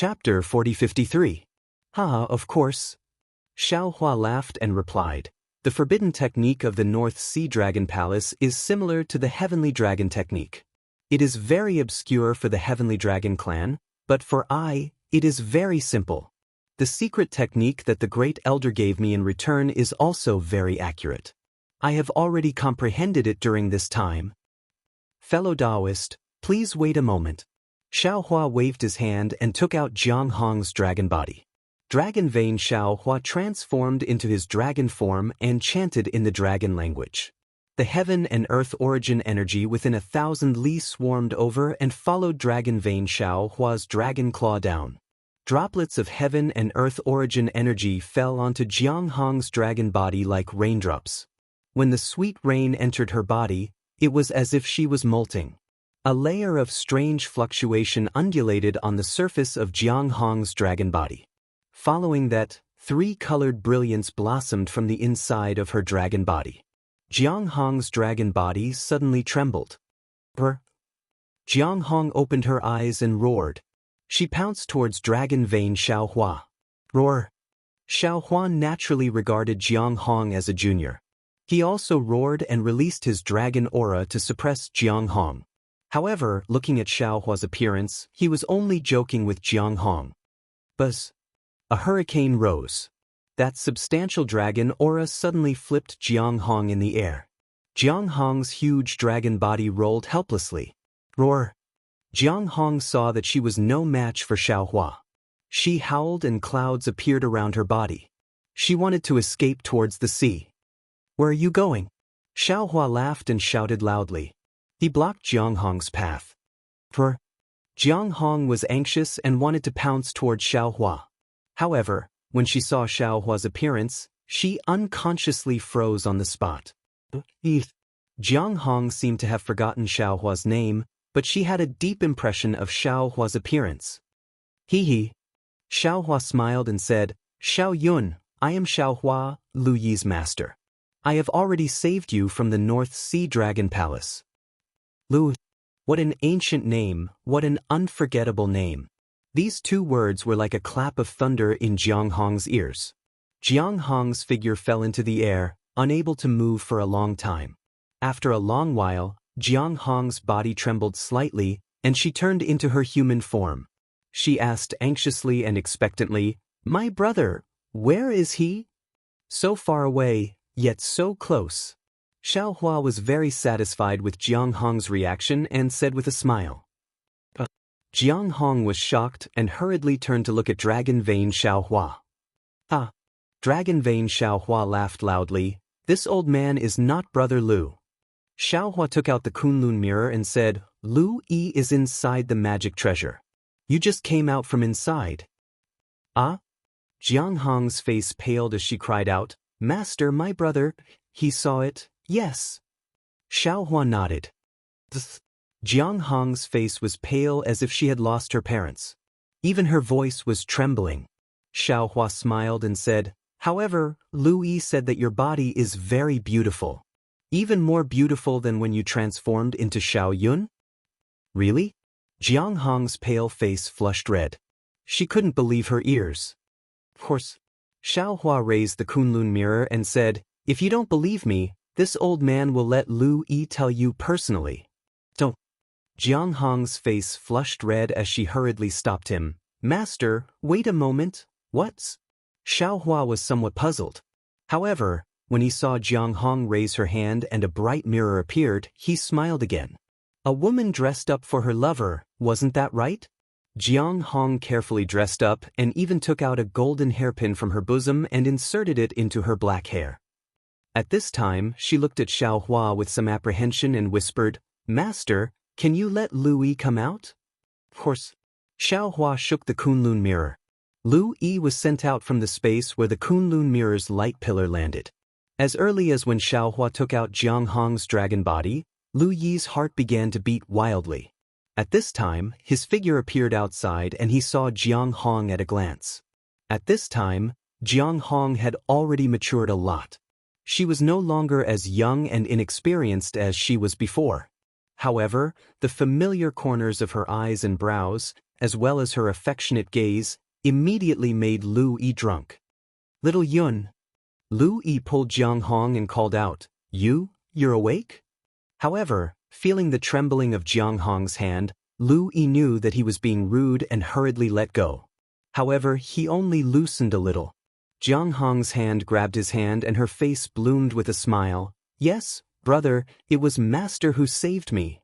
Chapter 4053. Of course. Xiao Hua laughed and replied, the forbidden technique of the North Sea Dragon Palace is similar to the Heavenly Dragon technique. It is very obscure for the Heavenly Dragon clan, but for it is very simple. The secret technique that the Great Elder gave me in return is also very accurate. I have already comprehended it during this time. Fellow Taoist, please wait a moment. Xiao Hua waved his hand and took out Jianghong's dragon body. Dragon Vein Xiao Hua transformed into his dragon form and chanted in the dragon language. The heaven and earth origin energy within 1,000 li swarmed over and followed Dragon Vein Xiao Hua's dragon claw down. Droplets of heaven and earth origin energy fell onto Jianghong's dragon body like raindrops. When the sweet rain entered her body, it was as if she was molting. A layer of strange fluctuation undulated on the surface of Jianghong's dragon body. Following that, 3-colored brilliance blossomed from the inside of her dragon body. Jianghong's dragon body suddenly trembled. Jianghong opened her eyes and roared. She pounced towards Dragon Vein Xiao Hua. Roar! Xiao Hua naturally regarded Jianghong as a junior. He also roared and released his dragon aura to suppress Jianghong. However, looking at Xiao Hua's appearance, he was only joking with Jianghong. Buzz! A hurricane rose. That substantial dragon aura suddenly flipped Jianghong in the air. Jianghong's huge dragon body rolled helplessly. Roar! Jianghong saw that she was no match for Xiao Hua. She howled and clouds appeared around her body. She wanted to escape towards the sea. Where are you going? Xiao Hua laughed and shouted loudly. He blocked Jianghong's path. Jianghong was anxious and wanted to pounce toward Xiao Hua. However, when she saw Xiao Hua's appearance, she unconsciously froze on the spot. Jianghong seemed to have forgotten Xiao Hua's name, but she had a deep impression of Xiao Hua's appearance. Hee. Xiao Hua smiled and said, Xiao Yun, I am Xiao Hua, Lu Yi's master. I have already saved you from the North Sea Dragon Palace. Lu. What an ancient name, what an unforgettable name. These 2 words were like a clap of thunder in Jianghong's ears. Jianghong's figure fell into the air, unable to move for a long time. After a long while, Jianghong's body trembled slightly, and she turned into her human form. She asked anxiously and expectantly, My brother, where is he? So far away, yet so close. Xiao Hua was very satisfied with Jianghong's reaction and said with a smile. Jianghong was shocked and hurriedly turned to look at Dragon Vein Xiao Hua. Dragon Vein Xiao Hua laughed loudly. This old man is not Brother Lu. Xiao Hua took out the Kunlun mirror and said, Lu Yi is inside the magic treasure. You just came out from inside. Jianghong's face paled as she cried out, Master, my brother, he saw it, yes. Xiao Hua nodded. Jianghong's face was pale as if she had lost her parents. Even her voice was trembling. Xiao Hua smiled and said, However, Lu Yi said that your body is very beautiful. Even more beautiful than when you transformed into Xiao Yun? Really? Jianghong's pale face flushed red. She couldn't believe her ears. Of course. Xiao Hua raised the Kunlun mirror and said, If you don't believe me, this old man will let Lu Yi tell you personally. Don't. Jianghong's face flushed red as she hurriedly stopped him. Master, wait a moment, what? Xiao Hua was somewhat puzzled. However, when he saw Jianghong raise her hand and a bright mirror appeared, he smiled again. A woman dressed up for her lover, wasn't that right? Jianghong carefully dressed up and even took out a golden hairpin from her bosom and inserted it into her black hair. At this time, she looked at Xiao Hua with some apprehension and whispered, Master, can you let Lu Yi come out? Of course. Xiao Hua shook the Kunlun mirror. Lu Yi was sent out from the space where the Kunlun mirror's light pillar landed. As early as when Xiao Hua took out Jianghong's dragon body, Lu Yi's heart began to beat wildly. At this time, his figure appeared outside and he saw Jianghong at a glance. At this time, Jianghong had already matured a lot. She was no longer as young and inexperienced as she was before. However, the familiar corners of her eyes and brows, as well as her affectionate gaze, immediately made Lu Yi drunk. "Little Yun." Lu Yi pulled Jiang Hong and called out, You're awake?" However, feeling the trembling of Jiang Hong's hand, Lu Yi knew that he was being rude and hurriedly let go. However, he only loosened a little. Jiang Hong's hand grabbed his hand and her face bloomed with a smile. "Yes, brother, it was Master who saved me."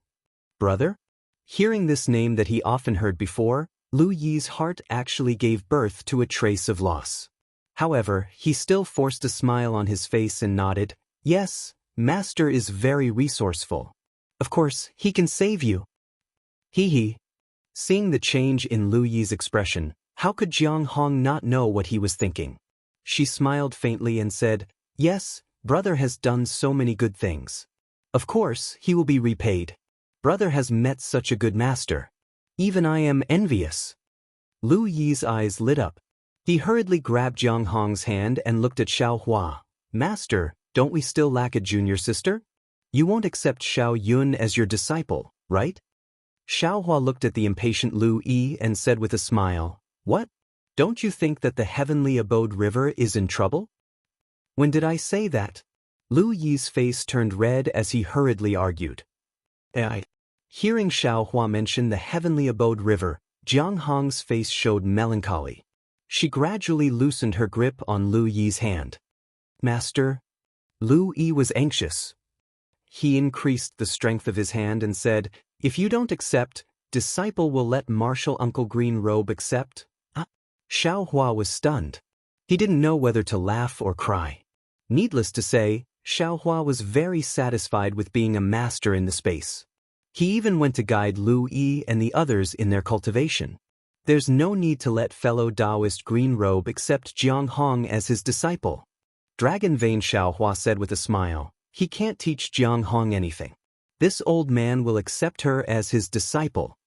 "Brother?" Hearing this name that he often heard before, Lu Yi's heart actually gave birth to a trace of loss. However, he still forced a smile on his face and nodded. "Yes, Master is very resourceful. Of course, he can save you." Hee. Seeing the change in Lu Yi's expression, how could Jiang Hong not know what he was thinking? She smiled faintly and said, "Yes, brother has done so many good things. Of course, he will be repaid. Brother has met such a good master. Even I am envious." Lu Yi's eyes lit up. He hurriedly grabbed Jiang Hong's hand and looked at Xiao Hua. "Master, don't we still lack a junior sister? You won't accept Xiao Yun as your disciple, right?" Xiao Hua looked at the impatient Lu Yi and said with a smile, "What? Don't you think that the heavenly abode river is in trouble?" "When did I say that?" Lu Yi's face turned red as he hurriedly argued. Hearing Xiao Hua mention the heavenly abode river, Jiang Hong's face showed melancholy. She gradually loosened her grip on Lu Yi's hand. "Master?" Lu Yi was anxious. He increased the strength of his hand and said, "If you don't accept, disciple will let Marshal Uncle Green Robe accept." Xiao Hua was stunned. He didn't know whether to laugh or cry. Needless to say, Xiao Hua was very satisfied with being a master in the space. He even went to guide Lu Yi and the others in their cultivation. There's no need to let fellow Taoist Green Robe accept Jiang Hong as his disciple. Dragon Vein, Xiao Hua said with a smile. He can't teach Jiang Hong anything. This old man will accept her as his disciple.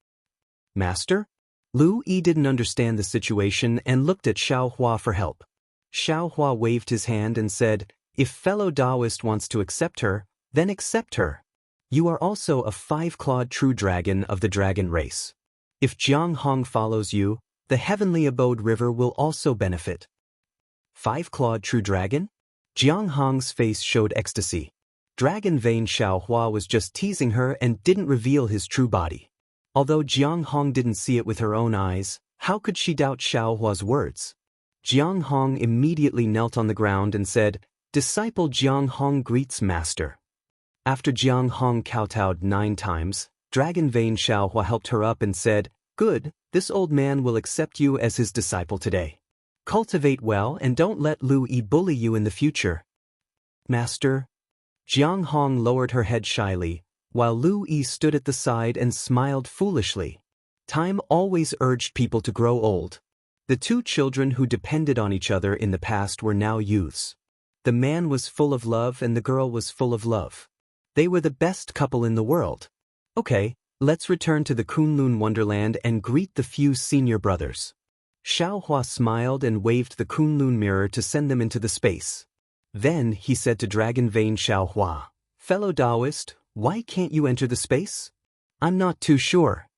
"Master?" Lu Yi didn't understand the situation and looked at Xiao Hua for help. Xiao Hua waved his hand and said, "If fellow Taoist wants to accept her, then accept her. You are also a 5-clawed true dragon of the dragon race. If Jiang Hong follows you, the heavenly abode river will also benefit." 5-clawed true dragon? Jiang Hong's face showed ecstasy. Dragon Vein Xiao Hua was just teasing her and didn't reveal his true body. Although Jiang Hong didn't see it with her own eyes, how could she doubt Xiao Hua's words? Jiang Hong immediately knelt on the ground and said, "Disciple Jiang Hong greets Master." After Jiang Hong kowtowed 9 times, Dragon Vein Xiao Hua helped her up and said, "Good, this old man will accept you as his disciple today. Cultivate well and don't let Lu Yi bully you in the future." "Master?" Jiang Hong lowered her head shyly, while Lu Yi stood at the side and smiled foolishly. Time always urged people to grow old. The 2 children who depended on each other in the past were now youths. The man was full of love and the girl was full of love. They were the best couple in the world. Okay, let's return to the Kunlun Wonderland and greet the few senior brothers. Xiao Hua smiled and waved the Kunlun mirror to send them into the space. Then he said to Dragon Vein Xiao Hua, "Fellow Taoist, why can't you enter the space?" "I'm not too sure."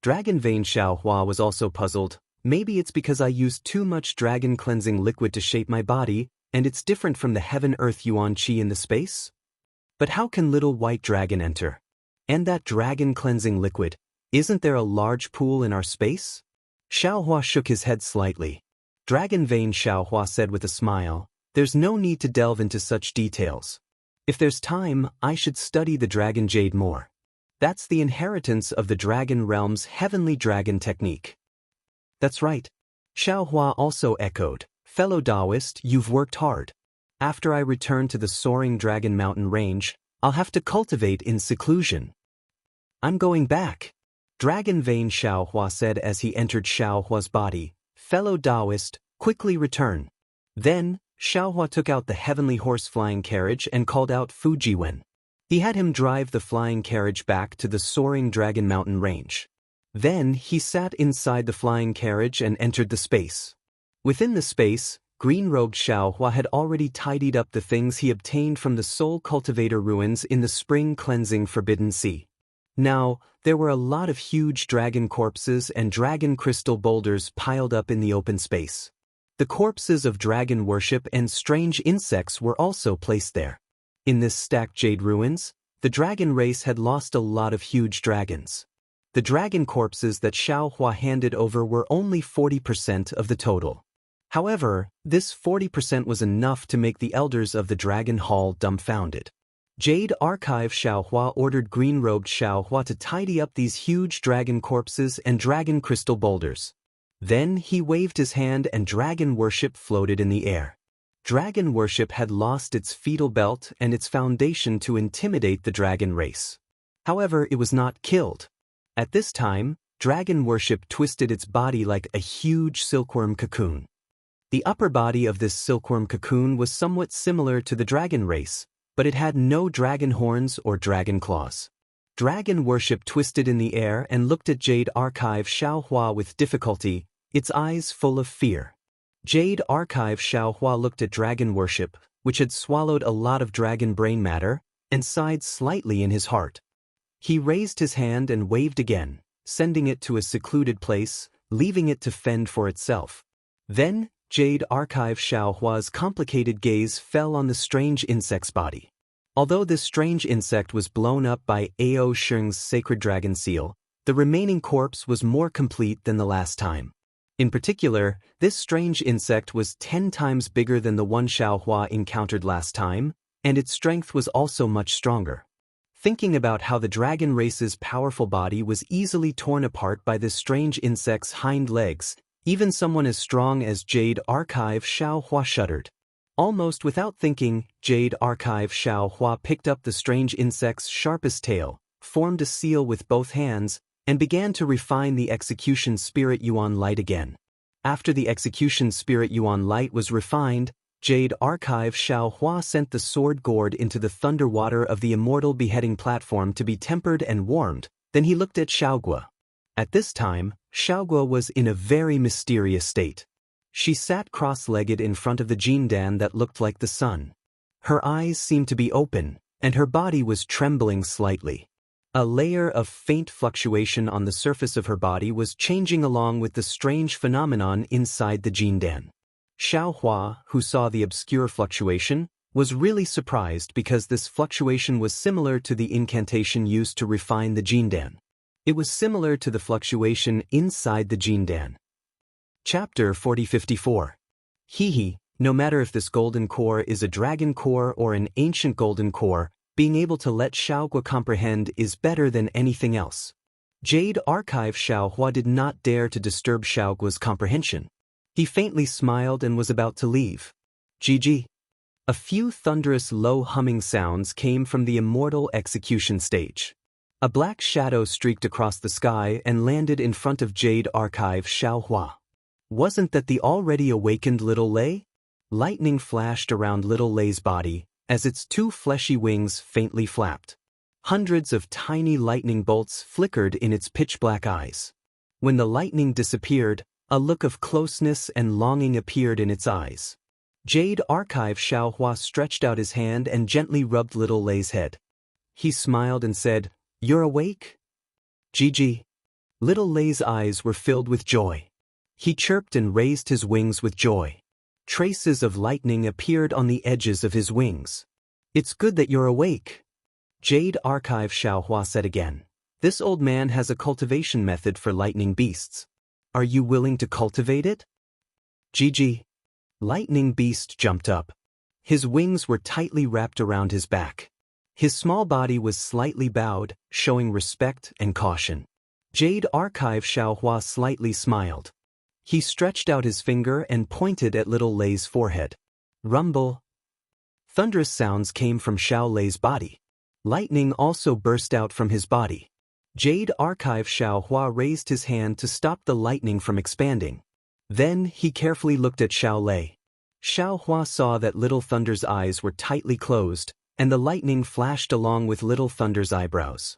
Dragon Vein Xiao Hua was also puzzled. "Maybe it's because I used too much dragon cleansing liquid to shape my body, and it's different from the heaven-earth yuan qi in the space? But how can little white dragon enter? And that dragon cleansing liquid, isn't there a large pool in our space?" Xiao Hua shook his head slightly. Dragon Vein Xiao Hua said with a smile, "There's no need to delve into such details. If there's time, I should study the dragon jade more. That's the inheritance of the dragon realm's heavenly dragon technique." "That's right." Xiao Hua also echoed, "Fellow Taoist, you've worked hard. After I return to the soaring dragon mountain range, I'll have to cultivate in seclusion." "I'm going back." Dragon Vein Xiao Hua said as he entered Xiao Hua's body. "Fellow Taoist, quickly return." Then, Xiao Hua took out the heavenly horse flying carriage and called out Fujiwen. He had him drive the flying carriage back to the soaring dragon mountain range. Then he sat inside the flying carriage and entered the space. Within the space, green-robed Xiao Hua had already tidied up the things he obtained from the Soul Cultivator ruins in the spring cleansing Forbidden Sea. Now, there were a lot of huge dragon corpses and dragon crystal boulders piled up in the open space. The corpses of dragon worship and strange insects were also placed there. In this stacked jade ruins, the dragon race had lost a lot of huge dragons. The dragon corpses that Xiaohua handed over were only 40% of the total. However, this 40% was enough to make the elders of the Dragon Hall dumbfounded. Jade Archive Xiaohua ordered green-robed Xiaohua to tidy up these huge dragon corpses and dragon crystal boulders. Then he waved his hand and dragon worship floated in the air. Dragon worship had lost its fetal belt and its foundation to intimidate the dragon race. However, it was not killed. At this time, dragon worship twisted its body like a huge silkworm cocoon. The upper body of this silkworm cocoon was somewhat similar to the dragon race, but it had no dragon horns or dragon claws. Dragon worship twisted in the air and looked at Jade Archive Xiaohua with difficulty, its eyes full of fear. Jade Archive Xiaohua looked at dragon worship, which had swallowed a lot of dragon brain matter, and sighed slightly in his heart. He raised his hand and waved again, sending it to a secluded place, leaving it to fend for itself. Then, Jade Archive Xiaohua's complicated gaze fell on the strange insect's body. Although this strange insect was blown up by Ao Sheng's sacred dragon seal, the remaining corpse was more complete than the last time. In particular, this strange insect was 10 times bigger than the one Xiaohua encountered last time, and its strength was also much stronger. Thinking about how the dragon race's powerful body was easily torn apart by this strange insect's hind legs, even someone as strong as Jade Archive Xiaohua shuddered. Almost without thinking, Jade Archive Xiaohua picked up the strange insect's sharpest tail, formed a seal with both hands, and began to refine the execution spirit yuan light again. After the execution spirit yuan light was refined, Jade Archive Xiaohua sent the sword gourd into the thunder water of the immortal beheading platform to be tempered and warmed. Then he looked at Xiaogua. At this time, Xiaogua was in a very mysterious state. She sat cross-legged in front of the jindan that looked like the sun. Her eyes seemed to be open, and her body was trembling slightly. A layer of faint fluctuation on the surface of her body was changing along with the strange phenomenon inside the jindan. Xiaohua, who saw the obscure fluctuation, was really surprised because this fluctuation was similar to the incantation used to refine the jindan. It was similar to the fluctuation inside the jindan. Chapter 4054. Hehe, no matter if this golden core is a dragon core or an ancient golden core, being able to let Xiaogua comprehend is better than anything else. Jade Archive Xiaohua did not dare to disturb Xiaogua's comprehension. He faintly smiled and was about to leave. GG. A few thunderous low humming sounds came from the immortal execution stage. A black shadow streaked across the sky and landed in front of Jade Archive Xiaohua. Wasn't that the already awakened little Lei? Lightning flashed around little Lei's body as its two fleshy wings faintly flapped. Hundreds of tiny lightning bolts flickered in its pitch-black eyes. When the lightning disappeared, a look of closeness and longing appeared in its eyes. Jade Archive Xiaohua stretched out his hand and gently rubbed little Lei's head. He smiled and said, "You're awake?" GG. Little Lei's eyes were filled with joy. He chirped and raised his wings with joy. Traces of lightning appeared on the edges of his wings. "It's good that you're awake," Jade Archive Xiaohua said again. "This old man has a cultivation method for lightning beasts. Are you willing to cultivate it?" GG. Lightning Beast jumped up. His wings were tightly wrapped around his back. His small body was slightly bowed, showing respect and caution. Jade Archive Xiaohua slightly smiled. He stretched out his finger and pointed at little Lei's forehead. Rumble. Thunderous sounds came from Xiao Lei's body. Lightning also burst out from his body. Jade Archive Xiaohua raised his hand to stop the lightning from expanding. Then he carefully looked at Xiao Lei. Xiaohua saw that Little Thunder's eyes were tightly closed, and the lightning flashed along with Little Thunder's eyebrows.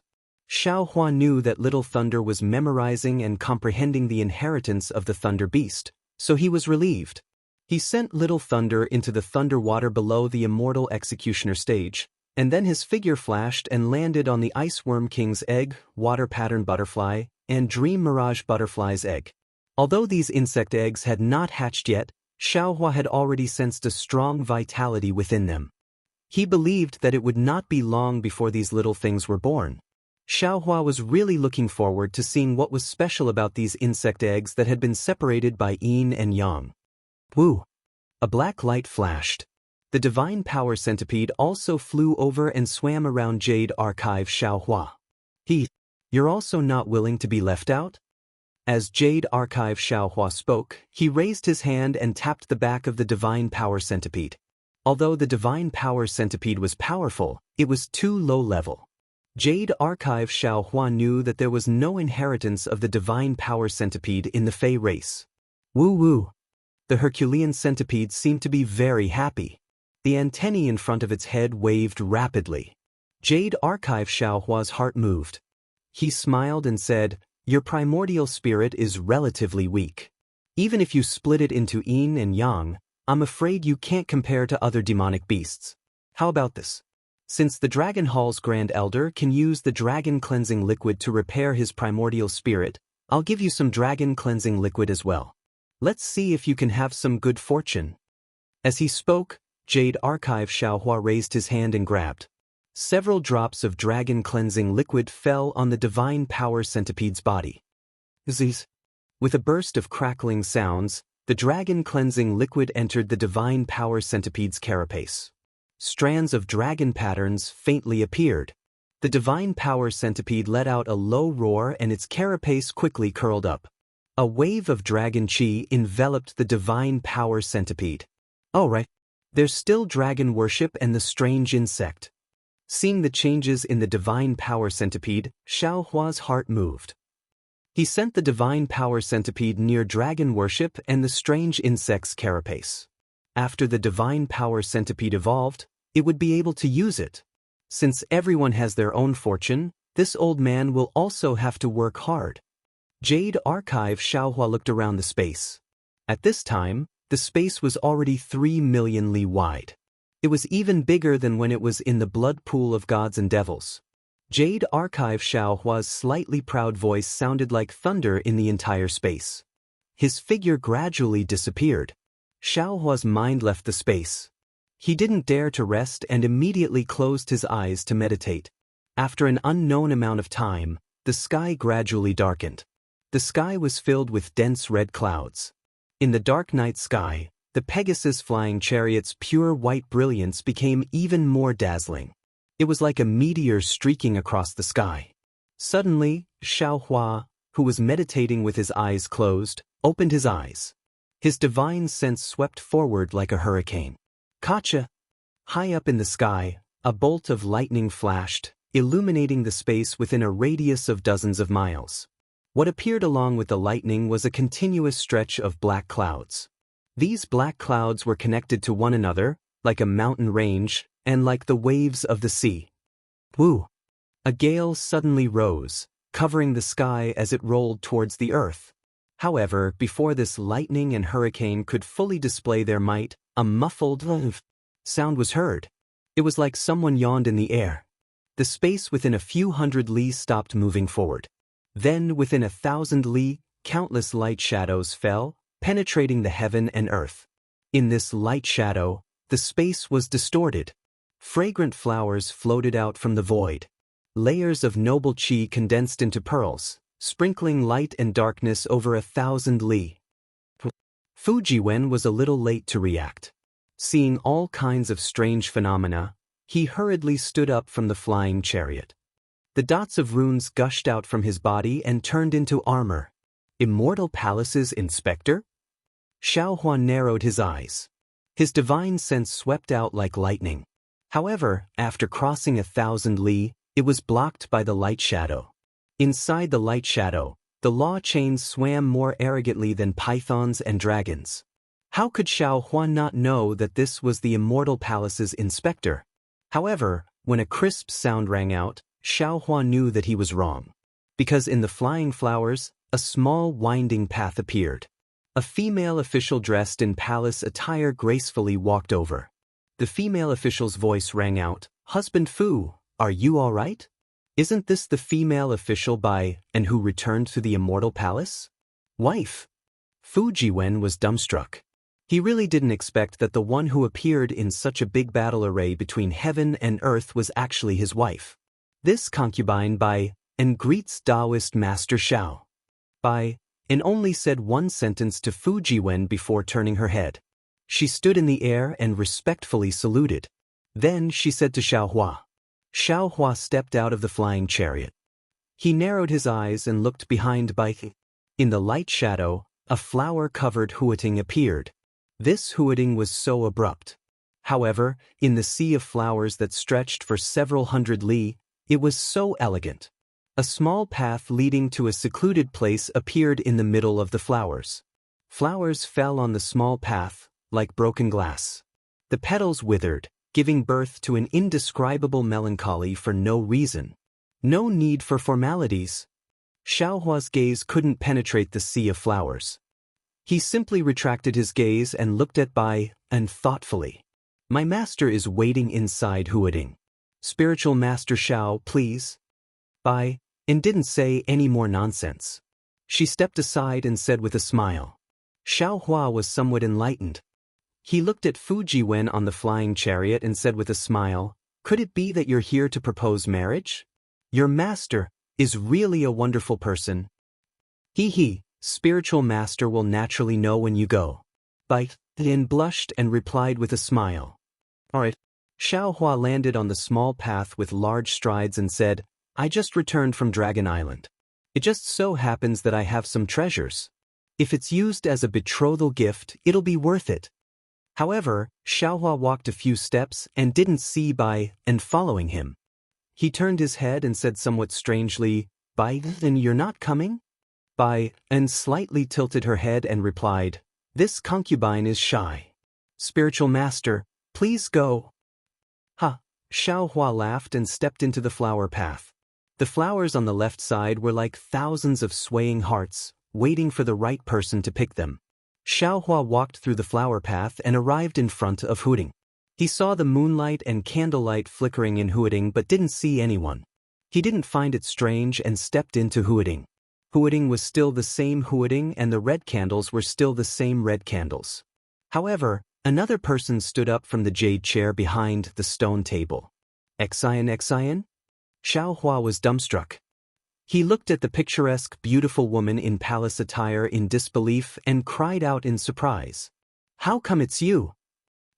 Xiaohua knew that Little Thunder was memorizing and comprehending the inheritance of the Thunder Beast, so he was relieved. He sent Little Thunder into the thunder water below the immortal executioner stage, And then his figure flashed and landed on the Ice Worm King's egg, Water Pattern Butterfly, and Dream Mirage Butterfly's egg. Although these insect eggs had not hatched yet, Xiaohua had already sensed a strong vitality within them. He believed that it would not be long before these little things were born. Xiaohua was really looking forward to seeing what was special about these insect eggs that had been separated by yin and yang. Woo! A black light flashed. The divine power centipede also flew over and swam around Jade Archive Xiaohua. You're also not willing to be left out? As Jade Archive Xiaohua spoke, he raised his hand and tapped the back of the divine power centipede. Although the divine power centipede was powerful, it was too low level. Jade Archive Xiaohua knew that there was no inheritance of the divine power centipede in the Fey race. Woo-woo! The Herculean centipede seemed to be very happy. The antennae in front of its head waved rapidly. Jade Archive Xiaohua's heart moved. He smiled and said, "Your primordial spirit is relatively weak. Even if you split it into yin and yang, I'm afraid you can't compare to other demonic beasts. How about this? Since the Dragon Hall's Grand Elder can use the Dragon Cleansing Liquid to repair his primordial spirit, I'll give you some Dragon Cleansing Liquid as well. Let's see if you can have some good fortune." As he spoke, Jade Archive Xiaohua raised his hand and grabbed. Several drops of Dragon Cleansing Liquid fell on the divine power centipede's body. Zzz. With a burst of crackling sounds, the Dragon Cleansing Liquid entered the divine power centipede's carapace. Strands of dragon patterns faintly appeared. The divine power centipede let out a low roar and its carapace quickly curled up. A wave of dragon chi enveloped the divine power centipede. Oh right, there's still dragon worship and the strange insect. Seeing the changes in the divine power centipede, Xiaohua's heart moved. He sent the divine power centipede near dragon worship and the strange insect's carapace. After the divine power centipede evolved, it would be able to use it. Since everyone has their own fortune, this old man will also have to work hard. Jade Archive Xiaohua looked around the space. At this time, the space was already 3 million li wide. It was even bigger than when it was in the blood pool of gods and devils. Jade Archive Xiaohua's slightly proud voice sounded like thunder in the entire space. His figure gradually disappeared. Xiaohua's mind left the space. He didn't dare to rest and immediately closed his eyes to meditate. After an unknown amount of time, the sky gradually darkened. The sky was filled with dense red clouds. In the dark night sky, the Pegasus flying chariot's pure white brilliance became even more dazzling. It was like a meteor streaking across the sky. Suddenly, Xiaohua, who was meditating with his eyes closed, opened his eyes. His divine sense swept forward like a hurricane. Kacha! High up in the sky, a bolt of lightning flashed, illuminating the space within a radius of dozens of miles. What appeared along with the lightning was a continuous stretch of black clouds. These black clouds were connected to one another, like a mountain range, and like the waves of the sea. Woo! A gale suddenly rose, covering the sky as it rolled towards the earth. However, before this lightning and hurricane could fully display their might, a muffled sound was heard. It was like someone yawned in the air. The space within a few hundred li stopped moving forward. Then, within 1,000 li, countless light shadows fell, penetrating the heaven and earth. In this light shadow, the space was distorted. Fragrant flowers floated out from the void. Layers of noble chi condensed into pearls, sprinkling light and darkness over 1,000 li. Fujiwen was a little late to react. Seeing all kinds of strange phenomena, he hurriedly stood up from the flying chariot. The dots of runes gushed out from his body and turned into armor. Immortal Palace's inspector? Xiaohua narrowed his eyes. His divine sense swept out like lightning. However, after crossing 1,000 li, it was blocked by the light shadow. Inside the light shadow, the law chains swam more arrogantly than pythons and dragons. How could Xiaohua not know that this was the Immortal Palace's inspector? However, when a crisp sound rang out, Xiaohua knew that he was wrong. Because in the flying flowers, a small winding path appeared. A female official dressed in palace attire gracefully walked over. The female official's voice rang out, Husband Fu, are you all right? Isn't this the female official and who returned to the Immortal Palace? Wife. Fu Jiwen was dumbstruck. He really didn't expect that the one who appeared in such a big battle array between heaven and earth was actually his wife. This concubine and greets Taoist Master Xiao. And only said one sentence to Fu Jiwen before turning her head. She stood in the air and respectfully saluted. Then she said to Xiao Hua. Xiao Hua stepped out of the flying chariot. He narrowed his eyes and looked behind In the light shadow, a flower-covered huating appeared. This huating was so abrupt. However, in the sea of flowers that stretched for several hundred li, it was so elegant. A small path leading to a secluded place appeared in the middle of the flowers. Flowers fell on the small path, like broken glass. The petals withered, giving birth to an indescribable melancholy for no reason. No need for formalities. Xiao Hua's gaze couldn't penetrate the sea of flowers. He simply retracted his gaze and looked at and thoughtfully. My master is waiting inside huating. Spiritual Master Xiao, please. And didn't say any more nonsense. She stepped aside and said with a smile. Xiao Hua was somewhat enlightened. He looked at Fu Jiwen on the flying chariot and said with a smile, could it be that you're here to propose marriage? Your master is really a wonderful person. Spiritual master will naturally know when you go. Then blushed and replied with a smile. All right. Xiao Hua landed on the small path with large strides and said, I just returned from Dragon Island. It just so happens that I have some treasures. If it's used as a betrothal gift, it'll be worth it. However, Xiao Hua walked a few steps and didn't see and following him. He turned his head and said somewhat strangely, then you're not coming? And slightly tilted her head and replied, this concubine is shy. Spiritual master, please go. Xiao Hua laughed and stepped into the flower path. The flowers on the left side were like thousands of swaying hearts, waiting for the right person to pick them. Xiao Hua walked through the flower path and arrived in front of huating. He saw the moonlight and candlelight flickering in huating but didn't see anyone. He didn't find it strange and stepped into huating. Huating was still the same huating and the red candles were still the same red candles. However, another person stood up from the jade chair behind the stone table. Xian? Xiao Hua was dumbstruck. He looked at the picturesque, beautiful woman in palace attire in disbelief and cried out in surprise. How come it's you?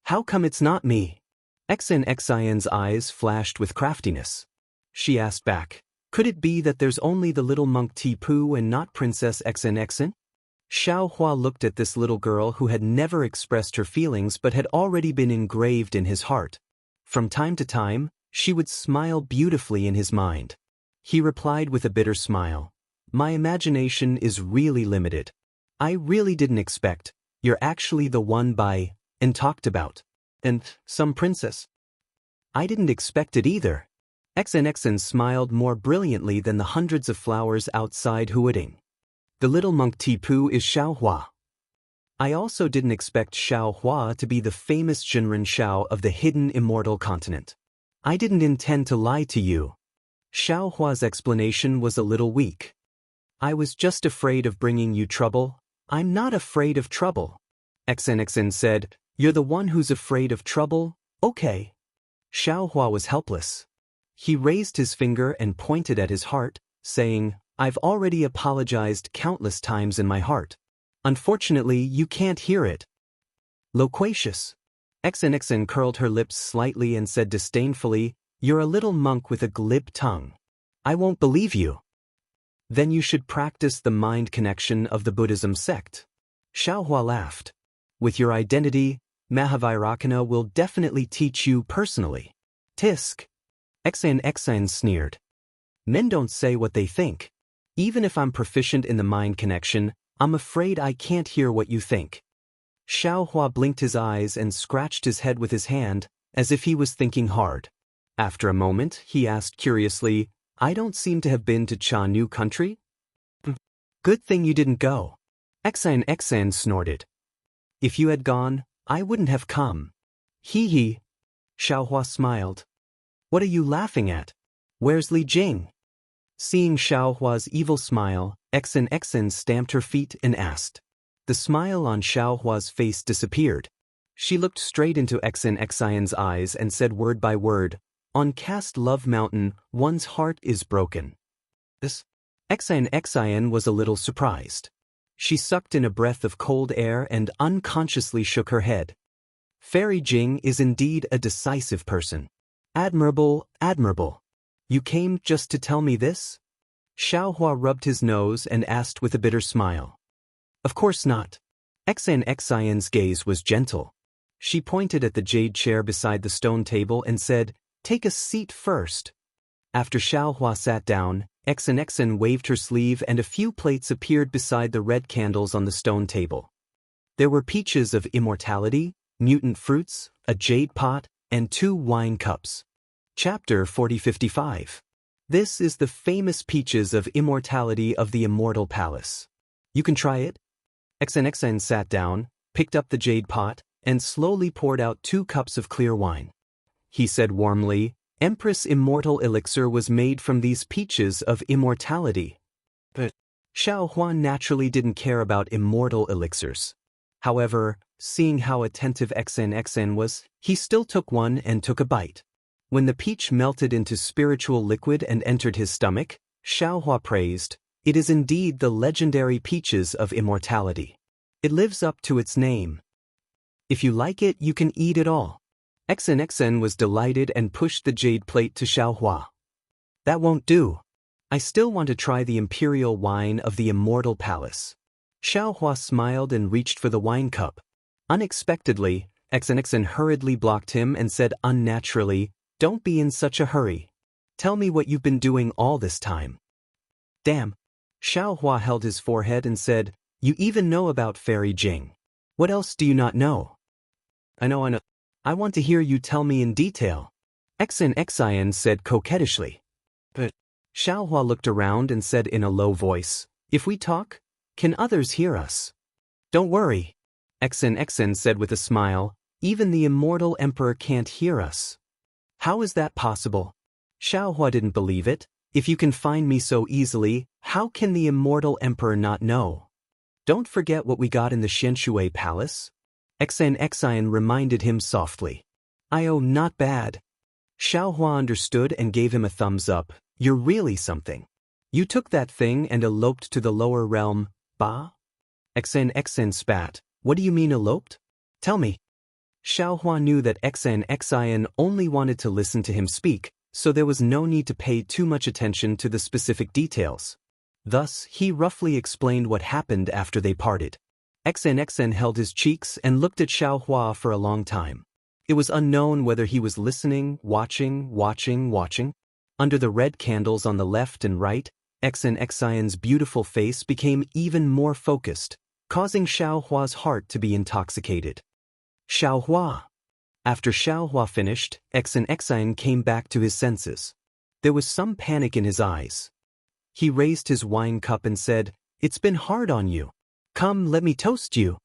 How come it's not me? Xian's eyes flashed with craftiness. She asked back, could it be that there's only the little monk Tipu and not Princess Xian? Xiao Hua looked at this little girl who had never expressed her feelings but had already been engraved in his heart. From time to time, she would smile beautifully in his mind. He replied with a bitter smile, my imagination is really limited. I really didn't expect, you're actually the one and talked about. And some princess. I didn't expect it either. Xian smiled more brilliantly than the hundreds of flowers outside huating. The little monk Tipu is Xiao Hua. I also didn't expect Xiao Hua to be the famous Jinren Xiao of the hidden immortal continent. I didn't intend to lie to you. Xiao Hua's explanation was a little weak. I was just afraid of bringing you trouble. I'm not afraid of trouble. Xian said, you're the one who's afraid of trouble? Okay. Xiao Hua was helpless. He raised his finger and pointed at his heart, saying, I've already apologized countless times in my heart. Unfortunately, you can't hear it. Loquacious. Xian curled her lips slightly and said disdainfully, you're a little monk with a glib tongue. I won't believe you. Then you should practice the mind connection of the Buddhism sect. Xiao Hua laughed. With your identity, Mahavairakana will definitely teach you personally. Tisk. Xian sneered. Men don't say what they think. Even if I'm proficient in the mind connection, I'm afraid I can't hear what you think. Xiao Hua blinked his eyes and scratched his head with his hand, as if he was thinking hard. After a moment, he asked curiously, I don't seem to have been to Jianghu country? Good thing you didn't go. Xian snorted. If you had gone, I wouldn't have come. Hee. Xiao Hua smiled. What are you laughing at? Where's Li Jing? Seeing Xiaohua's evil smile, Xen stamped her feet and asked. The smile on Xiaohua's face disappeared. She looked straight into Xen's eyes and said word by word, "On Cast Love Mountain, one's heart is broken." This? Xen was a little surprised. She sucked in a breath of cold air and unconsciously shook her head. Fairy Jing is indeed a decisive person. Admirable, admirable. You came just to tell me this? Xiaohua rubbed his nose and asked with a bitter smile. Of course not. Xen's gaze was gentle. She pointed at the jade chair beside the stone table and said, "Take a seat first." After Xiaohua sat down, Xen waved her sleeve and a few plates appeared beside the red candles on the stone table. There were peaches of immortality, mutant fruits, a jade pot, and 2 wine cups. Chapter 4055. This is the famous peaches of immortality of the Immortal Palace. You can try it. Xen sat down, picked up the jade pot, and slowly poured out 2 cups of clear wine. He said warmly, "Empress Immortal Elixir was made from these peaches of immortality." But Xiaohua naturally didn't care about immortal elixirs. However, seeing how attentive Xen was, he still took one and took a bite. When the peach melted into spiritual liquid and entered his stomach, Xiaohua praised, "It is indeed the legendary peaches of immortality. It lives up to its name. If you like it, you can eat it all." Xen was delighted and pushed the jade plate to Xiaohua. "That won't do. I still want to try the imperial wine of the Immortal Palace." Xiaohua smiled and reached for the wine cup. Unexpectedly, Xen hurriedly blocked him and said unnaturally, "Don't be in such a hurry. Tell me what you've been doing all this time." "Damn." Xiaohua held his forehead and said, "You even know about Fairy Jing. What else do you not know?" I know. I want to hear you tell me in detail," Xen said coquettishly. But Xiaohua looked around and said in a low voice, "If we talk, can others hear us?" "Don't worry," Xen said with a smile, "even the immortal emperor can't hear us." "How is that possible?" Xiaohua didn't believe it. "If you can find me so easily, how can the immortal emperor not know? Don't forget what we got in the Xianshui Palace?" Xen reminded him softly. "Oh, not bad." Xiaohua understood and gave him a thumbs up. "You're really something. You took that thing and eloped to the lower realm, bah?" Xen spat. "What do you mean eloped? Tell me." Xiaohua knew that Xen only wanted to listen to him speak, so there was no need to pay too much attention to the specific details. Thus, he roughly explained what happened after they parted. Xen held his cheeks and looked at Xiaohua for a long time. It was unknown whether he was listening, watching. Under the red candles on the left and right, Xen's beautiful face became even more focused, causing Xiaohua's heart to be intoxicated. "Xiaohua." After Xiaohua finished, Xen came back to his senses. There was some panic in his eyes. He raised his wine cup and said, "It's been hard on you. Come, let me toast you."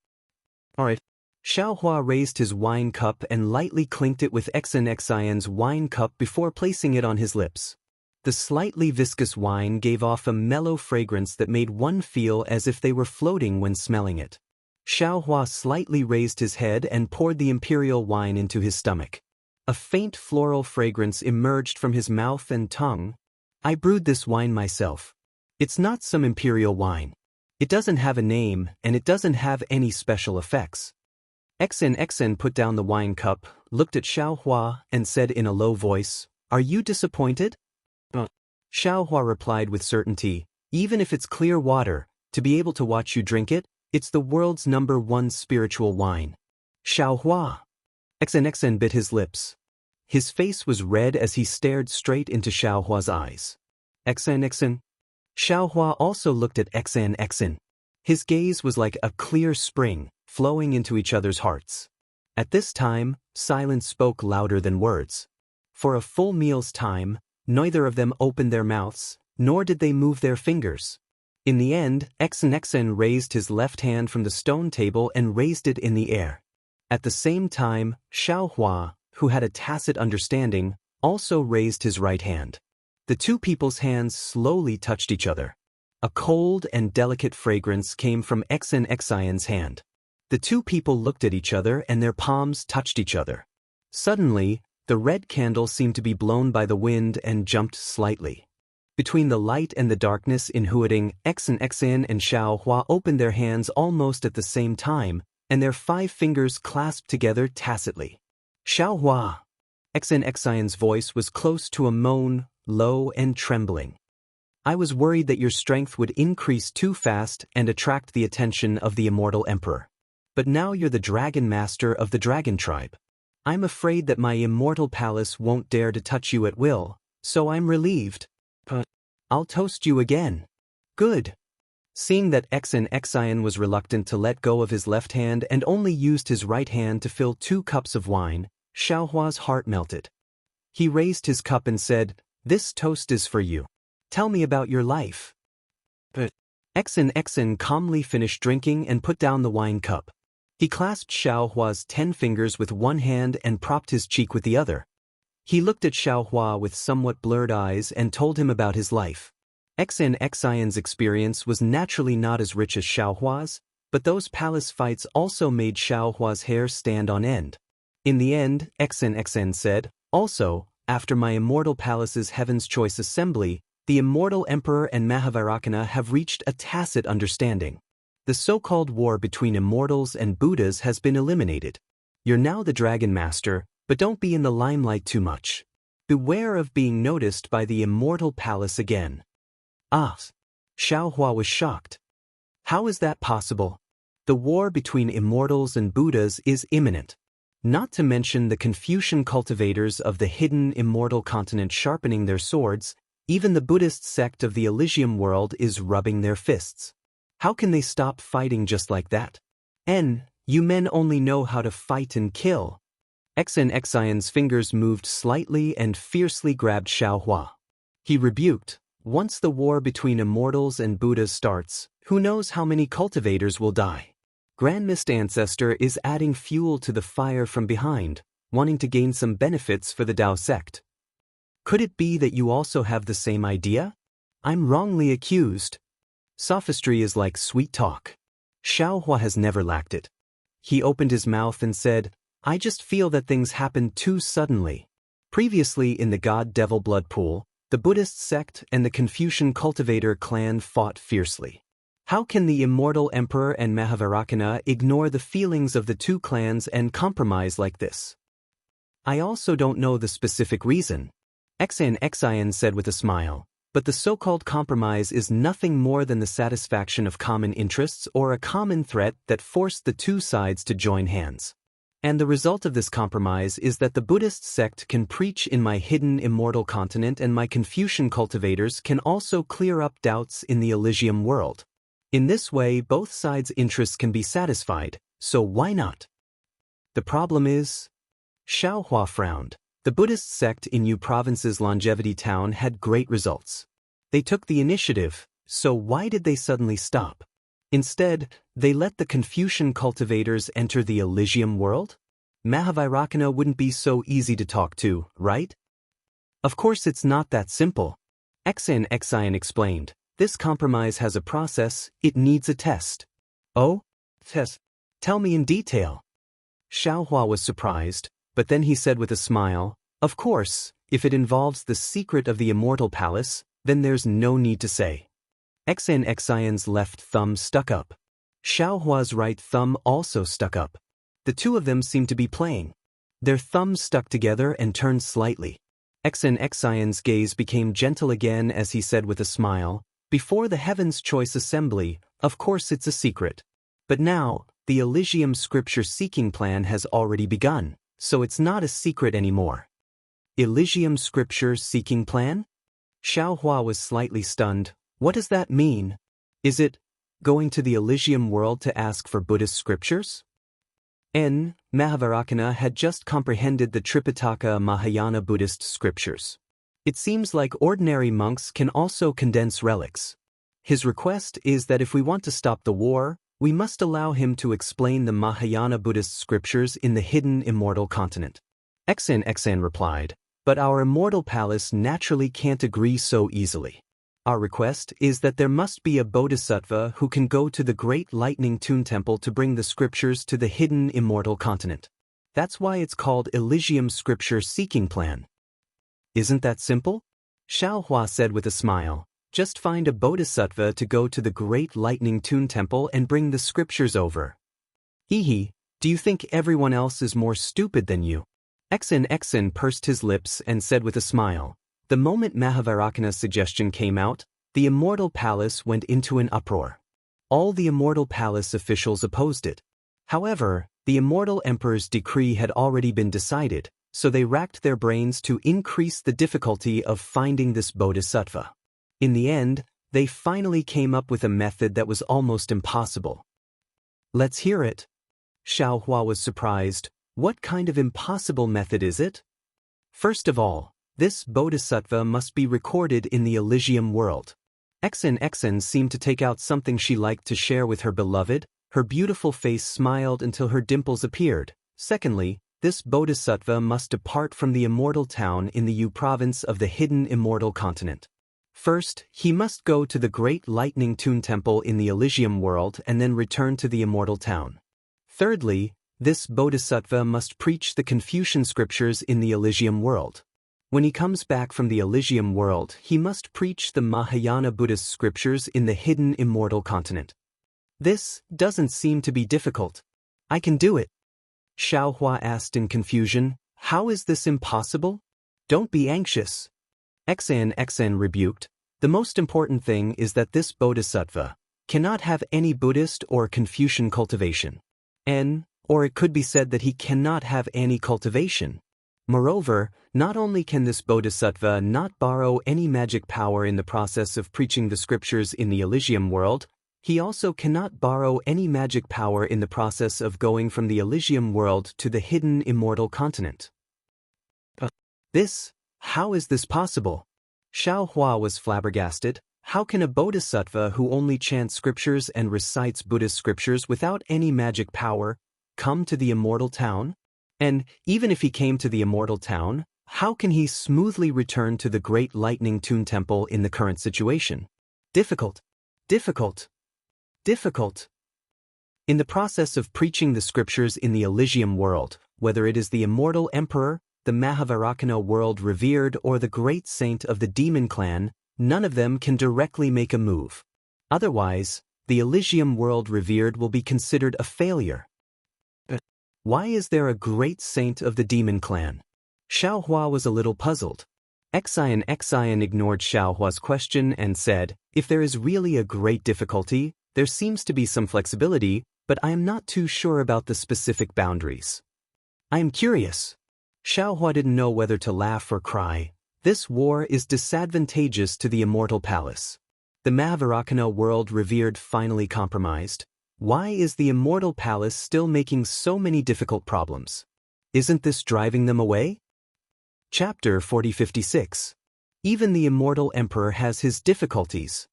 "All right." Xiaohua raised his wine cup and lightly clinked it with Xen's wine cup before placing it on his lips. The slightly viscous wine gave off a mellow fragrance that made one feel as if they were floating when smelling it. Xiaohua slightly raised his head and poured the imperial wine into his stomach. A faint floral fragrance emerged from his mouth and tongue. "I brewed this wine myself. It's not some imperial wine. It doesn't have a name, and it doesn't have any special effects." Xen put down the wine cup, looked at Xiaohua, and said in a low voice, "Are you disappointed?" Xiaohua replied with certainty, "Even if it's clear water, to be able to watch you drink it, it's the world's #1 spiritual wine." "Xiaohua." Xen bit his lips. His face was red as he stared straight into Xiaohua's eyes. Xen. Xiaohua also looked at Xen. His gaze was like a clear spring, flowing into each other's hearts. At this time, silence spoke louder than words. For a full meal's time, neither of them opened their mouths, nor did they move their fingers. In the end, Xen raised his left hand from the stone table and raised it in the air. At the same time, Xiaohua, who had a tacit understanding, also raised his right hand. The two people's hands slowly touched each other. A cold and delicate fragrance came from Xian's hand. The two people looked at each other and their palms touched each other. Suddenly, the red candle seemed to be blown by the wind and jumped slightly. Between the light and the darkness in Huading, Xian and Xiaohua opened their hands almost at the same time, and their 5 fingers clasped together tacitly. Xiaohua! Xian's voice was close to a moan, low and trembling. I was worried that your strength would increase too fast and attract the attention of the Immortal Emperor. But now you're the Dragon Master of the Dragon Tribe. I'm afraid that my Immortal Palace won't dare to touch you at will, so I'm relieved. I'll toast you again. Good. Seeing that Xian was reluctant to let go of his left hand and only used his right hand to fill 2 cups of wine, Xiaohua's heart melted. He raised his cup and said, "This toast is for you. Tell me about your life." But Xian calmly finished drinking and put down the wine cup. He clasped Xiaohua's 10 fingers with one hand and propped his cheek with the other. He looked at Xiaohua with somewhat blurred eyes and told him about his life. Xian's experience was naturally not as rich as Xiaohua's, but those palace fights also made Xiaohua's hair stand on end. In the end, Xian said, "Also, after my Immortal Palace's Heaven's Choice Assembly, the Immortal Emperor and Mahavairakana have reached a tacit understanding. The so-called war between immortals and Buddhas has been eliminated. You're now the Dragon Master, but don't be in the limelight too much. Beware of being noticed by the Immortal Palace again." Ah! Xiaohua was shocked. How is that possible? The war between immortals and Buddhas is imminent. Not to mention the Confucian cultivators of the hidden immortal continent sharpening their swords, even the Buddhist sect of the Elysium world is rubbing their fists. How can they stop fighting just like that? You men only know how to fight and kill. Xian's fingers moved slightly and fiercely grabbed Xiaohua. He rebuked, "Once the war between immortals and Buddhas starts, who knows how many cultivators will die? Grand Mist Ancestor is adding fuel to the fire from behind, wanting to gain some benefits for the Dao sect. Could it be that you also have the same idea? I'm wrongly accused." Sophistry is like sweet talk. Xiaohua has never lacked it. He opened his mouth and said, "I just feel that things happened too suddenly. Previously in the God-Devil blood pool, the Buddhist sect and the Confucian cultivator clan fought fiercely. How can the Immortal Emperor and Mahavairakana ignore the feelings of the two clans and compromise like this? I also don't know the specific reason," Xian said with a smile, "but the so-called compromise is nothing more than the satisfaction of common interests or a common threat that forced the two sides to join hands. And the result of this compromise is that the Buddhist sect can preach in my hidden immortal continent and my Confucian cultivators can also clear up doubts in the Elysium world. In this way, both sides' interests can be satisfied, so why not? The problem is..." Xiaohua frowned. The Buddhist sect in Yu Province's Longevity Town had great results. They took the initiative, so why did they suddenly stop? Instead, they let the Confucian cultivators enter the Elysium world? Mahavairakana wouldn't be so easy to talk to, right? Of course it's not that simple. Xian explained. This compromise has a process, it needs a test. Oh? Test? Tell me in detail. Xiaohua was surprised, but then he said with a smile, "Of course, if it involves the secret of the Immortal Palace, then there's no need to say." Xian's left thumb stuck up. Xiaohua's right thumb also stuck up. The two of them seemed to be playing. Their thumbs stuck together and turned slightly. Xian's gaze became gentle again as he said with a smile, "Before the Heaven's Choice Assembly, of course it's a secret. But now, the Elysium scripture-seeking plan has already begun, so it's not a secret anymore." Elysium scripture-seeking plan? Xiaohua was slightly stunned. What does that mean? Is it going to the Elysium world to ask for Buddhist scriptures? Mahavairakana had just comprehended the Tripitaka Mahayana Buddhist scriptures. It seems like ordinary monks can also condense relics. His request is that if we want to stop the war, we must allow him to explain the Mahayana Buddhist scriptures in the hidden immortal continent. Xian replied, but our immortal palace naturally can't agree so easily. Our request is that there must be a bodhisattva who can go to the great lightning tune temple to bring the scriptures to the hidden immortal continent. That's why it's called Elysium Scripture Seeking Plan. Isn't that simple? Xiaohua said with a smile. Just find a bodhisattva to go to the great lightning tune temple and bring the scriptures over. Hehe, do you think everyone else is more stupid than you? Exin pursed his lips and said with a smile. The moment Mahavairakana's suggestion came out, the Immortal Palace went into an uproar. All the Immortal Palace officials opposed it. However, the Immortal Emperor's decree had already been decided, so they racked their brains to increase the difficulty of finding this bodhisattva. In the end, they finally came up with a method that was almost impossible. Let's hear it. Xiaohua was surprised. What kind of impossible method is it? First of all, this bodhisattva must be recorded in the Elysium world. Exin seemed to take out something she liked to share with her beloved. Her beautiful face smiled until her dimples appeared. Secondly, this bodhisattva must depart from the immortal town in the Yu province of the hidden immortal continent. First, he must go to the great lightning tune temple in the Elysium world and then return to the immortal town. Thirdly, this bodhisattva must preach the Confucian scriptures in the Elysium world. When he comes back from the Elysium world, he must preach the Mahayana Buddhist scriptures in the hidden immortal continent. This doesn't seem to be difficult. I can do it. Xiaohua asked in confusion. How is this impossible? Don't be anxious. Exin rebuked. The most important thing is that this bodhisattva cannot have any Buddhist or Confucian cultivation. Or it could be said that he cannot have any cultivation. Moreover, not only can this bodhisattva not borrow any magic power in the process of preaching the scriptures in the Elysium world, he also cannot borrow any magic power in the process of going from the Elysium world to the hidden immortal continent. How is this possible? Xiaohua was flabbergasted. How can a bodhisattva who only chants scriptures and recites Buddhist scriptures without any magic power come to the immortal town? And even if he came to the immortal town, how can he smoothly return to the great lightning tune temple in the current situation? Difficult. In the process of preaching the scriptures in the Elysium world, whether it is the immortal emperor, the Mahavairakana world revered, or the great saint of the demon clan, none of them can directly make a move. Otherwise, the Elysium world revered will be considered a failure. Why is there a great saint of the demon clan? Xiaohua was a little puzzled. Exin ignored Xiaohua's question and said, if there is really a great difficulty, there seems to be some flexibility, but I am not too sure about the specific boundaries. I am curious. Xiaohua didn't know whether to laugh or cry. This war is disadvantageous to the immortal palace. The Mahavairakana world revered finally compromised. Why is the immortal palace still making so many difficult problems? Isn't this driving them away? Chapter 4056. Even the immortal emperor has his difficulties.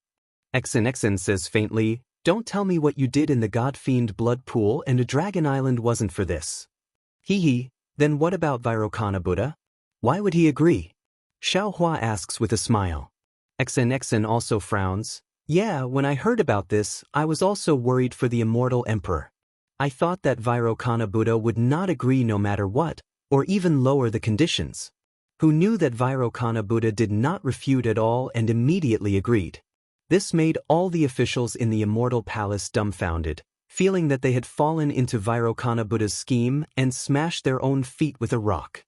Exin says faintly, don't tell me what you did in the god-fiend blood pool and a dragon island wasn't for this. Then what about Vairocana Buddha? Why would he agree? Xiaohua asks with a smile. Exin also frowns. Yeah, when I heard about this, I was also worried for the immortal emperor. I thought that Vairocana Buddha would not agree no matter what, or even lower the conditions. Who knew that Vairocana Buddha did not refute at all and immediately agreed. This made all the officials in the immortal palace dumbfounded, feeling that they had fallen into Vairocana Buddha's scheme and smashed their own feet with a rock.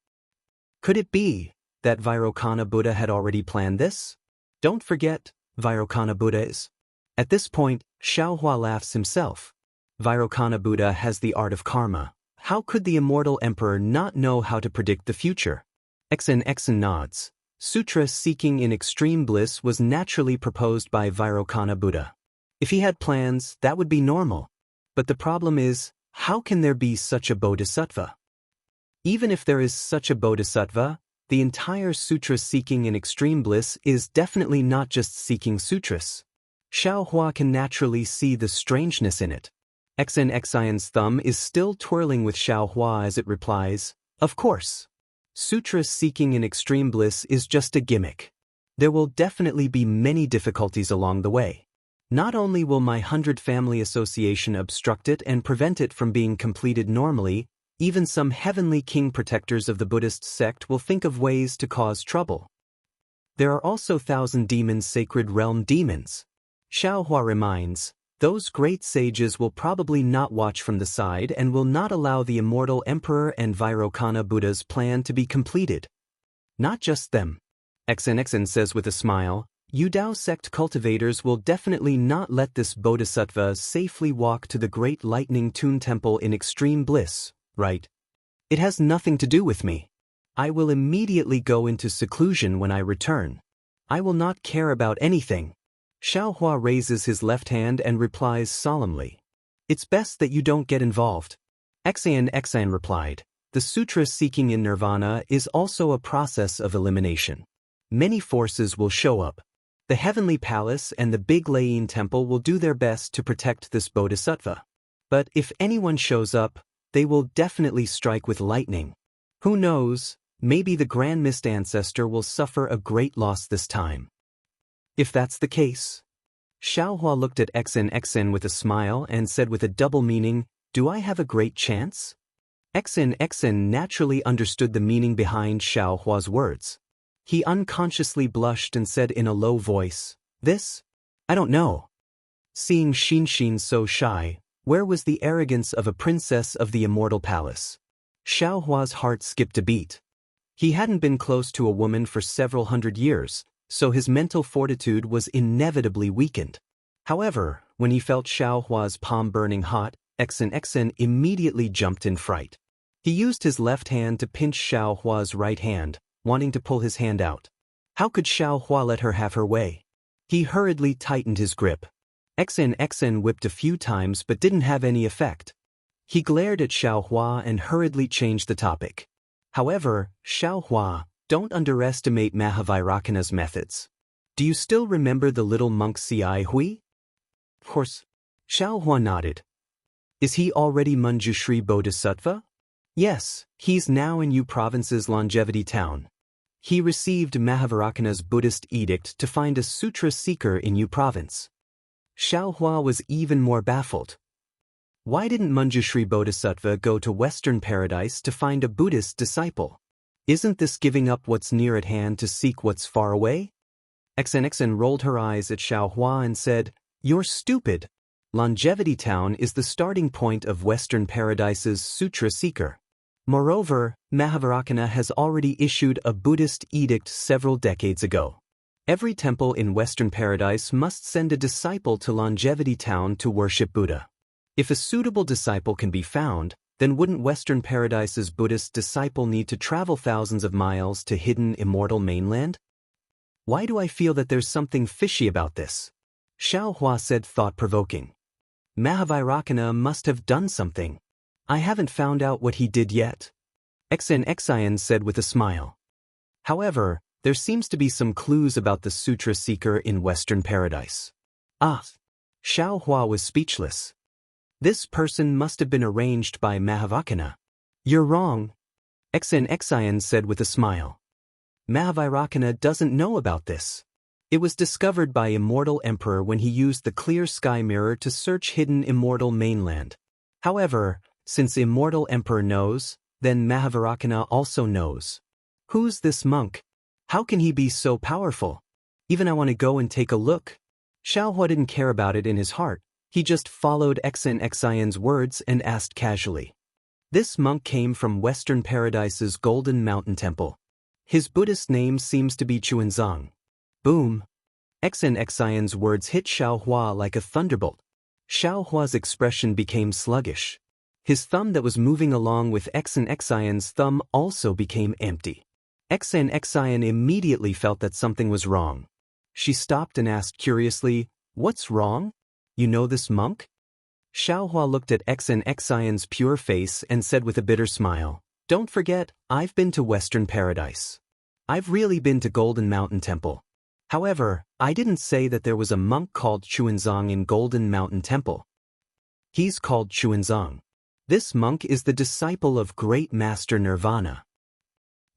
Could it be that Vairocana Buddha had already planned this? Don't forget, Vairocana Buddha is. At this point, Xiaohua laughs himself. Vairocana Buddha has the art of karma. How could the immortal emperor not know how to predict the future? Exin nods. Sutra seeking in extreme bliss was naturally proposed by Vairocana Buddha. If he had plans, that would be normal. But the problem is, how can there be such a bodhisattva? Even if there is such a bodhisattva, the entire sutra seeking in extreme bliss is definitely not just seeking sutras. Xiaohua can naturally see the strangeness in it. Exin's thumb is still twirling with Xiaohua as it replies, of course. Sutra seeking in extreme bliss is just a gimmick. There will definitely be many difficulties along the way. Not only will my 100 family association obstruct it and prevent it from being completed normally, even some heavenly king protectors of the Buddhist sect will think of ways to cause trouble. There are also 1,000 demons, sacred realm demons. Xiaohua reminds, those great sages will probably not watch from the side and will not allow the Immortal Emperor and Vairocana Buddha's plan to be completed. Not just them. XNXN says with a smile, you Dao sect cultivators will definitely not let this bodhisattva safely walk to the great lightning tune temple in extreme bliss, right? It has nothing to do with me. I will immediately go into seclusion when I return. I will not care about anything. Xiaohua raises his left hand and replies solemnly. It's best that you don't get involved. Xan replied, the sutra seeking in nirvana is also a process of elimination. Many forces will show up. The heavenly palace and the big Lain temple will do their best to protect this bodhisattva. But if anyone shows up, they will definitely strike with lightning. Who knows, maybe the Grand Mist Ancestor will suffer a great loss this time. If that's the case. Xiaohua looked at XN with a smile and said with a double meaning, do I have a great chance? XN naturally understood the meaning behind Xiaohua's words. He unconsciously blushed and said in a low voice, this? I don't know. Seeing Xin so shy, where was the arrogance of a princess of the Immortal Palace? Xiaohua's heart skipped a beat. He hadn't been close to a woman for several hundred years, so his mental fortitude was inevitably weakened. However, when he felt Xiaohua's palm burning hot, XN immediately jumped in fright. He used his left hand to pinch Xiaohua's right hand, wanting to pull his hand out. How could Xiaohua let her have her way? He hurriedly tightened his grip. XN whipped a few times but didn't have any effect. He glared at Xiaohua and hurriedly changed the topic. However, Xiaohua, don't underestimate Mahavairocana's methods. Do you still remember the little monk Ci Hui? Of course. Xiaohua nodded. Is he already Manjushri Bodhisattva? Yes, he's now in Yu Province's Longevity Town. He received Mahavairocana's Buddhist edict to find a sutra seeker in Yu Province. Xiaohua was even more baffled. Why didn't Manjushri Bodhisattva go to Western Paradise to find a Buddhist disciple? Isn't this giving up what's near at hand to seek what's far away? XN rolled her eyes at Xiaohua and said, you're stupid. Longevity Town is the starting point of Western Paradise's sutra seeker. Moreover, Mahavairocana has already issued a Buddhist edict several decades ago. Every temple in Western Paradise must send a disciple to Longevity Town to worship Buddha. If a suitable disciple can be found, then wouldn't Western Paradise's Buddhist disciple need to travel thousands of miles to hidden Immortal mainland? Why do I feel that there's something fishy about this? Xiaohua said thought-provoking. Mahavairocana must have done something. I haven't found out what he did yet. XN said with a smile. However, there seems to be some clues about the sutra seeker in Western Paradise. Xiaohua was speechless. This person must have been arranged by Mahavairocana. You're wrong. XN said with a smile. Mahavairocana doesn't know about this. It was discovered by Immortal Emperor when he used the clear sky mirror to search hidden Immortal mainland. However, since Immortal Emperor knows, then Mahavairocana also knows. Who's this monk? How can he be so powerful? Even I want to go and take a look. Xiaohua didn't care about it in his heart. He just followed XNXIN's words and asked casually. This monk came from Western Paradise's Golden Mountain Temple. His Buddhist name seems to be Chuanzang. Boom. XNXIN's words hit Xiaohua like a thunderbolt. Xiaohua's expression became sluggish. His thumb that was moving along with XNXIN's thumb also became empty. XNXIN immediately felt that something was wrong. She stopped and asked curiously, what's wrong? You know this monk? Xiaohua looked at XNXIN's pure face and said with a bitter smile, don't forget, I've been to Western Paradise. I've really been to Golden Mountain Temple. However, I didn't say that there was a monk called Chuanzang in Golden Mountain Temple. He's called Chuanzang. This monk is the disciple of Great Master Nirvana.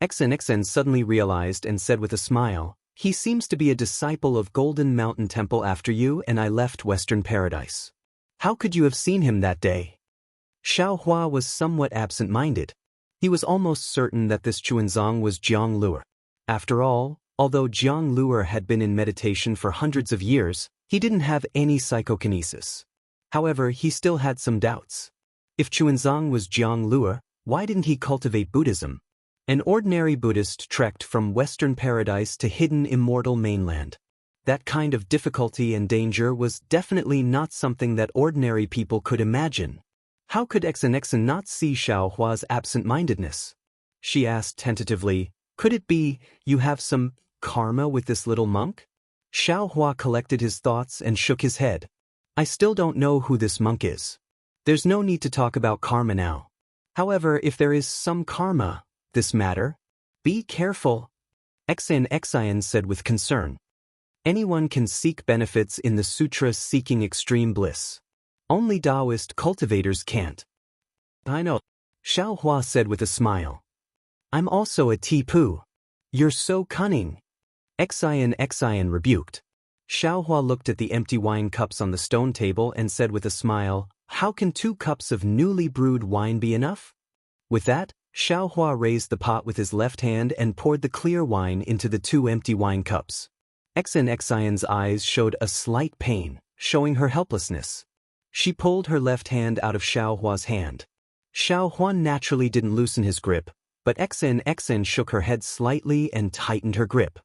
XNXN suddenly realized and said with a smile, "He seems to be a disciple of Golden Mountain Temple after you and I left Western Paradise. How could you have seen him that day?" Xiaohua was somewhat absent-minded. He was almost certain that this Chuanzong was Jianghu. After all, although Jianghu had been in meditation for hundreds of years, he didn't have any psychokinesis. However, he still had some doubts. If Chuanzong was Jianghu, why didn't he cultivate Buddhism? An ordinary Buddhist trekked from Western Paradise to hidden Immortal mainland. That kind of difficulty and danger was definitely not something that ordinary people could imagine. How could XNXN not see Xiaohua's absent-mindedness? She asked tentatively, "Could it be you have some karma with this little monk?" Xiaohua collected his thoughts and shook his head. "I still don't know who this monk is. There's no need to talk about karma now. However, if there is some karma, this matter, be careful," XNXIN said with concern. Anyone can seek benefits in the sutra seeking extreme bliss. Only Taoist cultivators can't. "I know," Xiaohua said with a smile. "I'm also a Tipu. You're so cunning," XIN rebuked. Xiaohua looked at the empty wine cups on the stone table and said with a smile, "How can 2 cups of newly brewed wine be enough?" With that, Xiaohua raised the pot with his left hand and poured the clear wine into the 2 empty wine cups. XIN's eyes showed a slight pain, showing her helplessness. She pulled her left hand out of Xiaohua's hand. Xiaohua naturally didn't loosen his grip, but XN shook her head slightly and tightened her grip.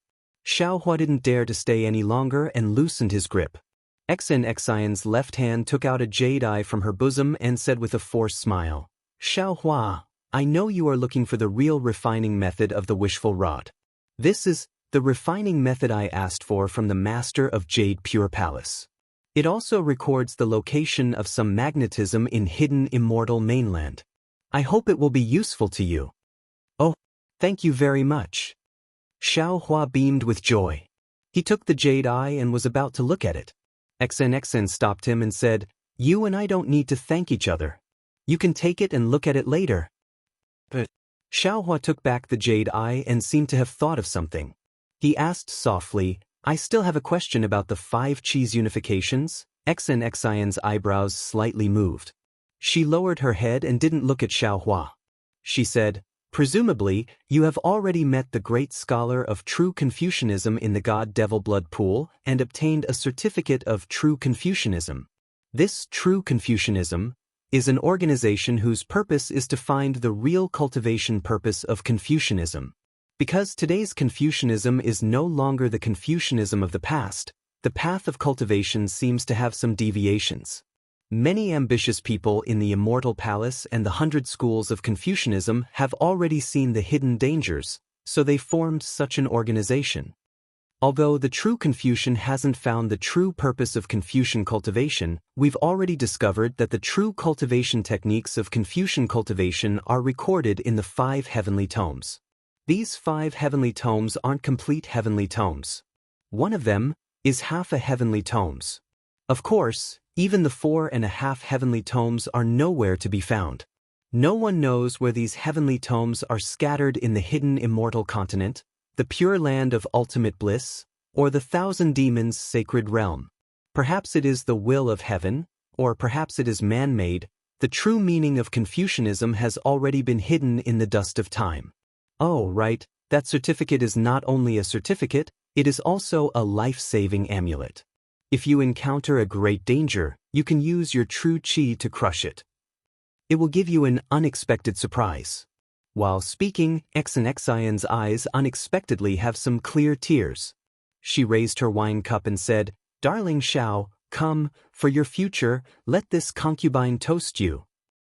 Xiaohua didn't dare to stay any longer and loosened his grip. XN's left hand took out a jade eye from her bosom and said with a forced smile, "Xiaohua, I know you are looking for the real refining method of the wishful rod. This is the refining method I asked for from the master of Jade Pure Palace. It also records the location of some magnetism in hidden Immortal mainland. I hope it will be useful to you." "Oh, thank you very much." Xiaohua beamed with joy. He took the jade eye and was about to look at it. XNXN stopped him and said, "You and I don't need to thank each other. You can take it and look at it later." But Xiaohua took back the jade eye and seemed to have thought of something. He asked softly, "I still have a question about the 5 cheese unifications?" XNXIN's eyebrows slightly moved. She lowered her head and didn't look at Xiaohua. She said, "Presumably, you have already met the great scholar of true Confucianism in the God-Devil Blood Pool and obtained a certificate of true Confucianism. This true Confucianism is an organization whose purpose is to find the real cultivation purpose of Confucianism. Because today's Confucianism is no longer the Confucianism of the past, the path of cultivation seems to have some deviations. Many ambitious people in the Immortal Palace and the 100 schools of Confucianism have already seen the hidden dangers, so they formed such an organization. Although the true Confucian hasn't found the true purpose of Confucian cultivation, we've already discovered that the true cultivation techniques of Confucian cultivation are recorded in the 5 heavenly tomes. These 5 heavenly tomes aren't complete heavenly tomes. One of them is half a heavenly tomes. Of course, even the 4.5 heavenly tomes are nowhere to be found. No one knows where these heavenly tomes are scattered in the hidden Immortal continent, the pure land of ultimate bliss, or the 1,000 demons' sacred realm. Perhaps it is the will of heaven, or perhaps it is man-made. The true meaning of Confucianism has already been hidden in the dust of time. Oh, right, that certificate is not only a certificate, it is also a life-saving amulet. If you encounter a great danger, you can use your true qi to crush it. It will give you an unexpected surprise. While speaking, XNXIN's eyes unexpectedly have some clear tears. She raised her wine cup and said, "Darling Xiao, come, for your future, let this concubine toast you."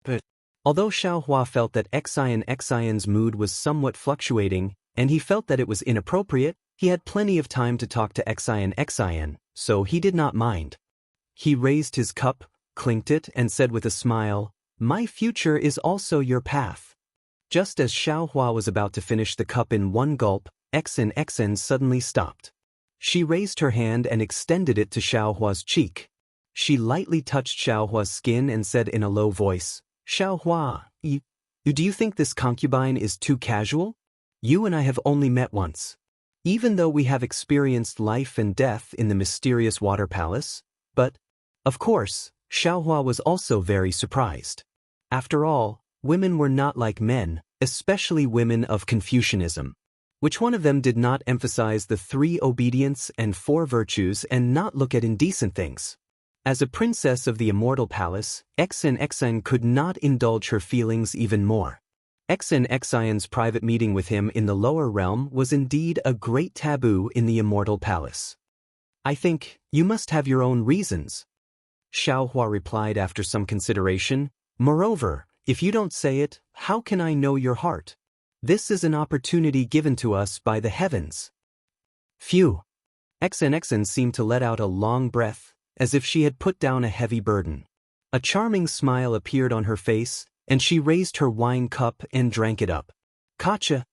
But although Xiaohua felt that XIN's mood was somewhat fluctuating, and he felt that it was inappropriate, he had plenty of time to talk to XIN, so he did not mind. He raised his cup, clinked it, and said with a smile, "My future is also your path." Just as Xiaohua was about to finish the cup in one gulp, XN suddenly stopped. She raised her hand and extended it to Xiaohua's cheek. She lightly touched Xiaohua's skin and said in a low voice, "Xiaohua, do you think this concubine is too casual?" You and I have only met once. Even though we have experienced life and death in the mysterious water palace, but, of course, Xiaohua was also very surprised. After all, women were not like men, especially women of Confucianism. Which one of them did not emphasize the 3 obedience and 4 virtues and not look at indecent things? As a princess of the Immortal Palace, Xn could not indulge her feelings even more. Xn's private meeting with him in the lower realm was indeed a great taboo in the Immortal Palace. I think you must have your own reasons, Xiaohua replied after some consideration. Moreover, if you don't say it, how can I know your heart? This is an opportunity given to us by the heavens. Phew. Xn seemed to let out a long breath, as if she had put down a heavy burden. A charming smile appeared on her face, and she raised her wine cup and drank it up. Kacha.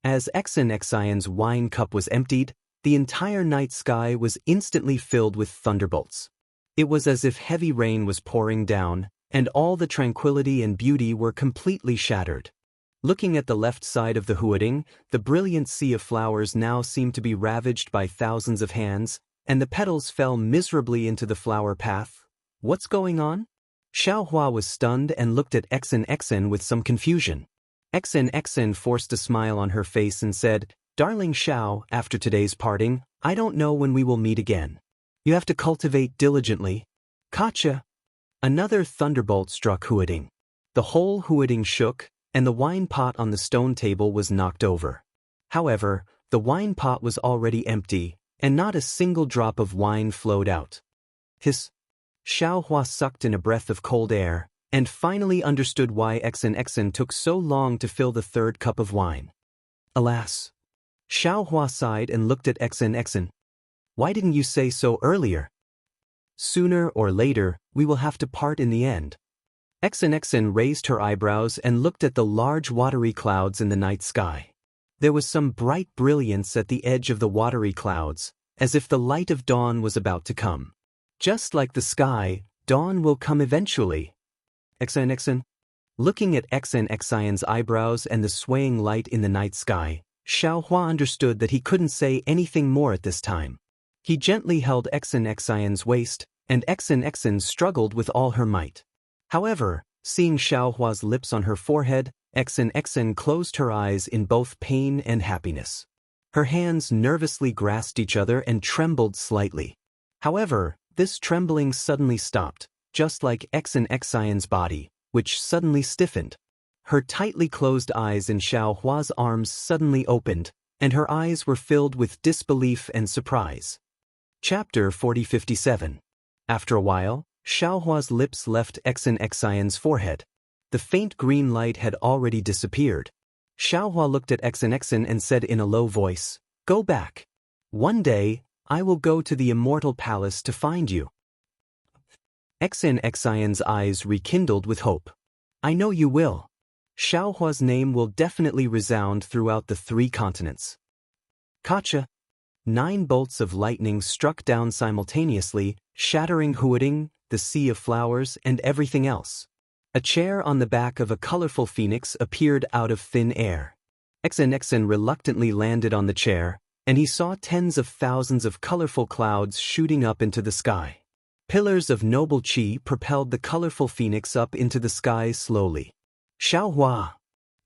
As Xn's wine cup was emptied, the entire night sky was instantly filled with thunderbolts. It was as if heavy rain was pouring down, and all the tranquility and beauty were completely shattered. Looking at the left side of the Huading, the brilliant sea of flowers now seemed to be ravaged by thousands of hands, and the petals fell miserably into the flower path. What's going on? Xiaohua was stunned and looked at Xn with some confusion. Xn forced a smile on her face and said, Darling Xiao, after today's parting, I don't know when we will meet again. You have to cultivate diligently. Kacha. Another thunderbolt struck Huading. The whole Huading shook, and the wine pot on the stone table was knocked over. However, the wine pot was already empty, and not a single drop of wine flowed out. Hiss. Xiaohua sucked in a breath of cold air, and finally understood why Xn took so long to fill the 3rd cup of wine. Alas. Xiaohua sighed and looked at Xn. Why didn't you say so earlier? Sooner or later, we will have to part in the end. Xn raised her eyebrows and looked at the large watery clouds in the night sky. There was some bright brilliance at the edge of the watery clouds, as if the light of dawn was about to come. Just like the sky, dawn will come eventually. Xn. Looking at Xn's eyebrows and the swaying light in the night sky, Xiaohua understood that he couldn't say anything more at this time. He gently held Xn's waist, and Xn struggled with all her might. However, seeing Xiaohua's lips on her forehead, Xn closed her eyes in both pain and happiness. Her hands nervously grasped each other and trembled slightly. However, this trembling suddenly stopped, just like Xn's body, which suddenly stiffened. Her tightly closed eyes in Xiaohua's arms suddenly opened, and her eyes were filled with disbelief and surprise. Chapter 4057. After a while, Xiaohua's lips left Xn's forehead. The faint green light had already disappeared. Xiaohua looked at Xn and said in a low voice, Go back. One day, I will go to the Immortal Palace to find you. Xn's eyes rekindled with hope. I know you will. Xiaohua's name will definitely resound throughout the 3 continents. Kacha. 9 bolts of lightning struck down simultaneously, shattering Huading, the sea of flowers, and everything else. A chair on the back of a colorful phoenix appeared out of thin air. Xn reluctantly landed on the chair, and he saw tens of thousands of colorful clouds shooting up into the sky. Pillars of noble qi propelled the colorful phoenix up into the sky slowly. Xiaohua.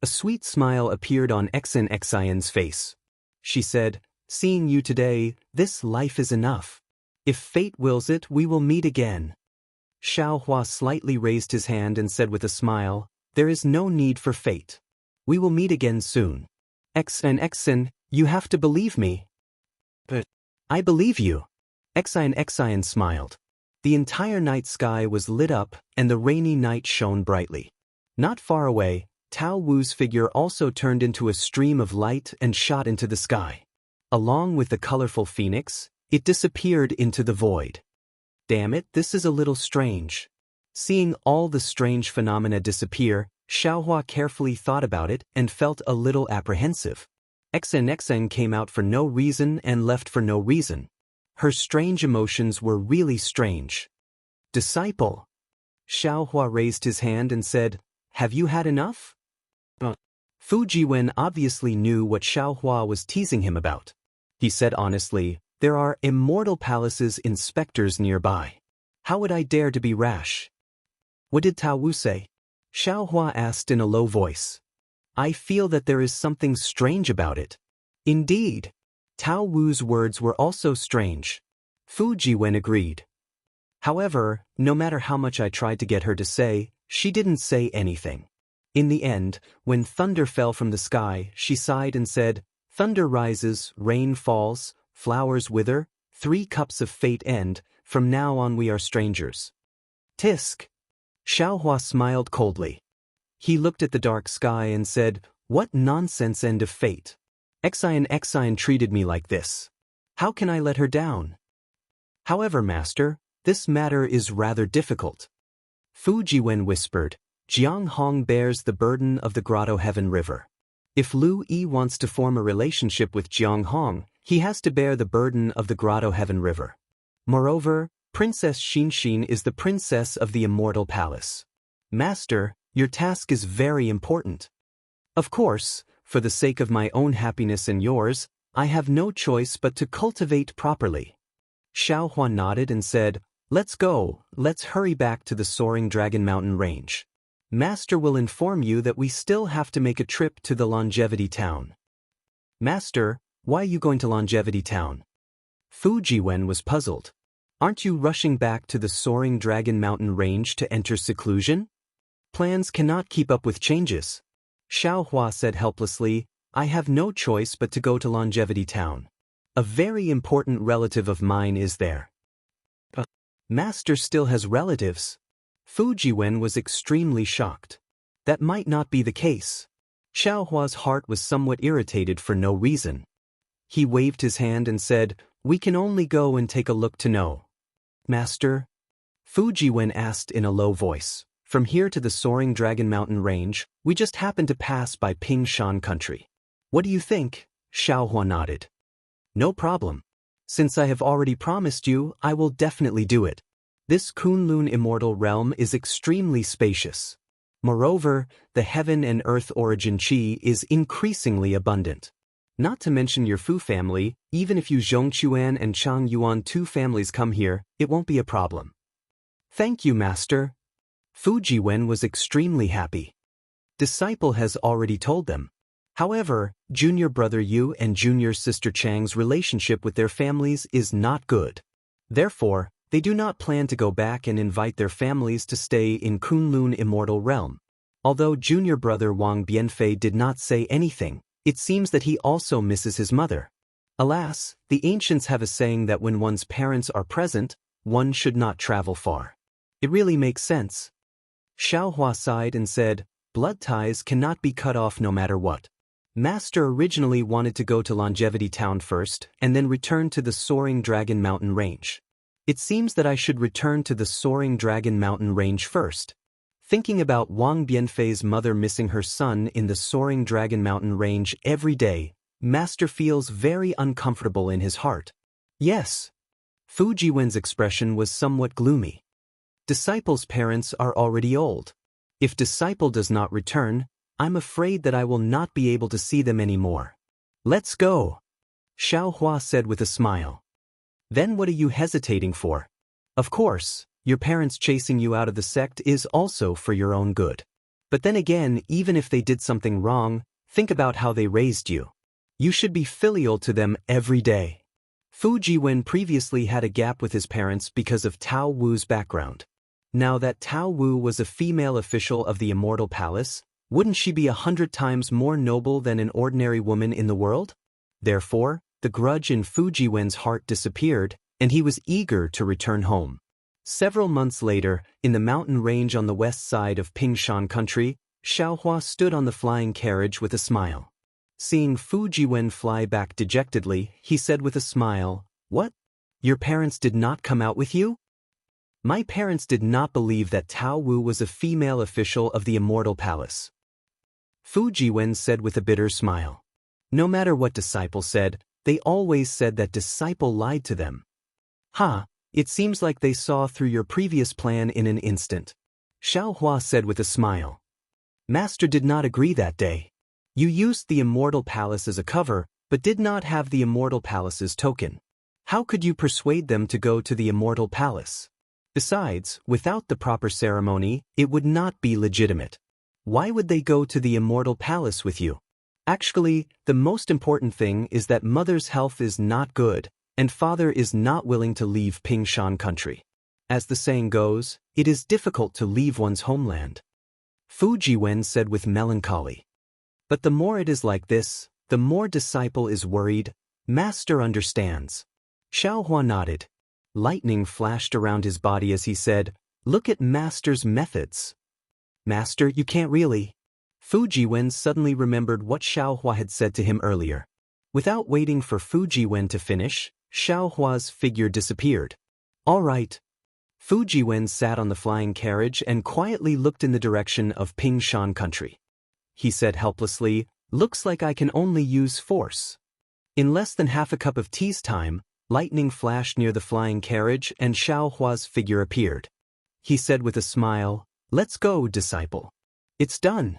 A sweet smile appeared on Xn's face. She said, Seeing you today, this life is enough. If fate wills it, we will meet again. Xiaohua slightly raised his hand and said with a smile, There is no need for fate. We will meet again soon. Xn, you have to believe me. But I believe you. Xn smiled. The entire night sky was lit up, and the rainy night shone brightly. Not far away, Tao Wu's figure also turned into a stream of light and shot into the sky. Along with the colorful phoenix, it disappeared into the void. Damn it, this is a little strange. Seeing all the strange phenomena disappear, Xiaohua carefully thought about it and felt a little apprehensive. Xn came out for no reason and left for no reason. Her strange emotions were really strange. Disciple. Xiaohua raised his hand and said, Have you had enough? Fu Jiwen obviously knew what Xiaohua was teasing him about. He said honestly, there are Immortal Palace's inspectors nearby. How would I dare to be rash? What did Tao Wu say? Xiaohua asked in a low voice. I feel that there is something strange about it. Indeed. Tao Wu's words were also strange. Fu Jiwen agreed. However, no matter how much I tried to get her to say, she didn't say anything. In the end, when thunder fell from the sky, she sighed and said, Thunder rises, rain falls, flowers wither, 3 cups of fate end, from now on we are strangers. Tisk. Xiaohua smiled coldly. He looked at the dark sky and said, What nonsense end of fate. Xian treated me like this. How can I let her down? However, master, this matter is rather difficult. Fu Jiwen whispered, Jianghu bears the burden of the Grotto Heaven River. If Lu Yi wants to form a relationship with Jianghu, he has to bear the burden of the Grotto Heaven River. Moreover, Princess Xinxin is the princess of the Immortal Palace. Master, your task is very important. Of course, for the sake of my own happiness and yours, I have no choice but to cultivate properly. Xiaohua nodded and said, Let's go, let's hurry back to the soaring Dragon Mountain range. Master will inform you that we still have to make a trip to the Longevity Town. Master, why are you going to Longevity Town? Fu Jiwen was puzzled. Aren't you rushing back to the soaring Dragon Mountain range to enter seclusion? Plans cannot keep up with changes. Xiaohua said helplessly, I have no choice but to go to Longevity Town. A very important relative of mine is there. Master still has relatives. Fu Jiwen was extremely shocked. That might not be the case. Xiaohua's heart was somewhat irritated for no reason. He waved his hand and said, We can only go and take a look to know. Master? Fu Jiwen asked in a low voice. From here to the soaring Dragon Mountain range, we just happened to pass by Pingshan country. What do you think? Xiaohua nodded. No problem. Since I have already promised you, I will definitely do it. This Kunlun immortal realm is extremely spacious. Moreover, the heaven and earth origin qi is increasingly abundant. Not to mention your Fu family, even if you Zhongquan and Chang Yuan 2 families come here, it won't be a problem. Thank you, master. Fu Jiwen was extremely happy. Disciple has already told them. However, junior brother Yu and junior sister Chang's relationship with their families is not good. Therefore, they do not plan to go back and invite their families to stay in Kunlun Immortal Realm. Although junior brother Wang Bianfei did not say anything, it seems that he also misses his mother. Alas, the ancients have a saying that when one's parents are present, one should not travel far. It really makes sense. Xiaohua sighed and said, Blood ties cannot be cut off no matter what. Master originally wanted to go to Longevity Town first and then return to the soaring Dragon Mountain range. It seems that I should return to the soaring Dragon Mountain range first. Thinking about Wang Bianfei's mother missing her son in the soaring Dragon Mountain range every day, Master feels very uncomfortable in his heart. Yes. Fu Jiwen's expression was somewhat gloomy. Disciple's parents are already old. If Disciple does not return, I'm afraid that I will not be able to see them anymore. Let's go, Xiaohua said with a smile. Then what are you hesitating for? Of course, your parents chasing you out of the sect is also for your own good. But then again, even if they did something wrong, think about how they raised you. You should be filial to them every day. Fu Jiwen previously had a gap with his parents because of Tao Wu's background. Now that Tao Wu was a female official of the Immortal Palace, wouldn't she be 100 times more noble than an ordinary woman in the world? Therefore, the grudge in Fu Jiwen's heart disappeared, and he was eager to return home. Several months later, in the mountain range on the west side of Pingshan country, Xiaohua stood on the flying carriage with a smile. Seeing Fu Jiwen fly back dejectedly, he said with a smile, What? Your parents did not come out with you? My parents did not believe that Tao Wu was a female official of the Immortal Palace. Fu Jiwen said with a bitter smile. No matter what Disciple said, they always said that Disciple lied to them. It seems like they saw through your previous plan in an instant. Xiaohua said with a smile. Master did not agree that day. You used the Immortal Palace as a cover, but did not have the Immortal Palace's token. How could you persuade them to go to the Immortal Palace? Besides, without the proper ceremony, it would not be legitimate. Why would they go to the Immortal Palace with you? Actually, the most important thing is that mother's health is not good, and father is not willing to leave Pingshan country. As the saying goes, it is difficult to leave one's homeland. Fu Jiwen said with melancholy. But the more it is like this, the more disciple is worried. Master understands. Xiaohua nodded. Lightning flashed around his body as he said, "Look at Master's methods." "Master, you can't really." Fu Jiwen suddenly remembered what Xiaohua had said to him earlier. Without waiting for Fu Jiwen to finish, Xiaohua's figure disappeared. "All right." Fu Jiwen sat on the flying carriage and quietly looked in the direction of Pingshan country. He said helplessly, "Looks like I can only use force." In less than half a cup of tea's time, lightning flashed near the flying carriage and Xiaohua's figure appeared. He said with a smile, "Let's go, disciple. It's done."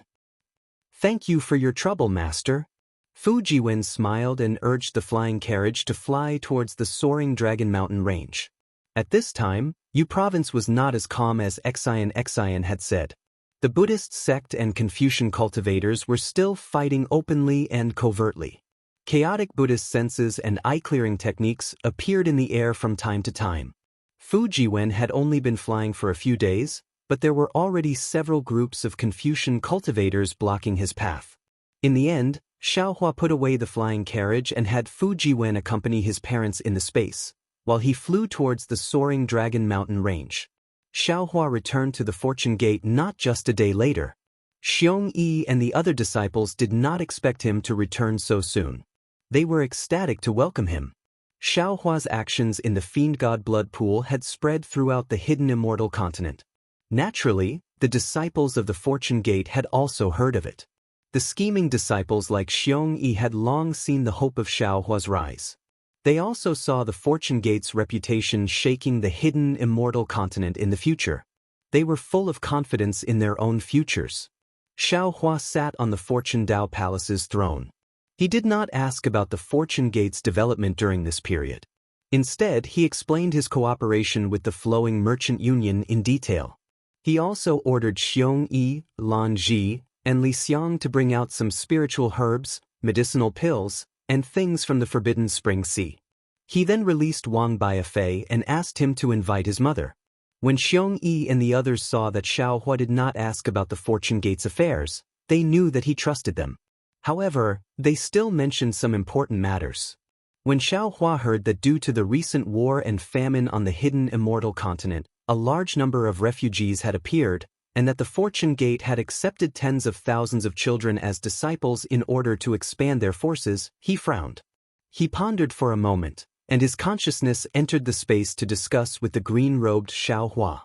"Thank you for your trouble, Master." Fu Jiwen smiled and urged the flying carriage to fly towards the soaring Dragon Mountain range. At this time, Yu province was not as calm as Xian had said. The Buddhist sect and Confucian cultivators were still fighting openly and covertly. Chaotic Buddhist senses and eye-clearing techniques appeared in the air from time to time. Fu Jiwen had only been flying for a few days, but there were already several groups of Confucian cultivators blocking his path. In the end, Xiaohua put away the flying carriage and had Fu Jiwen accompany his parents in the space, while he flew towards the soaring Dragon Mountain range. Xiaohua returned to the Fortune Gate not just a day later. Xiong Yi and the other disciples did not expect him to return so soon. They were ecstatic to welcome him. Xiaohua's actions in the Fiend God blood pool had spread throughout the hidden Immortal continent. Naturally, the disciples of the Fortune Gate had also heard of it. The scheming disciples like Xiong Yi had long seen the hope of Xiaohua's rise. They also saw the Fortune Gate's reputation shaking the hidden Immortal continent in the future. They were full of confidence in their own futures. Xiaohua sat on the Fortune Dao Palace's throne. He did not ask about the Fortune Gate's development during this period. Instead, he explained his cooperation with the Flowing Merchant Union in detail. He also ordered Xiong Yi, Lan Ji, and Li Xiang to bring out some spiritual herbs, medicinal pills, and things from the Forbidden Spring Sea. He then released Wang Baifei and asked him to invite his mother. When Xiong Yi and the others saw that Xiaohua did not ask about the Fortune Gate's affairs, they knew that he trusted them. However, they still mentioned some important matters. When Xiaohua heard that due to the recent war and famine on the hidden Immortal continent, a large number of refugees had appeared, and that the Fortune Gate had accepted tens of thousands of children as disciples in order to expand their forces, he frowned. He pondered for a moment, and his consciousness entered the space to discuss with the green-robed Xiaohua.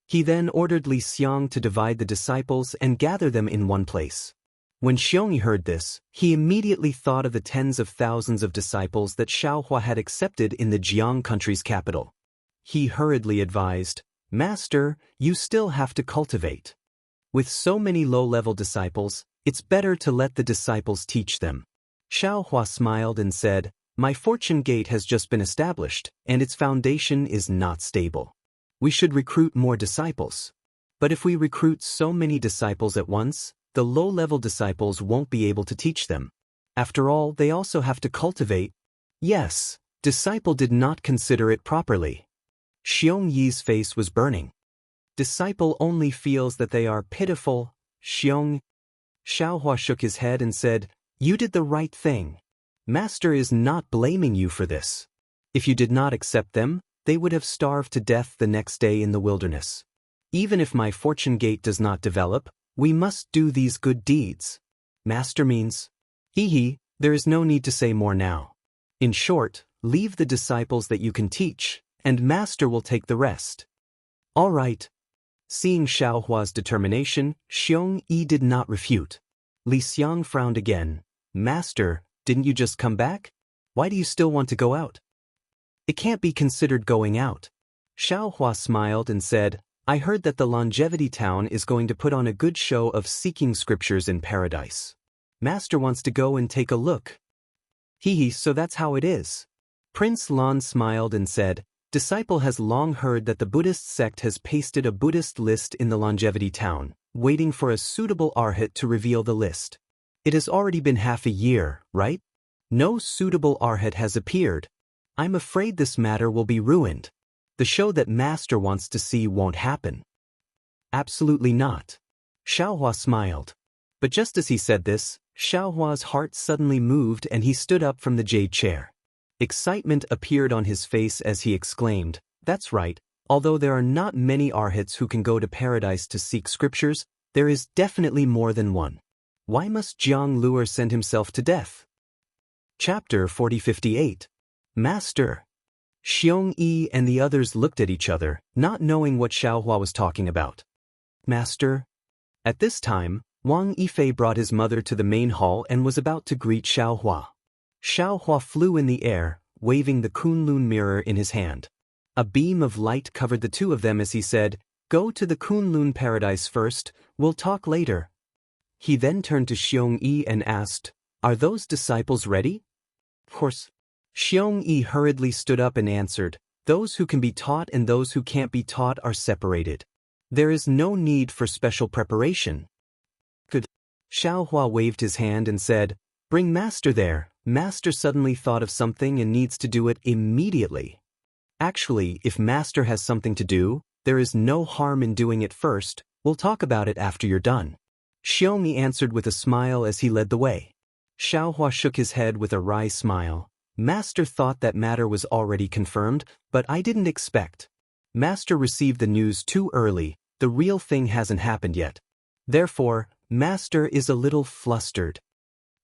He then ordered Li Xiang to divide the disciples and gather them in one place. When Xiongyi heard this, he immediately thought of the tens of thousands of disciples that Xiaohua had accepted in the Jianghu country's capital. He hurriedly advised, "Master, you still have to cultivate. With so many low-level disciples, it's better to let the disciples teach them." Xiaohua smiled and said, "My Fortune Gate has just been established, and its foundation is not stable. We should recruit more disciples. But if we recruit so many disciples at once, the low-level disciples won't be able to teach them. After all, they also have to cultivate." Yes, disciple did not consider it properly. Xiong Yi's face was burning. Disciple only feels that they are pitiful. Xiaohua shook his head and said, "You did the right thing. Master is not blaming you for this. If you did not accept them, they would have starved to death the next day in the wilderness. Even if my Fortune Gate does not develop, we must do these good deeds. Master means, there is no need to say more now. In short, leave the disciples that you can teach, and Master will take the rest." "All right." Seeing Xiaohua's determination, Xiong Yi did not refute. Li Xiang frowned again. "Master, didn't you just come back? Why do you still want to go out?" "It can't be considered going out." Xiaohua smiled and said, "I heard that the Longevity Town is going to put on a good show of seeking scriptures in paradise. Master wants to go and take a look. Hee, so that's how it is. Prince Lan smiled and said, Disciple has long heard that the Buddhist sect has pasted a Buddhist list in the longevity town, waiting for a suitable arhat to reveal the list. It has already been half a year, right? No suitable arhat has appeared. I'm afraid this matter will be ruined. The show that Master wants to see won't happen. Absolutely not. Xiaohua smiled. But just as he said this, Xiaohua's heart suddenly moved and he stood up from the jade chair. Excitement appeared on his face as he exclaimed, That's right, although there are not many arhats who can go to paradise to seek scriptures, there is definitely more than one. Why must Jianghu send himself to death? Chapter 4058. Master. Xiong Yi and the others looked at each other, not knowing what Xiaohua was talking about. Master. At this time, Wang Yifei brought his mother to the main hall and was about to greet Xiaohua. Xiaohua flew in the air, waving the Kunlun mirror in his hand. A beam of light covered the two of them as he said, Go to the Kunlun paradise first, we'll talk later. He then turned to Xiong Yi and asked, Are those disciples ready? Of course. Xiong Yi hurriedly stood up and answered, Those who can be taught and those who can't be taught are separated. There is no need for special preparation. Good. Xiaohua waved his hand and said, Bring Master there. Master suddenly thought of something and needs to do it immediately. Actually, if Master has something to do, there is no harm in doing it first, we'll talk about it after you're done. Xiong Yi answered with a smile as he led the way. Xiaohua shook his head with a wry smile. Master thought that matter was already confirmed, but I didn't expect. Master received the news too early, the real thing hasn't happened yet. Therefore, Master is a little flustered.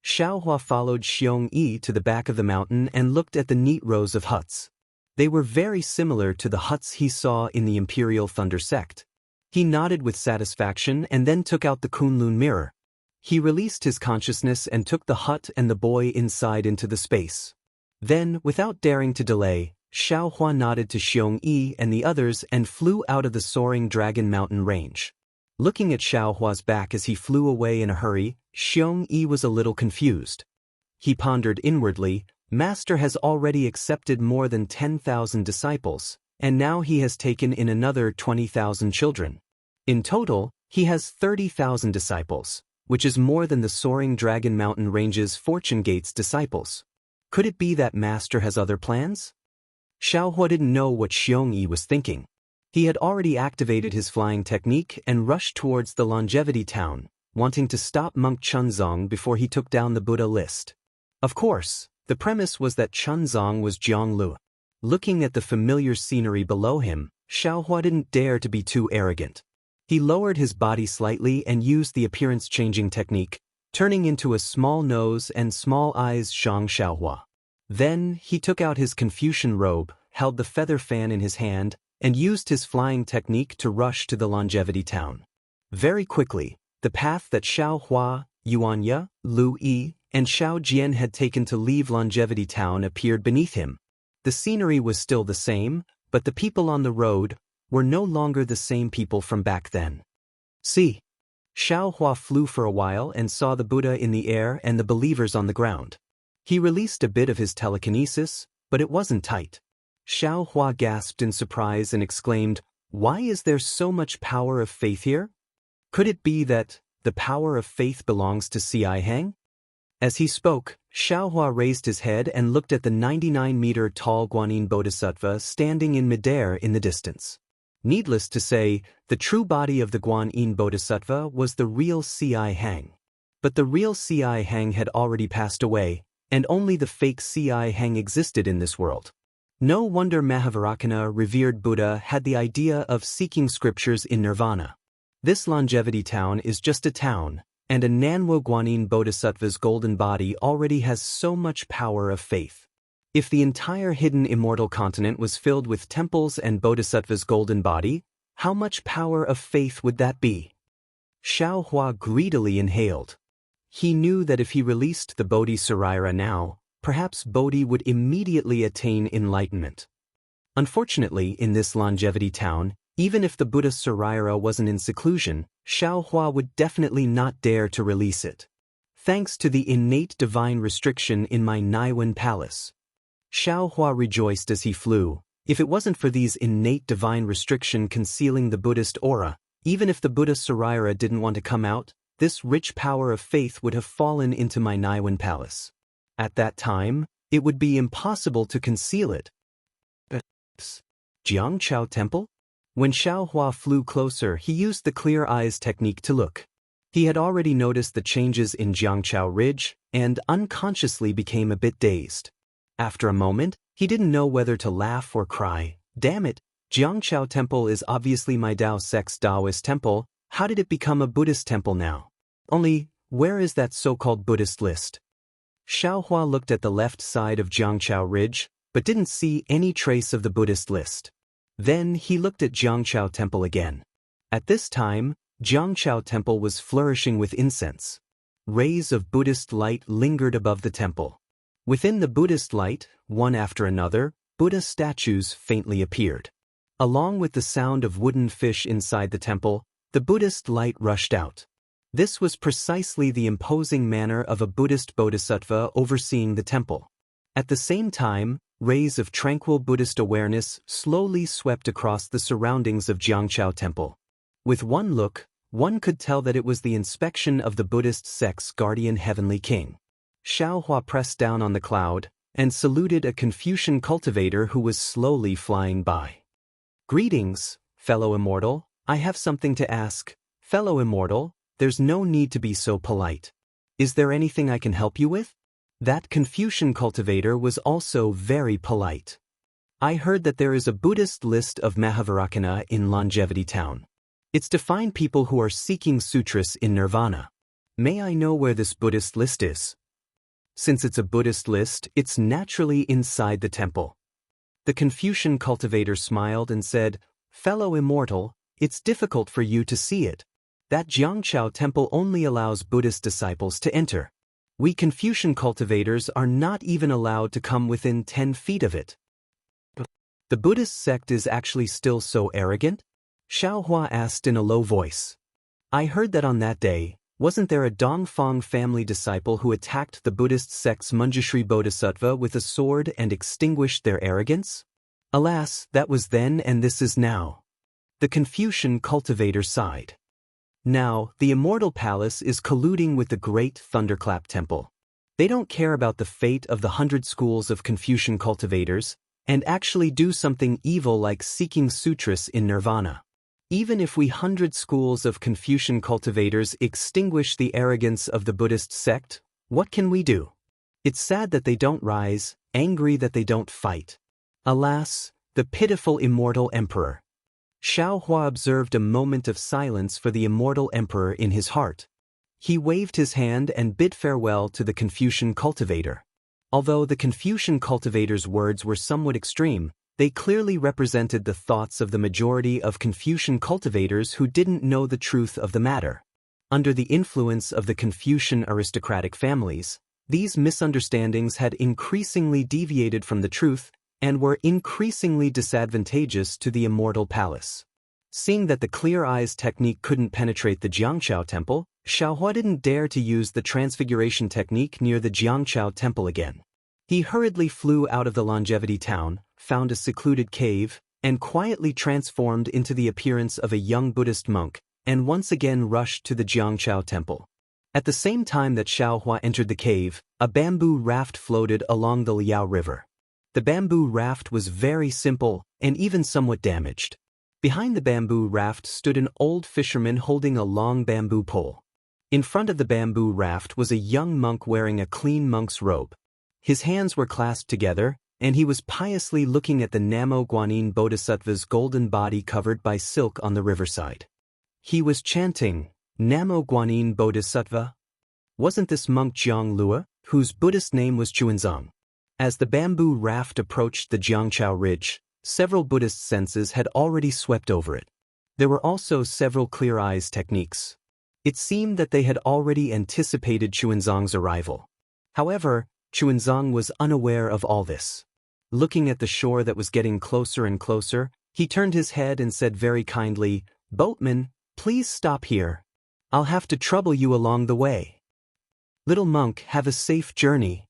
Xiaohua followed Xiong Yi to the back of the mountain and looked at the neat rows of huts. They were very similar to the huts he saw in the Imperial Thunder sect. He nodded with satisfaction and then took out the Kunlun mirror. He released his consciousness and took the hut and the boy inside into the space. Then, without daring to delay, Xiaohua nodded to Xiong Yi and the others and flew out of the soaring Dragon Mountain range. Looking at Xiaohua's back as he flew away in a hurry, Xiong Yi was a little confused. He pondered inwardly, Master has already accepted more than 10,000 disciples, and now he has taken in another 20,000 children. In total, he has 30,000 disciples, which is more than the soaring Dragon Mountain range's Fortune Gate's disciples. Could it be that Master has other plans? Xiaohua didn't know what Xiong Yi was thinking. He had already activated his flying technique and rushed towards the longevity town, wanting to stop monk Chunzong before he took down the Buddha list. Of course, the premise was that Chunzong was Jianghu. Looking at the familiar scenery below him, Xiaohua didn't dare to be too arrogant. He lowered his body slightly and used the appearance-changing technique, turning into a small nose and small eyes Shang Xiaohua. Then, he took out his Confucian robe, held the feather fan in his hand, and used his flying technique to rush to the longevity town. Very quickly, the path that Xiaohua, Yuanya, Lu Yi, and Xiao Jian had taken to leave longevity town appeared beneath him. The scenery was still the same, but the people on the road were no longer the same people from back then. See. Xiaohua flew for a while and saw the Buddha in the air and the believers on the ground. He released a bit of his telekinesis, but it wasn't tight. Xiaohua gasped in surprise and exclaimed, Why is there so much power of faith here? Could it be that the power of faith belongs to Si Hang? As he spoke, Xiaohua raised his head and looked at the 99-meter-tall Guanyin Bodhisattva standing in midair in the distance. Needless to say, the true body of the Guanyin Bodhisattva was the real Si Hang. But the real Si Hang had already passed away, and only the fake Si Hang existed in this world. No wonder Mahavairakana, revered Buddha, had the idea of seeking scriptures in nirvana. This longevity town is just a town, and a Nanwo Guanyin Bodhisattva's golden body already has so much power of faith. If the entire hidden immortal continent was filled with temples and Bodhisattva's golden body, how much power of faith would that be? Xiaohua greedily inhaled. He knew that if he released the Bodhi Sarira now, perhaps Bodhi would immediately attain enlightenment. Unfortunately, in this longevity town, even if the Buddha Sarira wasn't in seclusion, Xiaohua would definitely not dare to release it. thanks to the innate divine restriction in my Naiwan palace. Xiaohua rejoiced as he flew. If it wasn't for these innate divine restriction concealing the Buddhist aura, even if the Buddha Saraira didn't want to come out, this rich power of faith would have fallen into my Naiwan palace. At that time, it would be impossible to conceal it. Jiangchao Temple? When Xiaohua flew closer, he used the clear eyes technique to look. He had already noticed the changes in Jiangchao Ridge, and unconsciously became a bit dazed. After a moment, he didn't know whether to laugh or cry. Damn it, Jiangchao Temple is obviously my Dao sect's Taoist temple. How did it become a Buddhist temple now? Only, where is that so-called Buddhist list? Xiaohua looked at the left side of Jiangchao Ridge, but didn't see any trace of the Buddhist list. Then he looked at Jiangchao Temple again. At this time, Jiangchao Temple was flourishing with incense. Rays of Buddhist light lingered above the temple. Within the Buddhist light, one after another, Buddha statues faintly appeared. Along with the sound of wooden fish inside the temple, the Buddhist light rushed out. This was precisely the imposing manner of a Buddhist bodhisattva overseeing the temple. At the same time, rays of tranquil Buddhist awareness slowly swept across the surroundings of Jiangchao Temple. With one look, one could tell that it was the inspection of the Buddhist sect's guardian heavenly king. Xiaohua pressed down on the cloud and saluted a Confucian cultivator who was slowly flying by. Greetings, fellow immortal, I have something to ask. Fellow immortal, there's no need to be so polite. Is there anything I can help you with? That Confucian cultivator was also very polite. I heard that there is a Buddhist list of Mahavairakana in Longevity Town. It's to find people who are seeking sutras in nirvana. May I know where this Buddhist list is? Since it's a Buddhist list, it's naturally inside the temple. The Confucian cultivator smiled and said, Fellow immortal, it's difficult for you to see it. That Jiangchao Temple only allows Buddhist disciples to enter. We Confucian cultivators are not even allowed to come within 10 feet of it. The Buddhist sect is actually still so arrogant? Xiaohua asked in a low voice. I heard that on that day, wasn't there a Dongfang family disciple who attacked the Buddhist sect's Manjushri Bodhisattva with a sword and extinguished their arrogance? Alas, that was then and this is now. The Confucian cultivator sighed. Now, the Immortal Palace is colluding with the Great Thunderclap Temple. They don't care about the fate of the 100 schools of Confucian cultivators, and actually do something evil like seeking sutras in nirvana. Even if we 100 schools of Confucian cultivators extinguish the arrogance of the Buddhist sect, what can we do? It's sad that they don't rise, angry that they don't fight. Alas, the pitiful immortal emperor. Xiaohua observed a moment of silence for the immortal emperor in his heart. He waved his hand and bid farewell to the Confucian cultivator. Although the Confucian cultivator's words were somewhat extreme, they clearly represented the thoughts of the majority of Confucian cultivators who didn't know the truth of the matter. Under the influence of the Confucian aristocratic families, these misunderstandings had increasingly deviated from the truth and were increasingly disadvantageous to the Immortal Palace. Seeing that the clear eyes technique couldn't penetrate the Jiangchao Temple, Xiaohua didn't dare to use the transfiguration technique near the Jiangchao Temple again. He hurriedly flew out of the Longevity Town, found a secluded cave, and quietly transformed into the appearance of a young Buddhist monk, and once again rushed to the Jiangchao Temple. At the same time that Xiaohua entered the cave, a bamboo raft floated along the Liao River. The bamboo raft was very simple and even somewhat damaged. Behind the bamboo raft stood an old fisherman holding a long bamboo pole. In front of the bamboo raft was a young monk wearing a clean monk's robe. His hands were clasped together, and he was piously looking at the Namo Guanyin Bodhisattva's golden body covered by silk on the riverside. He was chanting, Namo Guanyin Bodhisattva? Wasn't this monk Jianghu, whose Buddhist name was Chuanzang? As the bamboo raft approached the Jiangchao Ridge, several Buddhist senses had already swept over it. There were also several clear eyes techniques. It seemed that they had already anticipated Chuanzang's arrival. However, Chuanzang was unaware of all this. Looking at the shore that was getting closer and closer, he turned his head and said very kindly, Boatman, please stop here. I'll have to trouble you along the way. Little monk, have a safe journey.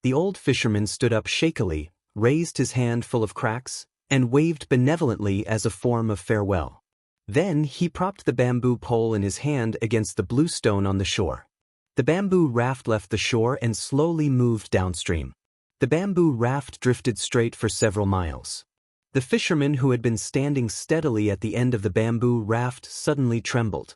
The old fisherman stood up shakily, raised his hand full of cracks, and waved benevolently as a form of farewell. Then he propped the bamboo pole in his hand against the blue stone on the shore. The bamboo raft left the shore and slowly moved downstream. The bamboo raft drifted straight for several miles. The fisherman who had been standing steadily at the end of the bamboo raft suddenly trembled.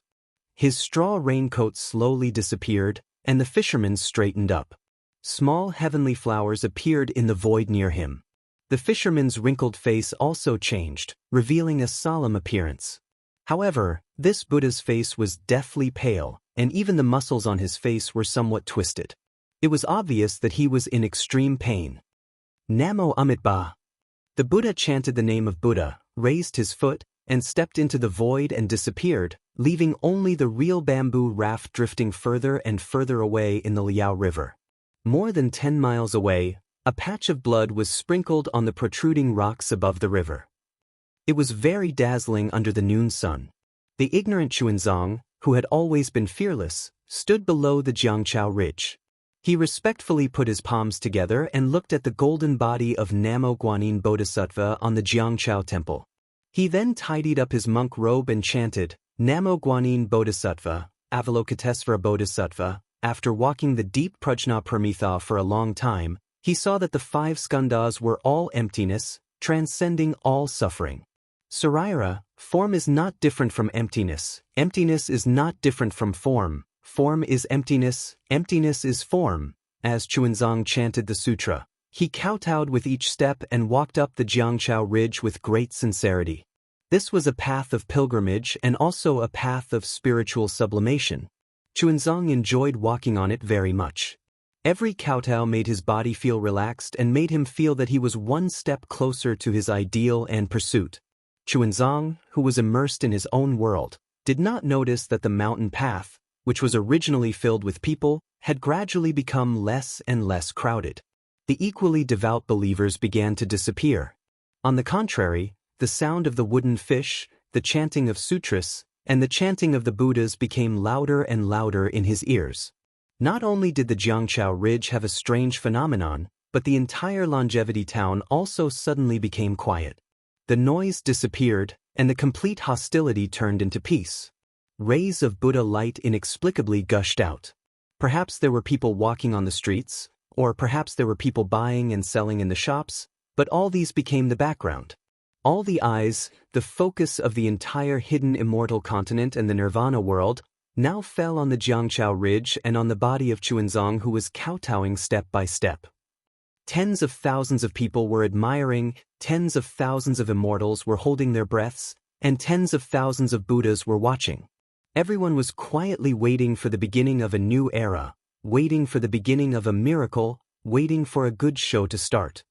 His straw raincoat slowly disappeared, and the fisherman straightened up. Small heavenly flowers appeared in the void near him. The fisherman's wrinkled face also changed, revealing a solemn appearance. However, this Buddha's face was deathly pale, and even the muscles on his face were somewhat twisted. It was obvious that he was in extreme pain. Namo Amitabha. The Buddha chanted the name of Buddha, raised his foot, and stepped into the void and disappeared, leaving only the real bamboo raft drifting further and further away in the Liao River. More than 10 miles away, a patch of blood was sprinkled on the protruding rocks above the river. It was very dazzling under the noon sun. The ignorant Xuanzang, who had always been fearless, stood below the Jianghu ridge. He respectfully put his palms together and looked at the golden body of Namo Guanyin Bodhisattva on the Jianghu temple. He then tidied up his monk robe and chanted, Namo Guanyin Bodhisattva, Avalokitesvara Bodhisattva. After walking the deep Prajna Paramitha for a long time, he saw that the 5 skandhas were all emptiness, transcending all suffering. Saraira, form is not different from emptiness, emptiness is not different from form is emptiness, emptiness is form. As Xuanzang chanted the sutra, he kowtowed with each step and walked up the Jianghu ridge with great sincerity. This was a path of pilgrimage and also a path of spiritual sublimation. Xuanzang enjoyed walking on it very much. Every kowtow made his body feel relaxed and made him feel that he was one step closer to his ideal and pursuit. Xuanzang, who was immersed in his own world, did not notice that the mountain path, which was originally filled with people, had gradually become less and less crowded. The equally devout believers began to disappear. On the contrary, the sound of the wooden fish, the chanting of sutras, and the chanting of the Buddhas became louder and louder in his ears. Not only did the Jianghu ridge have a strange phenomenon, but the entire longevity town also suddenly became quiet. The noise disappeared, and the complete hostility turned into peace. Rays of Buddha light inexplicably gushed out. Perhaps there were people walking on the streets, or perhaps there were people buying and selling in the shops, but all these became the background. All the eyes, the focus of the entire hidden immortal continent and the nirvana world, now fell on the Jianghu ridge and on the body of Xuanzang, who was kowtowing step by step. Tens of thousands of people were admiring, tens of thousands of immortals were holding their breaths, and tens of thousands of Buddhas were watching. Everyone was quietly waiting for the beginning of a new era, waiting for the beginning of a miracle, waiting for a good show to start.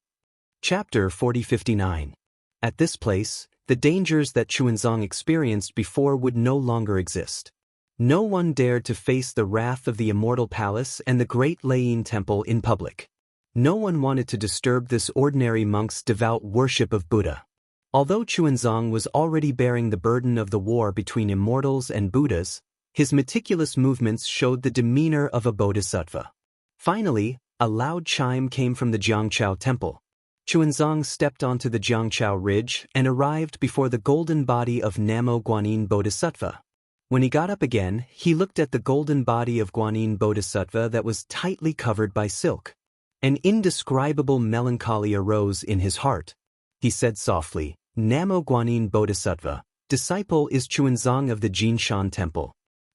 Chapter 4059. At this place, the dangers that Xuanzang experienced before would no longer exist. No one dared to face the wrath of the Immortal Palace and the Great Layin Temple in public. No one wanted to disturb this ordinary monk's devout worship of Buddha. Although Xuanzang was already bearing the burden of the war between immortals and Buddhas, his meticulous movements showed the demeanor of a bodhisattva. Finally, a loud chime came from the Jianghu temple. Xuanzang stepped onto the Jianghu ridge and arrived before the golden body of Namo Guanyin Bodhisattva. When he got up again, he looked at the golden body of Guanyin Bodhisattva that was tightly covered by silk. An indescribable melancholy arose in his heart. He said softly, Namo Guanyin Bodhisattva, disciple is Xuanzang of the Jinshan temple.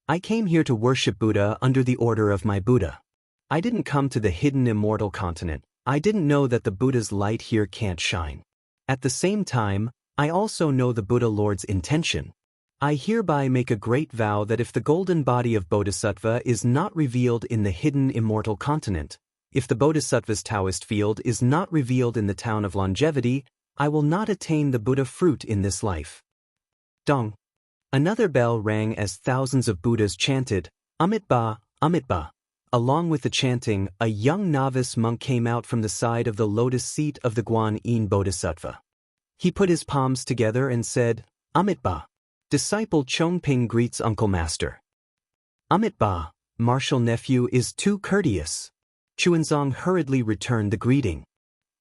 I came here to worship Buddha under the order of my Buddha. I didn't come to the hidden immortal continent. I didn't know that the Buddha's light here can't shine. At the same time, I also know the Buddha Lord's intention. I hereby make a great vow that if the golden body of Bodhisattva is not revealed in the hidden immortal continent, if the Bodhisattva's Taoist field is not revealed in the town of longevity, I will not attain the Buddha fruit in this life. Dong. Another bell rang as thousands of Buddhas chanted, Amitabha, Amitabha. Along with the chanting, a young novice monk came out from the side of the lotus seat of the Guanyin Bodhisattva. He put his palms together and said, Amitabha. Disciple Chongping greets Uncle Master. Amitabha, Martial nephew is too courteous. Chuanzong hurriedly returned the greeting.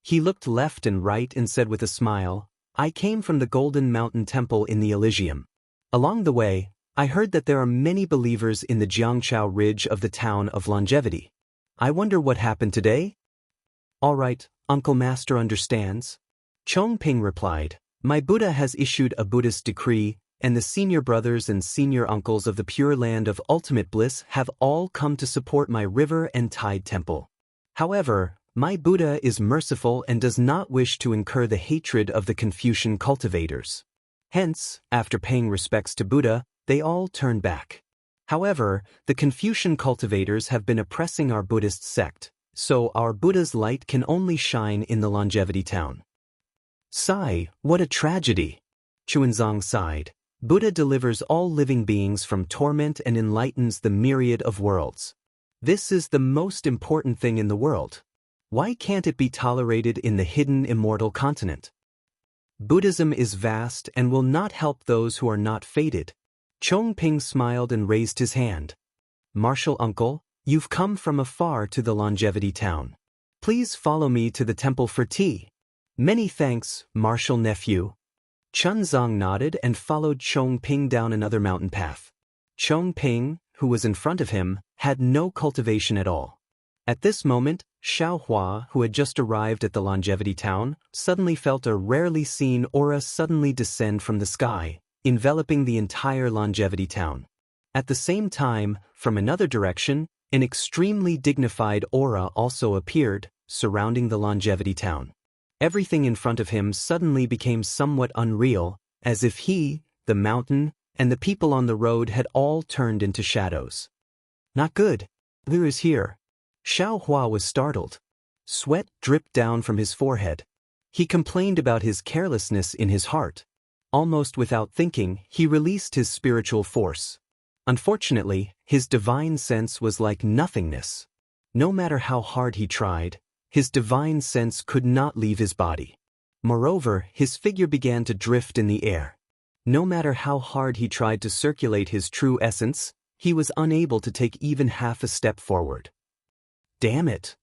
He looked left and right and said with a smile, I came from the Golden Mountain Temple in the Elysium. Along the way, I heard that there are many believers in the Jianghu ridge of the town of longevity. I wonder what happened today? All right, Uncle Master understands. Chongping replied, My Buddha has issued a Buddhist decree, and the senior brothers and senior uncles of the Pure Land of Ultimate Bliss have all come to support my river and tide temple. However, my Buddha is merciful and does not wish to incur the hatred of the Confucian cultivators. Hence, after paying respects to Buddha, they all turn back. However, the Confucian cultivators have been oppressing our Buddhist sect, so our Buddha's light can only shine in the longevity town. Sigh, what a tragedy! Chuanzong sighed. Buddha delivers all living beings from torment and enlightens the myriad of worlds. This is the most important thing in the world. Why can't it be tolerated in the hidden immortal continent? Buddhism is vast and will not help those who are not fated. Chongping smiled and raised his hand. Martial uncle, you've come from afar to the longevity town. Please follow me to the temple for tea. Many thanks, martial nephew. Chunzong nodded and followed Chongping down another mountain path. Chongping, who was in front of him, had no cultivation at all. At this moment, Xiaohua, who had just arrived at the longevity town, suddenly felt a rarely seen aura suddenly descend from the sky, enveloping the entire longevity town. At the same time, from another direction, an extremely dignified aura also appeared, surrounding the longevity town. Everything in front of him suddenly became somewhat unreal, as if he, the mountain, and the people on the road had all turned into shadows. Not good. Who is here? Xiaohua was startled. Sweat dripped down from his forehead. He complained about his carelessness in his heart. Almost without thinking, he released his spiritual force. Unfortunately, his divine sense was like nothingness. No matter how hard he tried, his divine sense could not leave his body. Moreover, his figure began to drift in the air. No matter how hard he tried to circulate his true essence, he was unable to take even half a step forward. Damn it!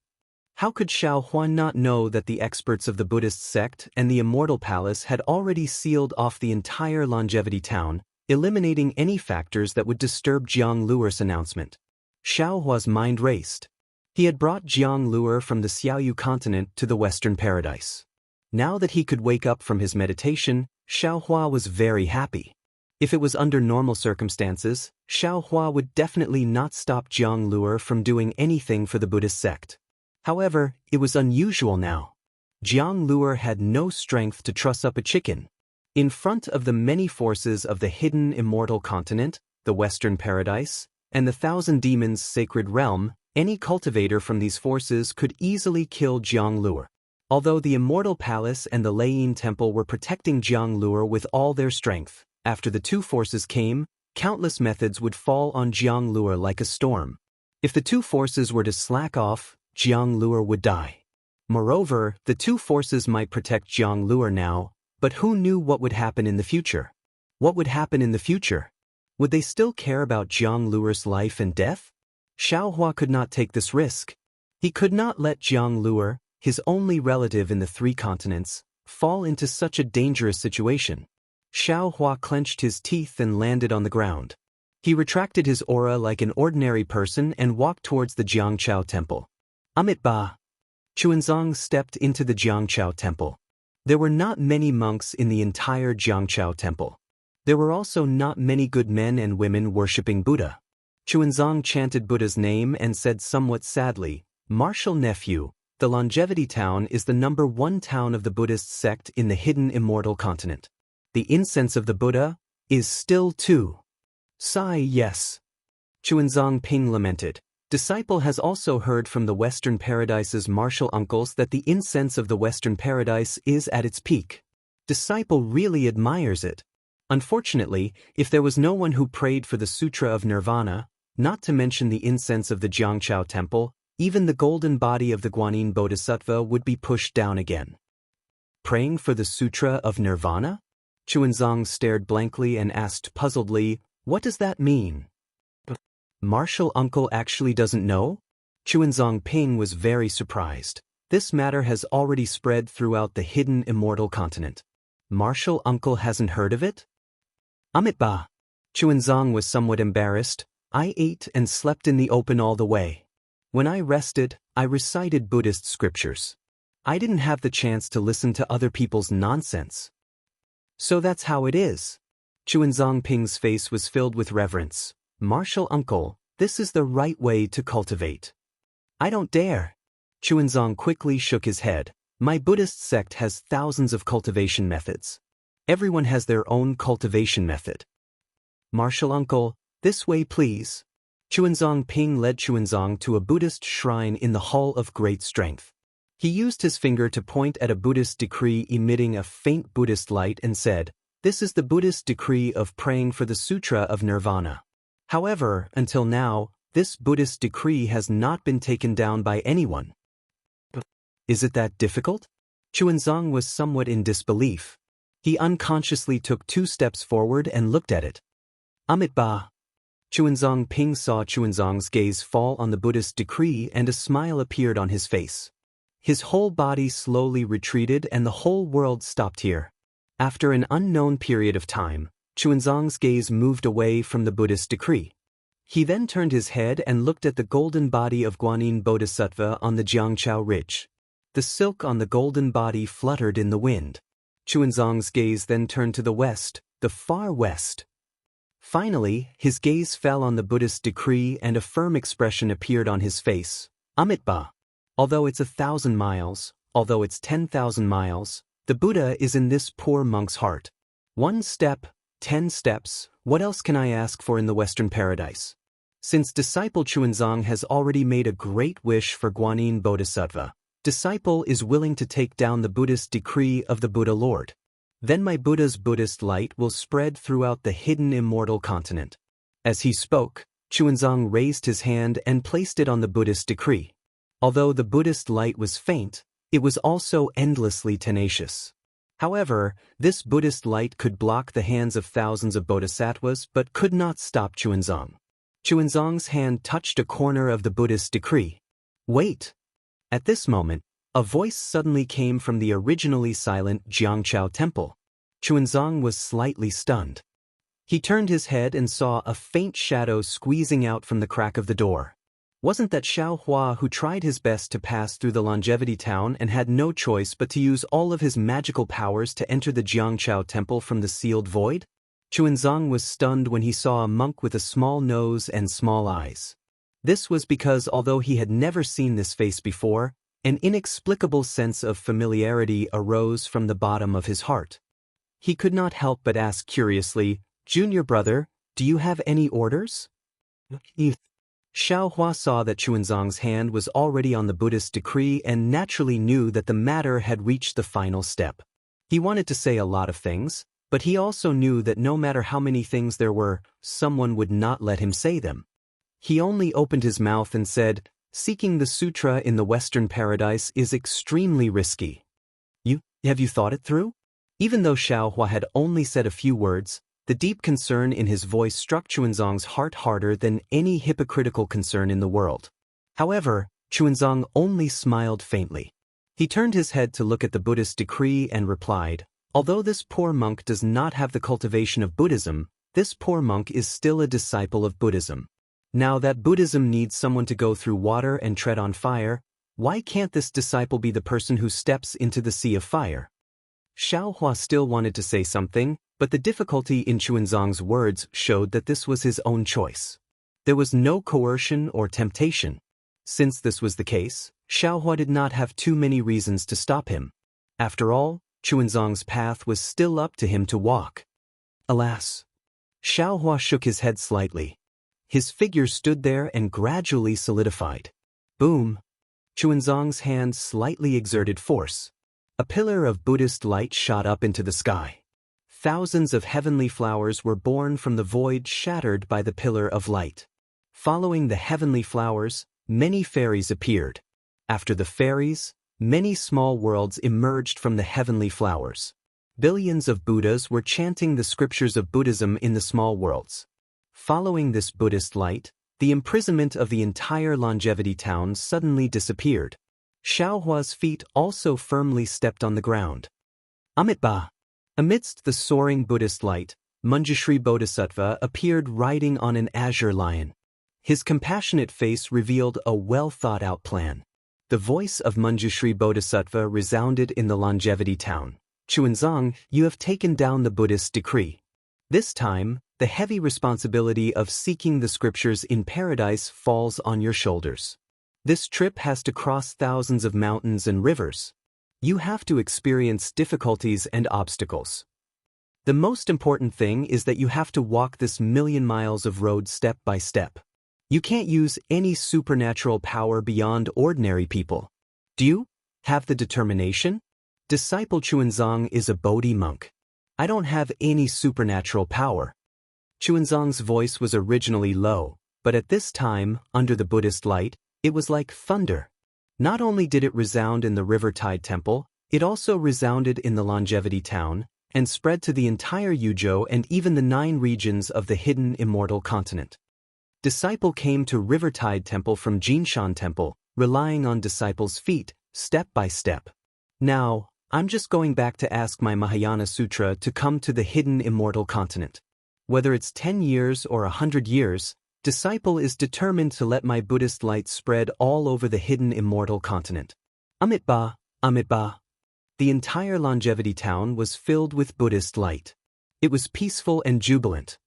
How could Xiaohua not know that the experts of the Buddhist sect and the Immortal Palace had already sealed off the entire longevity town, eliminating any factors that would disturb Jianghu's announcement? Xiaohua's mind raced. He had brought Jianghu from the Xiaoyu continent to the Western Paradise. Now that he could wake up from his meditation, Xiaohua was very happy. If it was under normal circumstances, Xiaohua would definitely not stop Jianghu from doing anything for the Buddhist sect. However, it was unusual now. Jianghu had no strength to truss up a chicken. In front of the many forces of the hidden immortal continent, the Western Paradise, and the Thousand Demons' sacred realm, any cultivator from these forces could easily kill Jianghu. Although the Immortal Palace and the Leiyin Temple were protecting Jianghu with all their strength, after the two forces came, countless methods would fall on Jianghu like a storm. If the two forces were to slack off, Jianghu would die. Moreover, the two forces might protect Jianghu now, but who knew what would happen in the future? What would happen in the future? Would they still care about Jianghu's life and death? Xiaohua could not take this risk. He could not let Jianghu, his only relative in the three continents, fall into such a dangerous situation. Xiaohua clenched his teeth and landed on the ground. He retracted his aura like an ordinary person and walked towards the Jianghu temple. Amitabha. Chuanzong stepped into the Jianghu temple. There were not many monks in the entire Jianghu temple. There were also not many good men and women worshipping Buddha. Chuanzong chanted Buddha's name and said somewhat sadly, Martial nephew, the longevity town is the #1 town of the Buddhist sect in the hidden immortal continent. The incense of the Buddha is still too. Sigh, yes. Chuanzong Ping lamented. Disciple has also heard from the Western Paradise's martial uncles that the incense of the Western Paradise is at its peak. Disciple really admires it. Unfortunately, if there was no one who prayed for the Sutra of Nirvana, not to mention the incense of the Jianghu temple, even the golden body of the Guanyin Bodhisattva would be pushed down again. Praying for the Sutra of Nirvana? Chuanzong stared blankly and asked puzzledly, what does that mean? Martial uncle actually doesn't know? Chuanzong Ping was very surprised. This matter has already spread throughout the hidden Immortal continent. Martial uncle hasn't heard of it? Ba. Chuanzong was somewhat embarrassed. I ate and slept in the open all the way. When I rested, I recited Buddhist scriptures. I didn't have the chance to listen to other people's nonsense. So that's how it is. Chuanzong Ping's face was filled with reverence. Martial uncle, this is the right way to cultivate. I don't dare. Chuanzong quickly shook his head. My Buddhist sect has thousands of cultivation methods. Everyone has their own cultivation method. Martial uncle, this way please. Chuanzong Ping led Chuanzong to a Buddhist shrine in the Hall of Great Strength. He used his finger to point at a Buddhist decree emitting a faint Buddhist light and said, "This is the Buddhist decree of praying for the Sutra of Nirvana." However, until now, this Buddhist decree has not been taken down by anyone. Is it that difficult? Chuanzong was somewhat in disbelief. He unconsciously took 2 steps forward and looked at it. Ba. Chuanzong Ping saw Chuanzong's gaze fall on the Buddhist decree and a smile appeared on his face. His whole body slowly retreated and the whole world stopped here. After an unknown period of time, Chuanzong's gaze moved away from the Buddhist decree. He then turned his head and looked at the golden body of Guanyin Bodhisattva on the Jianghu ridge. The silk on the golden body fluttered in the wind. Chuanzong's gaze then turned to the west, the far west. Finally, his gaze fell on the Buddhist decree and a firm expression appeared on his face. Ba. Although it's 1,000 miles, although it's 10,000 miles, the Buddha is in this poor monk's heart. 1 step, 10 steps, what else can I ask for in the Western paradise? Since disciple Chuanzong has already made a great wish for Guanyin Bodhisattva, disciple is willing to take down the Buddhist decree of the Buddha Lord. Then my Buddha's Buddhist light will spread throughout the hidden Immortal continent. As he spoke, Chuanzong raised his hand and placed it on the Buddhist decree. Although the Buddhist light was faint, it was also endlessly tenacious. However, this Buddhist light could block the hands of thousands of bodhisattvas but could not stop Chuanzong. Chuanzong's hand touched a corner of the Buddhist decree. Wait! At this moment, a voice suddenly came from the originally silent Jianghu temple. Chuanzong was slightly stunned. He turned his head and saw a faint shadow squeezing out from the crack of the door. Wasn't that Xiaohua who tried his best to pass through the Longevity Town and had no choice but to use all of his magical powers to enter the Jianghu temple from the sealed void? Chuanzong was stunned when he saw a monk with a small nose and small eyes. This was because although he had never seen this face before, an inexplicable sense of familiarity arose from the bottom of his heart. He could not help but ask curiously, "Junior brother, do you have any orders?" Xiaohua saw that Chuanzong's hand was already on the Buddhist decree and naturally knew that the matter had reached the final step. He wanted to say a lot of things, but he also knew that no matter how many things there were, someone would not let him say them. He only opened his mouth and said, "Seeking the sutra in the Western paradise is extremely risky. Have you thought it through?" Even though Xiaohua had only said a few words, the deep concern in his voice struck Chuanzong's heart harder than any hypocritical concern in the world. However, Chuanzong only smiled faintly. He turned his head to look at the Buddhist decree and replied, "Although this poor monk does not have the cultivation of Buddhism, this poor monk is still a disciple of Buddhism. Now that Buddhism needs someone to go through water and tread on fire, why can't this disciple be the person who steps into the sea of fire?" Xiaohua still wanted to say something, but the difficulty in Chuanzong's words showed that this was his own choice. There was no coercion or temptation. Since this was the case, Xiaohua did not have too many reasons to stop him. After all, Chuanzong's path was still up to him to walk. Alas! Xiaohua shook his head slightly. His figure stood there and gradually solidified. Boom! Chuanzong's hand slightly exerted force. A pillar of Buddhist light shot up into the sky. Thousands of heavenly flowers were born from the void shattered by the pillar of light. Following the heavenly flowers, many fairies appeared. After the fairies, many small worlds emerged from the heavenly flowers. Billions of Buddhas were chanting the scriptures of Buddhism in the small worlds. Following this Buddhist light, the imprisonment of the entire longevity town suddenly disappeared. Xiaohua's feet also firmly stepped on the ground. Amitabha. Amidst the soaring Buddhist light, Manjushri Bodhisattva appeared riding on an azure lion. His compassionate face revealed a well-thought-out plan. The voice of Manjushri Bodhisattva resounded in the longevity town. Chuanzang, you have taken down the Buddhist decree. This time, the heavy responsibility of seeking the scriptures in paradise falls on your shoulders. This trip has to cross thousands of mountains and rivers. You have to experience difficulties and obstacles. The most important thing is that you have to walk this 1,000,000 miles of road step by step. You can't use any supernatural power beyond ordinary people. Do you have the determination? Disciple Chuanzang is a Bodhi monk. I don't have any supernatural power. Chuanzang's voice was originally low, but at this time, under the Buddhist light, it was like thunder. Not only did it resound in the Rivertide Temple, it also resounded in the longevity town, and spread to the entire Yuzhou and even the 9 regions of the hidden Immortal continent. Disciple came to Rivertide Temple from Jinshan Temple, relying on Disciple's feet, step by step. Now, I'm just going back to ask my Mahayana Sutra to come to the hidden Immortal continent. Whether it's 10 years or 100 years, Disciple is determined to let my Buddhist light spread all over the hidden Immortal continent. Amitabha, Amitabha. The entire longevity town was filled with Buddhist light. It was peaceful and jubilant.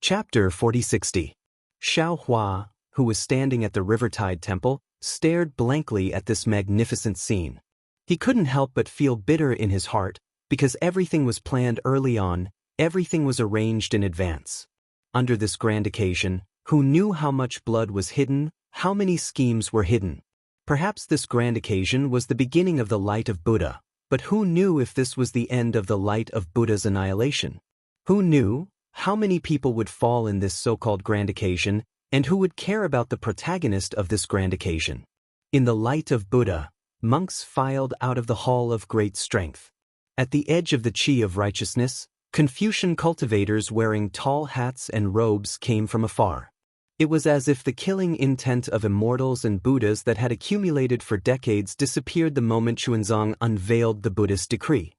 Chapter 4060. Xiaohua, who was standing at the Rivertide Temple, stared blankly at this magnificent scene. He couldn't help but feel bitter in his heart, because everything was planned early on, everything was arranged in advance. Under this grand occasion, who knew how much blood was hidden, how many schemes were hidden? Perhaps this grand occasion was the beginning of the light of Buddha, but who knew if this was the end of the light of Buddha's annihilation? Who knew how many people would fall in this so-called grand occasion, and who would care about the protagonist of this grand occasion? In the light of Buddha, monks filed out of the hall of great strength. At the edge of the chi of righteousness, Confucian cultivators wearing tall hats and robes came from afar. It was as if the killing intent of immortals and Buddhas that had accumulated for decades disappeared the moment Chuanzang unveiled the Buddhist decree.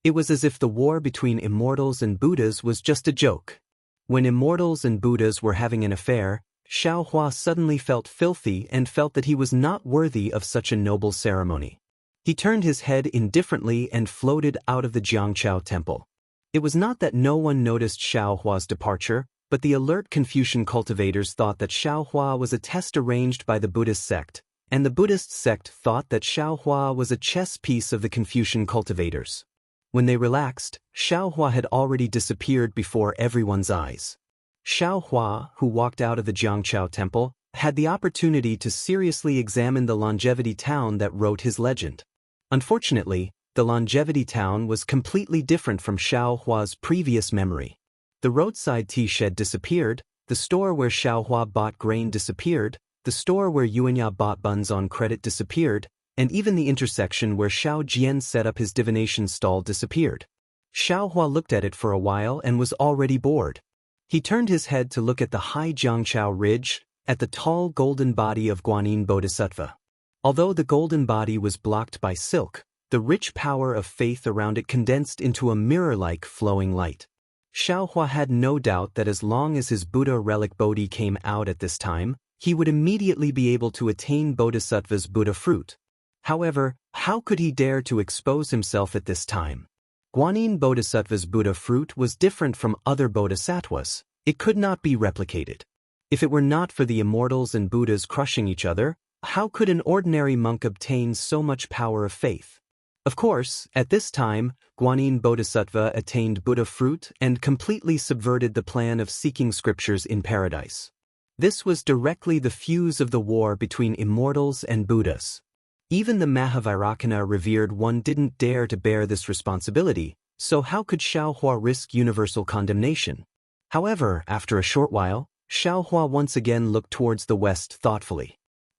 It was as if the war between immortals and Buddhas was just a joke. When immortals and Buddhas were having an affair, Xiaohua suddenly felt filthy and felt that he was not worthy of such a noble ceremony. He turned his head indifferently and floated out of the Jianghu temple. It was not that no one noticed Xiaohua's departure, but the alert Confucian cultivators thought that Xiaohua was a test arranged by the Buddhist sect, and the Buddhist sect thought that Xiaohua was a chess piece of the Confucian cultivators. When they relaxed, Xiaohua had already disappeared before everyone's eyes. Xiaohua, who walked out of the Jianghu temple, had the opportunity to seriously examine the longevity town that wrote his legend. Unfortunately, the longevity town was completely different from Xiaohua's previous memory. The roadside tea shed disappeared, the store where Xiaohua bought grain disappeared, the store where Yuanya bought buns on credit disappeared, and even the intersection where Xiao Jian set up his divination stall disappeared. Xiaohua looked at it for a while and was already bored. He turned his head to look at the high Jianghu ridge, at the tall golden body of Guanyin Bodhisattva. Although the golden body was blocked by silk, the rich power of faith around it condensed into a mirror-like flowing light. Xiaohua had no doubt that as long as his Buddha relic Bodhi came out at this time, he would immediately be able to attain Bodhisattva's Buddha fruit. However, how could he dare to expose himself at this time? Guanyin Bodhisattva's Buddha fruit was different from other bodhisattvas. It could not be replicated. If it were not for the immortals and Buddhas crushing each other, how could an ordinary monk obtain so much power of faith? Of course, at this time, Guanyin Bodhisattva attained Buddha fruit and completely subverted the plan of seeking scriptures in paradise. This was directly the fuse of the war between immortals and Buddhas. Even the Mahavairakana revered one didn't dare to bear this responsibility, so how could Xiaohua risk universal condemnation? However, after a short while, Xiaohua once again looked towards the west thoughtfully.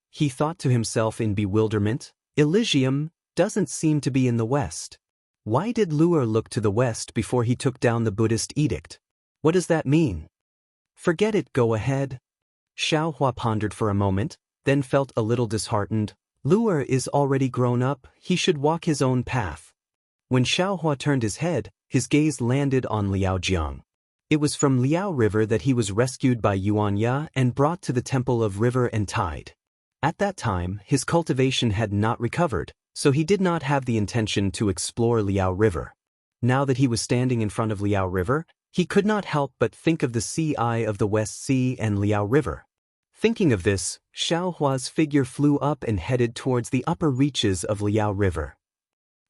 He thought to himself in bewilderment, Elysium doesn't seem to be in the west. Why did Luer look to the west before he took down the Buddhist edict? What does that mean? Forget it, go ahead. Xiaohua pondered for a moment, then felt a little disheartened. Luer is already grown up, he should walk his own path. When Xiaohua turned his head, his gaze landed on Liaojiang. It was from Liao River that he was rescued by Yuanya and brought to the Temple of River and Tide. At that time, his cultivation had not recovered, so he did not have the intention to explore Liao River. Now that he was standing in front of Liao River, he could not help but think of the sea eye of the West Sea and Liao River. Thinking of this, Xiaohua's figure flew up and headed towards the upper reaches of Liao River.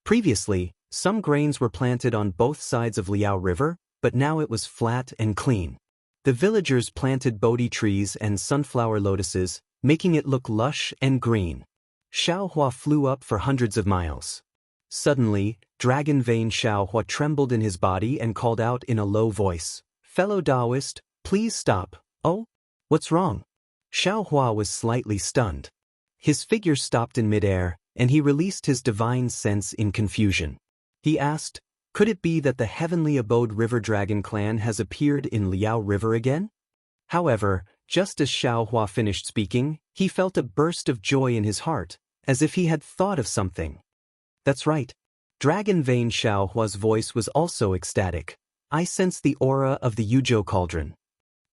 Previously, some grains were planted on both sides of Liao River, but now it was flat and clean. The villagers planted Bodhi trees and sunflower lotuses, making it look lush and green. Xiaohua flew up for hundreds of miles. Suddenly, Dragon Vein Xiaohua trembled in his body and called out in a low voice, "Fellow Taoist, please stop." "Oh? What's wrong?" Xiaohua was slightly stunned. His figure stopped in midair, and he released his divine sense in confusion. He asked, "Could it be that the heavenly abode River Dragon clan has appeared in Liao River again?" However, just as Xiaohua finished speaking, he felt a burst of joy in his heart, as if he had thought of something. "That's right." Dragon Vein Xiaohua's voice was also ecstatic. "I sense the aura of the Yuzhou cauldron."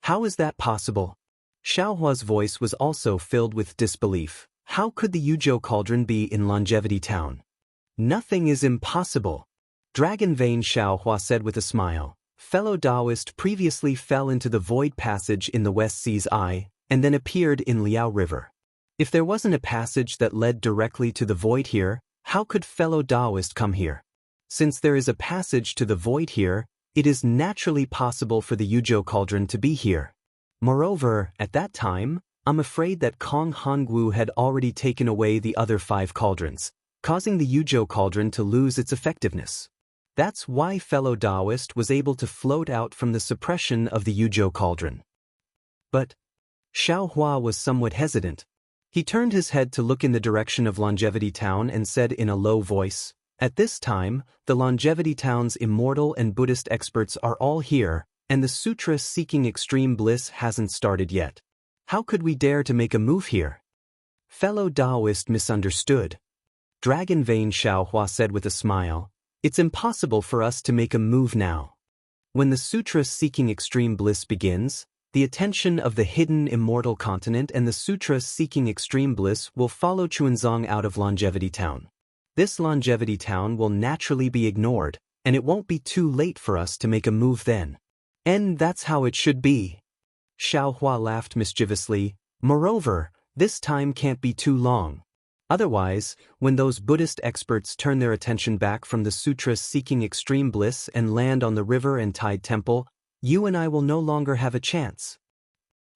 "How is that possible?" Xiaohua's voice was also filled with disbelief. How could the Yuzhou cauldron be in Longevity Town? "Nothing is impossible." Dragon Vein Xiaohua said with a smile. "Fellow Taoist previously fell into the void passage in the West Sea's eye, and then appeared in Liao River. If there wasn't a passage that led directly to the void here, how could fellow Taoist come here? Since there is a passage to the void here, it is naturally possible for the Yuzhou cauldron to be here. Moreover, at that time, I'm afraid that Kong Hongwu had already taken away the other 5 cauldrons, causing the Yuzhou cauldron to lose its effectiveness. That's why fellow Taoist was able to float out from the suppression of the Yuzhou cauldron." But Xiaohua was somewhat hesitant. He turned his head to look in the direction of Longevity Town and said in a low voice, "At this time, the Longevity Town's immortal and Buddhist experts are all here, and the sutra seeking extreme bliss hasn't started yet. How could we dare to make a move here?" Fellow Taoist misunderstood. Dragon Vein Xiaohua said with a smile, "It's impossible for us to make a move now. When the sutra seeking extreme bliss begins, the attention of the hidden immortal continent and the sutra seeking extreme bliss will follow Chuanzong out of Longevity Town. This Longevity Town will naturally be ignored, and it won't be too late for us to make a move then. And that's how it should be." Xiaohua laughed mischievously. "Moreover, this time can't be too long. Otherwise, when those Buddhist experts turn their attention back from the sutra seeking extreme bliss and land on the River and Tide Temple, you and I will no longer have a chance."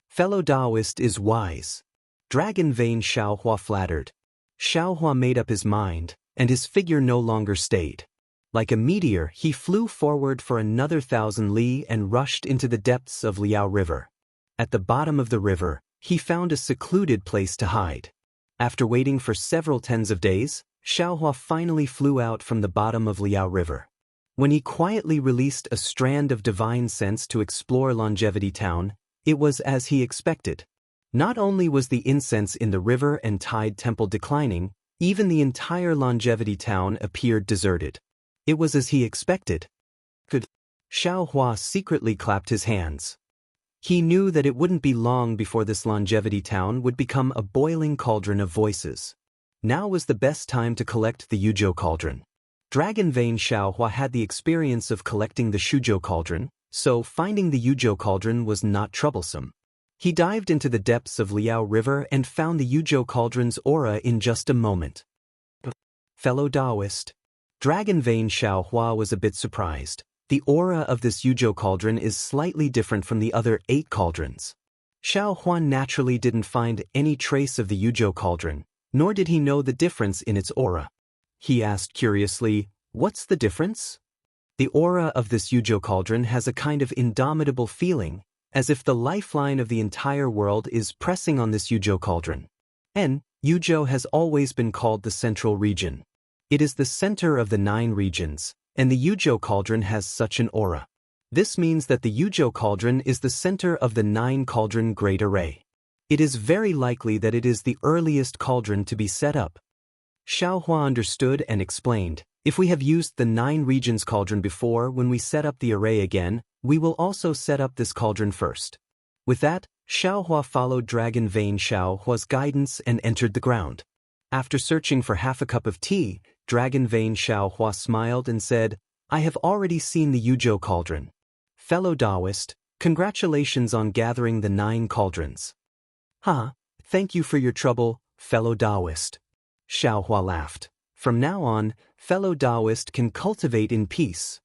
Fellow Taoist is wise. Dragon Vein Xiaohua flattered. Xiaohua made up his mind, and his figure no longer stayed. Like a meteor, he flew forward for another 1,000 li and rushed into the depths of Liao River. At the bottom of the river, he found a secluded place to hide. After waiting for several tens of days, Xiaohua finally flew out from the bottom of Liao River. When he quietly released a strand of divine sense to explore Longevity Town, it was as he expected. Not only was the incense in the River and Tide Temple declining, even the entire Longevity Town appeared deserted. It was as he expected. Good. Xiaohua secretly clapped his hands. He knew that it wouldn't be long before this Longevity Town would become a boiling cauldron of voices. Now was the best time to collect the Yuzhou cauldron. Dragon Vein Xiaohua had the experience of collecting the Shuzhou cauldron, so finding the Yuzhou cauldron was not troublesome. He dived into the depths of Liao River and found the Yuzhou cauldron's aura in just a moment. Fellow Taoist. Dragon Vein Xiaohua was a bit surprised. The aura of this Yuzhou cauldron is slightly different from the other 8 cauldrons. Xiaohua naturally didn't find any trace of the Yuzhou cauldron, nor did he know the difference in its aura. He asked curiously, "What's the difference?" "The aura of this Yuzhou cauldron has a kind of indomitable feeling, as if the lifeline of the entire world is pressing on this Yuzhou cauldron. And Yuzhou has always been called the central region. It is the center of the 9 regions, and the Yuzhou cauldron has such an aura. This means that the Yuzhou cauldron is the center of the 9 cauldron great array. It is very likely that it is the earliest cauldron to be set up. Xiaohua understood and explained, if we have used the 9 regions cauldron before, when we set up the array again, we will also set up this cauldron first. With that, Xiaohua followed Dragon Vein Xiaohua's guidance and entered the ground. After searching for half a cup of tea, Dragon Vein Xiaohua smiled and said, I have already seen the Yuzhou cauldron. Fellow Taoist, congratulations on gathering the 9 cauldrons. Thank you for your trouble, fellow Taoist. Xiaohua laughed. From now on, fellow Taoist can cultivate in peace.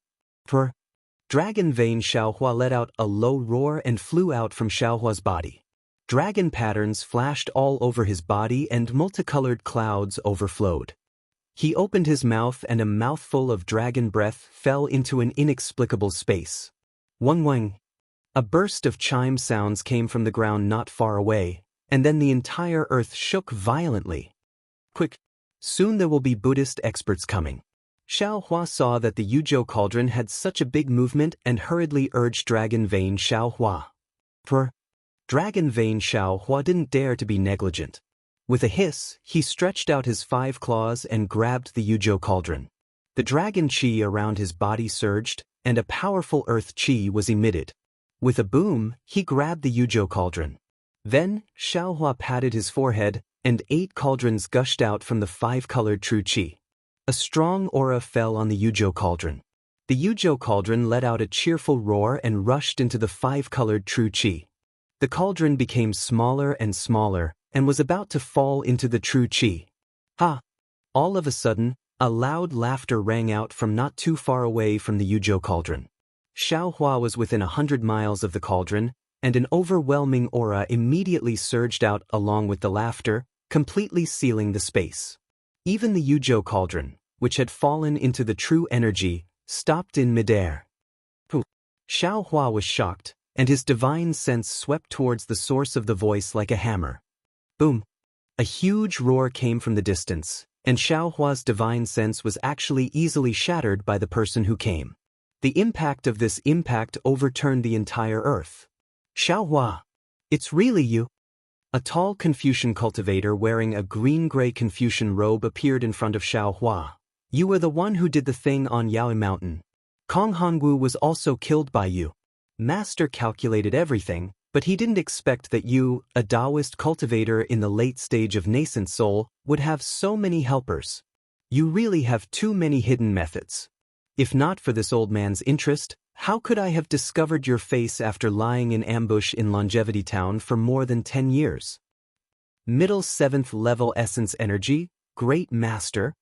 Dragon Vein Xiaohua let out a low roar and flew out from Xiaohua's body. Dragon patterns flashed all over his body and multicolored clouds overflowed. He opened his mouth and a mouthful of dragon breath fell into an inexplicable space. Wang. A burst of chime sounds came from the ground not far away, and then the entire earth shook violently. Quick! Soon there will be Buddhist experts coming. Xiaohua saw that the Yuzhou cauldron had such a big movement and hurriedly urged Dragon Vein Xiaohua. Dragon Vein Xiaohua didn't dare to be negligent. With a hiss, he stretched out his 5 claws and grabbed the Yuzhou cauldron. The dragon qi around his body surged, and a powerful earth qi was emitted. With a boom, he grabbed the Yuzhou cauldron. Then, Xiaohua patted his forehead, and 8 cauldrons gushed out from the 5-colored true qi. A strong aura fell on the Yuzhou cauldron. The Yuzhou cauldron let out a cheerful roar and rushed into the 5-colored true qi. The cauldron became smaller and smaller, and was about to fall into the true qi. All of a sudden, a loud laughter rang out from not too far away from the Yuzhou cauldron. Xiaohua was within 100 miles of the cauldron, and an overwhelming aura immediately surged out along with the laughter, completely sealing the space. Even the Yuzhou cauldron, which had fallen into the true energy, stopped in midair. Xiaohua was shocked, and his divine sense swept towards the source of the voice like a hammer. Boom! A huge roar came from the distance, and Xiaohua's divine sense was actually easily shattered by the person who came. The impact of this impact overturned the entire earth. Xiaohua! It's really you! A tall Confucian cultivator wearing a green-gray Confucian robe appeared in front of Xiaohua. You were the one who did the thing on Yaoi Mountain. Kong Hongwu was also killed by you. Master calculated everything, but he didn't expect that you, a Taoist cultivator in the late stage of nascent soul, would have so many helpers. You really have too many hidden methods. If not for this old man's interest, how could I have discovered your face after lying in ambush in Longevity Town for more than 10 years? Middle 7th level essence energy, Great Master.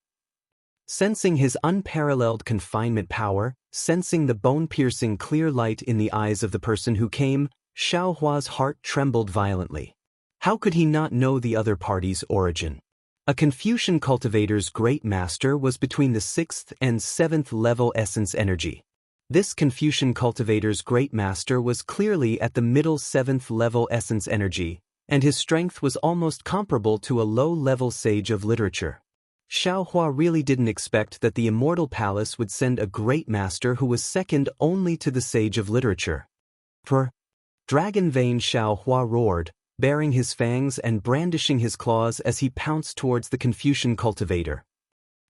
Sensing his unparalleled confinement power, sensing the bone-piercing clear light in the eyes of the person who came, Xiaohua's heart trembled violently. How could he not know the other party's origin? A Confucian cultivator's Great Master was between the 6th and 7th level essence energy. This Confucian cultivator's Great Master was clearly at the middle 7th level essence energy, and his strength was almost comparable to a low-level sage of literature. Xiaohua really didn't expect that the Immortal Palace would send a Great Master who was second only to the sage of literature. Dragon Vein Xiaohua roared, baring his fangs and brandishing his claws as he pounced towards the Confucian cultivator.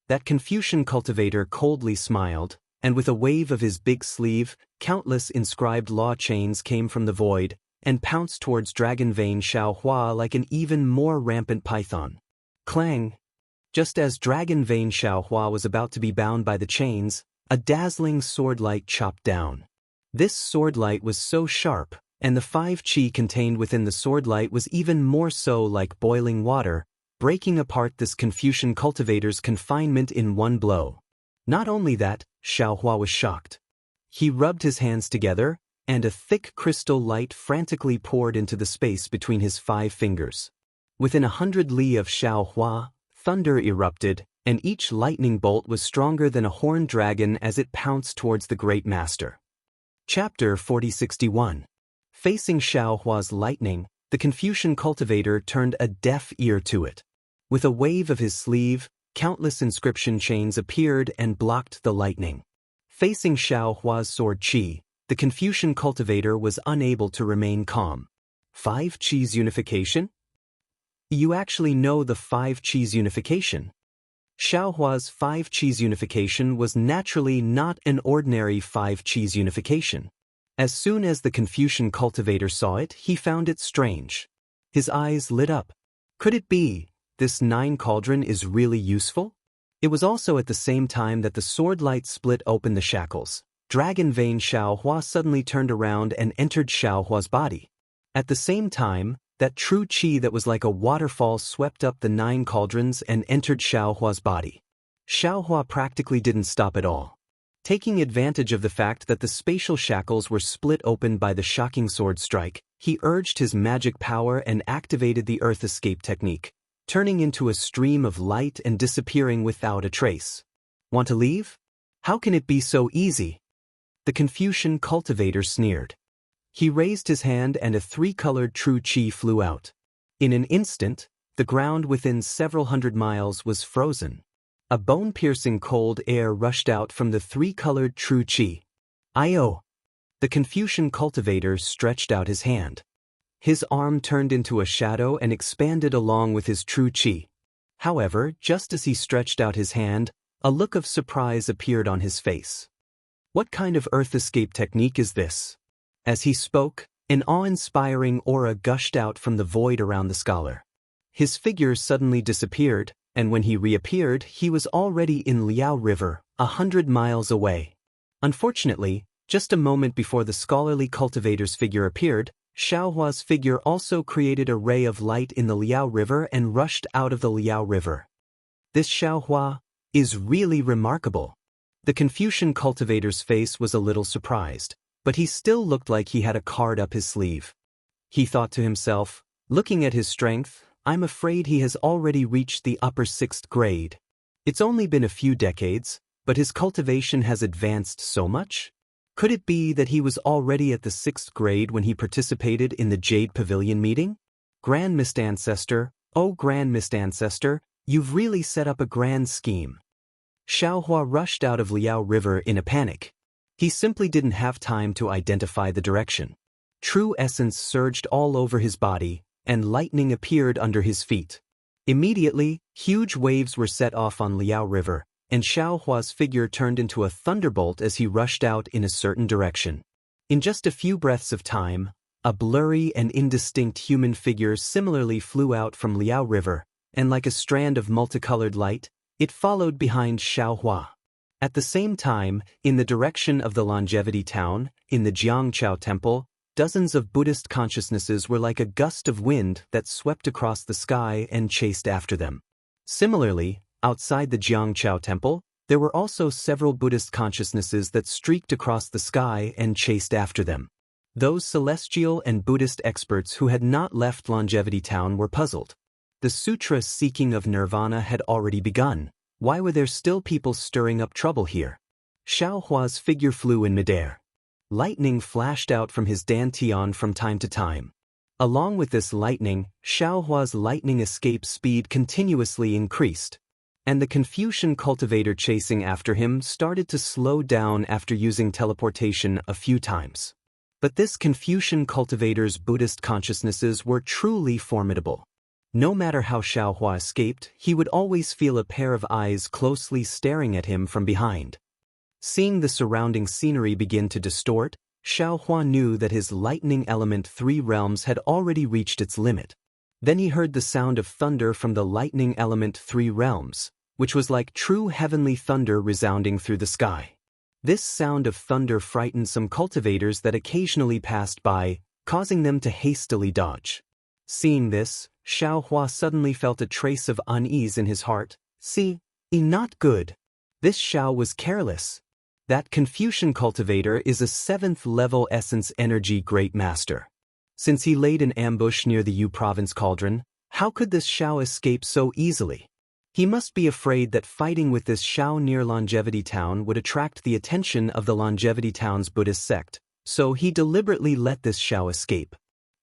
That Confucian cultivator coldly smiled, and with a wave of his big sleeve, countless inscribed law chains came from the void, and pounced towards Dragon Vein Xiaohua like an even more rampant python. Clang! Just as Dragon Vein Xiaohua was about to be bound by the chains, a dazzling swordlight chopped down. This swordlight was so sharp, and the 5 qi contained within the swordlight was even more so like boiling water, breaking apart this Confucian cultivator's confinement in one blow. Not only that, Xiaohua was shocked. He rubbed his hands together, and a thick crystal light frantically poured into the space between his 5 fingers. Within 100 li of Xiaohua, thunder erupted, and each lightning bolt was stronger than a horned dragon as it pounced towards the Great Master. Chapter 4061. Facing Xiaohua's lightning, the Confucian cultivator turned a deaf ear to it. With a wave of his sleeve, countless inscription chains appeared and blocked the lightning. Facing Xiaohua's sword qi, the Confucian cultivator was unable to remain calm. 5 cheese unification? You actually know the 5 cheese unification. Xiaohua's 5 cheese unification was naturally not an ordinary 5 cheese unification. As soon as the Confucian cultivator saw it, he found it strange. His eyes lit up. Could it be, this 9 cauldron is really useful? It was also at the same time that the sword light split open the shackles. Dragon vein Xiaohua suddenly turned around and entered Xiaohua's body. At the same time, that true qi that was like a waterfall swept up the 9 cauldrons and entered Xiaohua's body. Xiaohua practically didn't stop at all. Taking advantage of the fact that the spatial shackles were split open by the shocking sword strike, he urged his magic power and activated the earth escape technique, turning into a stream of light and disappearing without a trace. Want to leave? How can it be so easy? The Confucian cultivator sneered. He raised his hand and a 3-colored true qi flew out. In an instant, the ground within several hundred miles was frozen. A bone-piercing cold air rushed out from the 3-colored true qi. Io! The Confucian cultivator stretched out his hand. His arm turned into a shadow and expanded along with his true qi. However, just as he stretched out his hand, a look of surprise appeared on his face. What kind of earth escape technique is this? As he spoke, an awe-inspiring aura gushed out from the void around the scholar. His figure suddenly disappeared, and when he reappeared, he was already in Liao River, 100 miles away. Unfortunately, just a moment before the scholarly cultivator's figure appeared, Xiaohua's figure also created a ray of light in the Liao River and rushed out of the Liao River. This Xiaohua is really remarkable. The Confucian cultivator's face was a little surprised, but he still looked like he had a card up his sleeve. He thought to himself, looking at his strength, I'm afraid he has already reached the upper 6th grade. It's only been a few decades, but his cultivation has advanced so much? Could it be that he was already at the 6th grade when he participated in the Jade Pavilion meeting? Grand Mist Ancestor, oh Grand Mist Ancestor, you've really set up a grand scheme. Xiaohua rushed out of Liao River in a panic. He simply didn't have time to identify the direction. True essence surged all over his body, and lightning appeared under his feet. Immediately, huge waves were set off on Liao River, and Xiaohua's figure turned into a thunderbolt as he rushed out in a certain direction. In just a few breaths of time, a blurry and indistinct human figure similarly flew out from Liao River, and like a strand of multicolored light, it followed behind Xiaohua. At the same time, in the direction of the Longevity Town, in the Jianghu Temple, dozens of Buddhist consciousnesses were like a gust of wind that swept across the sky and chased after them. Similarly, outside the Jianghu Temple, there were also several Buddhist consciousnesses that streaked across the sky and chased after them. Those celestial and Buddhist experts who had not left Longevity Town were puzzled. The sutra seeking of nirvana had already begun. Why were there still people stirring up trouble here? Xiaohua's figure flew in midair. Lightning flashed out from his dantian from time to time. Along with this lightning, Xiaohua's lightning escape speed continuously increased, and the Confucian cultivator chasing after him started to slow down after using teleportation a few times. But this Confucian cultivator's Buddhist consciousnesses were truly formidable. No matter how Xiaohua escaped, he would always feel a pair of eyes closely staring at him from behind. Seeing the surrounding scenery begin to distort, Xiaohua knew that his lightning element 3 realms had already reached its limit. Then he heard the sound of thunder from the lightning element 3 realms, which was like true heavenly thunder resounding through the sky. This sound of thunder frightened some cultivators that occasionally passed by, causing them to hastily dodge. Seeing this, Xiaohua suddenly felt a trace of unease in his heart. See, not good. This Xiao was careless. That Confucian cultivator is a 7th-level essence energy great master. Since he laid an ambush near the Yu province cauldron, how could this Xiao escape so easily? He must be afraid that fighting with this Xiao near Longevity Town would attract the attention of the Longevity Town's Buddhist sect, so he deliberately let this Xiao escape.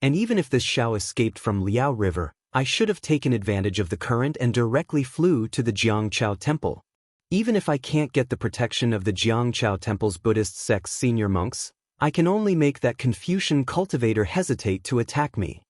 And even if this Xiao escaped from Liao River, I should have taken advantage of the current and directly flew to the Jianghu Temple. Even if I can't get the protection of the Jianghu Temple's Buddhist sect's senior monks, I can only make that Confucian cultivator hesitate to attack me.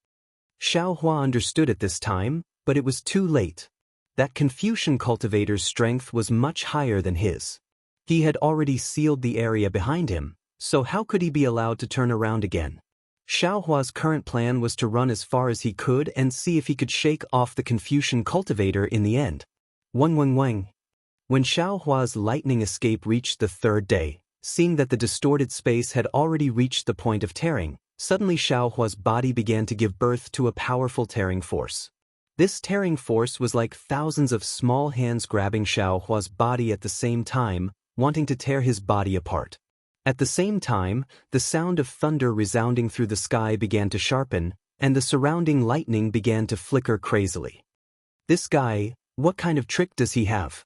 Xiaohua understood at this time, but it was too late. That Confucian cultivator's strength was much higher than his. He had already sealed the area behind him, so how could he be allowed to turn around again? Xiaohua's current plan was to run as far as he could and see if he could shake off the Confucian cultivator in the end. Wang. When Xiaohua's lightning escape reached the third day, seeing that the distorted space had already reached the point of tearing, suddenly Xiaohua's body began to give birth to a powerful tearing force. This tearing force was like thousands of small hands grabbing Xiaohua's body at the same time, wanting to tear his body apart. At the same time, the sound of thunder resounding through the sky began to sharpen, and the surrounding lightning began to flicker crazily. This guy, what kind of trick does he have?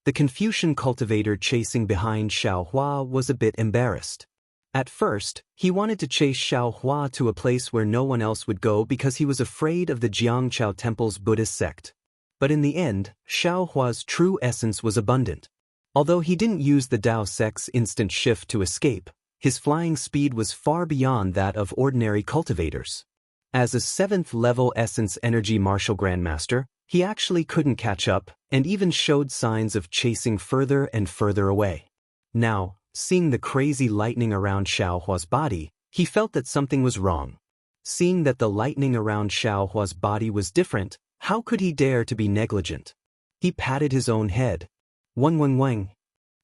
The Confucian cultivator chasing behind Xiaohua was a bit embarrassed. At first, he wanted to chase Xiaohua to a place where no one else would go because he was afraid of the Jianghu temple's Buddhist sect. But in the end, Xiaohua's true essence was abundant. Although he didn't use the Dao sect's instant shift to escape, his flying speed was far beyond that of ordinary cultivators. As a 7th-level Essence Energy Martial Grandmaster, he actually couldn't catch up and even showed signs of chasing further and further away. Now, seeing the crazy lightning around Xiaohua's body, he felt that something was wrong. Seeing that the lightning around Xiaohua's body was different, how could he dare to be negligent? He patted his own head. Wang.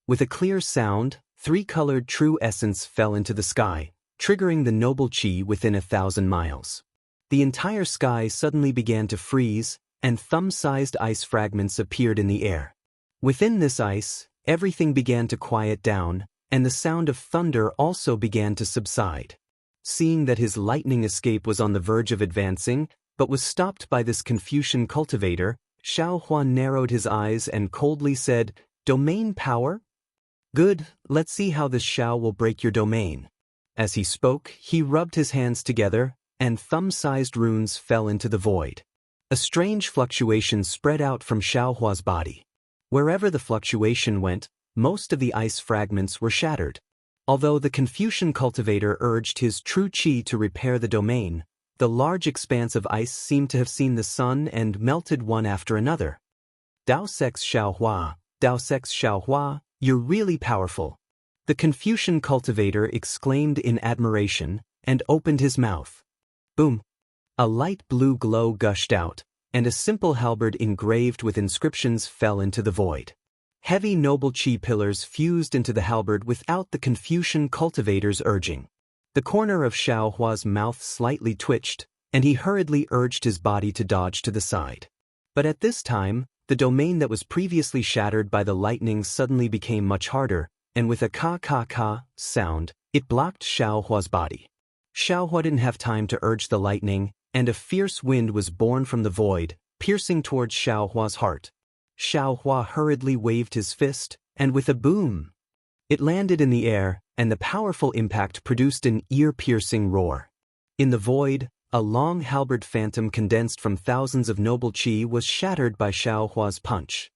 With a clear sound, 3-colored true essence fell into the sky, triggering the noble qi within 1,000 miles. The entire sky suddenly began to freeze, and thumb-sized ice fragments appeared in the air. Within this ice, everything began to quiet down, and the sound of thunder also began to subside. Seeing that his lightning escape was on the verge of advancing, but was stopped by this Confucian cultivator, Xiaohua narrowed his eyes and coldly said, "Domain power? Good, let's see how this Xiao will break your domain." As he spoke, he rubbed his hands together, and thumb-sized runes fell into the void. A strange fluctuation spread out from Xiaohua's body. Wherever the fluctuation went, most of the ice fragments were shattered. Although the Confucian cultivator urged his true qi to repair the domain, the large expanse of ice seemed to have seen the sun and melted one after another. Dao Sex Xiaohua, you're really powerful. The Confucian cultivator exclaimed in admiration, and opened his mouth. Boom! A light blue glow gushed out, and a simple halberd engraved with inscriptions fell into the void. Heavy noble qi pillars fused into the halberd without the Confucian cultivator's urging. The corner of Xiaohua's mouth slightly twitched, and he hurriedly urged his body to dodge to the side. But at this time, the domain that was previously shattered by the lightning suddenly became much harder, and with a ka sound, it blocked Xiaohua's body. Xiaohua didn't have time to urge the lightning, and a fierce wind was born from the void, piercing towards Xiaohua's heart. Xiaohua hurriedly waved his fist, and with a boom, it landed in the air, and the powerful impact produced an ear-piercing roar. In the void, a long halberd phantom condensed from thousands of noble qi was shattered by Xiaohua's punch.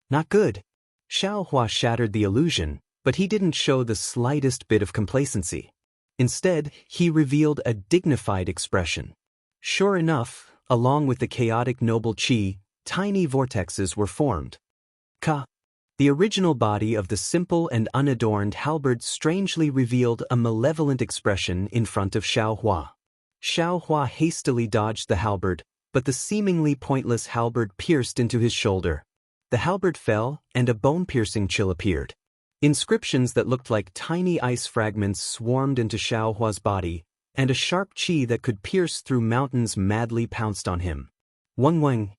Not good. Xiaohua shattered the illusion, but he didn't show the slightest bit of complacency. Instead, he revealed a dignified expression. Sure enough, along with the chaotic noble qi, tiny vortexes were formed. The original body of the simple and unadorned halberd strangely revealed a malevolent expression in front of Xiaohua. Xiaohua hastily dodged the halberd, but the seemingly pointless halberd pierced into his shoulder. The halberd fell, and a bone-piercing chill appeared. Inscriptions that looked like tiny ice fragments swarmed into Xiaohua's body, and a sharp qi that could pierce through mountains madly pounced on him. Wang.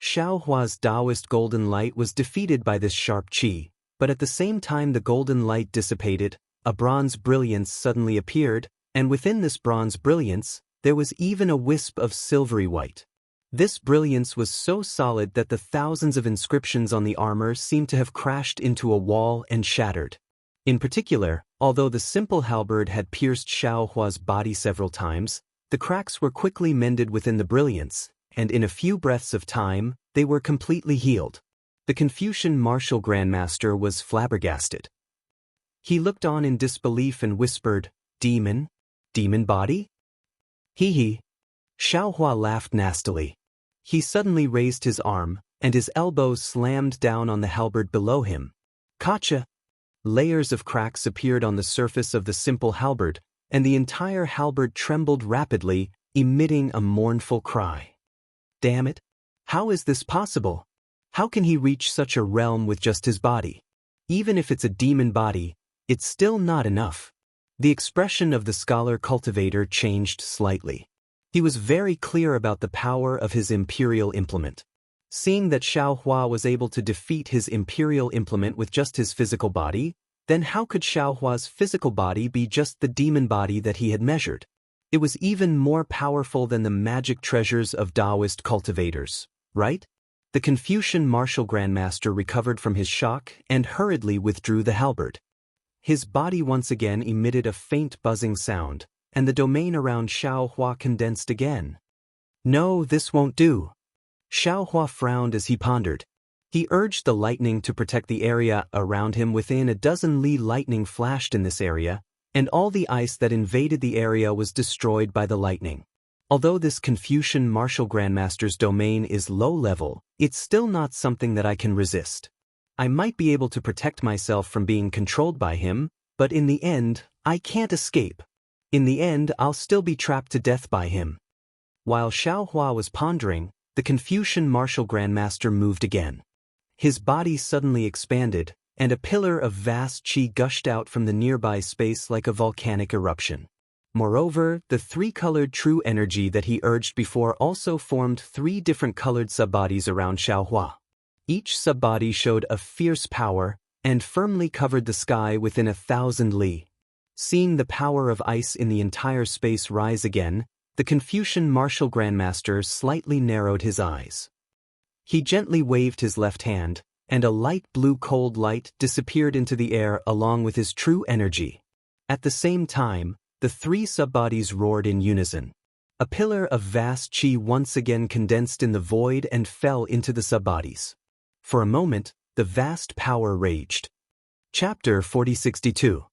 Xiaohua's Taoist golden light was defeated by this sharp qi, but at the same time the golden light dissipated, a bronze brilliance suddenly appeared, and within this bronze brilliance, there was even a wisp of silvery white. This brilliance was so solid that the thousands of inscriptions on the armor seemed to have crashed into a wall and shattered. In particular, although the simple halberd had pierced Xiaohua's body several times, the cracks were quickly mended within the brilliance, and in a few breaths of time, they were completely healed. The Confucian martial grandmaster was flabbergasted. He looked on in disbelief and whispered, "Demon? Demon body?" Hee. Xiaohua laughed nastily. He suddenly raised his arm, and his elbow slammed down on the halberd below him. Gotcha! Layers of cracks appeared on the surface of the simple halberd, and the entire halberd trembled rapidly, emitting a mournful cry. Damn it! How is this possible? How can he reach such a realm with just his body? Even if it's a demon body, it's still not enough. The expression of the scholar cultivator changed slightly. He was very clear about the power of his imperial implement. Seeing that Xiaohua was able to defeat his imperial implement with just his physical body, then how could Xiaohua's physical body be just the demon body that he had measured? It was even more powerful than the magic treasures of Taoist cultivators, right? The Confucian martial grandmaster recovered from his shock and hurriedly withdrew the halberd. His body once again emitted a faint buzzing sound, and the domain around Xiaohua condensed again. No, this won't do. Xiaohua frowned as he pondered. He urged the lightning to protect the area around him. Within a dozen li lightning flashed in this area, and all the ice that invaded the area was destroyed by the lightning. Although this Confucian martial grandmaster's domain is low level, it's still not something that I can resist. I might be able to protect myself from being controlled by him, but in the end, I can't escape. In the end, I'll still be trapped to death by him. While Xiaohua was pondering, the Confucian martial grandmaster moved again. His body suddenly expanded, and a pillar of vast qi gushed out from the nearby space like a volcanic eruption. Moreover, the three-colored true energy that he urged before also formed three different colored subbodies around Xiaohua. Each subbody showed a fierce power and firmly covered the sky within 1,000 li. Seeing the power of ice in the entire space rise again, the Confucian martial grandmaster slightly narrowed his eyes. He gently waved his left hand, and a light blue cold light disappeared into the air along with his true energy. At the same time, the three subbodies roared in unison. A pillar of vast qi once again condensed in the void and fell into the subbodies. For a moment, the vast power raged. Chapter 4062.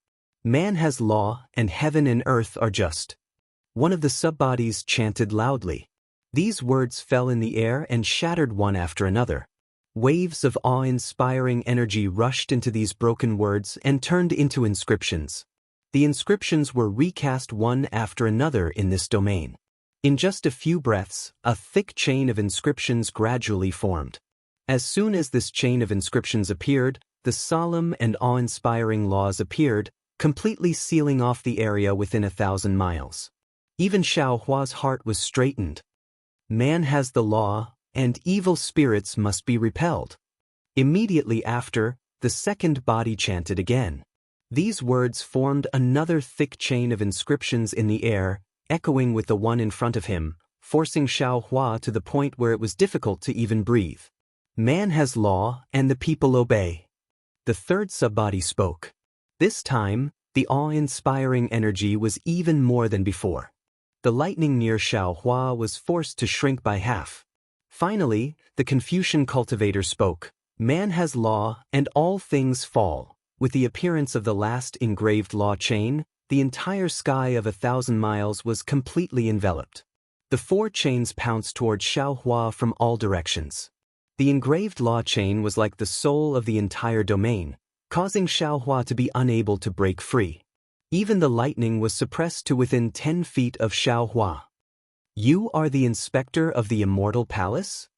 Man has law, and heaven and earth are just. One of the subbodies chanted loudly. These words fell in the air and shattered one after another. Waves of awe-inspiring energy rushed into these broken words and turned into inscriptions. The inscriptions were recast one after another in this domain. In just a few breaths, a thick chain of inscriptions gradually formed. As soon as this chain of inscriptions appeared, the solemn and awe-inspiring laws appeared, completely sealing off the area within 1,000 miles. Even Xiaohua's heart was straightened. Man has the law, and evil spirits must be repelled. Immediately after, the second body chanted again. These words formed another thick chain of inscriptions in the air, echoing with the one in front of him, forcing Xiaohua to the point where it was difficult to even breathe. Man has law, and the people obey. The third subbody spoke. This time, the awe-inspiring energy was even more than before. The lightning near Xiaohua was forced to shrink by half. Finally, the Confucian cultivator spoke. Man has law, and all things fall. With the appearance of the last engraved law chain, the entire sky of 1,000 miles was completely enveloped. The four chains pounced toward Xiaohua from all directions. The engraved law chain was like the soul of the entire domain, causing Xiaohua to be unable to break free. Even the lightning was suppressed to within 10 feet of Xiaohua. You are the inspector of the Immortal Palace?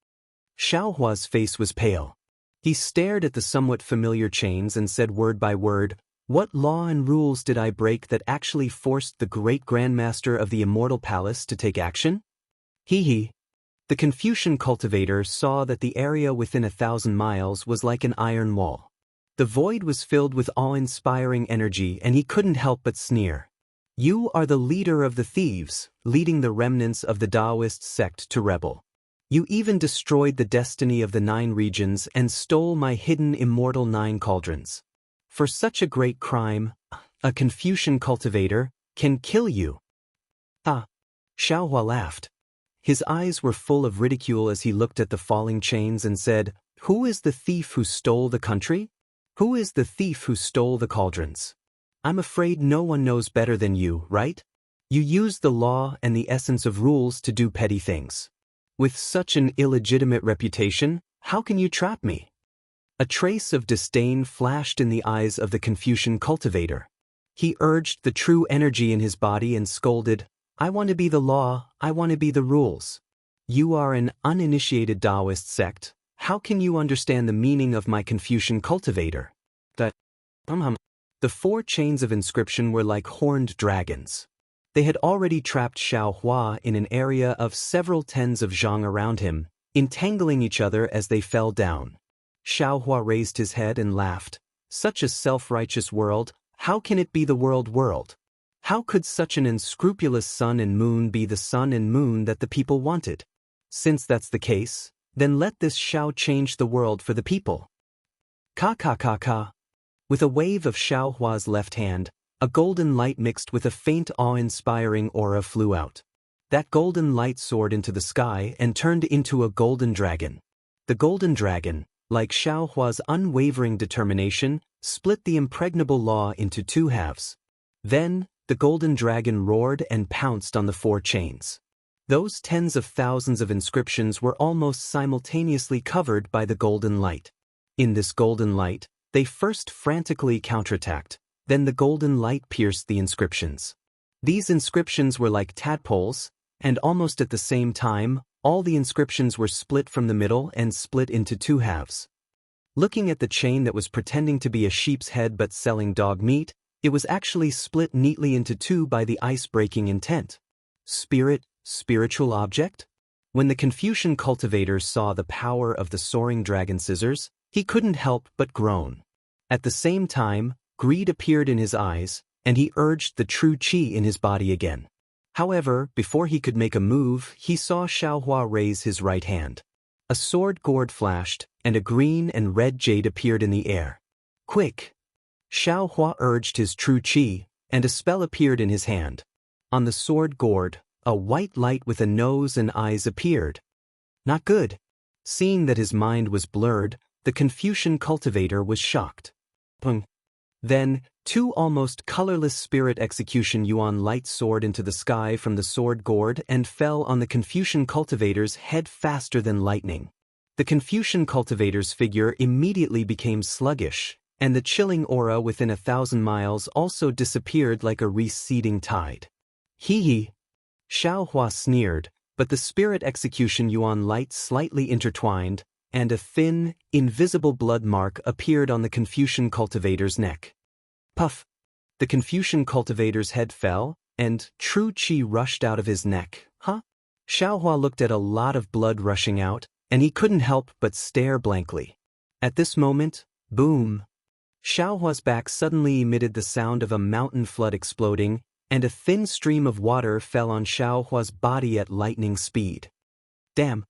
Xiaohua's face was pale. He stared at the somewhat familiar chains and said word by word, "What law and rules did I break that actually forced the great grandmaster of the Immortal Palace to take action?" Hee. The Confucian cultivator saw that the area within 1,000 miles was like an iron wall. The void was filled with awe-inspiring energy, and he couldn't help but sneer. You are the leader of the thieves, leading the remnants of the Taoist sect to rebel. You even destroyed the destiny of the 9 regions and stole my hidden immortal 9 cauldrons. For such a great crime, a Confucian cultivator can kill you. Ah! Xiaohua laughed. His eyes were full of ridicule as he looked at the falling chains and said, "Who is the thief who stole the country? Who is the thief who stole the cauldrons?" I'm afraid no one knows better than you, right? You use the law and the essence of rules to do petty things. With such an illegitimate reputation, how can you trap me? A trace of disdain flashed in the eyes of the Confucian cultivator. He urged the true energy in his body and scolded, I want to be the law, I want to be the rules. You are an uninitiated Taoist sect. How can you understand the meaning of my Confucian cultivator? The 4 chains of inscription were like horned dragons. They had already trapped Xiao Hua in an area of several tens of zhang around him, entangling each other as they fell down. Xiao Hua raised his head and laughed. Such a self-righteous world, how can it be the world? How could such an unscrupulous sun and moon be the sun and moon that the people wanted? Since that's the case, then let this Xiao change the world for the people. Ka. With a wave of Xiao Hua's left hand, a golden light mixed with a faint awe-inspiring aura flew out. That golden light soared into the sky and turned into a golden dragon. The golden dragon, like Xiao Hua's unwavering determination, split the impregnable law into 2 halves. Then, the golden dragon roared and pounced on the 4 chains. Those tens of thousands of inscriptions were almost simultaneously covered by the golden light. In this golden light, they first frantically counterattacked, then the golden light pierced the inscriptions. These inscriptions were like tadpoles, and almost at the same time, all the inscriptions were split from the middle and split into 2 halves. Looking at the chain that was pretending to be a sheep's head but selling dog meat, it was actually split neatly into 2 by the ice-breaking intent. Spiritual object? When the Confucian cultivator saw the power of the soaring dragon scissors, he couldn't help but groan. At the same time, greed appeared in his eyes, and he urged the true qi in his body again. However, before he could make a move, he saw Xiao Hua raise his right hand. A sword gourd flashed, and a green and red jade appeared in the air. Quick! Xiao Hua urged his true qi, and a spell appeared in his hand. On the sword gourd, a white light with a nose and eyes appeared. Not good. Seeing that his mind was blurred, the Confucian cultivator was shocked. Then, 2 almost colorless spirit execution yuan lights soared into the sky from the sword gourd and fell on the Confucian cultivator's head faster than lightning. The Confucian cultivator's figure immediately became sluggish, and the chilling aura within 1,000 miles also disappeared like a receding tide. Hee. Xiao Hua sneered, but the spirit execution yuan lights slightly intertwined, and a thin, invisible blood mark appeared on the Confucian cultivator's neck. Puff! The Confucian cultivator's head fell, and true qi rushed out of his neck. Xiao Hua looked at a lot of blood rushing out, and he couldn't help but stare blankly. At this moment, boom! Xiao Hua's back suddenly emitted the sound of a mountain flood exploding, and a thin stream of water fell on Xiao Hua's body at lightning speed. Damn!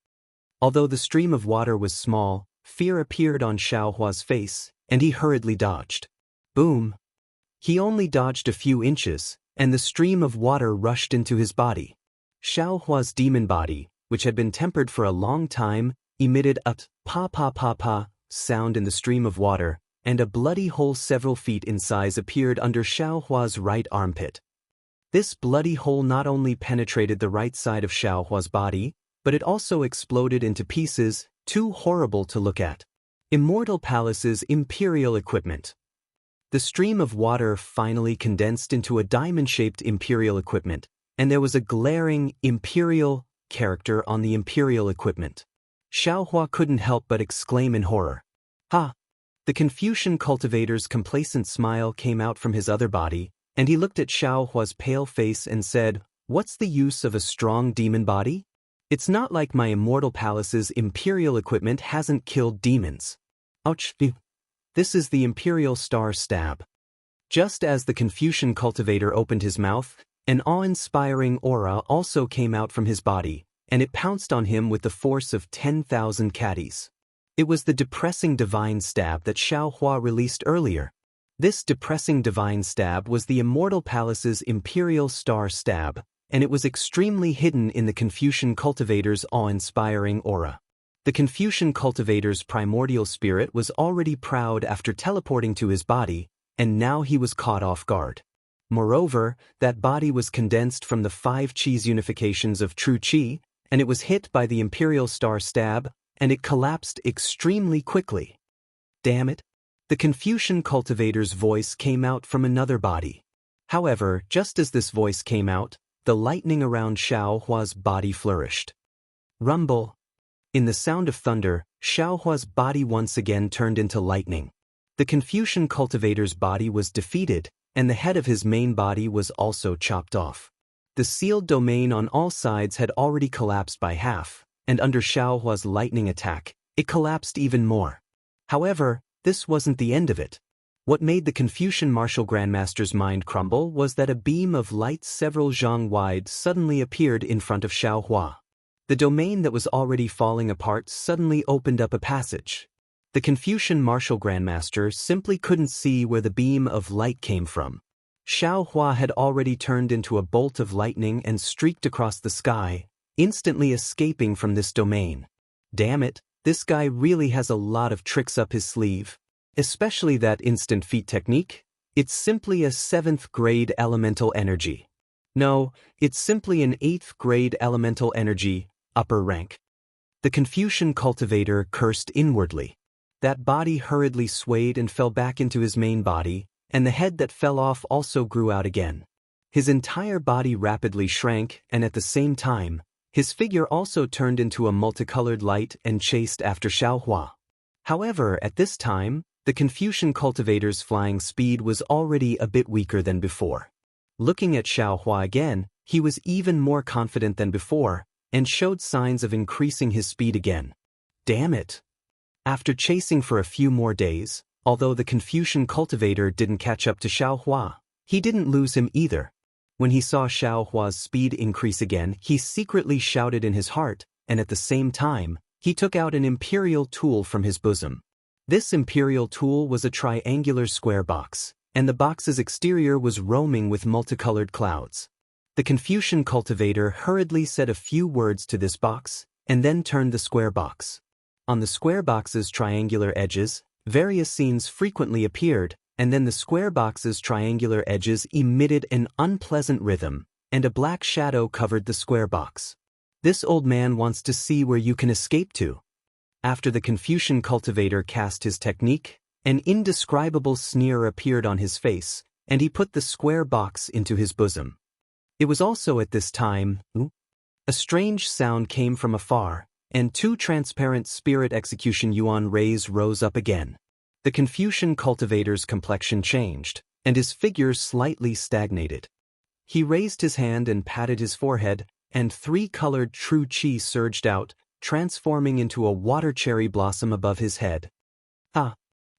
Although the stream of water was small, fear appeared on Xiao Hua's face, and he hurriedly dodged. Boom! He only dodged a few inches, and the stream of water rushed into his body. Xiao Hua's demon body, which had been tempered for a long time, emitted a pa sound in the stream of water, and a bloody hole several feet in size appeared under Xiao Hua's right armpit. This bloody hole not only penetrated the right side of Xiao Hua's body, but it also exploded into pieces, too horrible to look at. Immortal Palace's imperial equipment. The stream of water finally condensed into a diamond-shaped imperial equipment, and there was a glaring imperial character on the imperial equipment. Xiao Hua couldn't help but exclaim in horror. Ha! The Confucian cultivator's complacent smile came out from his other body, and he looked at Xiao Hua's pale face and said, "What's the use of a strong demon body? It's not like my Immortal Palace's imperial equipment hasn't killed demons." Ouch! This is the Imperial Star Stab. Just as the Confucian cultivator opened his mouth, an awe-inspiring aura also came out from his body, and it pounced on him with the force of 10,000 caddies. It was the depressing divine stab that Xiao Hua released earlier. This depressing divine stab was the Immortal Palace's Imperial Star Stab, and it was extremely hidden in the Confucian cultivator's awe-inspiring aura. The Confucian cultivator's primordial spirit was already proud after teleporting to his body, and now he was caught off guard. Moreover, that body was condensed from the 5 Chi's unifications of true Chi, and it was hit by the Imperial Star stab, and it collapsed extremely quickly. Damn it! The Confucian cultivator's voice came out from another body. However, just as this voice came out, the lightning around Xiao Hua's body flourished. Rumble! In the sound of thunder, Xiao Hua's body once again turned into lightning. The Confucian cultivator's body was defeated, and the head of his main body was also chopped off. The sealed domain on all sides had already collapsed by half, and under Xiao Hua's lightning attack, it collapsed even more. However, this wasn't the end of it. What made the Confucian martial grandmaster's mind crumble was that a beam of light several zhang wide suddenly appeared in front of Xiao Hua. The domain that was already falling apart suddenly opened up a passage. The Confucian martial grandmaster simply couldn't see where the beam of light came from. Xiao Hua had already turned into a bolt of lightning and streaked across the sky, instantly escaping from this domain. Damn it, this guy really has a lot of tricks up his sleeve. Especially that instant feat technique. It's simply a 7th grade elemental energy. No, it's simply an 8th grade elemental energy, upper rank. The Confucian cultivator cursed inwardly. That body hurriedly swayed and fell back into his main body, and the head that fell off also grew out again. His entire body rapidly shrank, and at the same time, his figure also turned into a multicolored light and chased after Xiao Hua. However, at this time, the Confucian cultivator's flying speed was already a bit weaker than before. Looking at Xiao Hua again, he was even more confident than before, and showed signs of increasing his speed again. Damn it! After chasing for a few more days, although the Confucian cultivator didn't catch up to Xiao Hua, he didn't lose him either. When he saw Xiao Hua's speed increase again, he secretly shouted in his heart, and at the same time, he took out an imperial tool from his bosom. This imperial tool was a triangular square box, and the box's exterior was roaming with multicolored clouds. The Confucian cultivator hurriedly said a few words to this box, and then turned the square box. On the square box's triangular edges, various scenes frequently appeared, and then the square box's triangular edges emitted an unpleasant rhythm, and a black shadow covered the square box. This old man wants to see where you can escape to. After the Confucian cultivator cast his technique, an indescribable sneer appeared on his face, and he put the square box into his bosom. It was also at this time, a strange sound came from afar, and 2 transparent spirit execution yuan rays rose up again. The Confucian cultivator's complexion changed, and his figure slightly stagnated. He raised his hand and patted his forehead, and 3 colored true Chi surged out, transforming into a water cherry blossom above his head. Ah!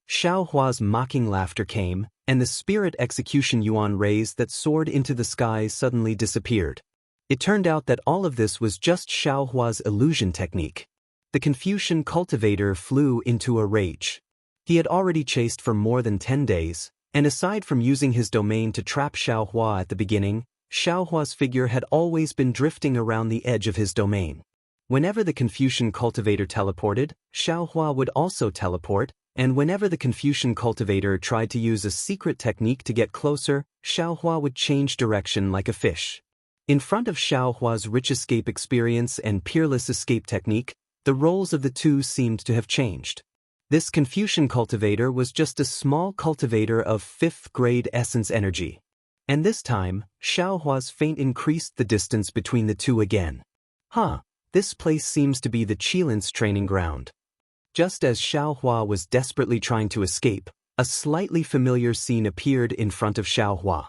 Xiao Hua's mocking laughter came, and the spirit execution yuan rays that soared into the sky suddenly disappeared. It turned out that all of this was just Xiao Hua's illusion technique. The Confucian cultivator flew into a rage. He had already chased for more than 10 days, and aside from using his domain to trap Xiao Hua at the beginning, Xiao Hua's figure had always been drifting around the edge of his domain. Whenever the Confucian cultivator teleported, Xiao Hua would also teleport, and whenever the Confucian cultivator tried to use a secret technique to get closer, Xiao Hua would change direction like a fish. In front of Xiao Hua's rich escape experience and peerless escape technique, the roles of the two seemed to have changed. This Confucian cultivator was just a small cultivator of 5th grade essence energy. And this time, Xiao Hua's feint increased the distance between the two again. This place seems to be the Qilin's training ground. Just as Xiao Hua was desperately trying to escape, a slightly familiar scene appeared in front of Xiao Hua.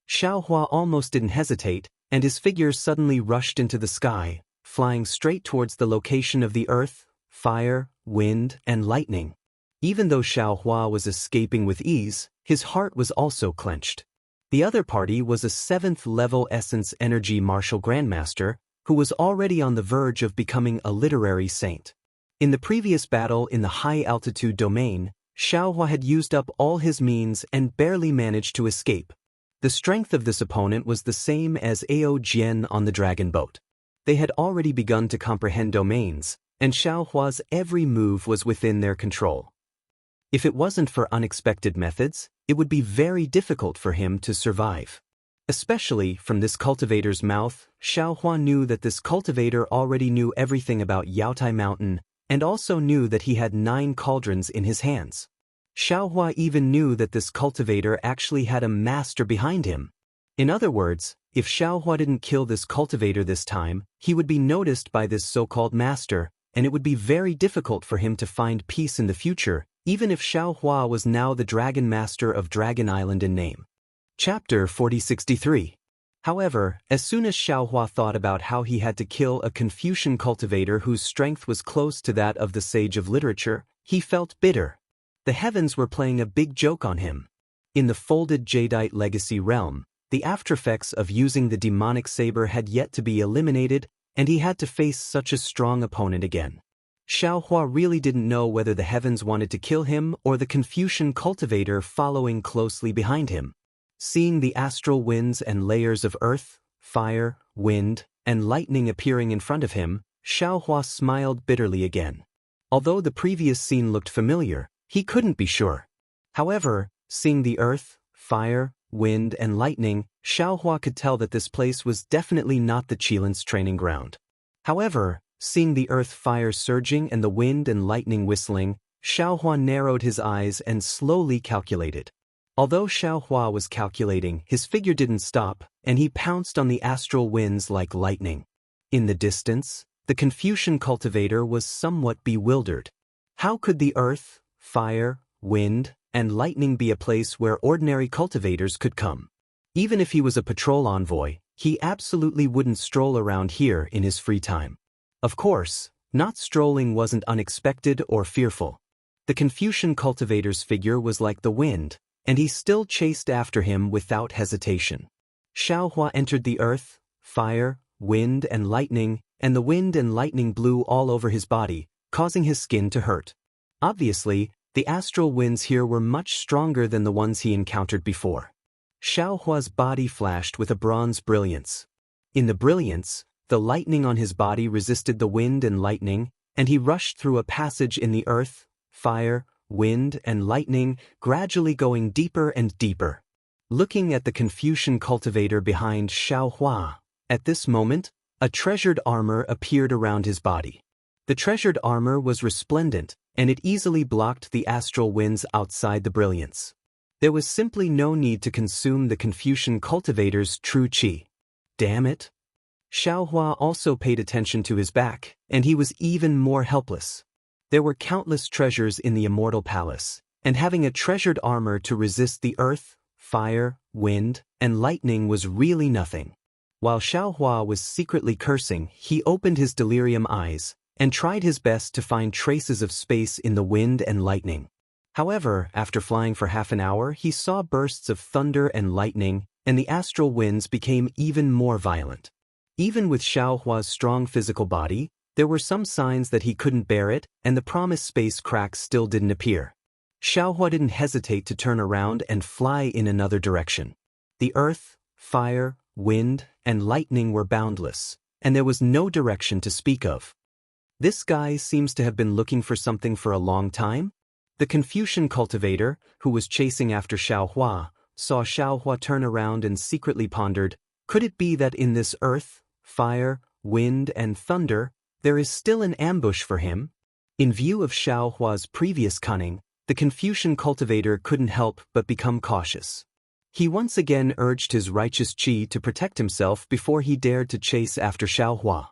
Xiao Hua almost didn't hesitate, and his figure suddenly rushed into the sky, flying straight towards the location of the earth, fire, wind, and lightning. Even though Xiao Hua was escaping with ease, his heart was also clenched. The other party was a 7th level essence energy martial grandmaster, who was already on the verge of becoming a literary saint. In the previous battle in the high-altitude domain, Xiao Hua had used up all his means and barely managed to escape. The strength of this opponent was the same as Ao Jian on the dragon boat. They had already begun to comprehend domains, and Xiao Hua's every move was within their control. If it wasn't for unexpected methods, it would be very difficult for him to survive. Especially from this cultivator's mouth, Xiaohua knew that this cultivator already knew everything about Yaotai Mountain and also knew that he had 9 cauldrons in his hands. Xiaohua even knew that this cultivator actually had a master behind him. In other words, if Xiaohua didn't kill this cultivator this time, he would be noticed by this so-called master, and it would be very difficult for him to find peace in the future, even if Xiaohua was now the Dragon Master of Dragon Island in name. Chapter 4063. However, as soon as Xiaohua thought about how he had to kill a Confucian cultivator whose strength was close to that of the sage of literature, he felt bitter. The heavens were playing a big joke on him. In the folded Jadeite legacy realm, the aftereffects of using the demonic saber had yet to be eliminated, and he had to face such a strong opponent again. Xiaohua really didn't know whether the heavens wanted to kill him or the Confucian cultivator following closely behind him. Seeing the astral winds and layers of earth, fire, wind, and lightning appearing in front of him, Xiaohua smiled bitterly again. Although the previous scene looked familiar, he couldn't be sure. However, seeing the earth, fire, wind, and lightning, Xiaohua could tell that this place was definitely not the Qilin's training ground. However, seeing the earth fire surging and the wind and lightning whistling, Xiaohua narrowed his eyes and slowly calculated. Although Xiaohua was calculating, his figure didn't stop, and he pounced on the astral winds like lightning. In the distance, the Confucian cultivator was somewhat bewildered. How could the earth, fire, wind, and lightning be a place where ordinary cultivators could come? Even if he was a patrol envoy, he absolutely wouldn't stroll around here in his free time. Of course, not strolling wasn't unexpected or fearful. The Confucian cultivator's figure was like the wind, and he still chased after him without hesitation. Xiaohua entered the earth, fire, wind, and lightning, and the wind and lightning blew all over his body, causing his skin to hurt. Obviously, the astral winds here were much stronger than the ones he encountered before. Xiaohua's body flashed with a bronze brilliance. In the brilliance, the lightning on his body resisted the wind and lightning, and he rushed through a passage in the earth, fire, wind, and lightning, gradually going deeper and deeper. Looking at the Confucian cultivator behind Xiaohua, at this moment, a treasured armor appeared around his body. The treasured armor was resplendent, and it easily blocked the astral winds outside the brilliance. There was simply no need to consume the Confucian cultivator's true qi. Damn it! Xiaohua also paid attention to his back, and he was even more helpless. There were countless treasures in the Immortal Palace, and having a treasured armor to resist the earth, fire, wind, and lightning was really nothing. While Xiaohua was secretly cursing, he opened his delirium eyes and tried his best to find traces of space in the wind and lightning. However, after flying for half an hour, he saw bursts of thunder and lightning, and the astral winds became even more violent. Even with Xiaohua's strong physical body, there were some signs that he couldn't bear it, and the promised space cracks still didn't appear. Xiaohua didn't hesitate to turn around and fly in another direction. The earth, fire, wind, and lightning were boundless, and there was no direction to speak of. This guy seems to have been looking for something for a long time. The Confucian cultivator, who was chasing after Xiaohua, saw Xiaohua turn around and secretly pondered, could it be that in this earth, fire, wind, and thunder, there is still an ambush for him? In view of Xiaohua's previous cunning, the Confucian cultivator couldn't help but become cautious. He once again urged his righteous qi to protect himself before he dared to chase after Xiaohua.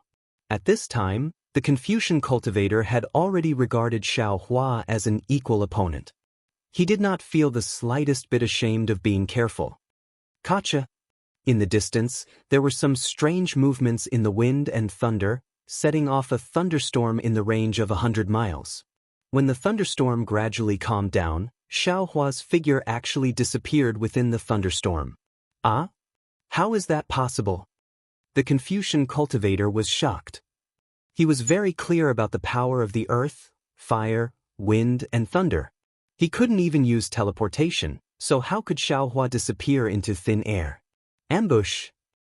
At this time, the Confucian cultivator had already regarded Xiaohua as an equal opponent. He did not feel the slightest bit ashamed of being careful. Gotcha! In the distance, there were some strange movements in the wind and thunder, setting off a thunderstorm in the range of 100 miles. When the thunderstorm gradually calmed down, Xiaohua's figure actually disappeared within the thunderstorm. Ah? How is that possible? The Confucian cultivator was shocked. He was very clear about the power of the earth, fire, wind, and thunder. He couldn't even use teleportation, so how could Xiaohua disappear into thin air? Ambush!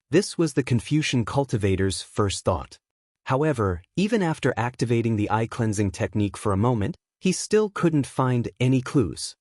This was the Confucian cultivator's first thought. However, even after activating the eye-cleansing technique for a moment, he still couldn't find any clues.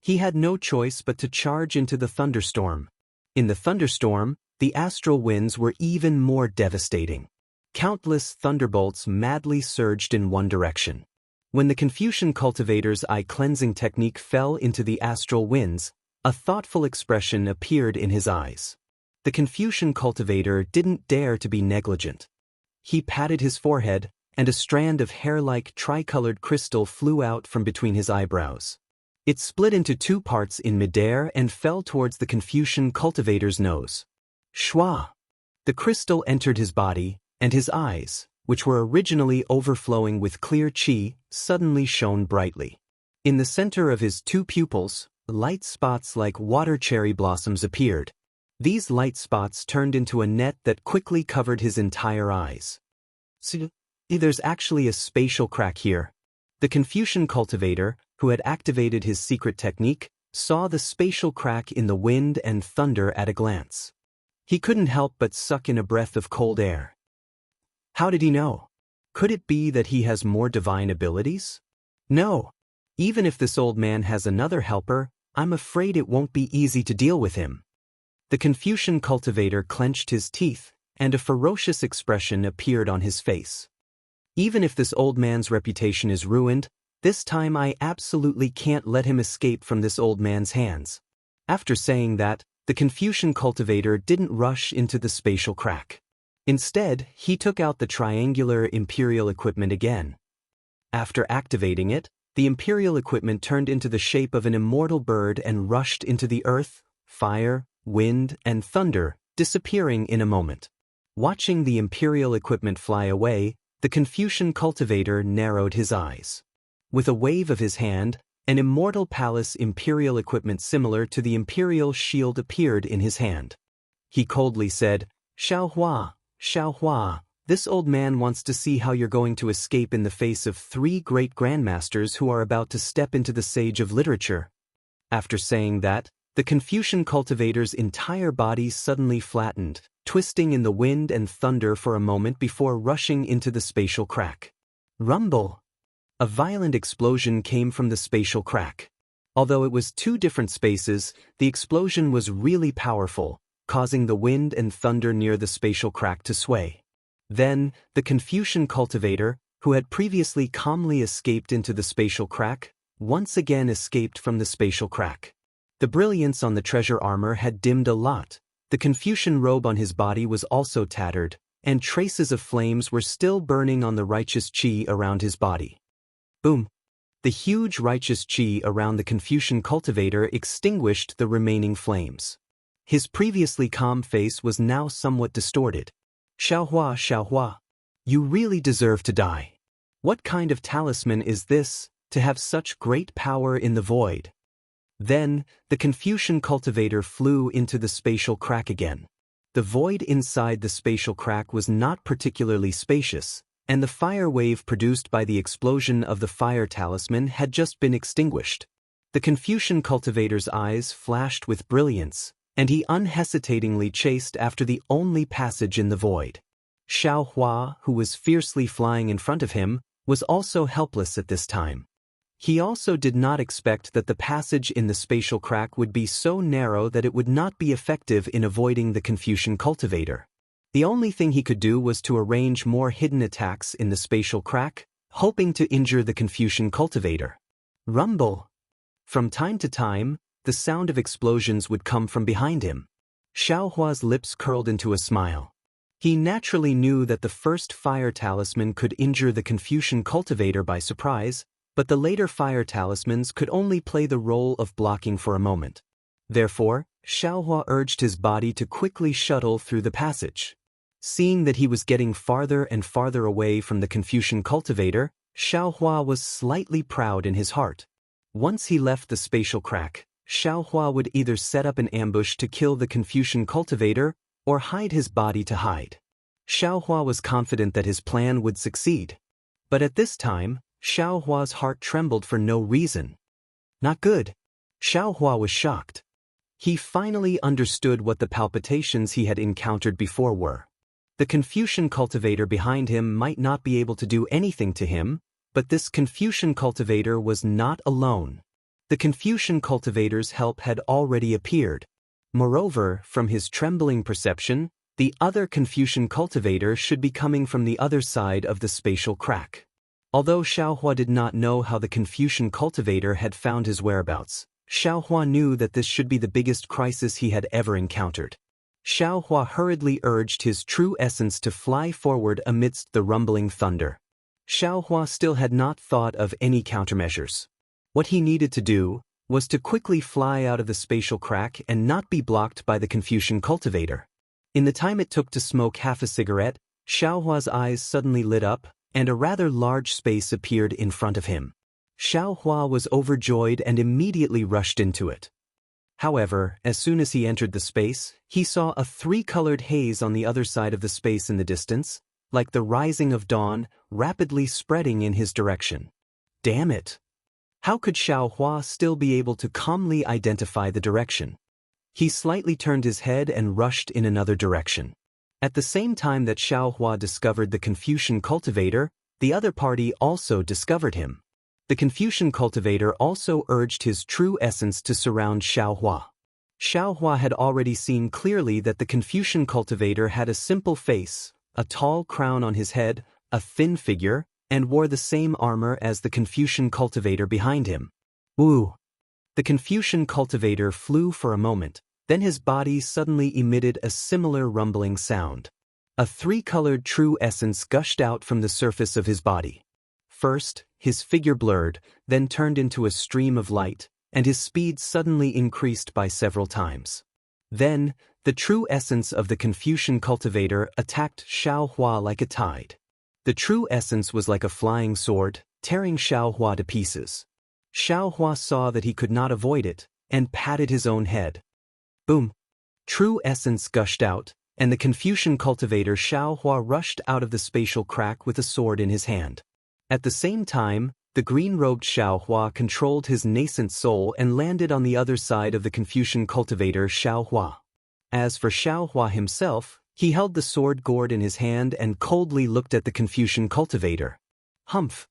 He had no choice but to charge into the thunderstorm. In the thunderstorm, the astral winds were even more devastating. Countless thunderbolts madly surged in one direction. When the Confucian cultivator's eye-cleansing technique fell into the astral winds, a thoughtful expression appeared in his eyes. The Confucian cultivator didn't dare to be negligent. He patted his forehead, and a strand of hair-like tricolored crystal flew out from between his eyebrows. It split into two parts in midair and fell towards the Confucian cultivator's nose. Shwa! The crystal entered his body, and his eyes, which were originally overflowing with clear qi, suddenly shone brightly. In the center of his two pupils, light spots like water cherry blossoms appeared. These light spots turned into a net that quickly covered his entire eyes. See, there's actually a spatial crack here. The Confucian cultivator, who had activated his secret technique, saw the spatial crack in the wind and thunder at a glance. He couldn't help but suck in a breath of cold air. How did he know? Could it be that he has more divine abilities? No. Even if this old man has another helper, I'm afraid it won't be easy to deal with him. The Confucian cultivator clenched his teeth, and a ferocious expression appeared on his face. Even if this old man's reputation is ruined, this time I absolutely can't let him escape from this old man's hands. After saying that, the Confucian cultivator didn't rush into the spatial crack. Instead, he took out the triangular imperial equipment again. After activating it, the imperial equipment turned into the shape of an immortal bird and rushed into the earth, fire, wind, and thunder, disappearing in a moment. Watching the imperial equipment fly away, the Confucian cultivator narrowed his eyes. With a wave of his hand, an immortal palace imperial equipment similar to the imperial shield appeared in his hand. He coldly said, "Xiaohua, Xiaohua, this old man wants to see how you're going to escape in the face of 3 great grandmasters who are about to step into the sage of literature." After saying that, the Confucian cultivator's entire body suddenly flattened, twisting in the wind and thunder for a moment before rushing into the spatial crack. Rumble! A violent explosion came from the spatial crack. Although it was 2 different spaces, the explosion was really powerful, causing the wind and thunder near the spatial crack to sway. Then, the Confucian cultivator, who had previously calmly escaped into the spatial crack, once again escaped from the spatial crack. The brilliance on the treasure armor had dimmed a lot. The Confucian robe on his body was also tattered, and traces of flames were still burning on the righteous qi around his body. Boom! The huge righteous qi around the Confucian cultivator extinguished the remaining flames. His previously calm face was now somewhat distorted. "Xiaohua, Xiaohua, you really deserve to die. What kind of talisman is this, to have such great power in the void?" Then, the Confucian cultivator flew into the spatial crack again. The void inside the spatial crack was not particularly spacious, and the fire wave produced by the explosion of the fire talisman had just been extinguished. The Confucian cultivator's eyes flashed with brilliance, and he unhesitatingly chased after the only passage in the void. Xiaohua, who was fiercely flying in front of him, was also helpless at this time. He also did not expect that the passage in the spatial crack would be so narrow that it would not be effective in avoiding the Confucian cultivator. The only thing he could do was to arrange more hidden attacks in the spatial crack, hoping to injure the Confucian cultivator. Rumble! From time to time, the sound of explosions would come from behind him. Xiaohua's lips curled into a smile. He naturally knew that the first fire talisman could injure the Confucian cultivator by surprise, but the later fire talismans could only play the role of blocking for a moment. Therefore, Xiaohua urged his body to quickly shuttle through the passage. Seeing that he was getting farther and farther away from the Confucian cultivator, Xiaohua was slightly proud in his heart. Once he left the spatial crack, Xiaohua would either set up an ambush to kill the Confucian cultivator or hide his body to hide. Xiaohua was confident that his plan would succeed. But at this time, Xiaohua's heart trembled for no reason. Not good. Xiaohua was shocked. He finally understood what the palpitations he had encountered before were. The Confucian cultivator behind him might not be able to do anything to him, But this Confucian cultivator was not alone. The Confucian cultivator's help had already appeared. Moreover, from his trembling perception, the other Confucian cultivator should be coming from the other side of the spatial crack. Although Xiaohua did not know how the Confucian cultivator had found his whereabouts, Xiaohua knew that this should be the biggest crisis he had ever encountered. Xiaohua hurriedly urged his true essence to fly forward amidst the rumbling thunder. Xiaohua still had not thought of any countermeasures. What he needed to do was to quickly fly out of the spatial crack and not be blocked by the Confucian cultivator. In the time it took to smoke half a cigarette, Xiaohua's eyes suddenly lit up, and a rather large space appeared in front of him. Xiaohua was overjoyed and immediately rushed into it. However, as soon as he entered the space, he saw a three-colored haze on the other side of the space in the distance, like the rising of dawn, rapidly spreading in his direction. Damn it! How could Xiaohua still be able to calmly identify the direction? He slightly turned his head and rushed in another direction. At the same time that Xiaohua discovered the Confucian cultivator, the other party also discovered him. The Confucian cultivator also urged his true essence to surround Xiaohua. Xiaohua had already seen clearly that the Confucian cultivator had a simple face, a tall crown on his head, a thin figure, and wore the same armor as the Confucian cultivator behind him. Woo! The Confucian cultivator flew for a moment, then his body suddenly emitted a similar rumbling sound. A three-colored true essence gushed out from the surface of his body. First, his figure blurred, then turned into a stream of light, and his speed suddenly increased by several times. Then, the true essence of the Confucian cultivator attacked Xiaohua like a tide. The true essence was like a flying sword, tearing Xiaohua to pieces. Xiaohua saw that he could not avoid it, and patted his own head. Boom! True essence gushed out, and the Confucian cultivator Xiaohua rushed out of the spatial crack with a sword in his hand. At the same time, the green-robed Xiaohua controlled his nascent soul and landed on the other side of the Confucian cultivator Xiaohua. As for Xiaohua himself, he held the sword gourd in his hand and coldly looked at the Confucian cultivator. Humph!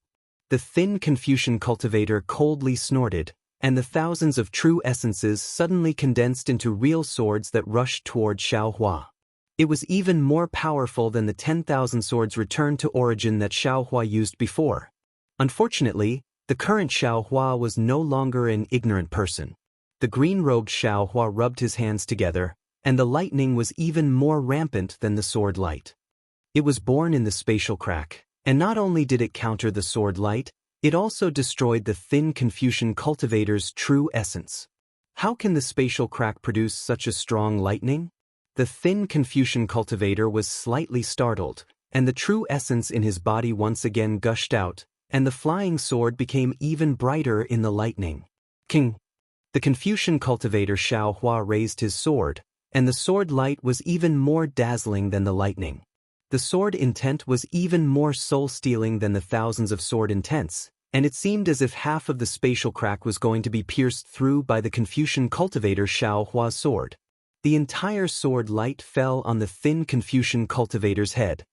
The thin Confucian cultivator coldly snorted, and the thousands of true essences suddenly condensed into real swords that rushed toward Xiaohua. It was even more powerful than the 10,000 swords returned to origin that Xiaohua used before. Unfortunately, the current Xiaohua was no longer an ignorant person. The green-robed Xiaohua rubbed his hands together, and the lightning was even more rampant than the sword light. It was born in the spatial crack, and not only did it counter the sword light, it also destroyed the thin Confucian cultivator's true essence. How can the spatial crack produce such a strong lightning? The thin Confucian cultivator was slightly startled, and the true essence in his body once again gushed out, and the flying sword became even brighter in the lightning. King! The Confucian cultivator Xiaohua raised his sword, and the sword light was even more dazzling than the lightning. The sword intent was even more soul-stealing than the thousands of sword intents, and it seemed as if half of the spatial crack was going to be pierced through by the Confucian cultivator Xiaohua's sword. The entire sword light fell on the thin Confucian cultivator's head.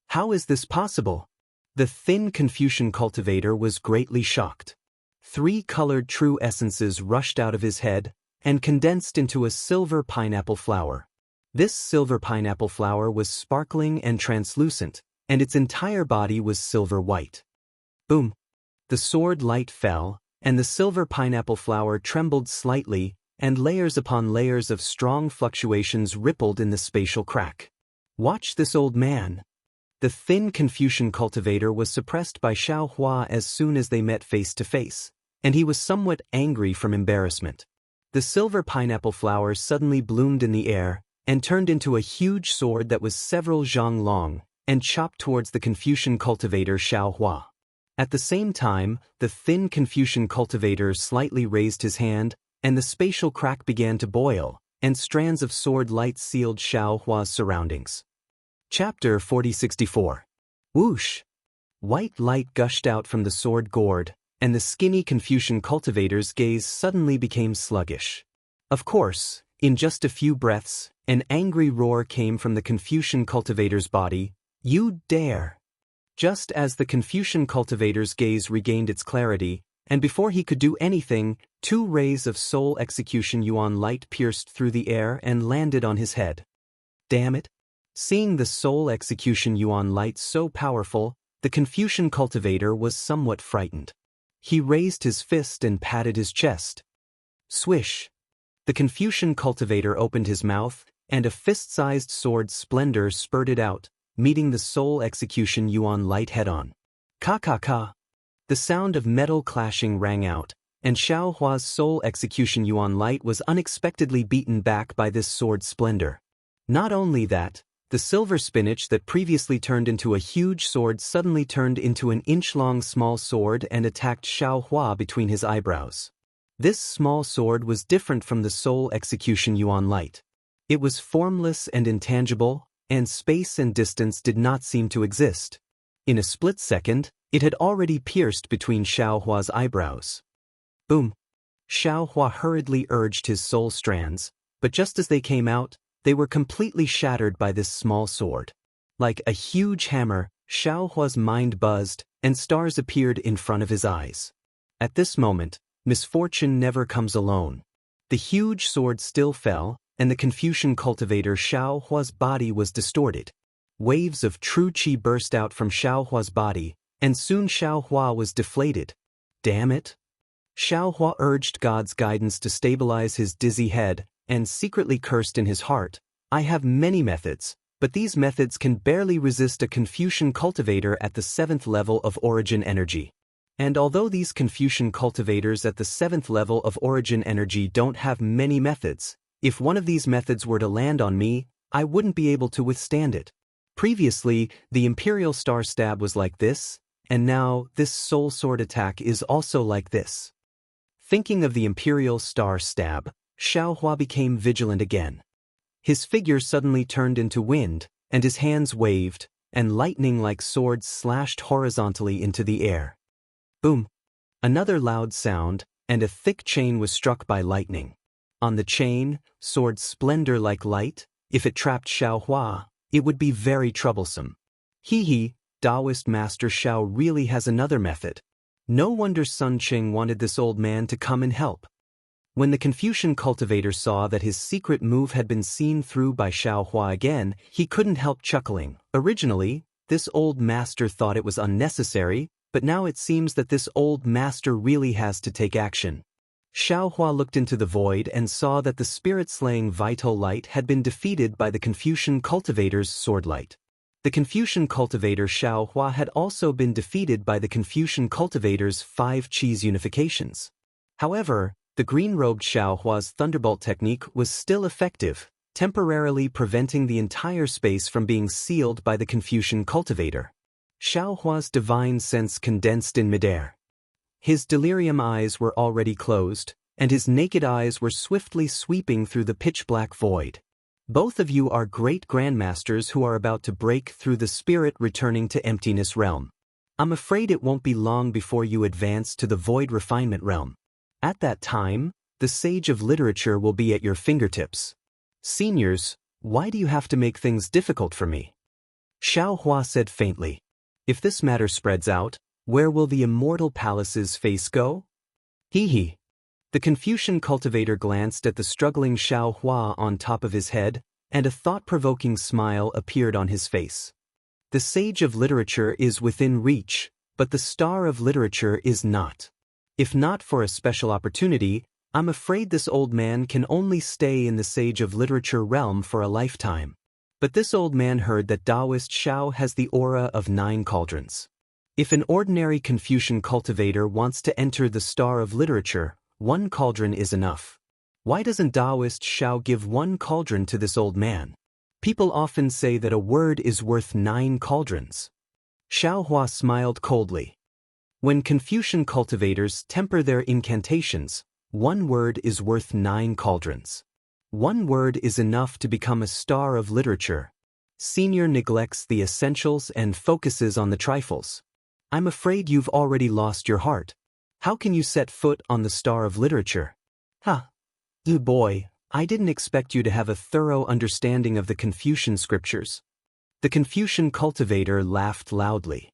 How is this possible? The thin Confucian cultivator was greatly shocked. Three colored true essences rushed out of his head and condensed into a silver pineapple flower. This silver pineapple flower was sparkling and translucent, and its entire body was silver white. Boom! The sword light fell, and the silver pineapple flower trembled slightly, and layers upon layers of strong fluctuations rippled in the spatial crack. Watch this old man! The thin Confucian cultivator was suppressed by Xiaohua as soon as they met face to face, and he was somewhat angry from embarrassment. The silver pineapple flower suddenly bloomed in the air, and turned into a huge sword that was several zhang long, and chopped towards the Confucian cultivator Xiaohua. At the same time, the thin Confucian cultivator slightly raised his hand, and the spatial crack began to boil, and strands of sword light sealed Xiaohua's surroundings. Chapter 4064. Whoosh! White light gushed out from the sword gourd, and the skinny Confucian cultivator's gaze suddenly became sluggish. Of course, in just a few breaths, an angry roar came from the Confucian cultivator's body. You dare! Just as the Confucian cultivator's gaze regained its clarity, and before he could do anything, 2 rays of soul execution yuan light pierced through the air and landed on his head. Damn it! Seeing the soul execution yuan light so powerful, the Confucian cultivator was somewhat frightened. He raised his fist and patted his chest. Swish! The Confucian cultivator opened his mouth, and a fist-sized sword splendor spurted out, meeting the soul execution yuan light head-on. Ka-ka-ka! The sound of metal clashing rang out, and Xiao Hua's soul execution yuan light was unexpectedly beaten back by this sword splendor. Not only that, the silver spinach that previously turned into a huge sword suddenly turned into an inch-long small sword and attacked Xiao Hua between his eyebrows. This small sword was different from the soul execution yuan light. It was formless and intangible, and space and distance did not seem to exist. In a split second, it had already pierced between Xiao Hua's eyebrows. Boom! Xiao Hua hurriedly urged his soul strands, but just as they came out, they were completely shattered by this small sword. Like a huge hammer, Xiao Hua's mind buzzed, and stars appeared in front of his eyes. At this moment, misfortune never comes alone. The huge sword still fell, and the Confucian cultivator Xiao Hua's body was distorted. Waves of true qi burst out from Xiao Hua's body, and soon Xiao Hua was deflated. Damn it! Xiao Hua urged God's guidance to stabilize his dizzy head, and secretly cursed in his heart, I have many methods, but these methods can barely resist a Confucian cultivator at the 7th level of origin energy. And although these Confucian cultivators at the 7th level of origin energy don't have many methods, if one of these methods were to land on me, I wouldn't be able to withstand it. Previously, the Imperial Star Stab was like this, and now this Soul Sword attack is also like this. Thinking of the Imperial Star Stab, Xiao Hua became vigilant again. His figure suddenly turned into wind, and his hands waved, and lightning-like swords slashed horizontally into the air. Boom! Another loud sound, and a thick chain was struck by lightning. On the chain, soared splendor like light. If it trapped Xiao Hua, it would be very troublesome. Hee, Taoist Master Xiao really has another method. No wonder Sun Qing wanted this old man to come and help. When the Confucian cultivator saw that his secret move had been seen through by Xiao Hua again, he couldn't help chuckling. Originally, this old master thought it was unnecessary, but now it seems that this old master really has to take action. Xiao Hua looked into the void and saw that the spirit-slaying vital light had been defeated by the Confucian cultivator's sword light. The Confucian cultivator Xiao Hua had also been defeated by the Confucian cultivator's 5 Qis unifications. However, the green-robed Xiao Hua's thunderbolt technique was still effective, temporarily preventing the entire space from being sealed by the Confucian cultivator. Xiao Hua's divine sense condensed in midair. His delirium eyes were already closed, and his naked eyes were swiftly sweeping through the pitch-black void. Both of you are great grandmasters who are about to break through the spirit returning to emptiness realm. I'm afraid it won't be long before you advance to the void refinement realm. At that time, the sage of literature will be at your fingertips. Seniors, why do you have to make things difficult for me? Xiao Hua said faintly. If this matter spreads out, where will the immortal palace's face go? Hee. The Confucian cultivator glanced at the struggling Xiao Hua on top of his head, and a thought-provoking smile appeared on his face. The sage of literature is within reach, but the star of literature is not. If not for a special opportunity, I'm afraid this old man can only stay in the sage of literature realm for a lifetime. But this old man heard that Taoist Xiao has the aura of 9 cauldrons. If an ordinary Confucian cultivator wants to enter the star of literature, 1 cauldron is enough. Why doesn't Taoist Xiao give 1 cauldron to this old man? People often say that a word is worth 9 cauldrons. Xiao Hua smiled coldly. When Confucian cultivators temper their incantations, 1 word is worth 9 cauldrons. 1 word is enough to become a star of literature. Senior neglects the essentials and focuses on the trifles. I'm afraid you've already lost your heart. How can you set foot on the star of literature? Boy, I didn't expect you to have a thorough understanding of the Confucian scriptures. The Confucian cultivator laughed loudly.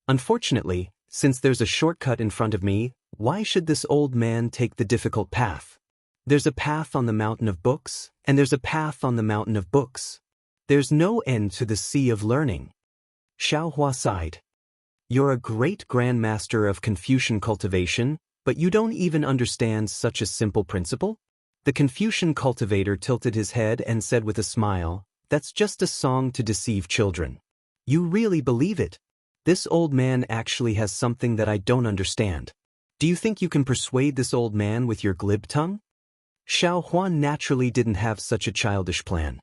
Unfortunately, since there's a shortcut in front of me, why should this old man take the difficult path? There's a path on the mountain of books, and there's a path on the mountain of books. There's no end to the sea of learning. Xiaohua sighed. You're a great grandmaster of Confucian cultivation, but you don't even understand such a simple principle? The Confucian cultivator tilted his head and said with a smile, that's just a song to deceive children. You really believe it? This old man actually has something that I don't understand. Do you think you can persuade this old man with your glib tongue? Xiaohua naturally didn't have such a childish plan.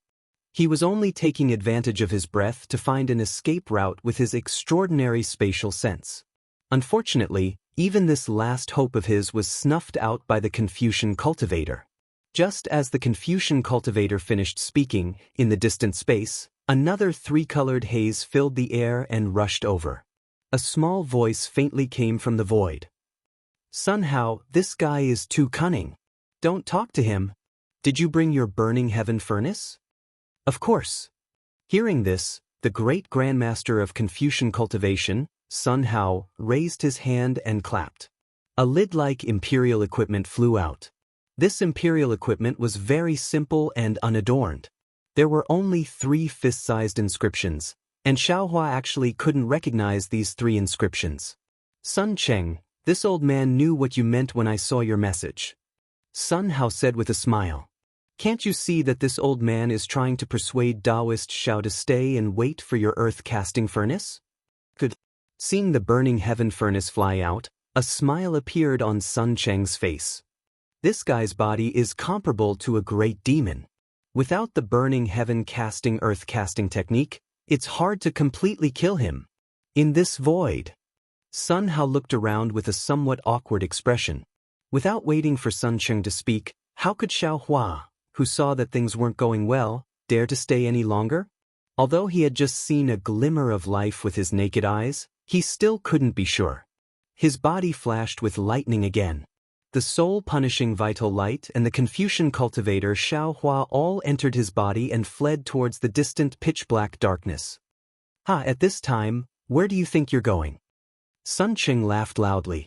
He was only taking advantage of his breath to find an escape route with his extraordinary spatial sense. Unfortunately, even this last hope of his was snuffed out by the Confucian cultivator. Just as the Confucian cultivator finished speaking, in the distant space, another three-colored haze filled the air and rushed over. A small voice faintly came from the void. Sun Hao, this guy is too cunning. Don't talk to him. Did you bring your burning heaven furnace? Of course. Hearing this, the great grandmaster of Confucian cultivation, Sun Hao, raised his hand and clapped. A lid-like imperial equipment flew out. This imperial equipment was very simple and unadorned. There were only 3 fist-sized inscriptions, and Xiaohua actually couldn't recognize these 3 inscriptions. Sun Cheng, this old man knew what you meant when I saw your message. Sun Hao said with a smile. Can't you see that this old man is trying to persuade Taoist Xiao to stay and wait for your earth-casting furnace? Good. Seeing the burning heaven furnace fly out, a smile appeared on Sun Cheng's face. This guy's body is comparable to a great demon. Without the burning heaven casting earth casting technique, it's hard to completely kill him. In this void. Sun Hao looked around with a somewhat awkward expression. Without waiting for Sun Cheng to speak, how could Xiaohua, who saw that things weren't going well, dare to stay any longer? Although he had just seen a glimmer of life with his naked eyes, he still couldn't be sure. His body flashed with lightning again. The soul-punishing vital light and the Confucian cultivator Xiaohua all entered his body and fled towards the distant pitch-black darkness. At this time, where do you think you're going? Sun Cheng laughed loudly.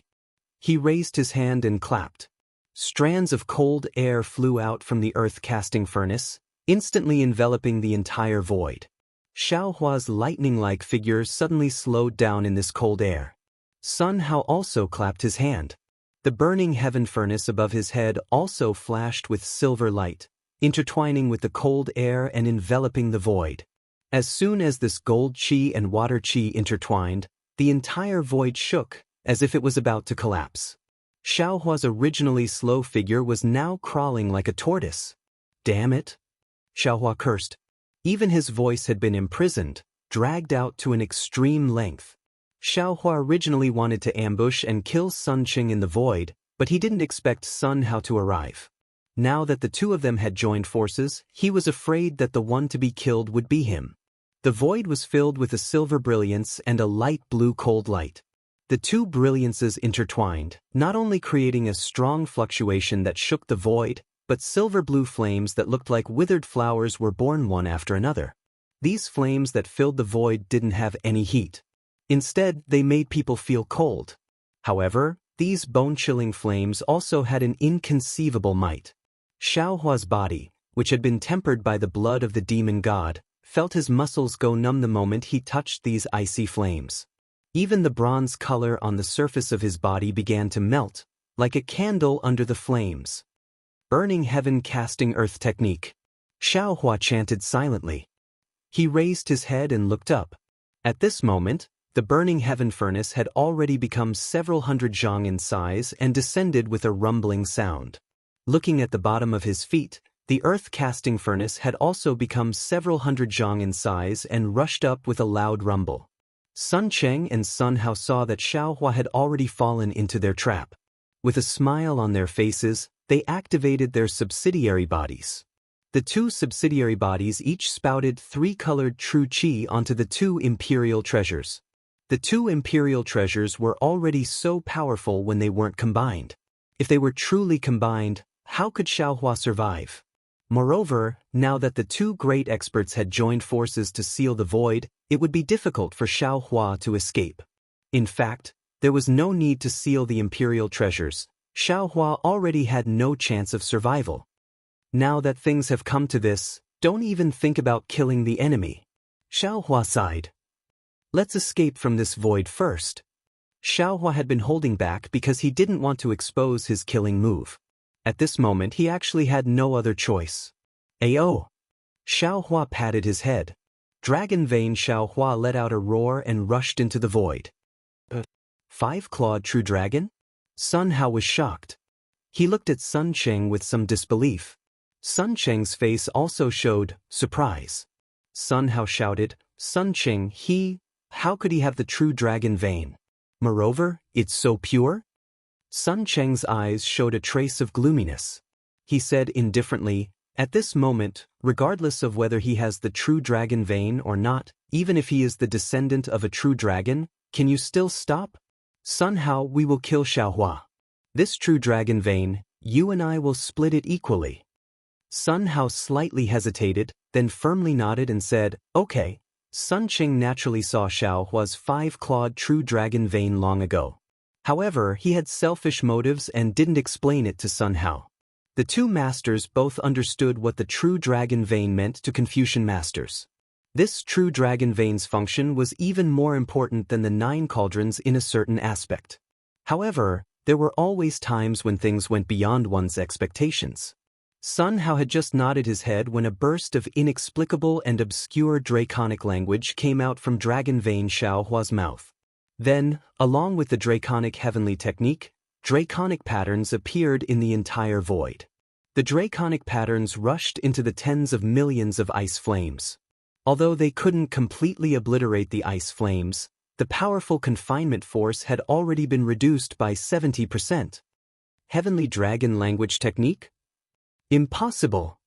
He raised his hand and clapped. Strands of cold air flew out from the earth-casting furnace, instantly enveloping the entire void. Xiaohua's lightning-like figure suddenly slowed down in this cold air. Sun Hao also clapped his hand. The burning heaven furnace above his head also flashed with silver light, intertwining with the cold air and enveloping the void. As soon as this gold qi and water qi intertwined, the entire void shook, as if it was about to collapse. Xiaohua's originally slow figure was now crawling like a tortoise. Damn it! Xiaohua cursed. Even his voice had been imprisoned, dragged out to an extreme length. Xiaohua originally wanted to ambush and kill Sun Cheng in the void, but he didn't expect Sun Hao to arrive. Now that the two of them had joined forces, he was afraid that the one to be killed would be him. The void was filled with a silver brilliance and a light blue cold light. The two brilliances intertwined, not only creating a strong fluctuation that shook the void, but silver blue flames that looked like withered flowers were born one after another. These flames that filled the void didn't have any heat. Instead, they made people feel cold. However, these bone-chilling flames also had an inconceivable might. Xiaohua's body, which had been tempered by the blood of the demon god, felt his muscles go numb the moment he touched these icy flames. Even the bronze color on the surface of his body began to melt, like a candle under the flames. Burning heaven casting earth technique. Xiaohua chanted silently. He raised his head and looked up. At this moment, the burning heaven furnace had already become several hundred zhang in size and descended with a rumbling sound. Looking at the bottom of his feet, the earth-casting furnace had also become several hundred zhang in size and rushed up with a loud rumble. Sun Cheng and Sun Hao saw that Xiaohua had already fallen into their trap. With a smile on their faces, they activated their subsidiary bodies. The two subsidiary bodies each spouted 3-colored true qi onto the 2 imperial treasures. The 2 imperial treasures were already so powerful when they weren't combined. If they were truly combined, how could Xiaohua survive? Moreover, now that the 2 great experts had joined forces to seal the void, it would be difficult for Xiaohua to escape. In fact, there was no need to seal the imperial treasures. Xiaohua already had no chance of survival. Now that things have come to this, don't even think about killing the enemy. Xiaohua sighed. Let's escape from this void first. Xiaohua had been holding back because he didn't want to expose his killing move. At this moment he actually had no other choice. Ayo! Xiaohua patted his head. Dragon Vein Xiaohua let out a roar and rushed into the void. Five-clawed true dragon? Sun Hao was shocked. He looked at Sun Cheng with some disbelief. Sun Cheng's face also showed surprise. Sun Hao shouted, Sun Cheng, how could he have the true dragon vein? Moreover, it's so pure? Sun Cheng's eyes showed a trace of gloominess. He said indifferently, at this moment, regardless of whether he has the true dragon vein or not, even if he is the descendant of a true dragon, can you still stop? Sun Hao, we will kill Xiaohua. This true dragon vein, you and I will split it equally. Sun Hao slightly hesitated, then firmly nodded and said, okay. Sun Cheng naturally saw Xiaohua's five-clawed true dragon vein long ago. However, he had selfish motives and didn't explain it to Sun Hao. The two masters both understood what the true dragon vein meant to Confucian masters. This true dragon vein's function was even more important than the 9 cauldrons in a certain aspect. However, there were always times when things went beyond one's expectations. Sun Hao had just nodded his head when a burst of inexplicable and obscure draconic language came out from Dragon Vein Xiaohua's mouth. Then, along with the draconic heavenly technique, draconic patterns appeared in the entire void. The draconic patterns rushed into the tens of millions of ice flames. Although they couldn't completely obliterate the ice flames, the powerful confinement force had already been reduced by 70%. Heavenly dragon language technique? Impossible!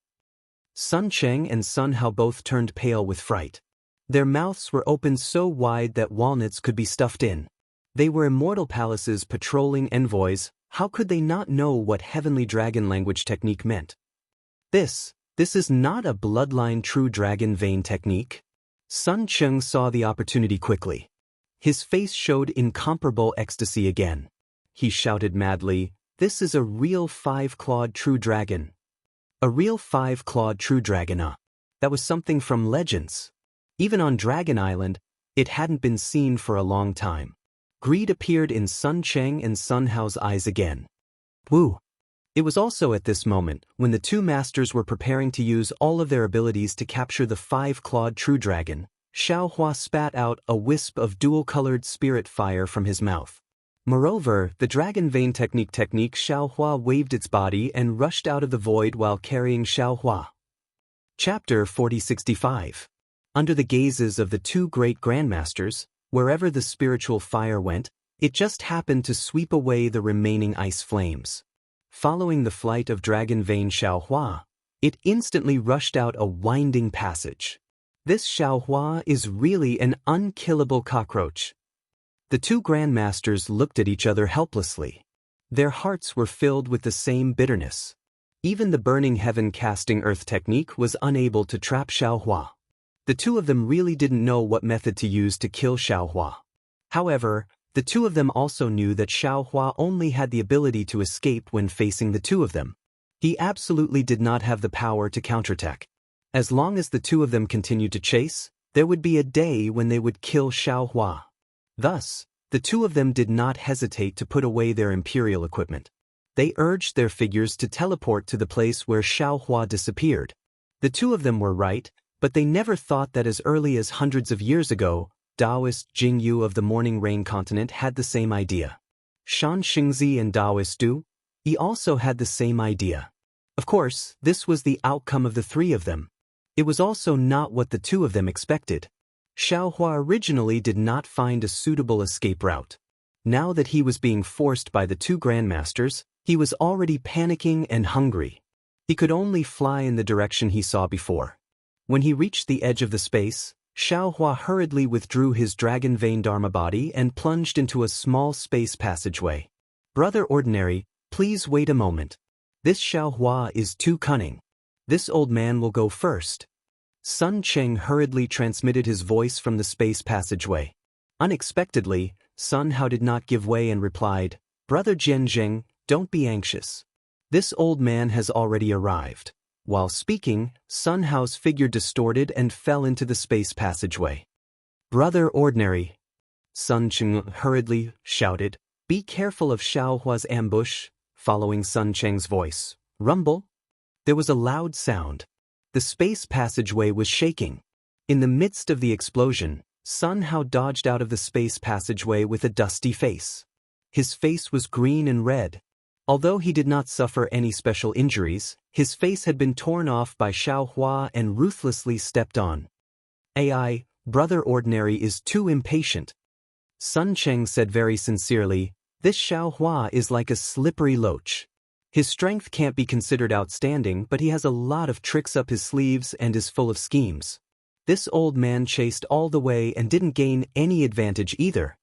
Sun Cheng and Sun Hao both turned pale with fright. Their mouths were opened so wide that walnuts could be stuffed in. They were immortal palaces patrolling envoys. How could they not know what heavenly dragon language technique meant? This is not a bloodline true dragon vein technique. Sun Cheng saw the opportunity quickly. His face showed incomparable ecstasy again. He shouted madly, this is a real 5-clawed true dragon. A real 5-clawed true dragon, that was something from Legends. Even on Dragon Island, it hadn't been seen for a long time. Greed appeared in Sun Cheng and Sun Hao's eyes again. Woo! It was also at this moment, when the two masters were preparing to use all of their abilities to capture the 5-clawed true dragon, Xiaohua spat out a wisp of dual-colored spirit fire from his mouth. Moreover, the dragon vein technique Xiaohua waved its body and rushed out of the void while carrying Xiaohua. Chapter 4065. Under the gazes of the two great grandmasters, wherever the spiritual fire went, it just happened to sweep away the remaining ice flames. Following the flight of Dragon Vein Xiaohua, it instantly rushed out a winding passage. This Xiaohua is really an unkillable cockroach. The two grandmasters looked at each other helplessly. Their hearts were filled with the same bitterness. Even the burning heaven casting earth technique was unable to trap Xiaohua. The two of them really didn't know what method to use to kill Xiaohua. However, the two of them also knew that Xiaohua only had the ability to escape when facing the two of them. He absolutely did not have the power to counterattack. As long as the two of them continued to chase, there would be a day when they would kill Xiaohua. Thus, the two of them did not hesitate to put away their imperial equipment. They urged their figures to teleport to the place where Xiaohua disappeared. The two of them were right, but they never thought that as early as hundreds of years ago, Taoist Jianghu of the Morning Rain continent had the same idea. Shan Xingzi and Taoist Du, he also had the same idea. Of course, this was the outcome of the three of them. It was also not what the two of them expected. Xiaohua originally did not find a suitable escape route. Now that he was being forced by the two grandmasters, he was already panicking and hungry. He could only fly in the direction he saw before. When he reached the edge of the space, Xiaohua hurriedly withdrew his dragon vein dharma body and plunged into a small space passageway. Brother Ordinary, please wait a moment. This Xiaohua is too cunning. This old man will go first. Sun Cheng hurriedly transmitted his voice from the space passageway. Unexpectedly, Sun Hao did not give way and replied, "Brother Jianzheng, don't be anxious. This old man has already arrived." While speaking, Sun Hao's figure distorted and fell into the space passageway. "Brother Ordinary," Sun Cheng hurriedly shouted, "be careful of Xiaohua's ambush." Following Sun Cheng's voice, "Rumble?" There was a loud sound. The space passageway was shaking. In the midst of the explosion, Sun Hao dodged out of the space passageway with a dusty face. His face was green and red. Although he did not suffer any special injuries, his face had been torn off by Xiaohua and ruthlessly stepped on. "AI, Brother Ordinary is too impatient." Sun Cheng said very sincerely, "This Xiaohua is like a slippery loach. His strength can't be considered outstanding, but he has a lot of tricks up his sleeves and is full of schemes. This old man chased all the way and didn't gain any advantage either.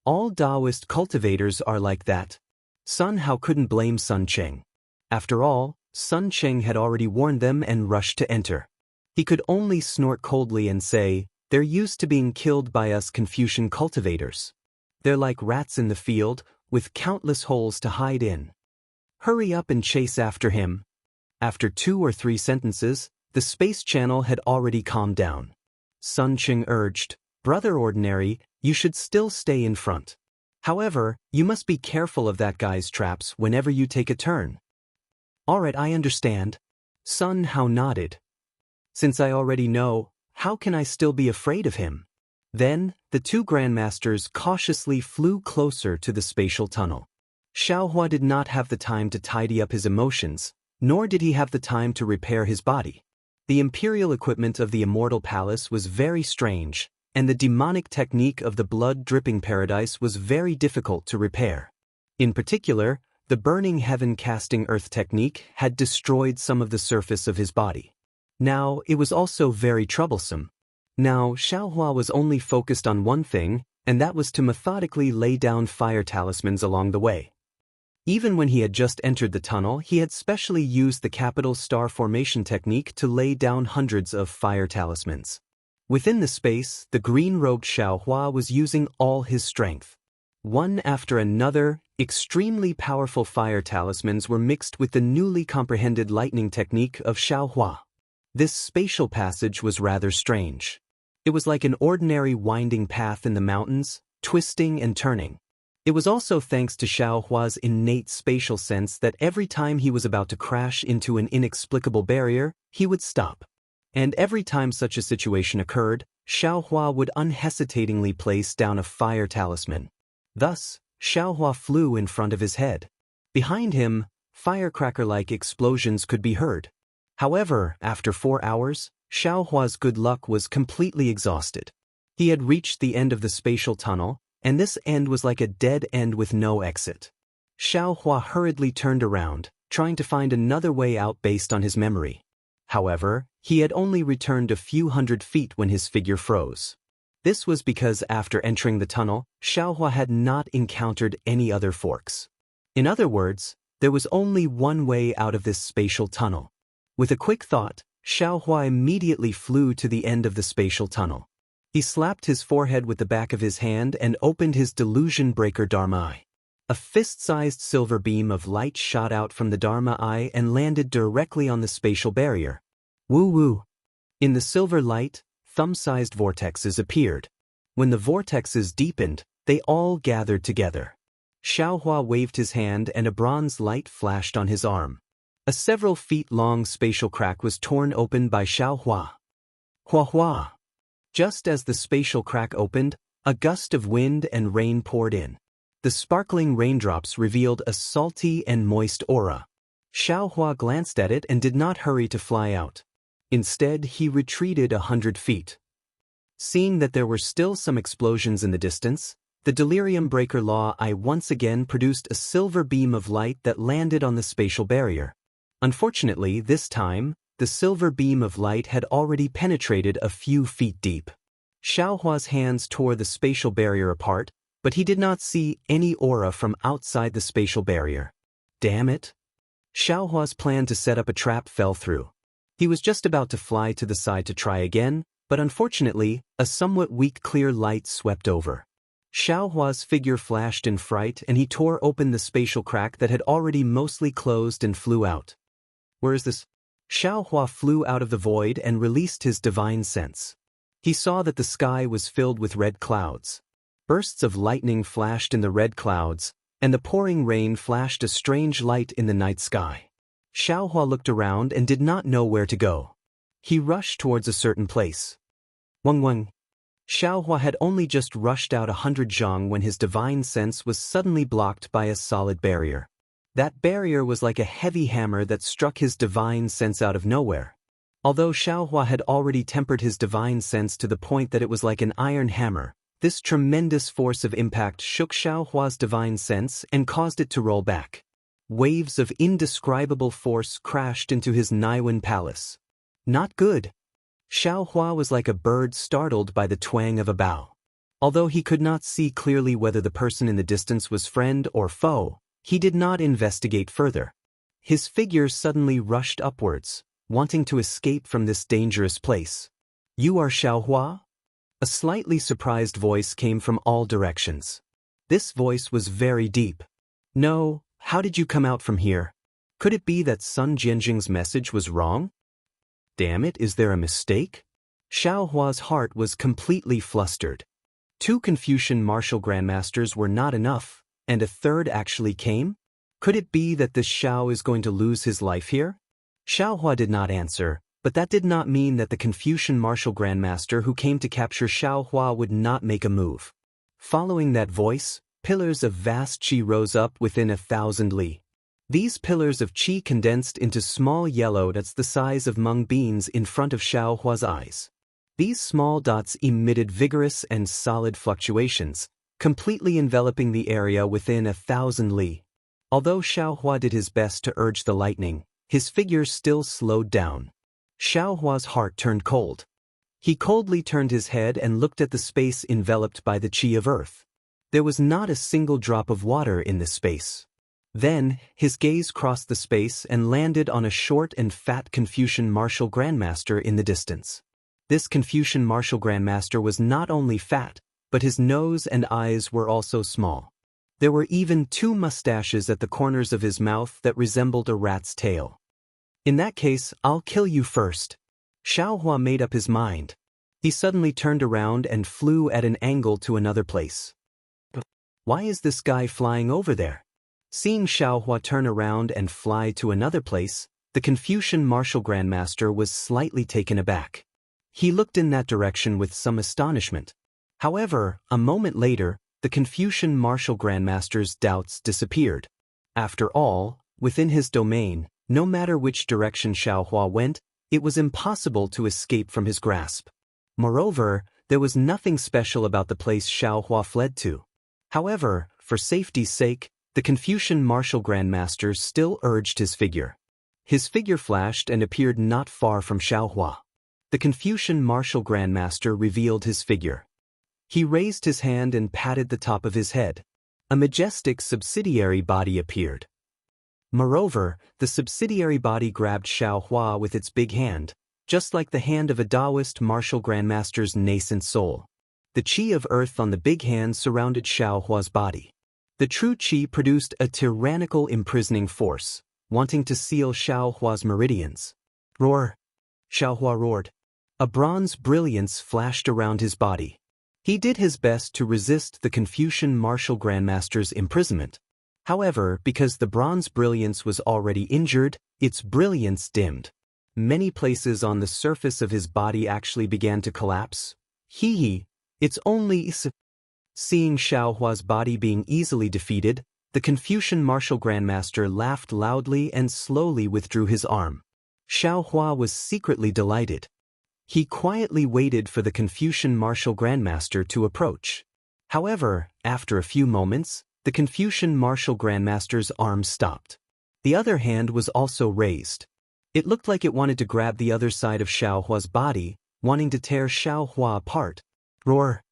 All Taoist cultivators are like that." Sun Hao couldn't blame Sun Cheng. After all, Sun Cheng had already warned them and rushed to enter. He could only snort coldly and say, "They're used to being killed by us Confucian cultivators. They're like rats in the field, with countless holes to hide in. Hurry up and chase after him." After 2 or 3 sentences, the space channel had already calmed down. Sun Cheng urged, "Brother Ordinary, you should still stay in front. However, you must be careful of that guy's traps whenever you take a turn." "Alright, I understand." Sun Hao nodded. "Since I already know, how can I still be afraid of him?" Then, the 2 grandmasters cautiously flew closer to the spatial tunnel. Xiaohua did not have the time to tidy up his emotions, nor did he have the time to repair his body. The imperial equipment of the Immortal Palace was very strange, and the demonic technique of the blood-dripping paradise was very difficult to repair. In particular, the burning heaven-casting earth technique had destroyed some of the surface of his body. Now, it was also very troublesome. Now, Xiaohua was only focused on one thing, and that was to methodically lay down fire talismans along the way. Even when he had just entered the tunnel, he had specially used the capital star formation technique to lay down hundreds of fire talismans. Within the space, the green-robed Xiaohua was using all his strength. One after another, extremely powerful fire talismans were mixed with the newly comprehended lightning technique of Xiaohua. This spatial passage was rather strange. It was like an ordinary winding path in the mountains, twisting and turning. It was also thanks to Xiaohua's innate spatial sense that every time he was about to crash into an inexplicable barrier, he would stop. And every time such a situation occurred, Xiaohua would unhesitatingly place down a fire talisman. Thus, Xiaohua flew in front of his head. Behind him, firecracker-like explosions could be heard. However, after 4 hours, Xiaohua's good luck was completely exhausted. He had reached the end of the spatial tunnel, and this end was like a dead end with no exit. Xiaohua hurriedly turned around, trying to find another way out based on his memory. However, he had only returned a few hundred feet when his figure froze. This was because after entering the tunnel, Xiaohua had not encountered any other forks. In other words, there was only one way out of this spatial tunnel. With a quick thought, Xiaohua immediately flew to the end of the spatial tunnel. He slapped his forehead with the back of his hand and opened his delusion breaker Dharma Eye. A fist-sized silver beam of light shot out from the Dharma Eye and landed directly on the spatial barrier. Woo-woo! In the silver light, thumb-sized vortexes appeared. When the vortexes deepened, they all gathered together. Xiaohua waved his hand and a bronze light flashed on his arm. A several feet-long spatial crack was torn open by Xiaohua. Hua-hua! Just as the spatial crack opened, a gust of wind and rain poured in. The sparkling raindrops revealed a salty and moist aura. Xiaohua glanced at it and did not hurry to fly out. Instead, he retreated 100 feet. Seeing that there were still some explosions in the distance, the delirium breaker Law Eye once again produced a silver beam of light that landed on the spatial barrier. Unfortunately, this time, the silver beam of light had already penetrated a few feet deep. Xiaohua's hands tore the spatial barrier apart, but he did not see any aura from outside the spatial barrier. Damn it! Xiaohua's plan to set up a trap fell through. He was just about to fly to the side to try again, But unfortunately, a somewhat weak clear light swept over. Xiaohua's figure flashed in fright and he tore open the spatial crack that had already mostly closed and flew out. Where is this? Xiaohua flew out of the void and released his divine sense. He saw that the sky was filled with red clouds. Bursts of lightning flashed in the red clouds, and the pouring rain flashed a strange light in the night sky. Xiaohua looked around and did not know where to go. He rushed towards a certain place. Weng. Xiaohua had only just rushed out 100 zhang when his divine sense was suddenly blocked by a solid barrier. That barrier was like a heavy hammer that struck his divine sense out of nowhere. Although Xiaohua had already tempered his divine sense to the point that it was like an iron hammer, this tremendous force of impact shook Xiaohua's divine sense and caused it to roll back. Waves of indescribable force crashed into his Naiwen palace. Not good. Xiaohua was like a bird startled by the twang of a bow. Although he could not see clearly whether the person in the distance was friend or foe, he did not investigate further. His figure suddenly rushed upwards, wanting to escape from this dangerous place. You are Xiaohua? A slightly surprised voice came from all directions. This voice was very deep. No, how did you come out from here? Could it be that Sun Jianjing's message was wrong? Damn it, is there a mistake? Xiaohua's heart was completely flustered. 2 Confucian martial grandmasters were not enough, and a third actually came? Could it be that this Xiao is going to lose his life here? Xiaohua did not answer, but that did not mean that the Confucian martial grandmaster who came to capture Xiaohua would not make a move. Following that voice, pillars of vast qi rose up within 1,000 li. These pillars of qi condensed into small yellow dots the size of mung beans in front of Xiaohua's eyes. These small dots emitted vigorous and solid fluctuations, completely enveloping the area within 1,000 li. Although Xiaohua did his best to urge the lightning, his figure still slowed down. Xiaohua's heart turned cold. He coldly turned his head and looked at the space enveloped by the qi of earth. There was not a single drop of water in this space. Then, his gaze crossed the space and landed on a short and fat Confucian martial grandmaster in the distance. This Confucian martial grandmaster was not only fat, but his nose and eyes were also small. There were even 2 mustaches at the corners of his mouth that resembled a rat's tail. In that case, I'll kill you first. Xiaohua made up his mind. He suddenly turned around and flew at an angle to another place. Why is this guy flying over there? Seeing Xiaohua turn around and fly to another place, the Confucian martial grandmaster was slightly taken aback. He looked in that direction with some astonishment. However, a moment later, the Confucian martial grandmaster's doubts disappeared. After all, within his domain, no matter which direction Xiaohua went, it was impossible to escape from his grasp. Moreover, there was nothing special about the place Xiaohua fled to. However, for safety's sake, the Confucian martial grandmaster still urged his figure. His figure flashed and appeared not far from Xiaohua. The Confucian martial grandmaster revealed his figure. He raised his hand and patted the top of his head. A majestic subsidiary body appeared. Moreover, the subsidiary body grabbed Xiaohua with its big hand, just like the hand of a Taoist martial grandmaster's nascent soul. The qi of earth on the big hand surrounded Xiaohua's body. The true qi produced a tyrannical imprisoning force, wanting to seal Xiaohua's meridians. Roar! Xiaohua roared. A bronze brilliance flashed around his body. He did his best to resist the Confucian martial grandmaster's imprisonment. However, because the bronze brilliance was already injured, its brilliance dimmed. Many places on the surface of his body actually began to collapse. It's only... Seeing Xiaohua's body being easily defeated, the Confucian martial grandmaster laughed loudly and slowly withdrew his arm. Xiaohua was secretly delighted. He quietly waited for the Confucian martial grandmaster to approach. However, after a few moments, the Confucian martial grandmaster's arm stopped. The other hand was also raised. It looked like it wanted to grab the other side of Xiaohua's body, wanting to tear Xiaohua apart. Roar!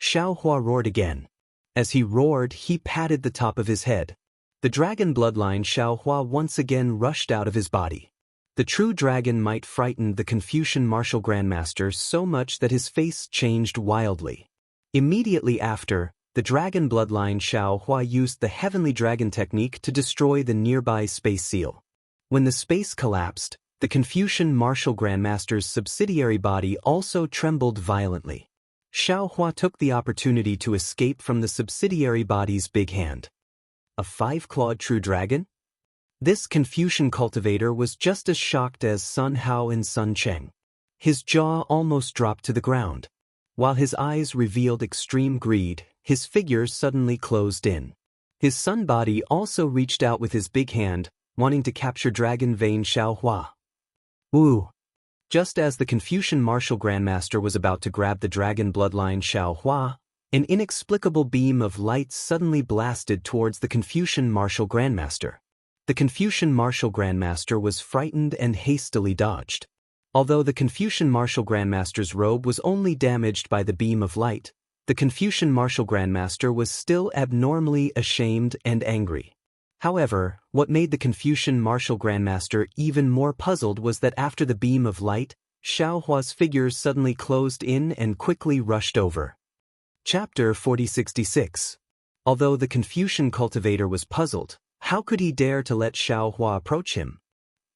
Xiaohua roared again. As he roared, he patted the top of his head. The dragon bloodline Xiaohua once again rushed out of his body. The true dragon might frightened the Confucian martial grandmaster so much that his face changed wildly. Immediately after, the dragon bloodline Xiao Hua used the heavenly dragon technique to destroy the nearby space seal. When the space collapsed, the Confucian martial grandmaster's subsidiary body also trembled violently. Xiao Hua took the opportunity to escape from the subsidiary body's big hand. A five-clawed true dragon? This Confucian cultivator was just as shocked as Sun Hao and Sun Cheng. His jaw almost dropped to the ground. While his eyes revealed extreme greed, his figure suddenly closed in. His sun body also reached out with his big hand, wanting to capture Dragon Vein Xiao Hua. Wu! Just as the Confucian martial grandmaster was about to grab the dragon bloodline Xiao Hua, an inexplicable beam of light suddenly blasted towards the Confucian martial grandmaster. The Confucian martial grandmaster was frightened and hastily dodged. Although the Confucian martial grandmaster's robe was only damaged by the beam of light, the Confucian martial grandmaster was still abnormally ashamed and angry. However, what made the Confucian martial grandmaster even more puzzled was that after the beam of light, Xiao Hua's figure suddenly closed in and quickly rushed over. Chapter 4066. Although the Confucian cultivator was puzzled, how could he dare to let Xiao Hua approach him?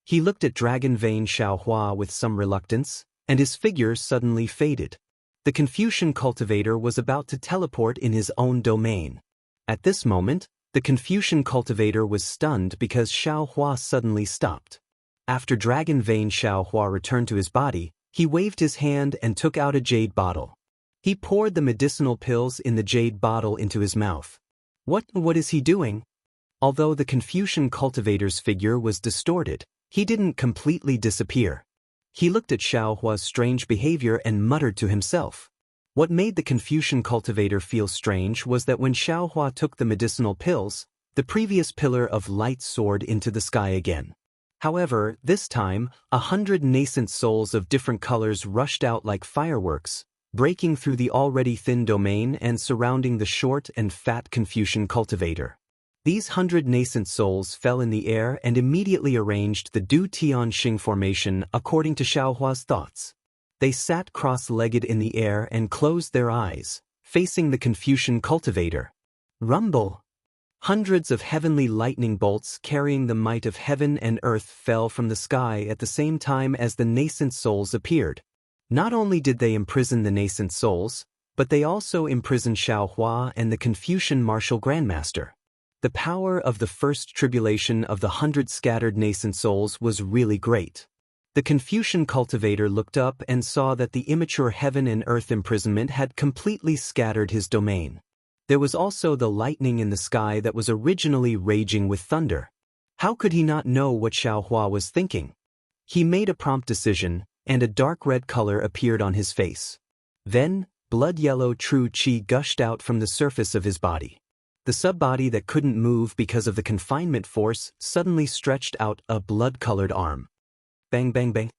He looked at Dragon Vein Xiao Hua with some reluctance, and his figure suddenly faded. The Confucian cultivator was about to teleport in his own domain. At this moment, the Confucian cultivator was stunned because Xiao Hua suddenly stopped. After Dragon Vein Xiao Hua returned to his body, he waved his hand and took out a jade bottle. He poured the medicinal pills in the jade bottle into his mouth. What is he doing? Although the Confucian cultivator's figure was distorted, he didn't completely disappear. He looked at Xiao Hua's strange behavior and muttered to himself. What made the Confucian cultivator feel strange was that when Xiao Hua took the medicinal pills, the previous pillar of light soared into the sky again. However, this time, 100 nascent souls of different colors rushed out like fireworks, breaking through the already thin domain and surrounding the short and fat Confucian cultivator. These 100 nascent souls fell in the air and immediately arranged the Du Tian Xing formation according to Xiao Hua's thoughts. They sat cross-legged in the air and closed their eyes, facing the Confucian cultivator. Rumble! Hundreds of heavenly lightning bolts carrying the might of heaven and earth fell from the sky at the same time as the nascent souls appeared. Not only did they imprison the nascent souls, but they also imprisoned Xiao Hua and the Confucian martial grandmaster. The power of the first tribulation of the 100 scattered nascent souls was really great. The Confucian cultivator looked up and saw that the immature heaven and earth imprisonment had completely scattered his domain. There was also the lightning in the sky that was originally raging with thunder. How could he not know what Xiao Hua was thinking? He made a prompt decision, and a dark red color appeared on his face. Then, blood-yellow true qi gushed out from the surface of his body. The sub-body that couldn't move because of the confinement force suddenly stretched out a blood-colored arm. Bang bang bang.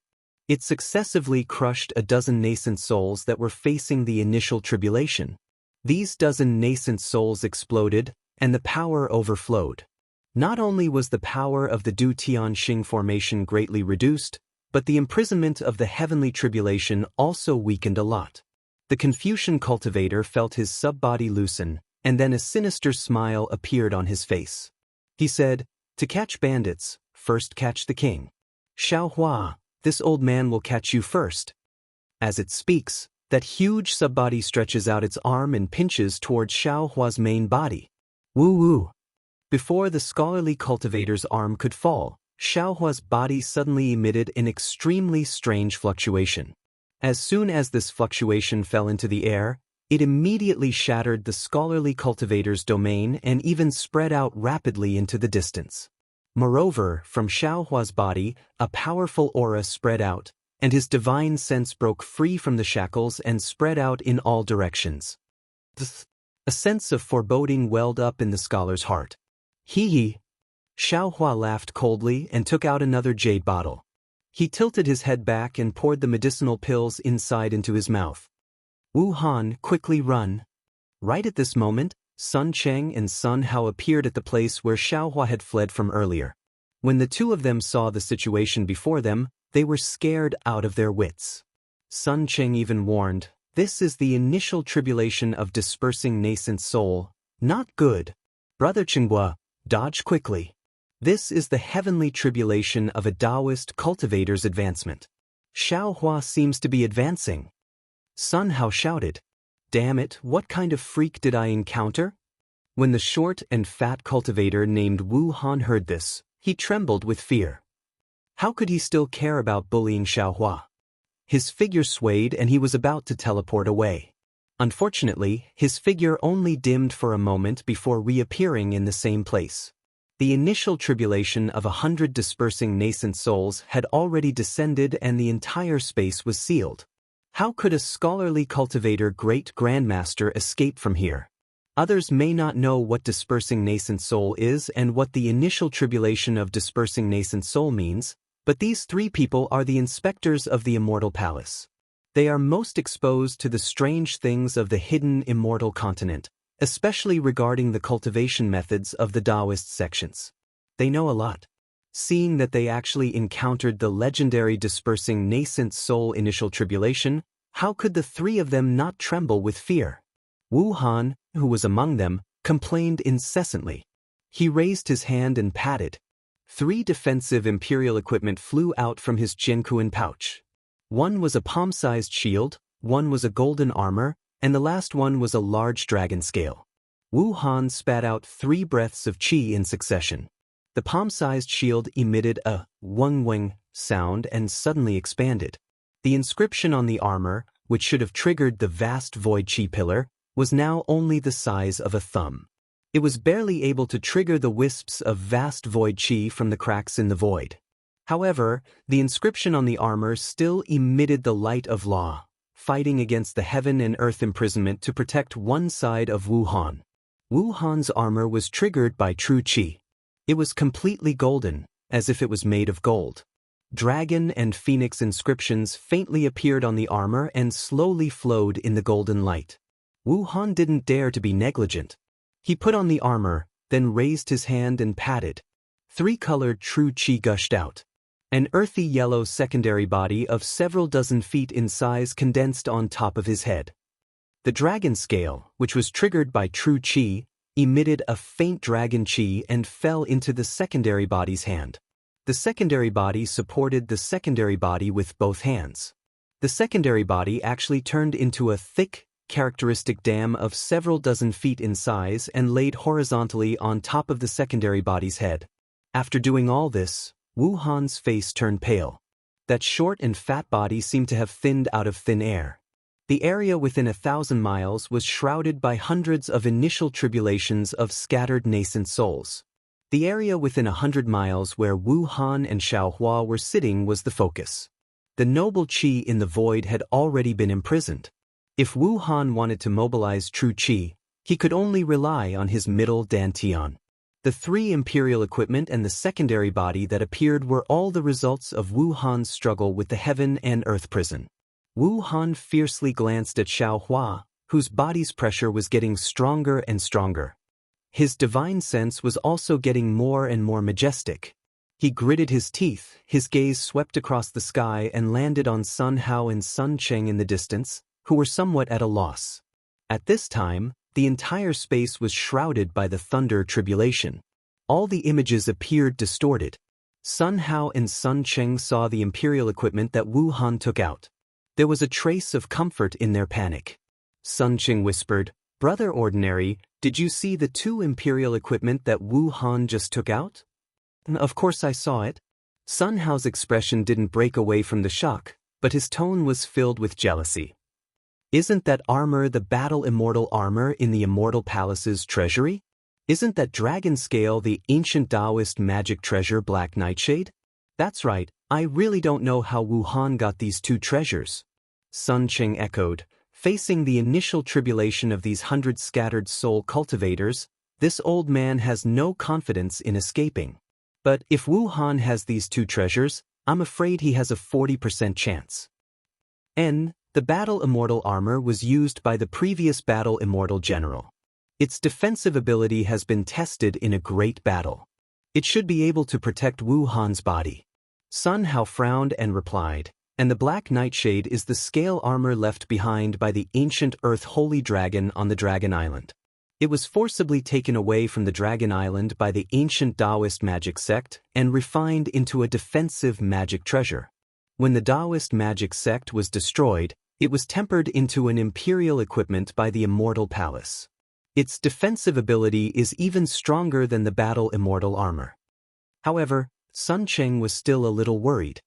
It successively crushed a dozen nascent souls that were facing the initial tribulation. These dozen nascent souls exploded, and the power overflowed. Not only was the power of the Du Tian Xing formation greatly reduced, but the imprisonment of the heavenly tribulation also weakened a lot. The Confucian cultivator felt his sub-body loosen, and then a sinister smile appeared on his face. He said, "To catch bandits, first catch the king. Xiao Hua, this old man will catch you first." As it speaks, that huge sub-body stretches out its arm and pinches towards Xiao Hua's main body. Woo-woo! Before the scholarly cultivator's arm could fall, Xiao Hua's body suddenly emitted an extremely strange fluctuation. As soon as this fluctuation fell into the air, it immediately shattered the scholarly cultivator's domain and even spread out rapidly into the distance. Moreover, from Xiao Hua's body, a powerful aura spread out, and his divine sense broke free from the shackles and spread out in all directions. A sense of foreboding welled up in the scholar's heart. Hee. Xiao Hua laughed coldly and took out another jade bottle. He tilted his head back and poured the medicinal pills inside into his mouth. Wu Han, quickly run. Right at this moment, Sun Cheng and Sun Hao appeared at the place where Xiao Hua had fled from earlier. When the two of them saw the situation before them, they were scared out of their wits. Sun Cheng even warned, "This is the initial tribulation of dispersing nascent soul, not good. Brother Chenghua, dodge quickly. This is the heavenly tribulation of a Taoist cultivator's advancement." Xiao Hua seems to be advancing. Sun Hao shouted, "Damn it, what kind of freak did I encounter?" When the short and fat cultivator named Wu Han heard this, he trembled with fear. How could he still care about bullying Xiao Hua? His figure swayed and he was about to teleport away. Unfortunately, his figure only dimmed for a moment before reappearing in the same place. The initial tribulation of 100 dispersing nascent souls had already descended and the entire space was sealed. How could a scholarly cultivator great grandmaster escape from here? Others may not know what dispersing nascent soul is and what the initial tribulation of dispersing nascent soul means, but these three people are the inspectors of the Immortal Palace. They are most exposed to the strange things of the hidden Immortal continent, especially regarding the cultivation methods of the Taoist sections. They know a lot. Seeing that they actually encountered the legendary dispersing nascent soul initial tribulation, how could the three of them not tremble with fear? Wu Han, who was among them, complained incessantly. He raised his hand and patted. 3 defensive imperial equipment flew out from his Jianghu pouch. One was a palm-sized shield, one was a golden armor, and the last one was a large dragon scale. Wu Han spat out 3 breaths of qi in succession. The palm-sized shield emitted a weng-weng sound and suddenly expanded. The inscription on the armor, which should have triggered the vast void qi pillar, was now only the size of a thumb. It was barely able to trigger the wisps of vast void qi from the cracks in the void. However, the inscription on the armor still emitted the light of law, fighting against the heaven and earth imprisonment to protect one side of Wu Han. Wu Han's armor was triggered by true qi. It was completely golden, as if it was made of gold. Dragon and phoenix inscriptions faintly appeared on the armor and slowly flowed in the golden light. Wu Han didn't dare to be negligent. He put on the armor, then raised his hand and patted. 3-colored true qi gushed out. An earthy yellow secondary body of several dozen feet in size condensed on top of his head. The dragon scale, which was triggered by true qi, emitted a faint dragon qi and fell into the secondary body's hand. The secondary body supported the secondary body with both hands. The secondary body actually turned into a thick, characteristic dam of several dozen feet in size and laid horizontally on top of the secondary body's head. After doing all this, Wu Han's face turned pale. That short and fat body seemed to have thinned out of thin air. The area within 1,000 miles was shrouded by hundreds of initial tribulations of scattered nascent souls. The area within 100 miles where Wu Han and Xiao Hua were sitting was the focus. The noble qi in the void had already been imprisoned. If Wu Han wanted to mobilize true qi, he could only rely on his middle dantian. The 3 imperial equipment and the secondary body that appeared were all the results of Wu Han's struggle with the heaven and earth prison. Wu Han fiercely glanced at Xiao Hua, whose body's pressure was getting stronger and stronger. His divine sense was also getting more and more majestic. He gritted his teeth, his gaze swept across the sky and landed on Sun Hao and Sun Cheng in the distance, who were somewhat at a loss. At this time, the entire space was shrouded by the thunder tribulation. All the images appeared distorted. Sun Hao and Sun Cheng saw the imperial equipment that Wu Han took out. There was a trace of comfort in their panic. Sun Cheng whispered, "Brother Ordinary, did you see the 2 imperial equipment that Wu Han just took out?" "Of course I saw it." Sun Hao's expression didn't break away from the shock, but his tone was filled with jealousy. "Isn't that armor the battle immortal armor in the Immortal Palace's treasury? Isn't that dragon scale the ancient Taoist magic treasure Black Nightshade?" "That's right, I really don't know how Wu Han got these 2 treasures." Sun Cheng echoed, facing the initial tribulation of these 100 scattered soul cultivators. This old man has no confidence in escaping. But if Wu Han has these 2 treasures, I'm afraid he has a 40% chance. The Battle Immortal armor was used by the previous Battle Immortal general. Its defensive ability has been tested in a great battle. It should be able to protect Wu Han's body. Sun Hao frowned and replied, and the black nightshade is the scale armor left behind by the ancient Earth Holy Dragon on the Dragon Island. It was forcibly taken away from the Dragon Island by the ancient Taoist magic sect and refined into a defensive magic treasure. When the Taoist magic sect was destroyed, it was tempered into an imperial equipment by the Immortal Palace. Its defensive ability is even stronger than the battle Immortal armor. However, Sun Cheng was still a little worried.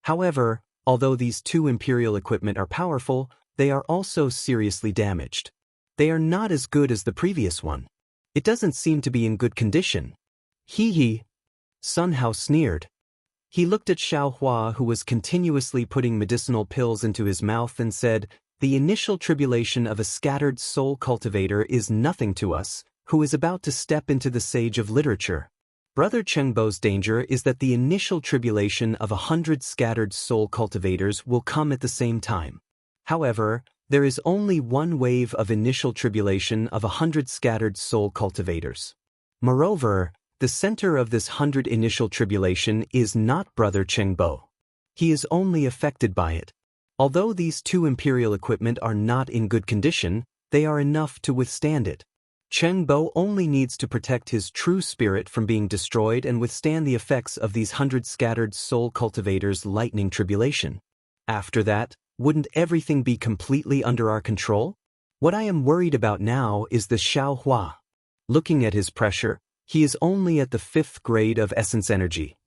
However, although these two imperial equipment are powerful, they are also seriously damaged. They are not as good as the previous one. It doesn't seem to be in good condition. Hee hee. Sun Hao sneered. He looked at Xiao Hua, who was continuously putting medicinal pills into his mouth, and said, "The initial tribulation of a scattered soul cultivator is nothing to us, who is about to step into the sage of literature. Brother Chengbo's danger is that the initial tribulation of 100 scattered soul cultivators will come at the same time. However, there is only one wave of initial tribulation of 100 scattered soul cultivators. Moreover, the center of this 100 initial tribulation is not Brother Chengbo. He is only affected by it. Although these two imperial equipment are not in good condition, they are enough to withstand it. Chengbo only needs to protect his true spirit from being destroyed and withstand the effects of these 100 scattered soul cultivators' lightning tribulation. After that, wouldn't everything be completely under our control? What I am worried about now is the Xiao Hua. Looking at his pressure, he is only at the 5th grade of essence energy.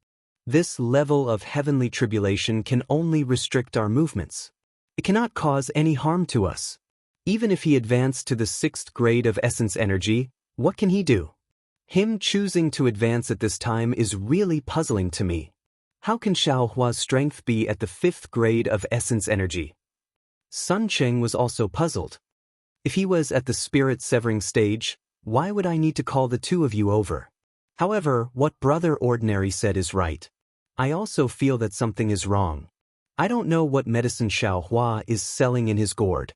This level of heavenly tribulation can only restrict our movements. It cannot cause any harm to us. Even if he advanced to the 6th grade of essence energy, what can he do? Him choosing to advance at this time is really puzzling to me. How can Xiao Hua's strength be at the 5th grade of essence energy? Sun Cheng was also puzzled. If he was at the spirit severing stage, why would I need to call the two of you over? However, what Brother Ordinary said is right. I also feel that something is wrong. I don't know what medicine Xiao Hua is selling in his gourd.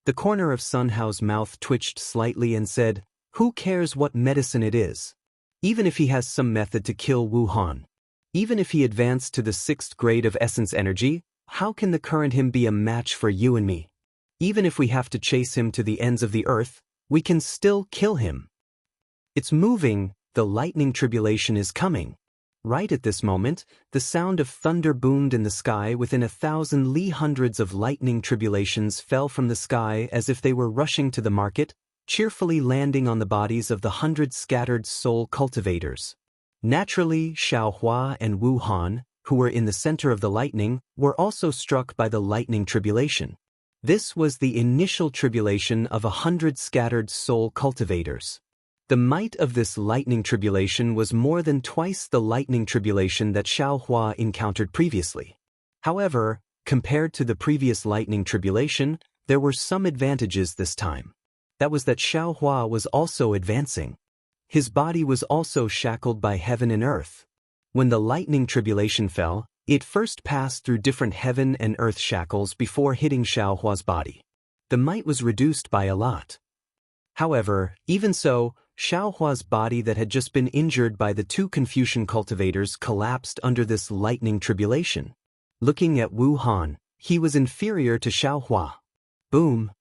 The corner of Sun Hao's mouth twitched slightly and said, "Who cares what medicine it is? Even if he has some method to kill Wu Han. Even if he advanced to the 6th grade of essence energy, how can the current him be a match for you and me? Even if we have to chase him to the ends of the earth, we can still kill him. It's moving, the lightning tribulation is coming." Right at this moment, the sound of thunder boomed in the sky. Within 1,000 li, hundreds of lightning tribulations fell from the sky as if they were rushing to the market, cheerfully landing on the bodies of the 100 scattered soul cultivators. Naturally, Xiao Hua and Wu Han, who were in the center of the lightning, were also struck by the lightning tribulation. This was the initial tribulation of 100 scattered soul cultivators. The might of this lightning tribulation was more than twice the lightning tribulation that Xiao Hua encountered previously. However, compared to the previous lightning tribulation, there were some advantages this time. That was that Xiao Hua was also advancing. His body was also shackled by heaven and earth. When the lightning tribulation fell, it first passed through different heaven and earth shackles before hitting Xiao Hua's body. The might was reduced by a lot. However, even so, Xiao Hua's body that had just been injured by the two Confucian cultivators collapsed under this lightning tribulation. Looking at Wu Han, he was inferior to Xiao Hua. Boom!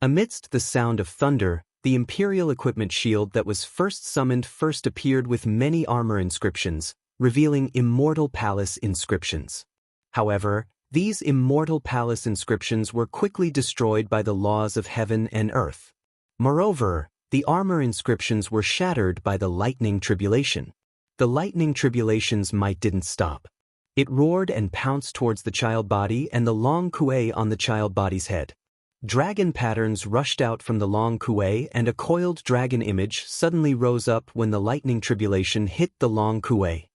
Amidst the sound of thunder, the imperial equipment shield that was first summoned first appeared with many armor inscriptions, revealing Immortal Palace inscriptions. However, these Immortal Palace inscriptions were quickly destroyed by the laws of heaven and earth. Moreover, the armor inscriptions were shattered by the lightning tribulation. The lightning tribulation's might didn't stop. It roared and pounced towards the child body and the long kuei on the child body's head. Dragon patterns rushed out from the long kuei and a coiled dragon image suddenly rose up when the lightning tribulation hit the long kuei.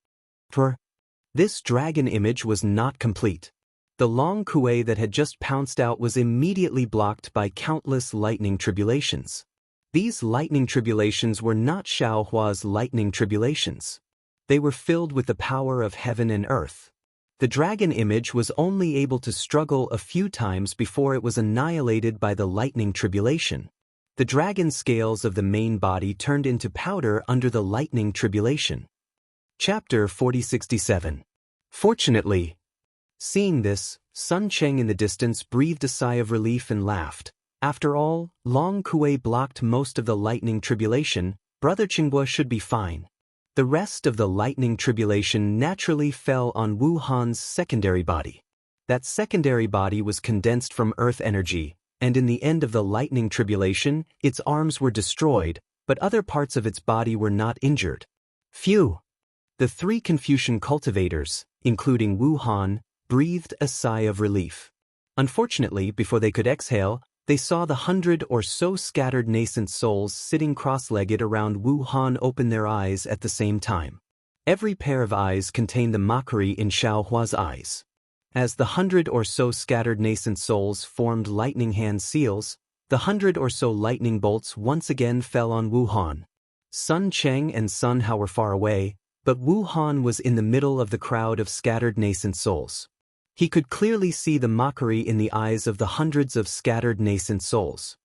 This dragon image was not complete. The long kuei that had just pounced out was immediately blocked by countless lightning tribulations. These lightning tribulations were not Xiao Hua's lightning tribulations. They were filled with the power of heaven and earth. The dragon image was only able to struggle a few times before it was annihilated by the lightning tribulation. The dragon scales of the main body turned into powder under the lightning tribulation. Chapter 4067. Fortunately. Seeing this, Sun Cheng in the distance breathed a sigh of relief and laughed. After all, Long Kuei blocked most of the lightning tribulation. Brother Qinghua should be fine. The rest of the lightning tribulation naturally fell on Wu Han's secondary body. That secondary body was condensed from earth energy, and in the end of the lightning tribulation, its arms were destroyed, but other parts of its body were not injured. Phew! The three Confucian cultivators, including Wu Han, breathed a sigh of relief. Unfortunately, before they could exhale, they saw the 100 or so scattered nascent souls sitting cross-legged around Wu Han open their eyes at the same time. Every pair of eyes contained the mockery in Xiaohua's eyes. As the 100 or so scattered nascent souls formed lightning hand seals, the 100 or so lightning bolts once again fell on Wu Han. Sun Cheng and Sun Hao were far away, but Wu Han was in the middle of the crowd of scattered nascent souls. He could clearly see the mockery in the eyes of the hundreds of scattered nascent souls.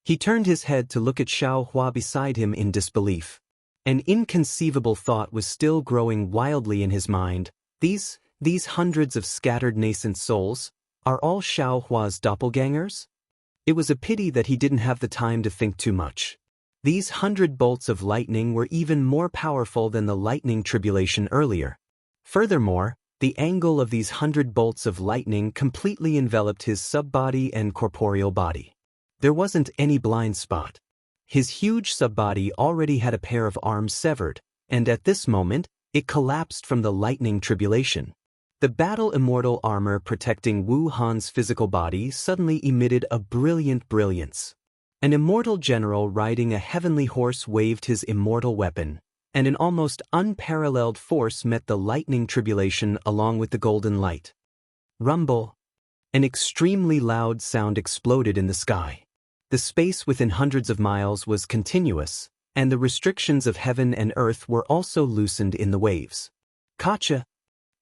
He turned his head to look at Xiaohua beside him in disbelief. An inconceivable thought was still growing wildly in his mind. These hundreds of scattered nascent souls, are all Xiaohua's doppelgangers? It was a pity that he didn't have the time to think too much. These 100 bolts of lightning were even more powerful than the lightning tribulation earlier. Furthermore, the angle of these 100 bolts of lightning completely enveloped his subbody and corporeal body. There wasn't any blind spot. His huge subbody already had a pair of arms severed, and at this moment, it collapsed from the lightning tribulation. The battle immortal armor protecting Wu Han's physical body suddenly emitted a brilliant brilliance. An immortal general riding a heavenly horse waved his immortal weapon, and an almost unparalleled force met the lightning tribulation along with the golden light. Rumble! An extremely loud sound exploded in the sky. The space within hundreds of miles was continuous, and the restrictions of heaven and earth were also loosened in the waves. Kacha!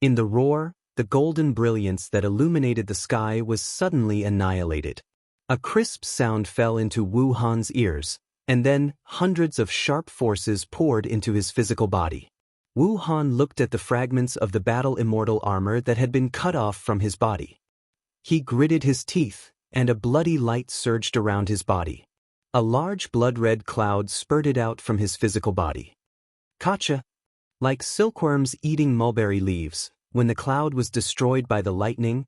In the roar, the golden brilliance that illuminated the sky was suddenly annihilated. A crisp sound fell into Wu Han's ears, and then hundreds of sharp forces poured into his physical body. Wu Han looked at the fragments of the battle immortal armor that had been cut off from his body. He gritted his teeth, and a bloody light surged around his body. A large blood-red cloud spurted out from his physical body. Kacha! Like silkworms eating mulberry leaves, when the cloud was destroyed by the lightning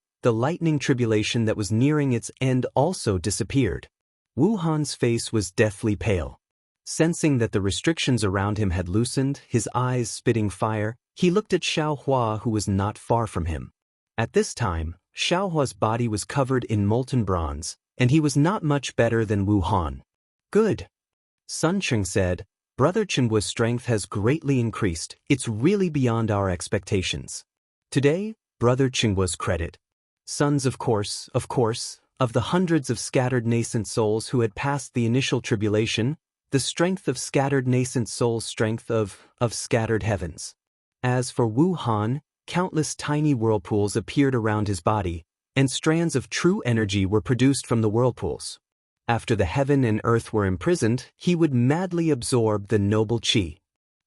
tribulation that was nearing its end also disappeared. Wu Han's face was deathly pale. Sensing that the restrictions around him had loosened, his eyes spitting fire, he looked at Xiaohua, who was not far from him. At this time, Xiaohua's body was covered in molten bronze, and he was not much better than Wu Han. Good. Sun Cheng said, Brother Qinghua's strength has greatly increased. It's really beyond our expectations. Today, Brother Qinghua's credit. Sons of course, of the hundreds of scattered nascent souls who had passed the initial tribulation, the strength of scattered nascent souls, strength of scattered heavens. As for Wu Han, countless tiny whirlpools appeared around his body, and strands of true energy were produced from the whirlpools. After the heaven and earth were imprisoned, he would madly absorb the noble qi.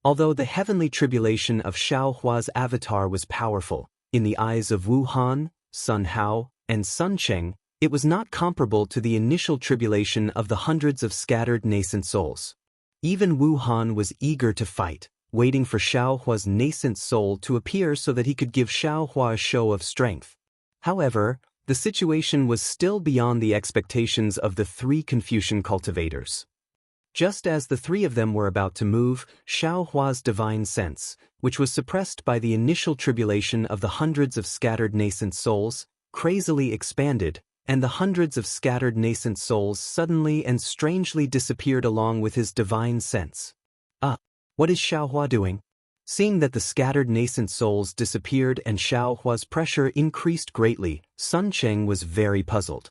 Although the heavenly tribulation of Xiaohua's avatar was powerful, in the eyes of Wu Han, Sun Hao, and Sun Cheng, it was not comparable to the initial tribulation of the hundreds of scattered nascent souls. Even Wu Han was eager to fight, waiting for Xiaohua's nascent soul to appear so that he could give Xiaohua a show of strength. However, the situation was still beyond the expectations of the three Confucian cultivators. Just as the three of them were about to move, Xiaohua's divine sense, which was suppressed by the initial tribulation of the hundreds of scattered nascent souls, crazily expanded, and the hundreds of scattered nascent souls suddenly and strangely disappeared along with his divine sense. What is Xiaohua doing? Seeing that the scattered nascent souls disappeared and Xiaohua's pressure increased greatly, Sun Cheng was very puzzled.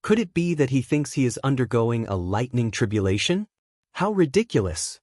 Could it be that he thinks he is undergoing a lightning tribulation? How ridiculous!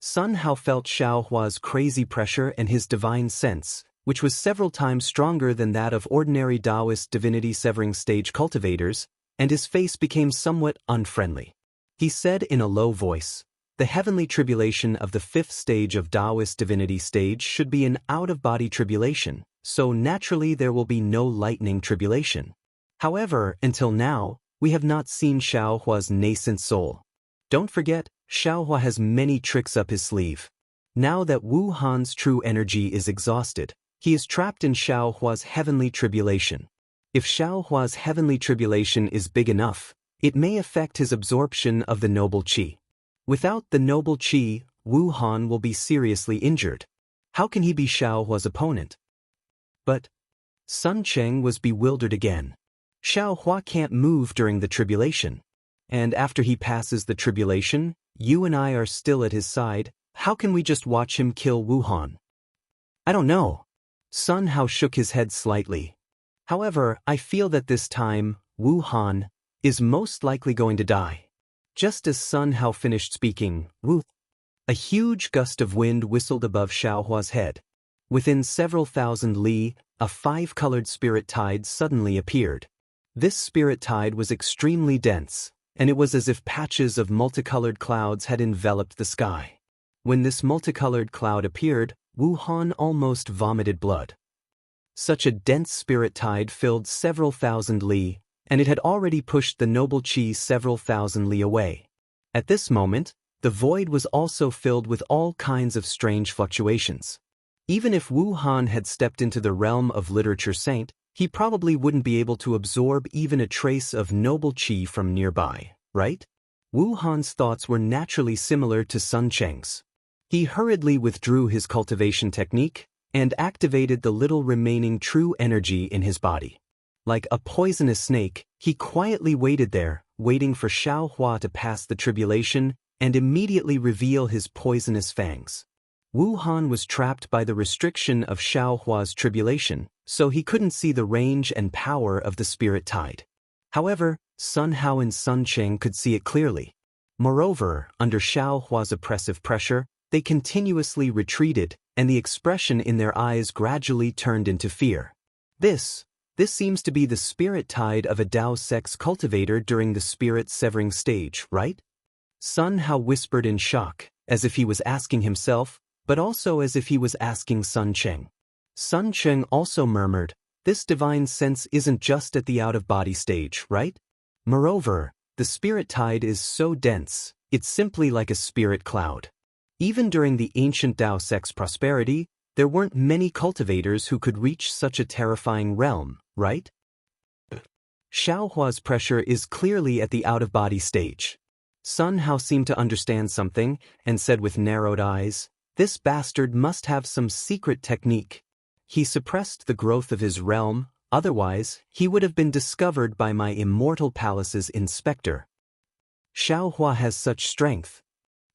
Sun Hao felt Xiaohua's crazy pressure and his divine sense, which was several times stronger than that of ordinary Taoist divinity-severing stage cultivators, and his face became somewhat unfriendly. He said in a low voice, the heavenly tribulation of the fifth stage of Taoist divinity stage should be an out-of-body tribulation, so naturally there will be no lightning tribulation. However, until now, we have not seen Xiaohua's nascent soul. Don't forget, Xiaohua has many tricks up his sleeve. Now that Wu Han's true energy is exhausted, he is trapped in Xiaohua's heavenly tribulation. If Xiaohua's heavenly tribulation is big enough, it may affect his absorption of the noble qi. Without the noble qi, Wu Han will be seriously injured. How can he be Xiaohua's opponent? But Sun Cheng was bewildered again. Xiaohua can't move during the tribulation. And after he passes the tribulation, you and I are still at his side. How can we just watch him kill Wu Han? I don't know. Sun Hao shook his head slightly. However, I feel that this time, Wu Han is most likely going to die. Just as Sun Hao finished speaking, a huge gust of wind whistled above Xiaohua's head. Within several thousand li, a five-colored spirit tide suddenly appeared. This spirit tide was extremely dense, and it was as if patches of multicolored clouds had enveloped the sky. When this multicolored cloud appeared, Wu Han almost vomited blood. Such a dense spirit tide filled several thousand li, and it had already pushed the noble qi several thousand li away. At this moment, the void was also filled with all kinds of strange fluctuations. Even if Wu Han had stepped into the realm of literature saint, he probably wouldn't be able to absorb even a trace of noble qi from nearby, right? Wu Han's thoughts were naturally similar to Sun Cheng's. He hurriedly withdrew his cultivation technique and activated the little remaining true energy in his body. Like a poisonous snake, he quietly waited there, waiting for Xiaohua to pass the tribulation and immediately reveal his poisonous fangs. Wu Han was trapped by the restriction of Xiaohua's tribulation, so he couldn't see the range and power of the spirit tide. However, Sun Hao and Sun Cheng could see it clearly. Moreover, under Xiaohua's oppressive pressure, they continuously retreated, and the expression in their eyes gradually turned into fear. This seems to be the spirit tide of a Dao sex cultivator during the spirit severing stage, right? Sun Hao whispered in shock, as if he was asking himself, but also as if he was asking Sun Cheng. Sun Cheng also murmured, this divine sense isn't just at the out-of-body stage, right? Moreover, the spirit tide is so dense, it's simply like a spirit cloud. Even during the ancient Dao sex prosperity, there weren't many cultivators who could reach such a terrifying realm, right? Xiaohua's pressure is clearly at the out-of-body stage. Sun Hao seemed to understand something and said with narrowed eyes, this bastard must have some secret technique. He suppressed the growth of his realm, otherwise he would have been discovered by my Immortal Palace's inspector. Xiaohua has such strength.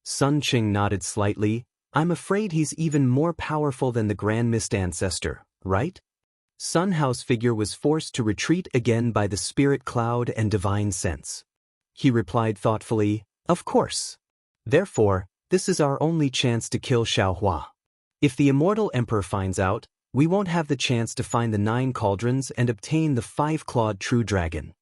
Sun Cheng nodded slightly. I'm afraid he's even more powerful than the Grand Mist Ancestor, right? Sun Hao's figure was forced to retreat again by the spirit cloud and divine sense. He replied thoughtfully, of course. Therefore, this is our only chance to kill Xiaohua. If the Immortal Emperor finds out, we won't have the chance to find the 9 cauldrons and obtain the 5-clawed true dragon.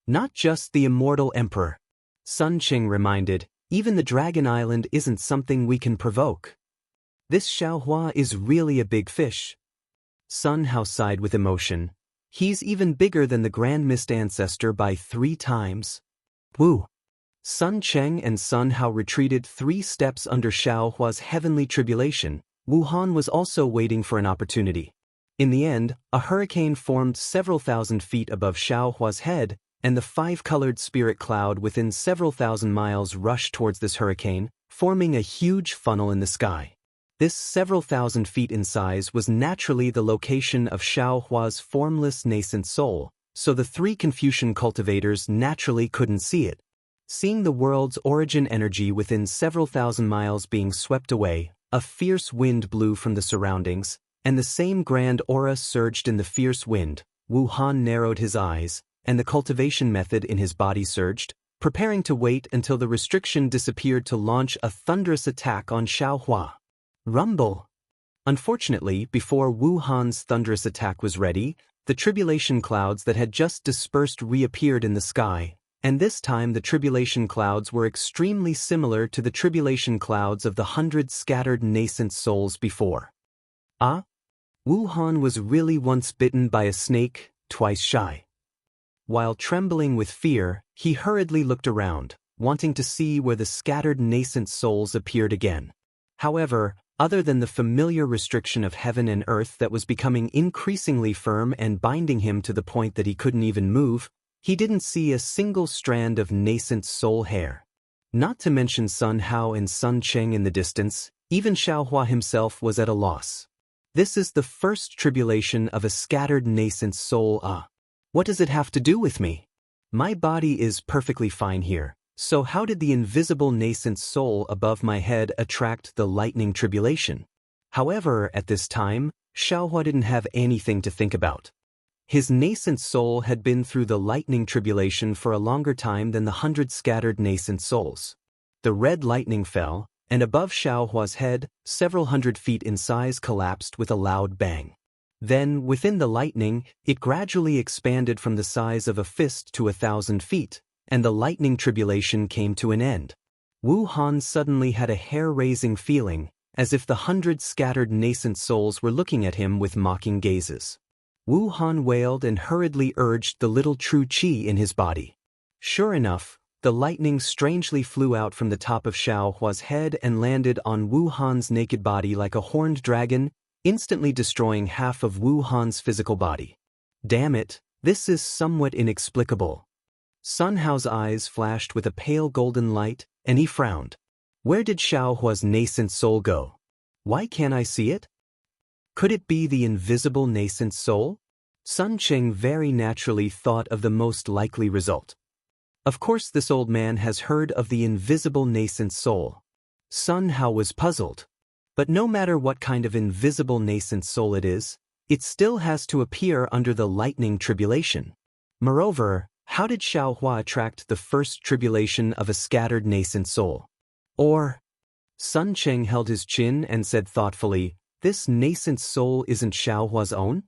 Not just the Immortal Emperor. Sun Cheng reminded, even the Dragon Island isn't something we can provoke. This Xiaohua is really a big fish. Sun Hao sighed with emotion. He's even bigger than the Grand Mist Ancestor by 3 times. Woo! Sun Cheng and Sun Hao retreated 3 steps under Xiaohua's heavenly tribulation. Wu Han was also waiting for an opportunity. In the end, a hurricane formed several thousand feet above Xiaohua's head, and the 5-colored spirit cloud within several thousand miles rushed towards this hurricane, forming a huge funnel in the sky. This several thousand feet in size was naturally the location of Xiaohua's formless nascent soul, so the 3 Confucian cultivators naturally couldn't see it. Seeing the world's origin energy within several thousand miles being swept away, a fierce wind blew from the surroundings, and the same grand aura surged in the fierce wind. Wu Han narrowed his eyes, and the cultivation method in his body surged, preparing to wait until the restriction disappeared to launch a thunderous attack on Xiaohua. Rumble! Unfortunately, before Wu Han's thunderous attack was ready, the tribulation clouds that had just dispersed reappeared in the sky, And this time the tribulation clouds were extremely similar to the tribulation clouds of the 100 scattered nascent souls before. Ah? Wuhan was really once bitten by a snake, twice shy. While trembling with fear, he hurriedly looked around, wanting to see where the scattered nascent souls appeared again. However, other than the familiar restriction of heaven and earth that was becoming increasingly firm and binding him to the point that he couldn't even move, he didn't see a single strand of nascent soul hair. Not to mention Sun Hao and Sun Cheng in the distance, even Xiaohua himself was at a loss. This is the first tribulation of a scattered nascent soul. What does it have to do with me? My body is perfectly fine here, so how did the invisible nascent soul above my head attract the lightning tribulation? However, at this time, Xiaohua didn't have anything to think about. His nascent soul had been through the lightning tribulation for a longer time than the 100 scattered nascent souls. The red lightning fell, and above Xiaohua's head, several hundred feet in size collapsed with a loud bang. Then, within the lightning, it gradually expanded from the size of a fist to 1,000 feet, and the lightning tribulation came to an end. Wuhan suddenly had a hair-raising feeling, as if the 100 scattered nascent souls were looking at him with mocking gazes. Wuhan wailed and hurriedly urged the little true qi in his body. Sure enough, the lightning strangely flew out from the top of Xiaohua's head and landed on Wuhan's naked body like a horned dragon, instantly destroying half of Wuhan's physical body. Damn it, this is somewhat inexplicable. Sun Hao's eyes flashed with a pale golden light, and he frowned. Where did Xiaohua's nascent soul go? Why can't I see it? Could it be the invisible nascent soul? Sun Cheng very naturally thought of the most likely result. Of course this old man has heard of the invisible nascent soul. Sun Hao was puzzled. But no matter what kind of invisible nascent soul it is, it still has to appear under the lightning tribulation. Moreover, how did Xiaohua attract the first tribulation of a scattered nascent soul? Or, Sun Cheng held his chin and said thoughtfully, this nascent soul isn't Xiaohua's own?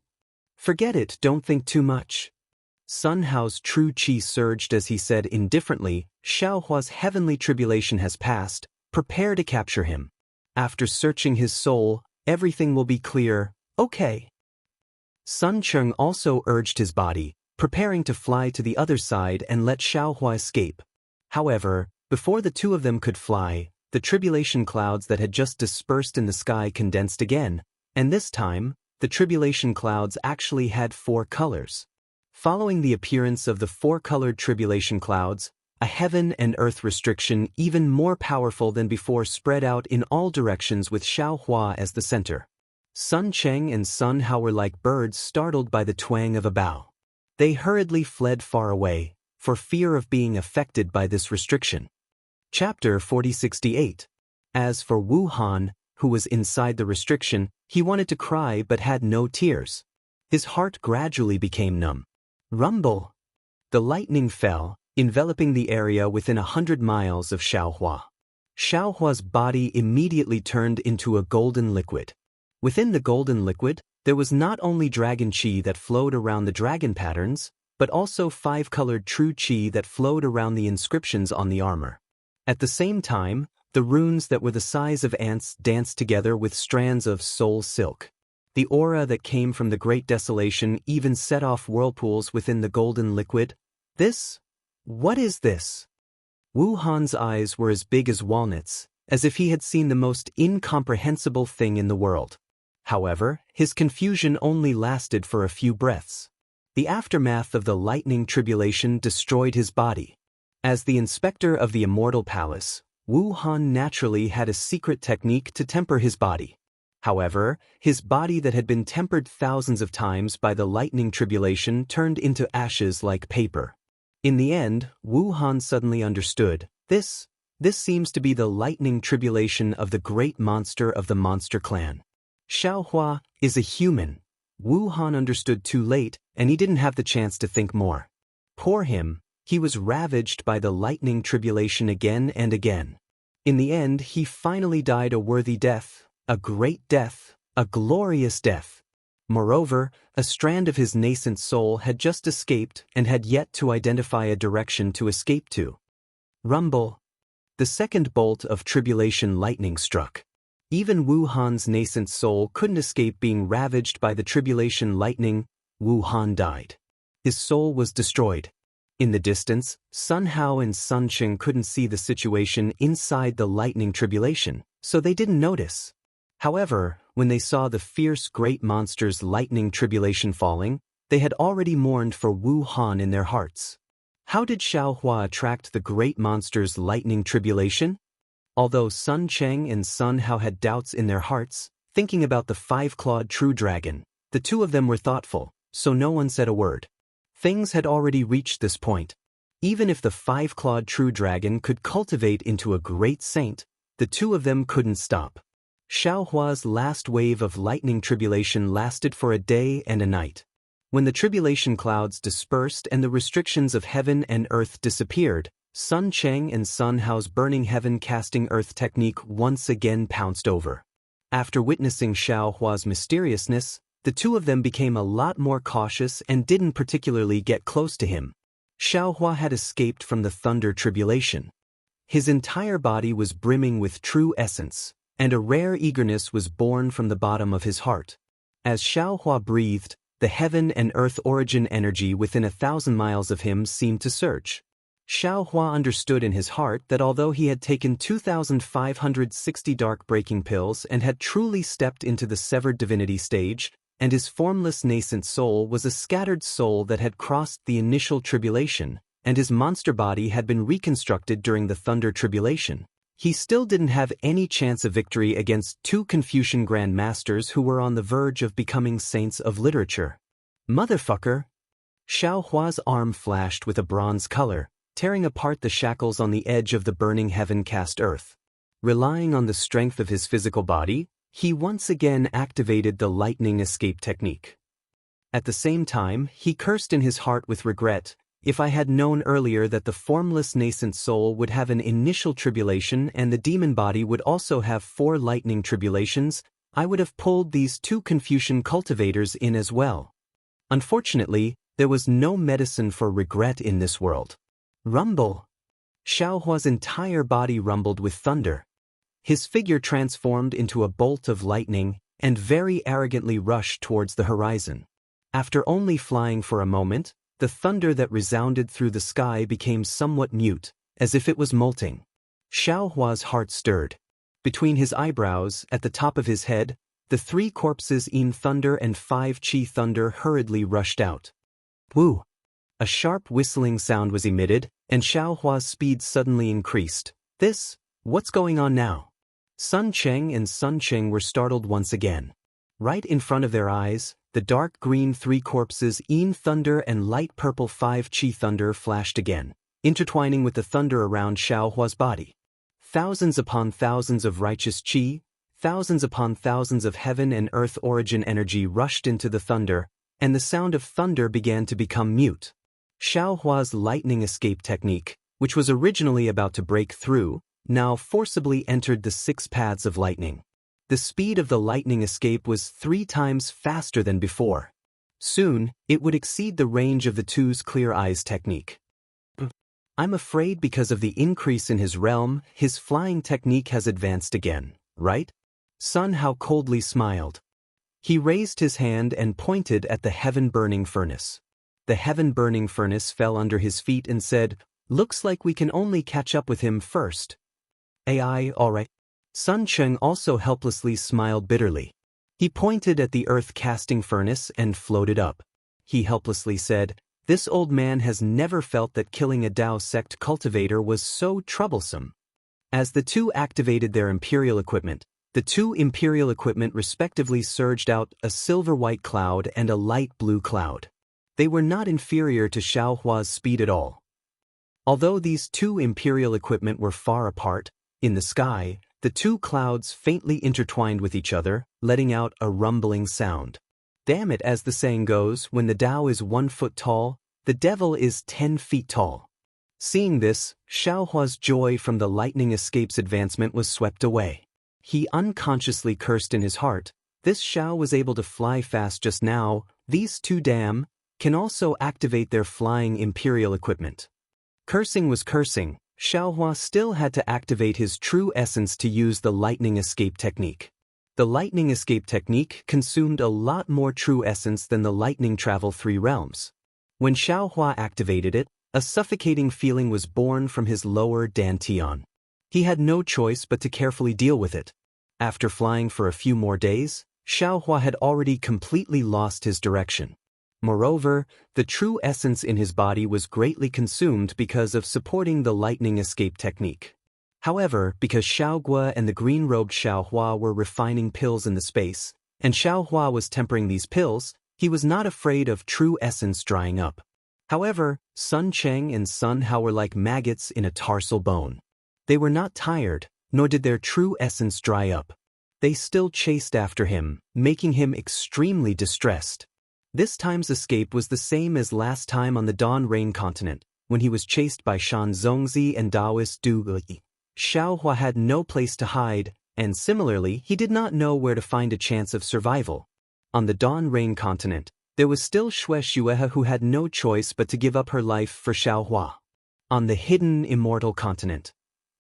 Forget it, don't think too much. Sun Hao's true qi surged as he said indifferently, Xiaohua's heavenly tribulation has passed, prepare to capture him. After searching his soul, everything will be clear, okay. Sun Cheng also urged his body, preparing to fly to the other side and let Xiaohua escape. However, before the two of them could fly, the tribulation clouds that had just dispersed in the sky condensed again, and this time, the tribulation clouds actually had 4 colors. Following the appearance of the 4-colored tribulation clouds, a heaven and earth restriction even more powerful than before spread out in all directions with Xiaohua as the center. Sun Cheng and Sun Hao were like birds startled by the twang of a bow. They hurriedly fled far away, for fear of being affected by this restriction. Chapter 4068. As for Wuhan, who was inside the restriction, he wanted to cry but had no tears. His heart gradually became numb. Rumble! The lightning fell, enveloping the area within 100 miles of Xiaohua. Xiaohua's body immediately turned into a golden liquid. Within the golden liquid, there was not only dragon qi that flowed around the dragon patterns, but also 5-colored true qi that flowed around the inscriptions on the armor. At the same time, the runes that were the size of ants danced together with strands of soul silk. The aura that came from the Great Desolation even set off whirlpools within the golden liquid. What is this? Wuhan's eyes were as big as walnuts, as if he had seen the most incomprehensible thing in the world. However, his confusion only lasted for a few breaths. The aftermath of the lightning tribulation destroyed his body. As the inspector of the Immortal Palace, Wuhan naturally had a secret technique to temper his body. However, his body that had been tempered thousands of times by the lightning tribulation turned into ashes like paper. In the end, Wuhan suddenly understood, this seems to be the lightning tribulation of the great monster of the monster clan. Xiaohua is a human. Wuhan understood too late, and he didn't have the chance to think more. Poor him, he was ravaged by the lightning tribulation again and again. In the end, he finally died a worthy death, a great death, a glorious death. Moreover, a strand of his nascent soul had just escaped and had yet to identify a direction to escape to. Rumble. The second bolt of tribulation lightning struck. Even Wu Han's nascent soul couldn't escape being ravaged by the tribulation lightning. Wu Han died. His soul was destroyed. In the distance, Sun Hao and Sun Qing couldn't see the situation inside the lightning tribulation, so they didn't notice. However, when they saw the fierce great monster's lightning tribulation falling, they had already mourned for Wu Han in their hearts. How did Xiaohua attract the great monster's lightning tribulation? Although Sun Cheng and Sun Hao had doubts in their hearts, thinking about the five-clawed true dragon, the two of them were thoughtful, so no one said a word. Things had already reached this point. Even if the five-clawed true dragon could cultivate into a great saint, the two of them couldn't stop. Xiaohua's last wave of lightning tribulation lasted for a day and a night. When the tribulation clouds dispersed and the restrictions of heaven and earth disappeared, Sun Cheng and Sun Hao's burning heaven casting earth technique once again pounced over. After witnessing Xiaohua's mysteriousness, the two of them became a lot more cautious and didn't particularly get close to him. Xiaohua had escaped from the thunder tribulation. His entire body was brimming with true essence, and a rare eagerness was born from the bottom of his heart. As Xiaohua breathed, the heaven and earth origin energy within 1,000 miles of him seemed to surge. Xiaohua understood in his heart that although he had taken 2,560 dark-breaking pills and had truly stepped into the severed divinity stage, and his formless nascent soul was a scattered soul that had crossed the initial tribulation, and his monster body had been reconstructed during the thunder tribulation, he still didn't have any chance of victory against two Confucian Grand Masters who were on the verge of becoming saints of literature. Motherfucker! Xiaohua's arm flashed with a bronze color, tearing apart the shackles on the edge of the burning heaven-cast earth. Relying on the strength of his physical body, he once again activated the lightning escape technique. At the same time, he cursed in his heart with regret. If I had known earlier that the formless nascent soul would have an initial tribulation and the demon body would also have 4 lightning tribulations, I would have pulled these two Confucian cultivators in as well. Unfortunately, there was no medicine for regret in this world. Rumble! Xiaohua's entire body rumbled with thunder. His figure transformed into a bolt of lightning and very arrogantly rushed towards the horizon. After only flying for a moment, the thunder that resounded through the sky became somewhat mute, as if it was molting. Xiaohua's heart stirred. Between his eyebrows, at the top of his head, the 3 corpses in thunder and 5 chi thunder hurriedly rushed out. Woo! A sharp whistling sound was emitted, and Xiaohua's speed suddenly increased. What's going on now? Sun Cheng and Sun Qing were startled once again. Right in front of their eyes, the dark green 3 corpses in thunder and light purple 5 chi thunder flashed again, intertwining with the thunder around Xiaohua's body. Thousands upon thousands of righteous chi, thousands upon thousands of heaven and earth origin energy rushed into the thunder, and the sound of thunder began to become mute. Xiaohua's lightning escape technique, which was originally about to break through, now forcibly entered the 6 paths of lightning. The speed of the lightning escape was 3 times faster than before. Soon, it would exceed the range of the two's clear eyes technique. I'm afraid because of the increase in his realm, his flying technique has advanced again, right? Sun Hao coldly smiled. He raised his hand and pointed at the heaven-burning furnace. The heaven-burning furnace fell under his feet and said, "Looks like we can only catch up with him first." AI, alright. Sun Cheng also helplessly smiled bitterly. He pointed at the earth-casting furnace and floated up. He helplessly said, "This old man has never felt that killing a Dao sect cultivator was so troublesome." As the two activated their imperial equipment, the 2 imperial equipment respectively surged out a silver-white cloud and a light blue cloud. They were not inferior to Xiaohua's speed at all. Although these 2 imperial equipment were far apart, in the sky, the 2 clouds faintly intertwined with each other, letting out a rumbling sound. Damn it, as the saying goes, when the Tao is 1 foot tall, the devil is 10 feet tall. Seeing this, Xiaohua's joy from the lightning escape's advancement was swept away. He unconsciously cursed in his heart, This Xiao was able to fly fast just now. These two can also activate their flying imperial equipment. Cursing was cursing. Xiaohua still had to activate his true essence to use the lightning escape technique. The lightning escape technique consumed a lot more true essence than the lightning travel 3 realms. When Xiaohua activated it, a suffocating feeling was born from his lower dantian. He had no choice but to carefully deal with it. After flying for a few more days, Xiaohua had already completely lost his direction. Moreover, the true essence in his body was greatly consumed because of supporting the lightning escape technique. However, because Xiaogua and the green-robed Xiaohua were refining pills in the space, and Xiaohua was tempering these pills, he was not afraid of true essence drying up. However, Sun Cheng and Sun Hao were like maggots in a tarsal bone. They were not tired, nor did their true essence dry up. They still chased after him, making him extremely distressed. This time's escape was the same as last time on the Dawn Rain continent, when he was chased by Shan Zongzi and Daoist Du Yi. Xiaohua had no place to hide, and similarly, he did not know where to find a chance of survival. On the Dawn Rain continent, there was still Xue Xuehe who had no choice but to give up her life for Xiaohua. On the hidden Immortal continent,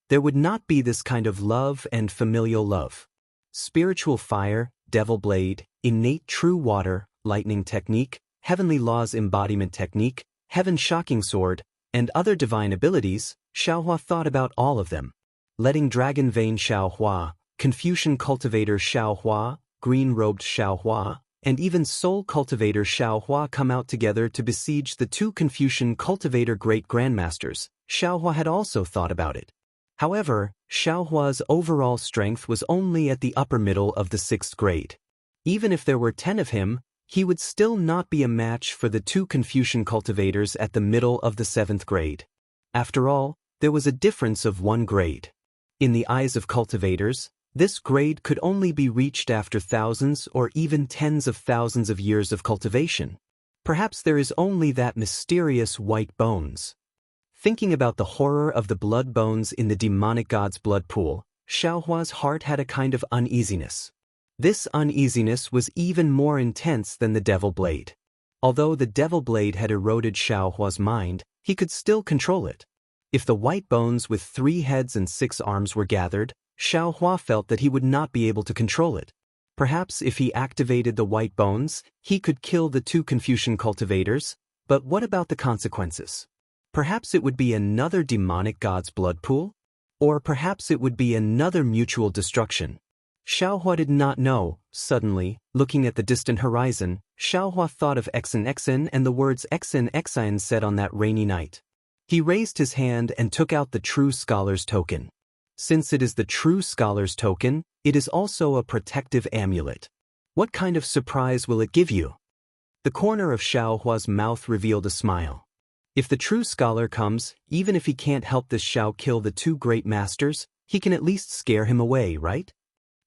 there would not be this kind of love and familial love. Spiritual fire, devil blade, innate true water, lightning technique, heavenly laws embodiment technique, heaven shocking sword, and other divine abilities, Xiaohua thought about all of them. Letting dragon vein Xiaohua, Confucian cultivator Xiaohua, green-robed Xiaohua, and even soul cultivator Xiaohua come out together to besiege the 2 Confucian cultivator great grandmasters, Xiaohua had also thought about it. However, Xiaohua's overall strength was only at the upper middle of the 6th grade. Even if there were 10 of him, he would still not be a match for the 2 Confucian cultivators at the middle of the 7th grade. After all, there was a difference of 1 grade. In the eyes of cultivators, this grade could only be reached after thousands or even tens of thousands of years of cultivation. Perhaps there is only that mysterious white bones. Thinking about the horror of the blood bones in the demonic god's blood pool, Xiaohua's heart had a kind of uneasiness. This uneasiness was even more intense than the devil blade. Although the devil blade had eroded Xiaohua's mind, he could still control it. If the white bones with 3 heads and 6 arms were gathered, Xiaohua felt that he would not be able to control it. Perhaps if he activated the white bones, he could kill the 2 Confucian cultivators, but what about the consequences? Perhaps it would be another demonic god's blood pool? Or perhaps it would be another mutual destruction. Xiaohua did not know. Suddenly, looking at the distant horizon, Xiaohua thought of Exin and the words Exin said on that rainy night. He raised his hand and took out the True Scholar's token. Since it is the True Scholar's token, it is also a protective amulet. What kind of surprise will it give you? The corner of Xiaohua's mouth revealed a smile. If the True Scholar comes, even if he can't help this Xiao kill the 2 great masters, he can at least scare him away, right?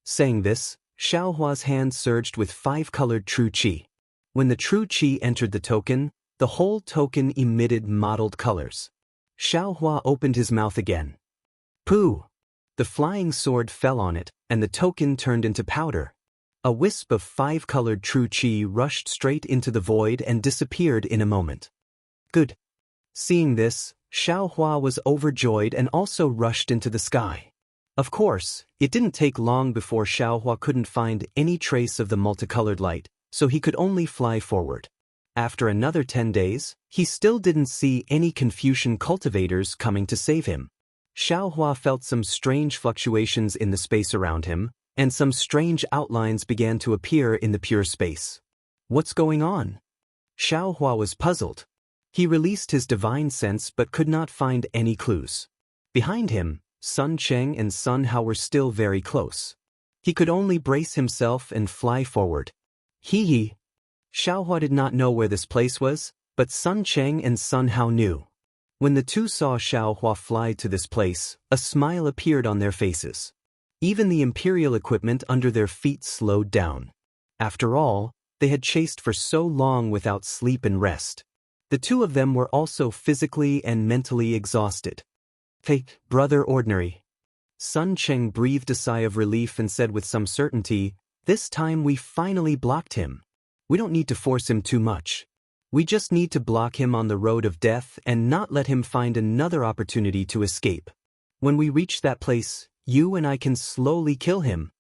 Saying this, Xiaohua's hand surged with 5-colored true qi. When the true qi entered the token, the whole token emitted mottled colors. Xiaohua opened his mouth again. Pooh! The flying sword fell on it, and the token turned into powder. A wisp of 5-colored true qi rushed straight into the void and disappeared in a moment. Good. Seeing this, Xiaohua was overjoyed and also rushed into the sky. Of course, it didn't take long before Xiaohua couldn't find any trace of the multicolored light, so he could only fly forward. After another 10 days, he still didn't see any Confucian cultivators coming to save him. Xiaohua felt some strange fluctuations in the space around him, and some strange outlines began to appear in the pure space. What's going on? Xiaohua was puzzled. He released his divine sense but could not find any clues. Behind him, Sun Cheng and Sun Hao were still very close. He could only brace himself and fly forward. Hee. Xiaohua did not know where this place was, but Sun Cheng and Sun Hao knew. When the 2 saw Xiaohua fly to this place, a smile appeared on their faces. Even the imperial equipment under their feet slowed down. After all, they had chased for so long without sleep and rest. The 2 of them were also physically and mentally exhausted. Hey, brother ordinary. Sun Cheng breathed a sigh of relief and said with some certainty, This time we finally blocked him. We don't need to force him too much. We just need to block him on the road of death and not let him find another opportunity to escape. When we reach that place, you and I can slowly kill him.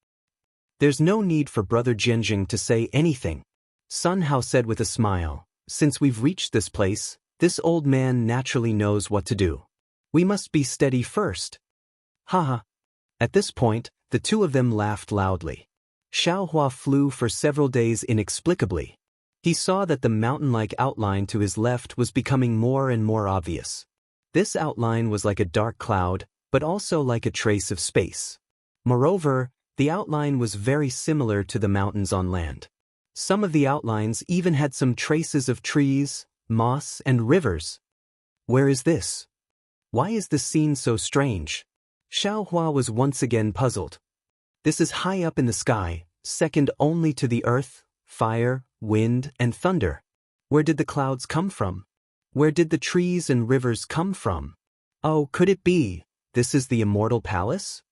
There's no need for Brother Jianjing to say anything. Sun Hao said with a smile. Since we've reached this place, this old man naturally knows what to do. We must be steady first. Haha. At this point, the two of them laughed loudly. Xiaohua flew for several days inexplicably. He saw that the mountain-like outline to his left was becoming more and more obvious. This outline was like a dark cloud, but also like a trace of space. Moreover, the outline was very similar to the mountains on land. Some of the outlines even had some traces of trees, moss, and rivers. Where is this? Why is this scene so strange? Xiaohua was once again puzzled. This is high up in the sky, second only to the earth, fire, wind, and thunder. Where did the clouds come from? Where did the trees and rivers come from? Oh, could it be? This is the Immortal Palace?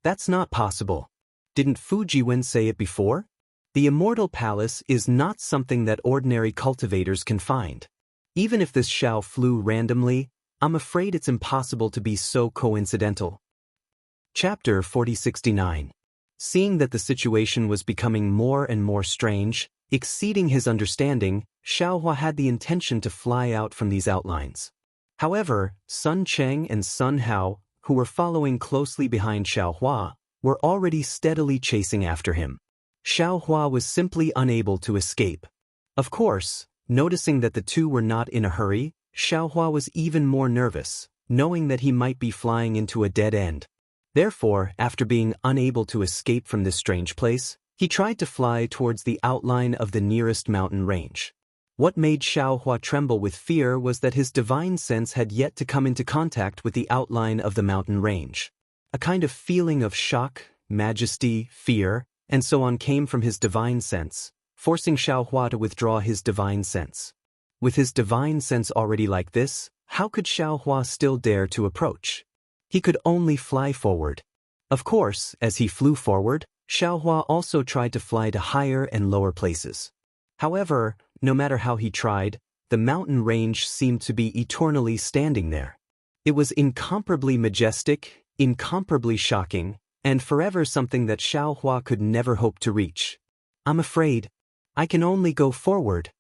That's not possible. Didn't Fujiwen say it before? The Immortal Palace is not something that ordinary cultivators can find. Even if this Xiao flew randomly, I'm afraid it's impossible to be so coincidental. Chapter 4069. Seeing that the situation was becoming more and more strange, exceeding his understanding, Xiaohua had the intention to fly out from these outlines. However, Sun Cheng and Sun Hao, who were following closely behind Xiaohua, were already steadily chasing after him. Xiaohua was simply unable to escape. Of course, noticing that the two were not in a hurry, Xiaohua was even more nervous, knowing that he might be flying into a dead end. Therefore, after being unable to escape from this strange place, he tried to fly towards the outline of the nearest mountain range. What made Xiaohua tremble with fear was that his divine sense had yet to come into contact with the outline of the mountain range. A kind of feeling of shock, majesty, fear, and so on came from his divine sense, forcing Xiaohua to withdraw his divine sense. With his divine sense already like this, how could Xiaohua still dare to approach? He could only fly forward. Of course, as he flew forward, Xiaohua also tried to fly to higher and lower places. However, no matter how he tried, the mountain range seemed to be eternally standing there. It was incomparably majestic, incomparably shocking, and forever something that Xiaohua could never hope to reach. I'm afraid. I can only go forward.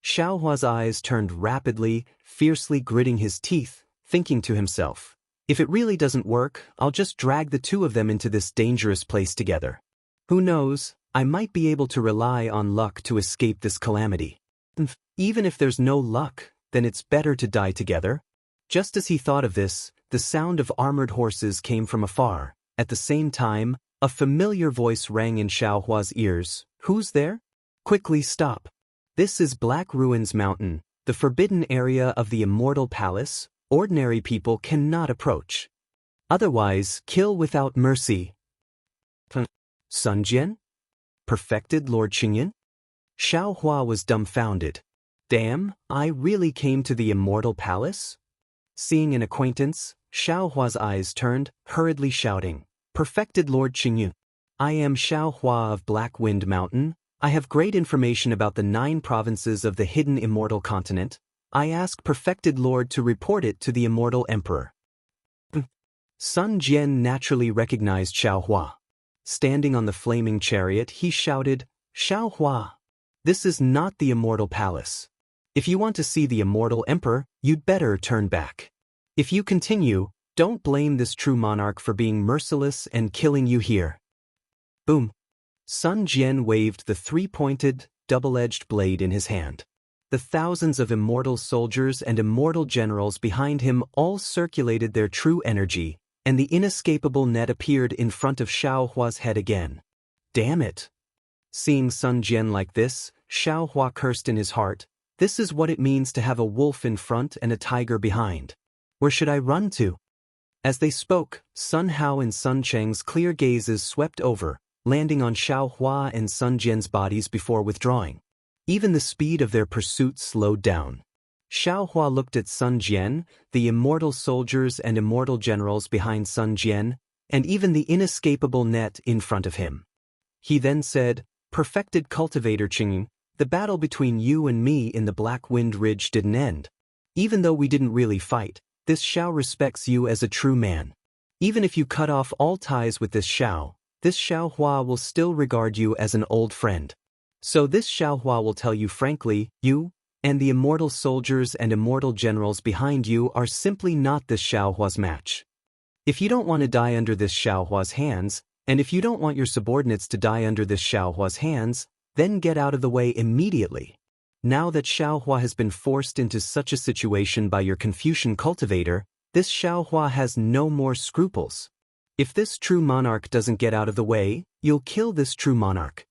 Xiaohua's eyes turned rapidly, fiercely gritting his teeth, thinking to himself, if it really doesn't work, I'll just drag the two of them into this dangerous place together. Who knows, I might be able to rely on luck to escape this calamity. Even if there's no luck, then it's better to die together. Just as he thought of this, the sound of armored horses came from afar. At the same time, a familiar voice rang in Xiaohua's ears. Who's there? Quickly stop. This is Black Ruins Mountain, the forbidden area of the Immortal Palace. Ordinary people cannot approach. Otherwise, kill without mercy. Sun Jian? Perfected Lord Qingyan? Xiaohua was dumbfounded. Damn, I really came to the Immortal Palace? Seeing an acquaintance, Xiaohua's eyes turned, hurriedly shouting, Perfected Lord Qingyan. I am Xiaohua of Black Wind Mountain. I have great information about the 9 provinces of the hidden Immortal Continent. I ask Perfected Lord to report it to the Immortal Emperor. Sun Jian naturally recognized Xiaohua. Standing on the flaming chariot, he shouted, Xiaohua, this is not the Immortal Palace. If you want to see the Immortal Emperor, you'd better turn back. If you continue, don't blame this true monarch for being merciless and killing you here. Boom. Sun Jian waved the 3-pointed, double-edged blade in his hand. The thousands of immortal soldiers and immortal generals behind him all circulated their true energy, and the inescapable net appeared in front of Xiaohua's head again. Damn it! Seeing Sun Jian like this, Xiaohua cursed in his heart. This is what it means to have a wolf in front and a tiger behind. Where should I run to? As they spoke, Sun Hao and Sun Cheng's clear gazes swept over, landing on Xiaohua and Sun Jian's bodies before withdrawing. Even the speed of their pursuit slowed down. Xiaohua looked at Sun Jian, the immortal soldiers and immortal generals behind Sun Jian, and even the inescapable net in front of him. He then said, "Perfected cultivator Qing, the battle between you and me in the Black Wind Ridge didn't end. Even though we didn't really fight, this Xiao respects you as a true man. Even if you cut off all ties with this Xiao Hua will still regard you as an old friend. So this Xiao Hua will tell you frankly, you and the immortal soldiers and immortal generals behind you are simply not this Xiao Hua's match. If you don't want to die under this Xiao Hua's hands, and if you don't want your subordinates to die under this Xiao Hua's hands, then get out of the way immediately. Now that Xiao Hua has been forced into such a situation by your Confucian cultivator, this Xiao Hua has no more scruples. If this true monarch doesn't get out of the way, you'll kill this true monarch."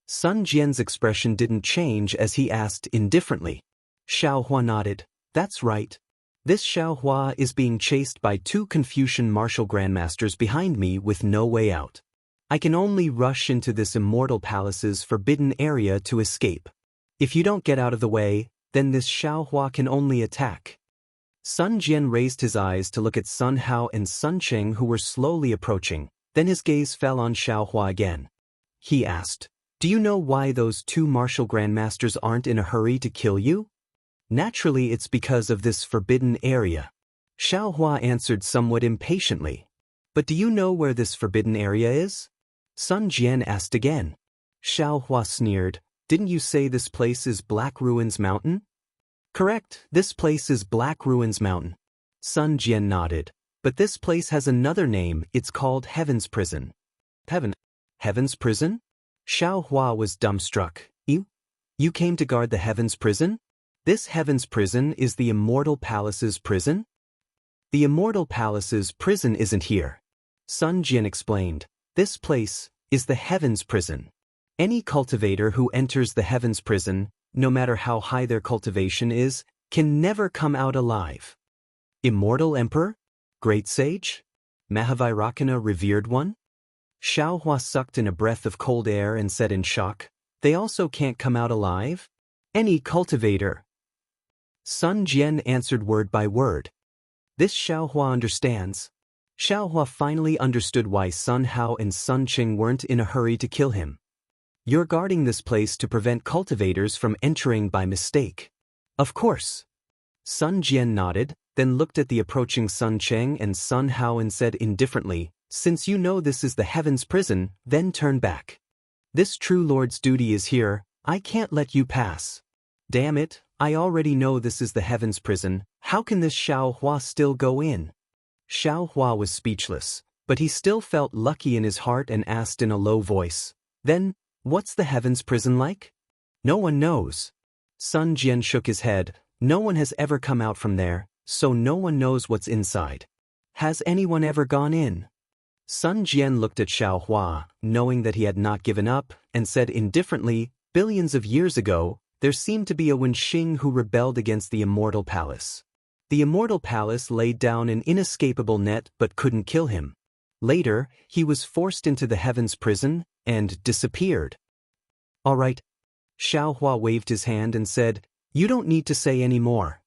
Sun Jian's expression didn't change as he asked indifferently. Xiao Hua nodded. "That's right. This Xiao Hua is being chased by 2 Confucian martial grandmasters behind me with no way out. I can only rush into this Immortal Palace's forbidden area to escape. If you don't get out of the way, then this Xiao Hua can only attack." Sun Jian raised his eyes to look at Sun Hao and Sun Cheng, who were slowly approaching, then his gaze fell on Xiao Hua again. He asked, "Do you know why those 2 martial grandmasters aren't in a hurry to kill you?" "Naturally, it's because of this forbidden area." Xiao Hua answered somewhat impatiently. "But do you know where this forbidden area is?" Sun Jian asked again. Xiao Hua sneered, "Didn't you say this place is Black Ruins Mountain?" "Correct, this place is Black Ruins Mountain." Sun Jian nodded. "But this place has another name, it's called Heaven's Prison." Heaven's Prison? Xiao Hua was dumbstruck. You came to guard the Heaven's Prison? This Heaven's Prison is the Immortal Palace's prison?" "The Immortal Palace's prison isn't here," Sun Jian explained. "This place is the Heaven's Prison. Any cultivator who enters the Heaven's Prison, no matter how high their cultivation is, can never come out alive." "Immortal Emperor? Great Sage? Mahavairakana Revered One?" Xiao Hua sucked in a breath of cold air and said in shock, "They also can't come out alive?" "Any cultivator." Sun Jian answered word by word. "This Xiao Hua understands." Xiao Hua finally understood why Sun Hao and Sun Cheng weren't in a hurry to kill him. "You're guarding this place to prevent cultivators from entering by mistake." "Of course." Sun Jian nodded, then looked at the approaching Sun Cheng and Sun Hao and said indifferently, "Since you know this is the Heaven's Prison, then turn back. This true lord's duty is here, I can't let you pass." "Damn it, I already know this is the Heaven's Prison, how can this Xiao Hua still go in?" Xiao Hua was speechless, but he still felt lucky in his heart and asked in a low voice, "Then, what's the Heaven's Prison like?" "No one knows." Sun Jian shook his head. "No one has ever come out from there, so no one knows what's inside." "Has anyone ever gone in?" Sun Jian looked at Xiao Hua, knowing that he had not given up, and said indifferently, "Billions of years ago, there seemed to be a Wenxing who rebelled against the Immortal Palace. The Immortal Palace laid down an inescapable net but couldn't kill him. Later, he was forced into the Heaven's Prison and disappeared." "All right." Xiao Hua waved his hand and said, "You don't need to say any more."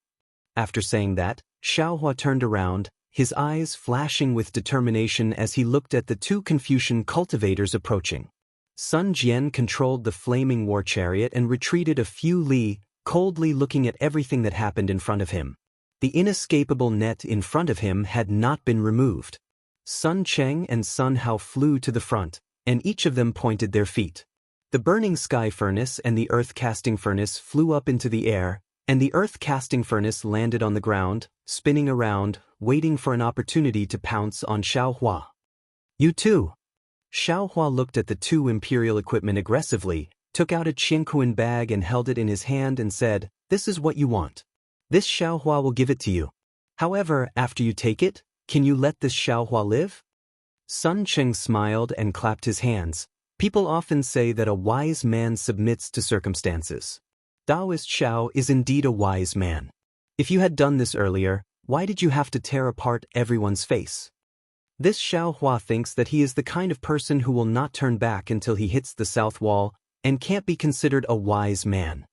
After saying that, Xiao Hua turned around, his eyes flashing with determination as he looked at the 2 Confucian cultivators approaching. Sun Jian controlled the flaming war chariot and retreated a few li, coldly looking at everything that happened in front of him. The inescapable net in front of him had not been removed. Sun Cheng and Sun Hao flew to the front, and each of them pointed their feet. The burning sky furnace and the earth-casting furnace flew up into the air, and the earth-casting furnace landed on the ground, spinning around, waiting for an opportunity to pounce on Xiao Hua. "You too." Xiao Hua looked at the 2 imperial equipment aggressively, took out a Qianquan bag and held it in his hand and said, "This is what you want. This Xiao Hua will give it to you. However, after you take it, can you let this Xiao Hua live?" Sun Cheng smiled and clapped his hands. "People often say that a wise man submits to circumstances. Taoist Xiao is indeed a wise man. If you had done this earlier, why did you have to tear apart everyone's face?" This Xiao Hua thinks that he is the kind of person who will not turn back until he hits the south wall, and can't be considered a wise man.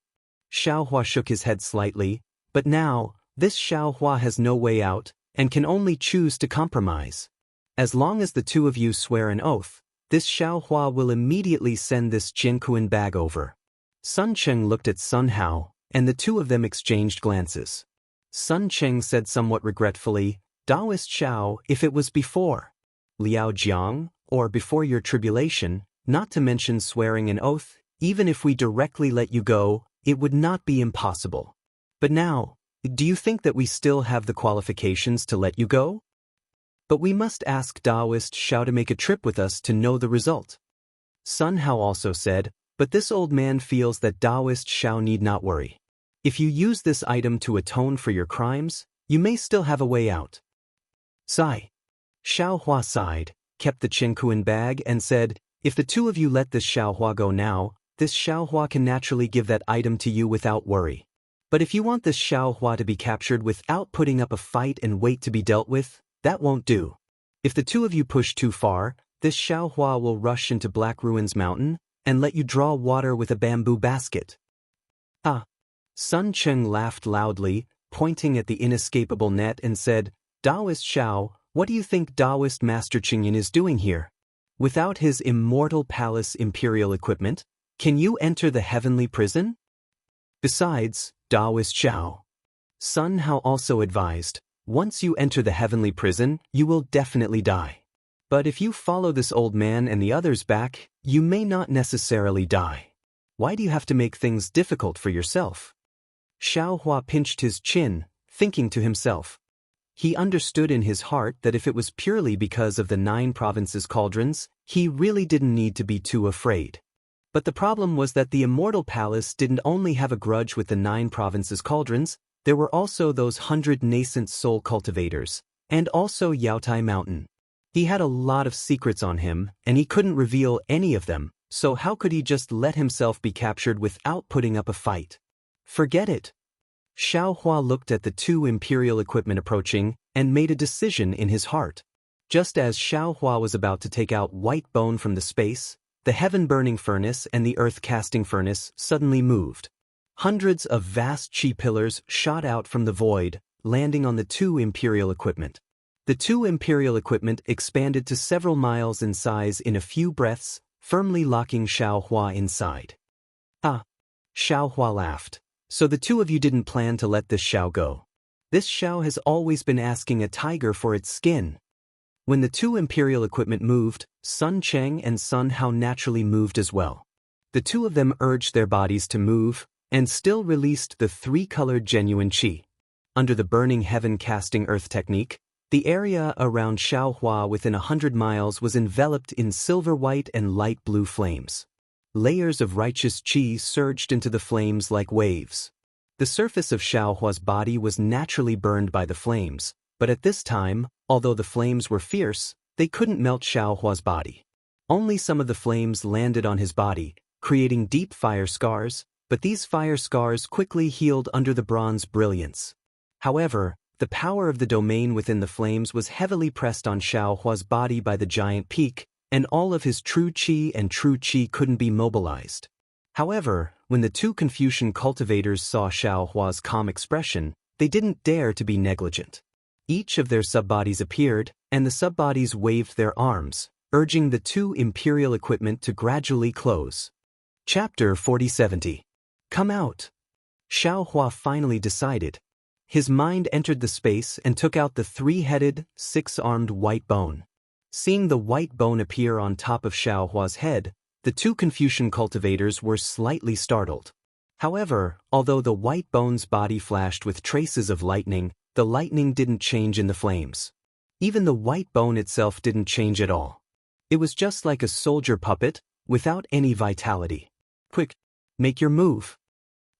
Xiao Hua shook his head slightly, but now, this Xiao Hua has no way out, and can only choose to compromise. As long as the 2 of you swear an oath, This Xiaohua will immediately send this Jianghu bag over. Sun Cheng looked at Sun Hao, and the two of them exchanged glances. Sun Cheng said somewhat regretfully, Taoist Xiao, if it was before Liao Jiang, or before your tribulation, not to mention swearing an oath, even if we directly let you go, it would not be impossible. But now, do you think that we still have the qualifications to let you go? But we must ask Taoist Xiao to make a trip with us to know the result. Sun Hao also said, but this old man feels that Taoist Xiao need not worry. If you use this item to atone for your crimes, you may still have a way out. Sigh. Xiaohua sighed, kept the Qingkuan bag and said, if the two of you let this Xiaohua go now, this Xiaohua can naturally give that item to you without worry. But if you want this Xiaohua to be captured without putting up a fight and wait to be dealt with, that won't do. If the two of you push too far, this Xiaohua will rush into Black Ruins Mountain and let you draw water with a bamboo basket. Ah! Sun Cheng laughed loudly, pointing at the inescapable net and said, Taoist Xiao, what do you think Taoist Master Qingyan is doing here? Without his Immortal Palace Imperial equipment, can you enter the heavenly prison? Besides, Taoist Xiao. Sun Hao also advised, once you enter the heavenly prison, you will definitely die. But if you follow this old man and the others back, you may not necessarily die. Why do you have to make things difficult for yourself? Xiaohua pinched his chin, thinking to himself. He understood in his heart that if it was purely because of the 9 provinces cauldrons, he really didn't need to be too afraid. But the problem was that the Immortal Palace didn't only have a grudge with the 9 provinces cauldrons, there were also those 100 nascent soul cultivators, and also Yaotai Mountain. He had a lot of secrets on him, and he couldn't reveal any of them, so how could he just let himself be captured without putting up a fight? Forget it. Xiaohua looked at the 2 Imperial equipment approaching, and made a decision in his heart. Just as Xiaohua was about to take out white bone from the space, the heaven-burning furnace and the earth-casting furnace suddenly moved. Hundreds of vast chi pillars shot out from the void, landing on the 2 Imperial equipment. The 2 Imperial equipment expanded to several miles in size in a few breaths, firmly locking Xiaohua inside. Ah! Xiaohua laughed. So the two of you didn't plan to let this Xiao go. This Xiao has always been asking a tiger for its skin. When the 2 Imperial equipment moved, Sun Cheng and Sun Hao naturally moved as well. The two of them urged their bodies to move, and still released the 3-colored genuine qi. Under the burning heaven casting earth technique, the area around Xiaohua within 100 miles was enveloped in silver white and light blue flames. Layers of righteous qi surged into the flames like waves. The surface of Xiaohua's body was naturally burned by the flames, but at this time, although the flames were fierce, they couldn't melt Xiaohua's body. Only some of the flames landed on his body, creating deep fire scars, but these fire scars quickly healed under the bronze brilliance. However, the power of the domain within the flames was heavily pressed on Xiaohua's body by the giant peak, and all of his true qi and true qi couldn't be mobilized. However, when the 2 Confucian cultivators saw Xiaohua's calm expression, they didn't dare to be negligent. Each of their subbodies appeared, and the subbodies waved their arms, urging the 2 Imperial equipment to gradually close. Chapter 4070. Come out. Xiaohua finally decided. His mind entered the space and took out the 3-headed, 6-armed white bone. Seeing the white bone appear on top of Xiaohua's head, the 2 Confucian cultivators were slightly startled. However, although the white bone's body flashed with traces of lightning, the lightning didn't change in the flames. Even the white bone itself didn't change at all. It was just like a soldier puppet, without any vitality. Quick, make your move.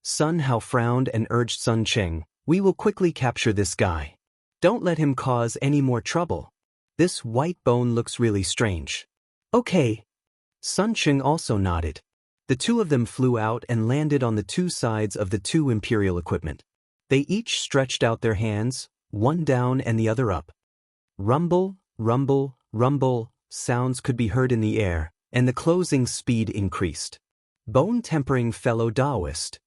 Sun Hao frowned and urged Sun Cheng, we will quickly capture this guy. Don't let him cause any more trouble. This white bone looks really strange. Okay. Sun Cheng also nodded. The 2 of them flew out and landed on the 2 sides of the 2 Imperial equipment. They each stretched out their hands, one down and the other up. Rumble, rumble, rumble, sounds could be heard in the air, and the closing speed increased. Bone-tempering fellow Taoist.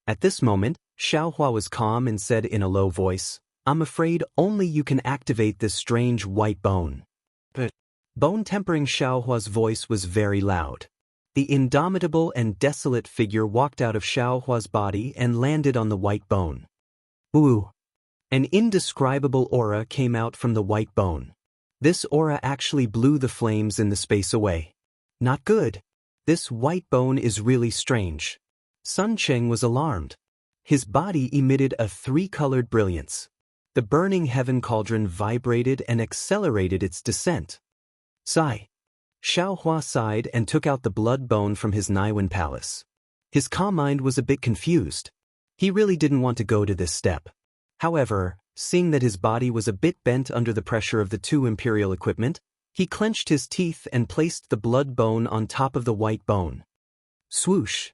At this moment, Xiaohua was calm and said in a low voice, I'm afraid only you can activate this strange white bone. But Bone-tempering Xiaohua's voice was very loud. The indomitable and desolate figure walked out of Xiaohua's body and landed on the white bone. Ooh! An indescribable aura came out from the white bone. This aura actually blew the flames in the space away. Not good. This white bone is really strange. Sun Cheng was alarmed. His body emitted a three-colored brilliance. The burning heaven cauldron vibrated and accelerated its descent. Sigh. Xiaohua sighed and took out the blood bone from his Niwen palace. His calm mind was a bit confused. He really didn't want to go to this step. However, seeing that his body was a bit bent under the pressure of the two imperial equipment, he clenched his teeth and placed the blood bone on top of the white bone. Swoosh!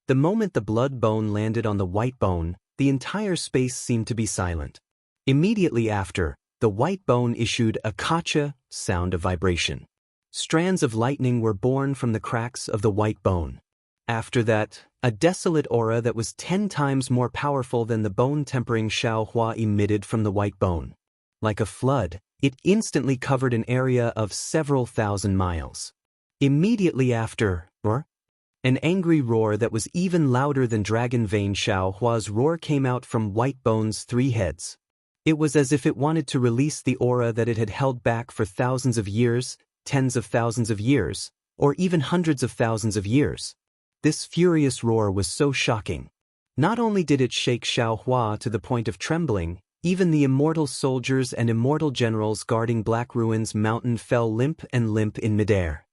The moment the blood bone landed on the white bone, the entire space seemed to be silent. Immediately after, the white bone issued a kacha sound of vibration. Strands of lightning were born from the cracks of the white bone. After that, a desolate aura that was 10 times more powerful than the bone-tempering Xiaohua emitted from the white bone. Like a flood, it instantly covered an area of several thousand miles. Immediately after, an angry roar that was even louder than Dragon Vein Xiaohua's roar came out from White Bone's 3 heads. It was as if it wanted to release the aura that it had held back for thousands of years, tens of thousands of years, or even hundreds of thousands of years. This furious roar was so shocking. Not only did it shake Xiaohua to the point of trembling, even the immortal soldiers and immortal generals guarding Black Ruin's mountain fell limp in midair.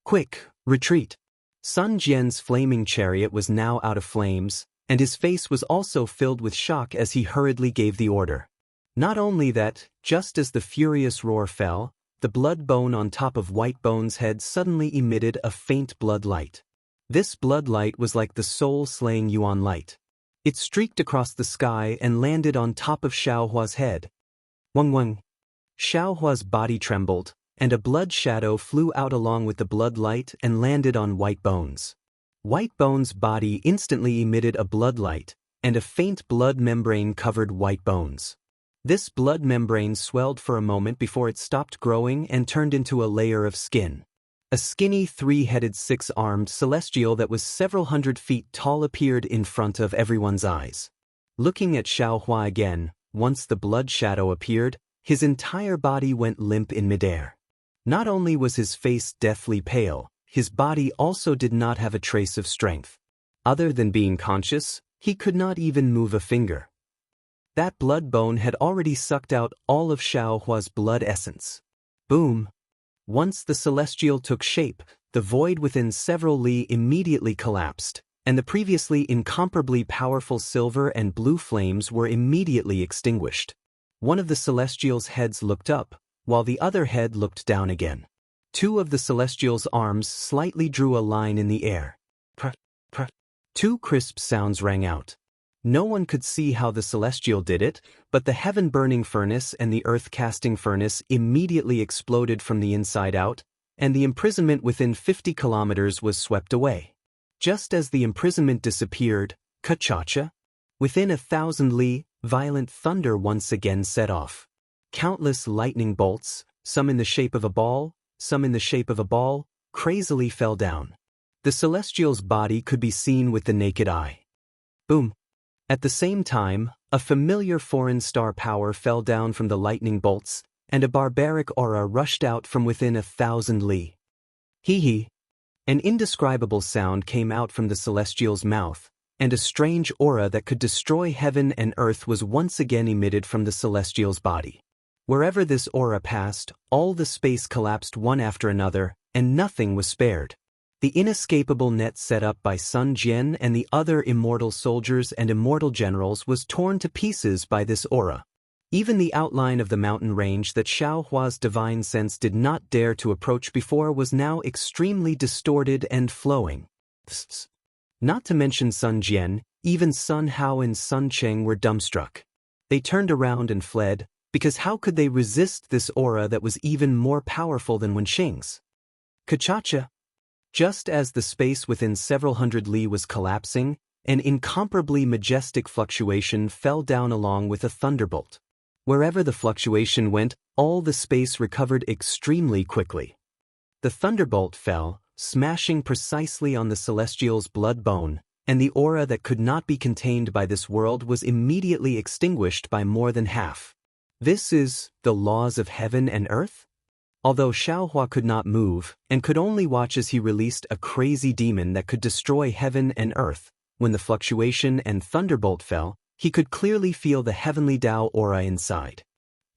Quick, retreat! Sun Jian's flaming chariot was now out of flames, and his face was also filled with shock as he hurriedly gave the order. Not only that, just as the furious roar fell, the blood bone on top of White Bone's head suddenly emitted a faint blood light. This blood light was like the soul-slaying Yuan light. It streaked across the sky and landed on top of Xiaohua's head. Wang. Xiaohua's body trembled, and a blood shadow flew out along with the blood light and landed on White Bone's. White Bone's body instantly emitted a blood light, and a faint blood membrane covered White Bone's. This blood membrane swelled for a moment before it stopped growing and turned into a layer of skin. A skinny 3-headed 6-armed celestial that was several hundred feet tall appeared in front of everyone's eyes. Looking at Xiaohua again, once the blood shadow appeared, his entire body went limp in midair. Not only was his face deathly pale, his body also did not have a trace of strength. Other than being conscious, he could not even move a finger. That blood bone had already sucked out all of Xiaohua's blood essence. Boom! Once the celestial took shape, the void within several li immediately collapsed, and the previously incomparably powerful silver and blue flames were immediately extinguished. One of the celestial's heads looked up, while the other head looked down again. 2 of the celestial's arms slightly drew a line in the air. Prr. 2 crisp sounds rang out. No one could see how the celestial did it, but the heaven-burning furnace and the earth-casting furnace immediately exploded from the inside out, and the imprisonment within 50 kilometers was swept away. Just as the imprisonment disappeared, ka-cha-cha, within 1,000 li, violent thunder once again set off. Countless lightning bolts, some in the shape of a ball, some in the shape of a ball, crazily fell down. The celestial's body could be seen with the naked eye. Boom! At the same time, a familiar foreign star power fell down from the lightning bolts, and a barbaric aura rushed out from within 1,000 li. Hee. An indescribable sound came out from the celestial's mouth, and a strange aura that could destroy heaven and earth was once again emitted from the celestial's body. Wherever this aura passed, all the space collapsed one after another, and nothing was spared. The inescapable net set up by Sun Jian and the other immortal soldiers and immortal generals was torn to pieces by this aura. Even the outline of the mountain range that Xiaohua's divine sense did not dare to approach before was now extremely distorted and flowing. Not to mention Sun Jian, even Sun Hao and Sun Cheng were dumbstruck. They turned around and fled, because how could they resist this aura that was even more powerful than Wenxing's? Ka-cha-cha! Just as the space within several hundred li was collapsing, an incomparably majestic fluctuation fell down along with a thunderbolt. Wherever the fluctuation went, all the space recovered extremely quickly. The thunderbolt fell, smashing precisely on the celestial's blood bone, and the aura that could not be contained by this world was immediately extinguished by more than half. This is the laws of heaven and earth? Although Xiaohua could not move, and could only watch as he released a crazy demon that could destroy heaven and earth, when the fluctuation and thunderbolt fell, he could clearly feel the heavenly Tao aura inside.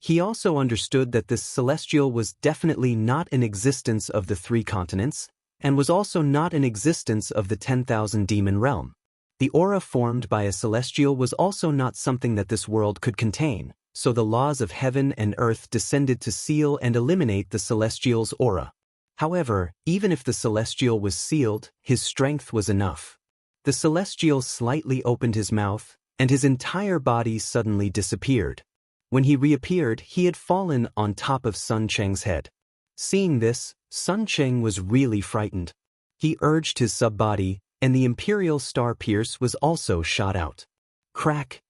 He also understood that this celestial was definitely not an existence of the 3 continents, and was also not an existence of the 10,000 demon realm. The aura formed by a celestial was also not something that this world could contain, so the laws of heaven and earth descended to seal and eliminate the celestial's aura. However, even if the celestial was sealed, his strength was enough. The celestial slightly opened his mouth, and his entire body suddenly disappeared. When he reappeared, he had fallen on top of Sun Cheng's head. Seeing this, Sun Cheng was really frightened. He urged his sub-body, and the Imperial Star Pierce was also shot out. Crack!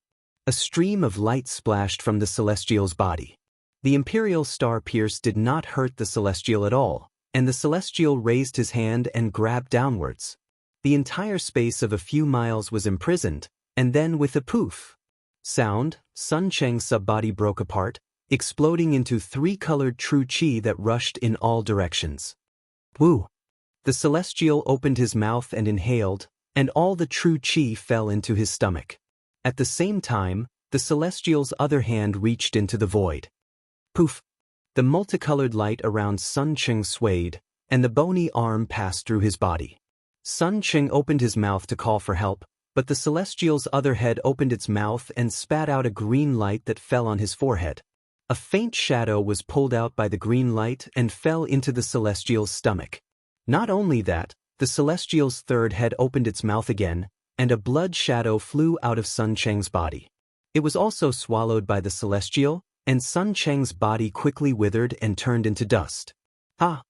A stream of light splashed from the Celestial's body. The Imperial Star Pierce did not hurt the Celestial at all, and the Celestial raised his hand and grabbed downwards. The entire space of a few miles was imprisoned, and then with a poof sound, Sun Cheng's sub-body broke apart, exploding into 3-colored true qi that rushed in all directions. Woo! The Celestial opened his mouth and inhaled, and all the true qi fell into his stomach. At the same time, the Celestial's other hand reached into the void. Poof! The multicolored light around Sun Cheng swayed, and the bony arm passed through his body. Sun Cheng opened his mouth to call for help, but the Celestial's other head opened its mouth and spat out a green light that fell on his forehead. A faint shadow was pulled out by the green light and fell into the Celestial's stomach. Not only that, the Celestial's third head opened its mouth again, and a blood shadow flew out of Sun Cheng's body. It was also swallowed by the Celestial, and Sun Cheng's body quickly withered and turned into dust. Ah!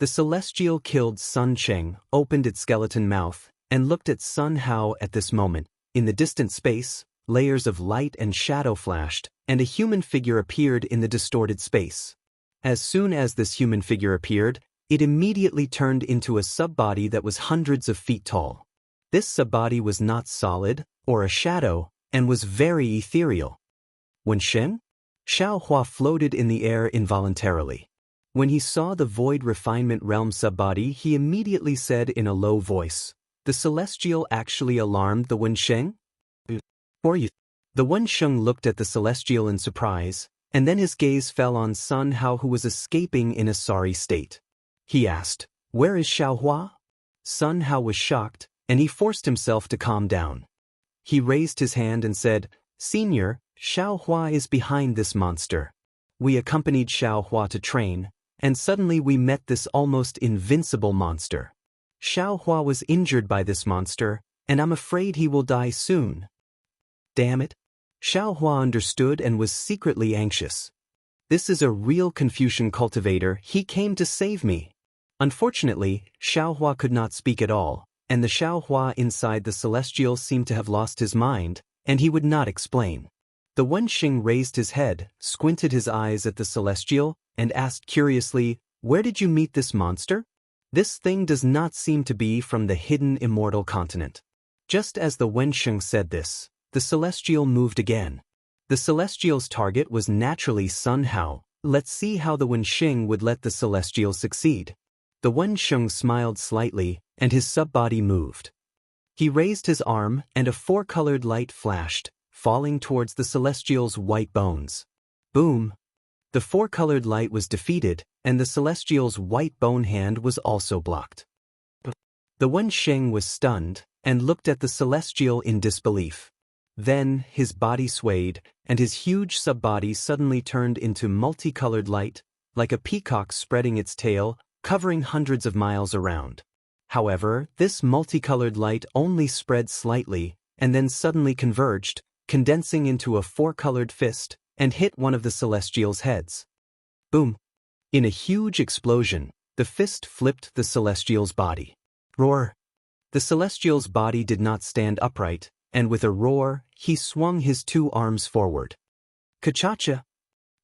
The Celestial killed Sun Cheng, opened its skeleton mouth, and looked at Sun Hao at this moment. In the distant space, layers of light and shadow flashed, and a human figure appeared in the distorted space. As soon as this human figure appeared, it immediately turned into a sub-body that was hundreds of feet tall. This sub-body was not solid, or a shadow, and was very ethereal. Wensheng? Xiaohua floated in the air involuntarily. When he saw the Void Refinement Realm sub-body, he immediately said in a low voice, "The Celestial actually alarmed the Wensheng?" "Or you?" The Wensheng looked at the Celestial in surprise, and then his gaze fell on Sun Hao, who was escaping in a sorry state. He asked, "Where is Xiaohua?" Sun Hao was shocked, and he forced himself to calm down. He raised his hand and said, "Senior, Xiaohua is behind this monster. We accompanied Xiaohua to train, and suddenly we met this almost invincible monster. Xiaohua was injured by this monster, and I'm afraid he will die soon." Damn it! Xiaohua understood and was secretly anxious. This is a real Confucian cultivator. He came to save me. Unfortunately, Xiaohua could not speak at all, and the Xiaohua inside the Celestial seemed to have lost his mind, and he would not explain. The Wensheng raised his head, squinted his eyes at the Celestial, and asked curiously, "Where did you meet this monster? This thing does not seem to be from the hidden Immortal continent." Just as the Wensheng said this, the Celestial moved again. The Celestial's target was naturally Sun Hao. Let's see how the Wensheng would let the Celestial succeed. The Wensheng smiled slightly, and his sub-body moved. He raised his arm, and a 4-colored light flashed, falling towards the Celestial's white bones. Boom! The 4-colored light was defeated, and the Celestial's white bone hand was also blocked. The Wensheng was stunned, and looked at the Celestial in disbelief. Then, his body swayed, and his huge sub-body suddenly turned into multicolored light, like a peacock spreading its tail, covering hundreds of miles around. However, this multicolored light only spread slightly, and then suddenly converged, condensing into a 4-colored fist, and hit one of the Celestial's heads. Boom! In a huge explosion, the fist flipped the Celestial's body. Roar! The Celestial's body did not stand upright, and with a roar, he swung his 2 arms forward. Kachacha!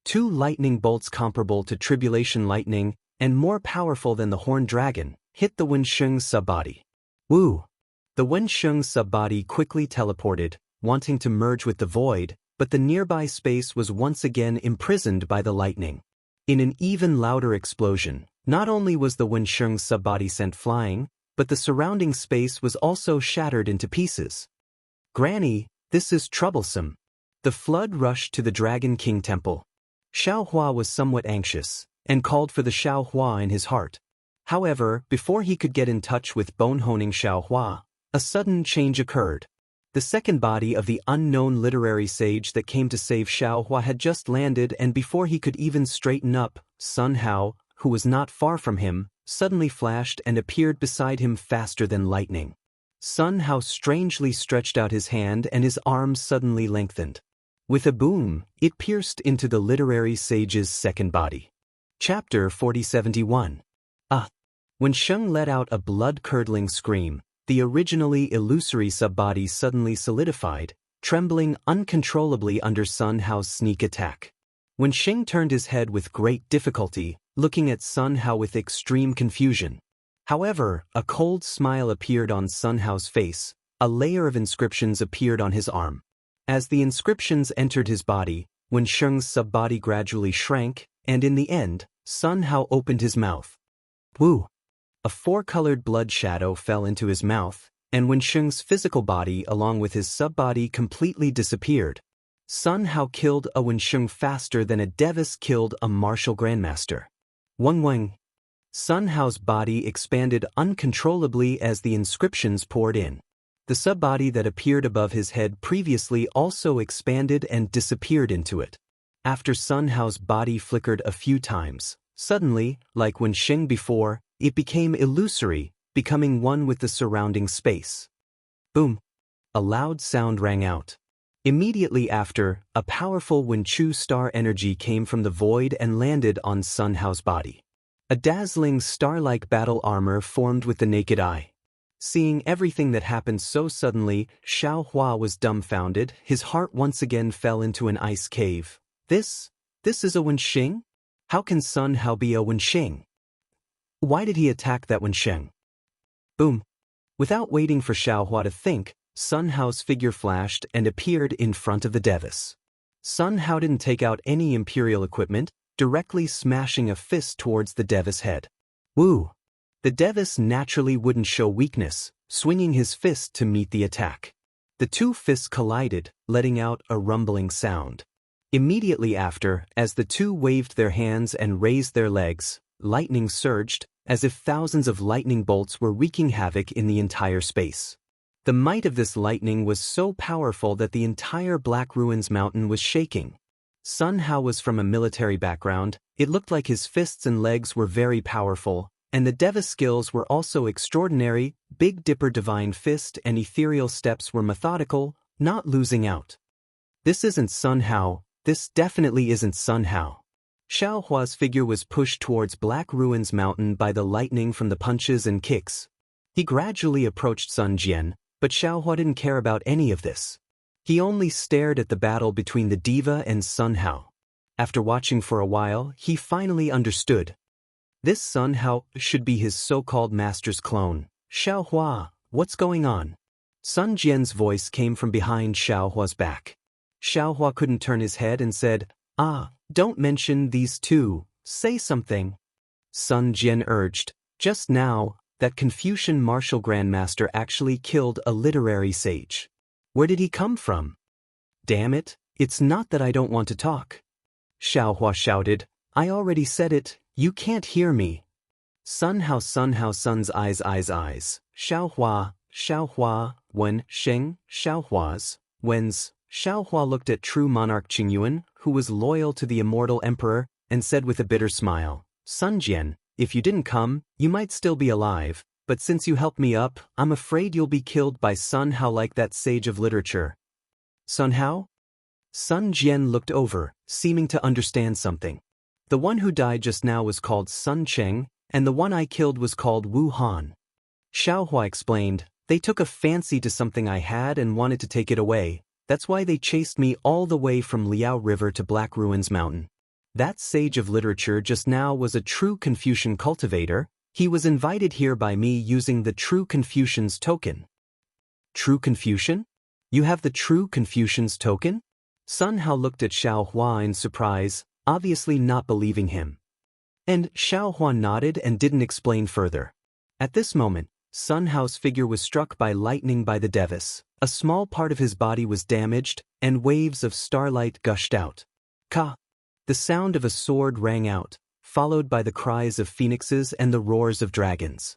2 lightning bolts comparable to tribulation lightning and more powerful than the horned dragon hit the Wensheng's subbody. Woo! The Wensheng's subbody quickly teleported, wanting to merge with the void, but the nearby space was once again imprisoned by the lightning. In an even louder explosion, not only was the Wensheng's subbody sent flying, but the surrounding space was also shattered into pieces. Granny, this is troublesome. The flood rushed to the Dragon King Temple. Xiaohua was somewhat anxious, and called for the Xiaohua in his heart. However, before he could get in touch with bone-honing Xiaohua, a sudden change occurred. The second body of the unknown literary sage that came to save Xiaohua had just landed, and before he could even straighten up, Sun Hao, who was not far from him, suddenly flashed and appeared beside him faster than lightning. Sun Hao strangely stretched out his hand and his arms suddenly lengthened. With a boom, it pierced into the literary sage's second body. Chapter 4071. When Sheng let out a blood-curdling scream, the originally illusory subbody suddenly solidified, trembling uncontrollably under Sun Hao's sneak attack. When Sheng turned his head with great difficulty, looking at Sun Hao with extreme confusion. However, a cold smile appeared on Sun Hao's face, a layer of inscriptions appeared on his arm. As the inscriptions entered his body, when Sheng's subbody gradually shrank, and in the end, Sun Hao opened his mouth. Woo! A 4-colored blood shadow fell into his mouth, and when Sheng's physical body along with his subbody completely disappeared. Sun Hao killed a Wensheng faster than a Devis killed a martial grandmaster. Weng. Sun Hao's body expanded uncontrollably as the inscriptions poured in. The subbody that appeared above his head previously also expanded and disappeared into it. After Sun Hao's body flickered a few times, suddenly, like Wensheng before, it became illusory, becoming one with the surrounding space. Boom! A loud sound rang out. Immediately after, a powerful Wenchu star energy came from the void and landed on Sun Hao's body. A dazzling star-like battle armor formed with the naked eye. Seeing everything that happened so suddenly, Xiaohua was dumbfounded. His heart once again fell into an ice cave. This is a Wensheng? How can Sun Hao be a Wensheng? Why did he attack that Wensheng? Boom! Without waiting for Xiaohua to think, Sun Hao's figure flashed and appeared in front of the Devis. Sun Hao didn't take out any imperial equipment, directly smashing a fist towards the Devis' head. Woo! The Devis naturally wouldn't show weakness, swinging his fist to meet the attack. The two fists collided, letting out a rumbling sound. Immediately after, as the two waved their hands and raised their legs, lightning surged, as if thousands of lightning bolts were wreaking havoc in the entire space. The might of this lightning was so powerful that the entire Black Ruins Mountain was shaking. Sun Hao was from a military background. It looked like his fists and legs were very powerful, and the Devis skills were also extraordinary. Big Dipper Divine Fist and Ethereal Steps were methodical, not losing out. This isn't Sun Hao. This definitely isn't Sun Hao. Xiaohua's figure was pushed towards Black Ruins Mountain by the lightning from the punches and kicks. He gradually approached Sun Jian, but Xiaohua didn't care about any of this. He only stared at the battle between the diva and Sun Hao. After watching for a while, he finally understood. This Sun Hao should be his so-called master's clone. Xiaohua, what's going on? Sun Jian's voice came from behind Xiaohua's back. Xiaohua couldn't turn his head and said, don't mention these two, say something. Sun Jian urged, just now, that Confucian martial grandmaster actually killed a literary sage. Where did he come from? Damn it, it's not that I don't want to talk. Xiaohua shouted, I already said it, you can't hear me. Sun Hao, Sun's eyes. Xiaohua, Wen, Sheng, Wen's. Xiaohua looked at true monarch Qingyuan, who was loyal to the immortal emperor, and said with a bitter smile, Sun Jian, if you didn't come, you might still be alive, but since you helped me up, I'm afraid you'll be killed by Sun Hao like that sage of literature. Sun Hao? Sun Jian looked over, seeming to understand something. The one who died just now was called Sun Cheng, and the one I killed was called Wu Han. Xiaohua explained, they took a fancy to something I had and wanted to take it away. That's why they chased me all the way from Liao River to Black Ruins Mountain. That sage of literature just now was a true Confucian cultivator. He was invited here by me using the True Confucian's token. True Confucian? You have the True Confucian's token? Sun Hao looked at Xiao Hua in surprise, obviously not believing him. And Xiao Hua nodded and didn't explain further. At this moment, Sun Hao's figure was struck by lightning by the Devis. A small part of his body was damaged, and waves of starlight gushed out. Ka! The sound of a sword rang out, followed by the cries of phoenixes and the roars of dragons.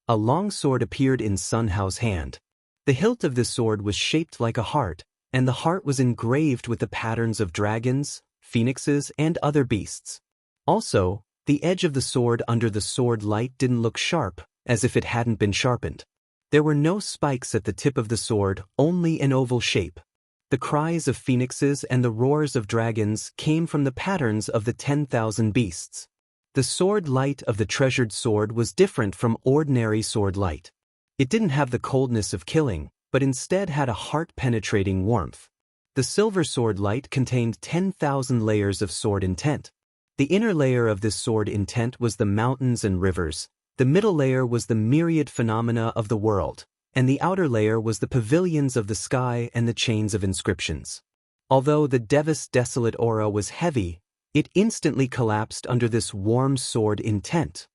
A long sword appeared in Sun Hao's hand. The hilt of this sword was shaped like a heart, and the heart was engraved with the patterns of dragons, phoenixes, and other beasts. Also, the edge of the sword under the sword light didn't look sharp, as if it hadn't been sharpened. There were no spikes at the tip of the sword, only an oval shape. The cries of phoenixes and the roars of dragons came from the patterns of the 10,000 beasts. The sword light of the treasured sword was different from ordinary sword light. It didn't have the coldness of killing, but instead had a heart-penetrating warmth. The silver sword light contained 10,000 layers of sword intent. The inner layer of this sword intent was the mountains and rivers, the middle layer was the myriad phenomena of the world, and the outer layer was the pavilions of the sky and the chains of inscriptions. Although the Devis desolate aura was heavy, it instantly collapsed under this warm sword intent.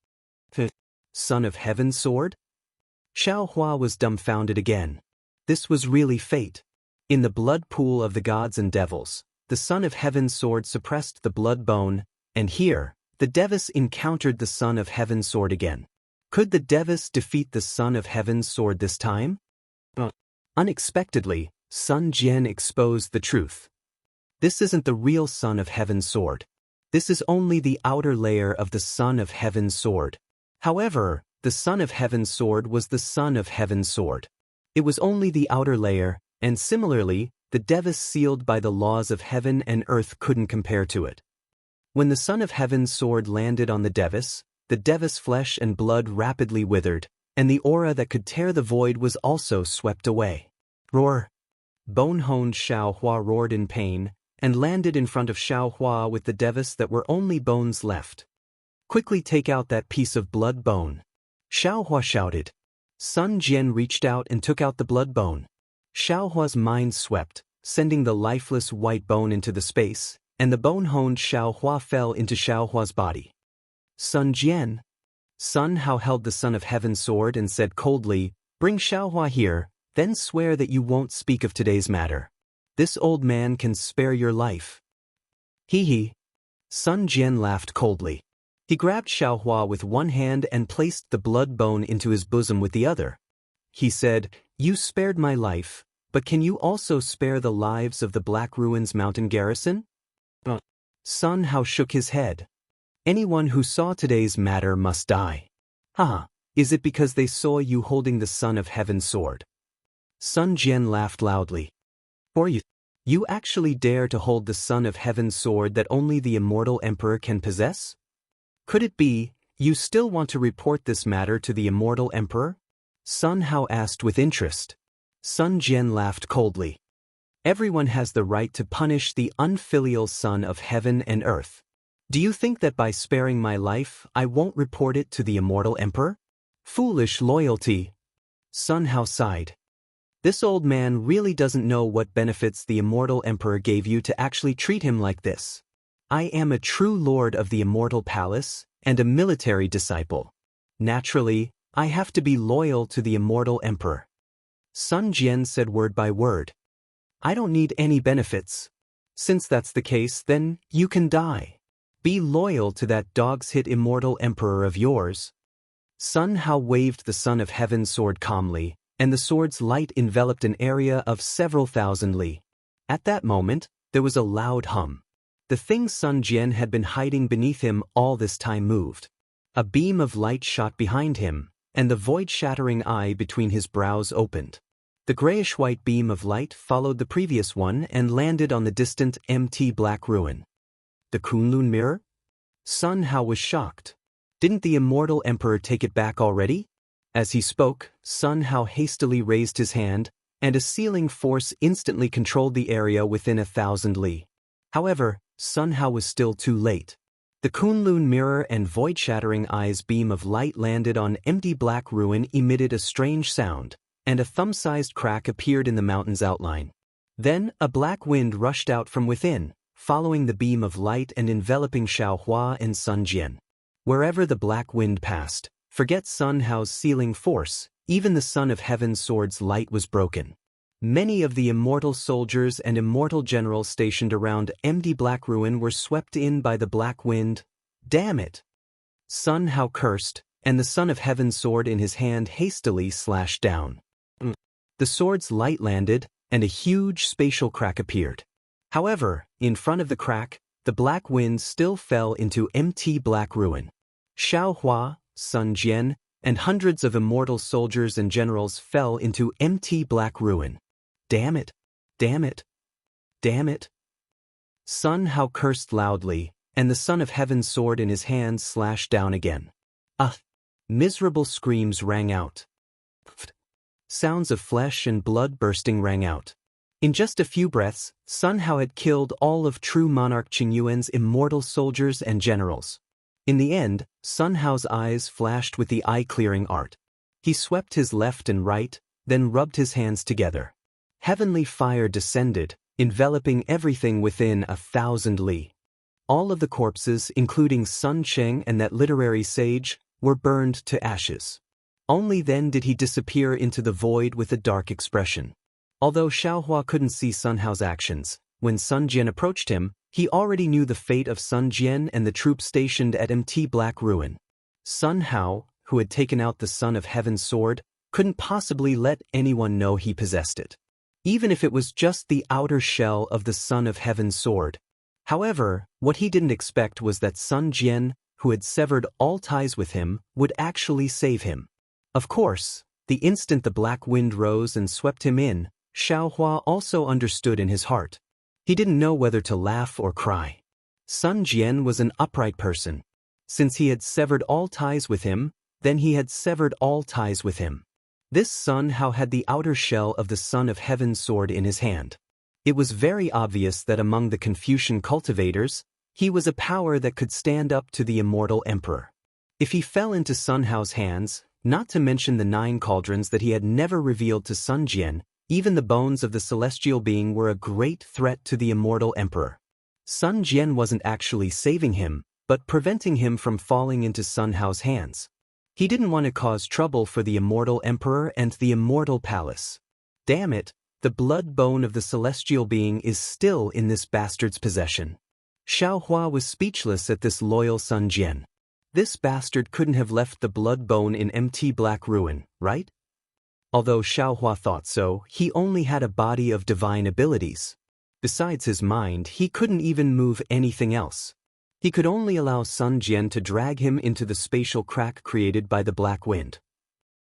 The Son of Heaven sword? Xiao Hua was dumbfounded again. This was really fate. In the blood pool of the gods and devils, the Son of Heaven's sword suppressed the blood bone, and here, the Devis encountered the Son of Heaven's sword again. Could the Devis defeat the Son of Heaven's sword this time? Unexpectedly, Sun Jian exposed the truth. This isn't the real Son of Heaven's sword. This is only the outer layer of the Son of Heaven's sword. However, the Son of Heaven's sword was the Son of Heaven's sword. It was only the outer layer, and similarly, the Devis sealed by the laws of heaven and earth couldn't compare to it. When the Son of Heaven's sword landed on the Devis flesh and blood rapidly withered, and the aura that could tear the void was also swept away. Roar! Bone-honed Xiao Hua roared in pain, and landed in front of Xiao Hua with the Devis that were only bones left. Quickly take out that piece of blood bone. Xiao Hua shouted. Sun Jian reached out and took out the blood bone. Xiao Hua's mind swept, sending the lifeless white bone into the space, and the bone-honed Xiao Hua fell into Xiao Hua's body. Sun Jian. Sun Hao held the Son of Heaven's sword and said coldly, "Bring Xiao Hua here, then swear that you won't speak of today's matter. This old man can spare your life." He. Sun Jian laughed coldly. He grabbed Xiao Hua with one hand and placed the blood bone into his bosom with the other. He said, "You spared my life, but can you also spare the lives of the Black Ruins mountain garrison?" Sun Hao shook his head. "Anyone who saw today's matter must die." "Haha, is it because they saw you holding the Son of Heaven's sword?" Sun Jian laughed loudly. "For you actually dare to hold the Son of Heaven's sword that only the Immortal Emperor can possess? Could it be, you still want to report this matter to the Immortal Emperor?" Sun Hao asked with interest. Sun Jian laughed coldly. "Everyone has the right to punish the unfilial Son of Heaven and Earth. Do you think that by sparing my life, I won't report it to the Immortal Emperor? Foolish loyalty." Sun Hao sighed. "This old man really doesn't know what benefits the Immortal Emperor gave you to actually treat him like this. I am a true lord of the Immortal Palace, and a military disciple. Naturally, I have to be loyal to the Immortal Emperor." Sun Jian said word by word. "I don't need any benefits. Since that's the case, then you can die. Be loyal to that dog's-hit Immortal Emperor of yours." Sun Hao waved the Son of Heaven's sword calmly, and the sword's light enveloped an area of several thousand li. At that moment, there was a loud hum. The thing Sun Jian had been hiding beneath him all this time moved. A beam of light shot behind him, and the void-shattering eye between his brows opened. The grayish-white beam of light followed the previous one and landed on the distant, empty black ruin. The Kunlun mirror? Sun Hao was shocked. Didn't the Immortal Emperor take it back already? As he spoke, Sun Hao hastily raised his hand, and a sealing force instantly controlled the area within 1,000 li. However, Sun Hao was still too late. The Kunlun mirror and void-shattering eyes beam of light landed on empty black ruin, emitted a strange sound, and a thumb-sized crack appeared in the mountain's outline. Then, a black wind rushed out from within, following the beam of light and enveloping Xiaohua and Sun Jian. Wherever the black wind passed, forget Sun Hao's sealing force, even the Son of Heaven's sword's light was broken. Many of the immortal soldiers and immortal generals stationed around empty black ruin were swept in by the black wind. Damn it! Sun Hao cursed, and the Son of Heaven's sword in his hand hastily slashed down. The sword's light landed, and a huge spatial crack appeared. However, in front of the crack, the black wind still fell into empty black ruin. Xiaohua, Sun Jian, and hundreds of immortal soldiers and generals fell into empty black ruin. Damn it! Damn it! Damn it! Sun Hao cursed loudly, and the Son of Heaven's sword in his hand slashed down again. Miserable screams rang out. Sounds of flesh and blood bursting rang out. In just a few breaths, Sun Hao had killed all of true monarch Qingyuan's immortal soldiers and generals. In the end, Sun Hao's eyes flashed with the eye-clearing art. He swept his left and right, then rubbed his hands together. Heavenly fire descended, enveloping everything within 1,000 li. All of the corpses, including Sun Cheng and that literary sage, were burned to ashes. Only then did he disappear into the void with a dark expression. Although Xiaohua couldn't see Sun Hao's actions, when Sun Jian approached him, he already knew the fate of Sun Jian and the troops stationed at MT Black Ruin. Sun Hao, who had taken out the Son of Heaven's sword, couldn't possibly let anyone know he possessed it. Even if it was just the outer shell of the Son of Heaven's sword. However, what he didn't expect was that Sun Jian, who had severed all ties with him, would actually save him. Of course, the instant the black wind rose and swept him in, Xiaohua also understood in his heart. He didn't know whether to laugh or cry. Sun Jian was an upright person. Since he had severed all ties with him, then he had severed all ties with him. This Sun Hao had the outer shell of the Son of Heaven's sword in his hand. It was very obvious that among the Confucian cultivators, he was a power that could stand up to the immortal emperor. If he fell into Sun Hao's hands, not to mention the 9 cauldrons that he had never revealed to Sun Jian, even the bones of the celestial being were a great threat to the immortal emperor. Sun Jian wasn't actually saving him, but preventing him from falling into Sun Hao's hands. He didn't want to cause trouble for the immortal emperor and the immortal palace. Damn it, the blood bone of the celestial being is still in this bastard's possession. Xiaohua was speechless at this loyal Sun Jian. This bastard couldn't have left the blood bone in MT Black Ruin, right? Although Xiaohua thought so, he only had a body of divine abilities. Besides his mind, he couldn't even move anything else. He could only allow Sun Jian to drag him into the spatial crack created by the black wind.